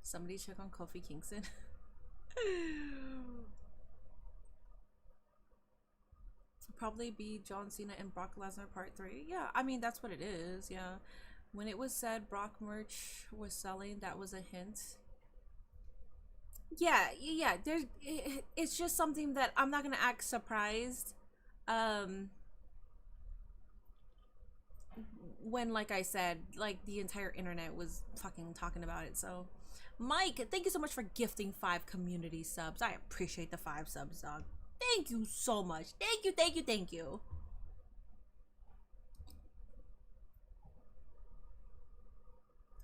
Somebody check on Kofi Kingston. Probably be John Cena and Brock Lesnar part 3. Yeah, I mean, that's what it is. Yeah, when it was said Brock merch was selling, that was a hint. Yeah, there's it's just something that I'm not gonna act surprised when, like I said, like the entire internet was fucking talking about it. So Mike, thank you so much for gifting 5 community subs. I appreciate the 5 subs, dog. Thank you so much. Thank you.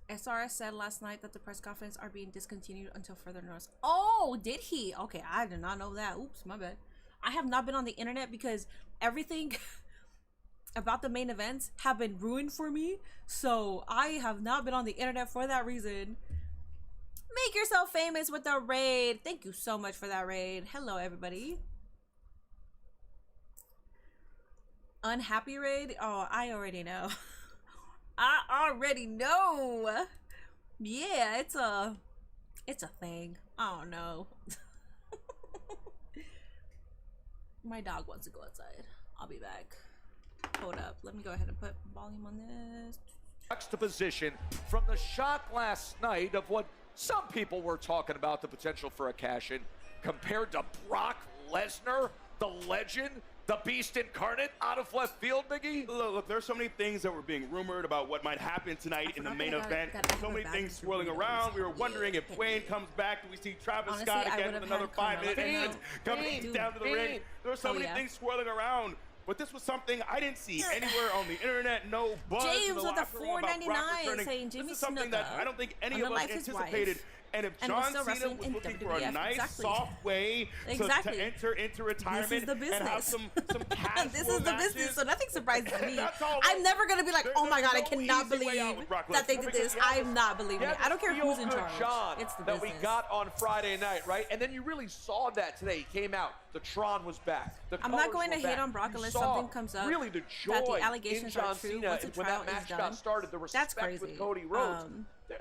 SRS said last night that the press conference are being discontinued until further notice. Oh, did he? Okay, I did not know that. Oops, my bad. I have not been on the internet because everything about the main events have been ruined for me. So I have not been on the internet for that reason. Make yourself famous with a raid. Thank you so much for that raid. Hello, everybody. Unhappy raid? Oh, I already know. I already know. Yeah, it's a thing. I don't know. My dog wants to go outside. I'll be back. Hold up. Let me go ahead and put volume on this. Juxtaposition from the shock last night of what some people were talking about, the potential for a cash-in, compared to Brock Lesnar, the legend, the beast incarnate, out of left field, Biggie? Look, there's so many things that were being rumored about what might happen tonight in the main event. So many things swirling around. We were wondering if Wayne comes back. Do we see Travis Scott again with another 5-minute entrance coming down to the ring? There were so many things swirling around. But this was something I didn't see anywhere on the internet. No buzz. James with a $4.99 saying Jimmy This is something that I don't think any of us anticipated And if And John was still Cena wrestling was in looking for a WWF, nice, exactly. soft way to enter into retirement This is the and have business. some casual This is the matches, business, so nothing surprises me. That's all I'm never gonna be like, oh my god, I there's no cannot easy way out believe with Brock that they Lesnar did because this. he had I'm not believing it. I don't care who's in charge. John It's the that business. we got on Friday night, right? And then you really saw that today. He came out. The Tron was back. The I'm not colors going to were hate back. on Brock You unless saw something comes up really the joy that the allegations in are John true Cena once the when trial that match is done. got started. The That's respect crazy. with Cody Rhodes.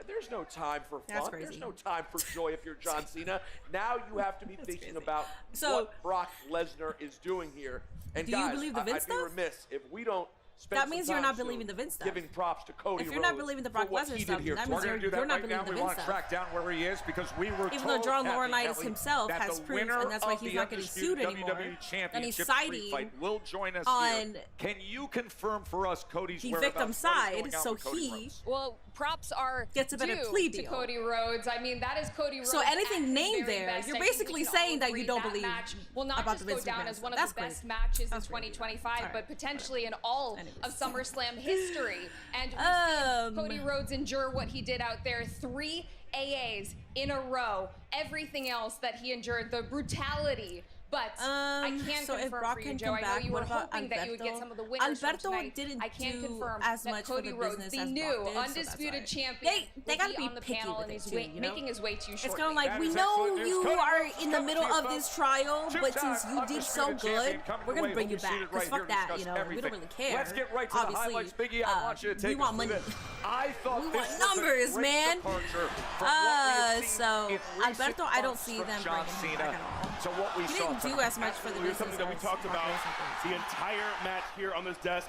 There's no time for fun. That's crazy. There's no time for joy if you're John Cena. Now you have to be thinking crazy. about what Brock Lesnar is doing here. And Do you guys, believe the Vince I'd be stuff? remiss if we don't spend That some means you're time not soon believing the Vince stuff. giving props to Cody If you're not Rhodes believing the for Brock what Lesnar he stuff, did here. that We're means going to do that you're not right now. believing the We Vince want to stuff. track down where he is because we were Even told, though John Kathy Laurinaitis Kelly, himself that has the proof, winner and that's why of he's the not getting sued undisputed anymore. WWE And he's Championship siding street fight will join us on here. Can you confirm for us Cody's the whereabouts? victim What is side, going on so with Cody he Rhodes? Well, props are gets a better due plea to deal. Cody Rhodes. I mean, that is Cody Rhodes. So anything at his named very there, best. you're I think basically we can saying all that you agree don't that believe match will not about just the go Vince down McMahon as stuff. one of That's the best crazy. matches That's in crazy. 2025, All right. but potentially in all of SummerSlam history. And we've seen Cody Rhodes endure what he did out there, 3 AAs in a row, everything else that he endured, the brutality. But I can so if confirm Brock for you, can Joe, come I know back, you what were about hoping that you would get some of the winners from Alberto tonight. didn't I can do confirm as that much Cody for the Rhodes, business the as new Brock did, so that's undisputed alright. champion, They will gotta be be on the picky panel with and it he's too, you know? making his way too short. It's kind of like, we know you are in the middle of this trial, but since you did so good, we're gonna bring you back. Because fuck that, you know, we don't really care. Let's get right to the highlights. Biggie, I want you to take we want us through money. this. I thought We this want was numbers, a great man. departure from what we had seen So in recent Alberto, I don't months see from them John bringing him Cena back at all. to what we He saw didn't do tonight. as much for the Absolutely, business something that we as talked Brock about Lesnar did. the entire match here on this desk.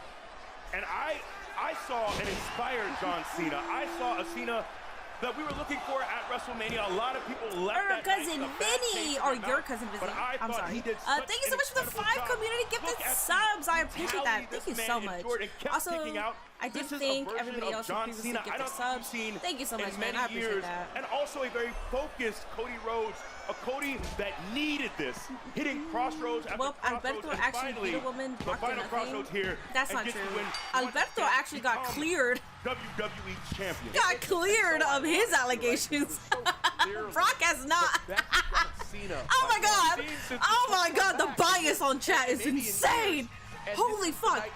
And I saw an inspired John Cena. I saw a Cena that we were looking for at WrestleMania. A lot of people left Or that cousin night with a bad taste Vinny, in or their your mouth. cousin Vinny. But I I'm thought sorry. he did Thank you so much for the 5 community gifted subs. I appreciate that. Thank you so much. Also, I did thank everybody else who previously gifted subs. Thank you so much, man. I appreciate that. And also a very focused Cody Rhodes, a Cody that needed this, hitting crossroads after Well, crossroads, Alberto and actually finally, beat a woman, the Brock final did crossroads nothing. here. That's and not gets true. to win Alberto actually got become cleared. WWE champion. Got cleared of his allegations. Brock has not. Oh my god! Oh my god! The bias on chat is insane. Holy fuck!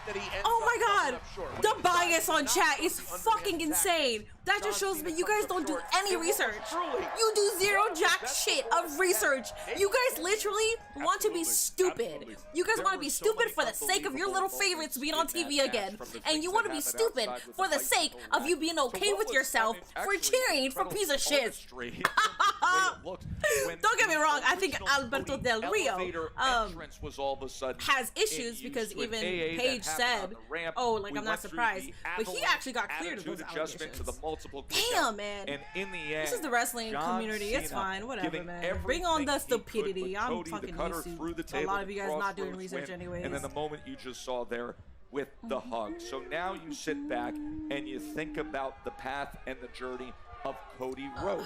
Oh my god! The bias on chat is fucking insane. That just shows me you guys don't do any research. You do zero jack shit of research. You guys literally want to be stupid. You guys want to be stupid for the sake of your little favorites being on TV again. And you want to be stupid for the sake of you being okay with yourself for cheering for piece of shit. Don't get me wrong, I think Alberto Del Rio has issues because even Paige said, oh, like I'm not surprised. But he actually got cleared of those allegations. Damn, man. And in the end, this is the wrestling community. It's fine. Whatever, man. Bring on the stupidity. I'm fucking used to a lot of you guys not doing research anyways. And then the moment you just saw there with the hug. So now you sit back and you think about the path and the journey of Cody Rhodes.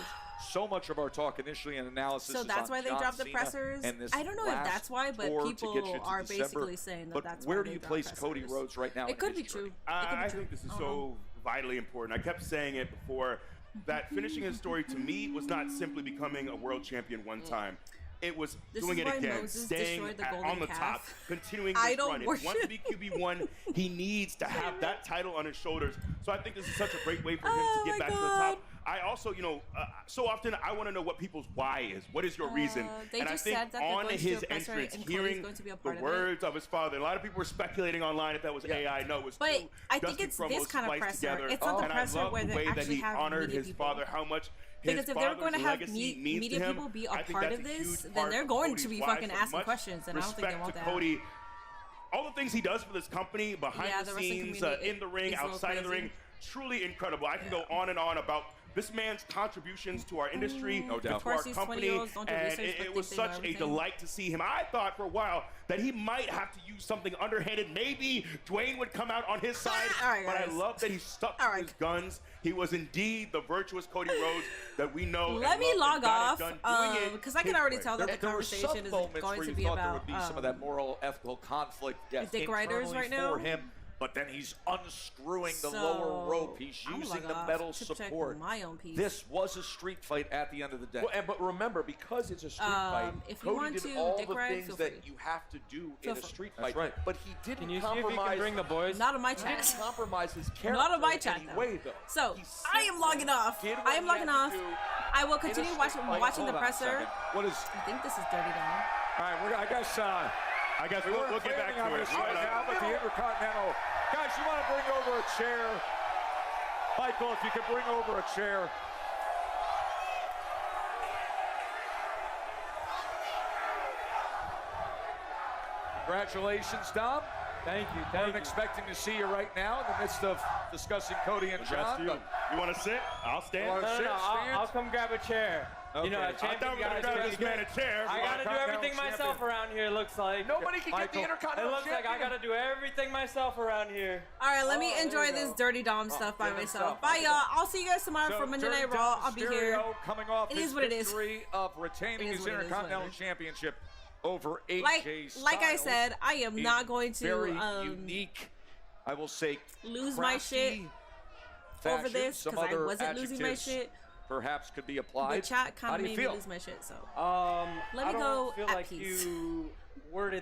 So much of our talk initially and analysis so that's is why on they John dropped the Cena pressers. and this I don't know if that's why, but people are basically saying that that's why where do you place Cody Rhodes right now? It could be true. I think this is so vitally important. I kept saying it before that finishing his story to me was not simply becoming a world champion one time. It was doing it again, staying on the top, continuing this run. If he wants to be QB1, he needs to have that title on his shoulders. So I think this is such a great way for him to get back to the top. I also, you know, so often I want to know what people's why is. What is your reason? And I think on his entrance, hearing the words of his father, a lot of people were speculating online if that was AI. No, it was but I think it's this kind of presser. It's not the presser where they actually have honored media his people. father, how much because if they're going to have media people be a part of this, then they're going to be fucking asking questions, and I don't think they want that. Cody, all the things he does for this company, behind the scenes, in the ring, outside of the ring, truly incredible. I can go on and on about this man's contributions to our industry, to our company, and it was such a delight to see him. I thought for a while that he might have to use something underhanded. Maybe Dwayne would come out on his side, but I love that he stuck to his guns. He was indeed the virtuous Cody Rhodes that we know. Let me log off, because I can already tell that the conversation is going to be about some of that moral, ethical conflict dick writers right now. For him. but then he's unscrewing the lower rope. He's using the metal support. My own piece. This was a street fight at the end of the day. Well, but remember, because it's a street fight, if you Cody want did to all dick the ride, things feel that free. you have to do in a street That's fight. right. But he didn't Can you see compromise. if you can bring the boys? Not on my He chat. didn't compromise his character. Not on my in chat, any though. way, though. So He I am logging off. did what I am he logging had to off. do I will in a continue street watching fight. the Hold on a presser. second. What is? I think this is Dirty Dom. All right, I guess we'll get back to it right now, but the Intercontinental. Guys, you want to bring over a chair? Michael, if you could bring over a chair. Congratulations, Dom. Thank you. Weren't expecting to see you right now in the midst of discussing Cody and John. You want to sit? I'll stand. I'll come grab a chair. Okay. You know, I thought we were going to grab this man a chair. I got to do everything myself around here, it looks like. Nobody can get the Intercontinental It looks like I got to do everything myself around here. All right, let me enjoy this Dirty Dom stuff by myself. Bye, y'all. I'll see you guys tomorrow for Monday Night Raw. I'll be here. Coming off It his is what it is. victory of retaining his Intercontinental Championship over AJ Styles. Like I said, I am not going to very unique, I will say, lose my shit over this Some because I other wasn't losing my adjectives shit. Perhaps could be applied. The chat kind How of do you made me feel? lose my shit. So I let me don't go feel at like peace. you worded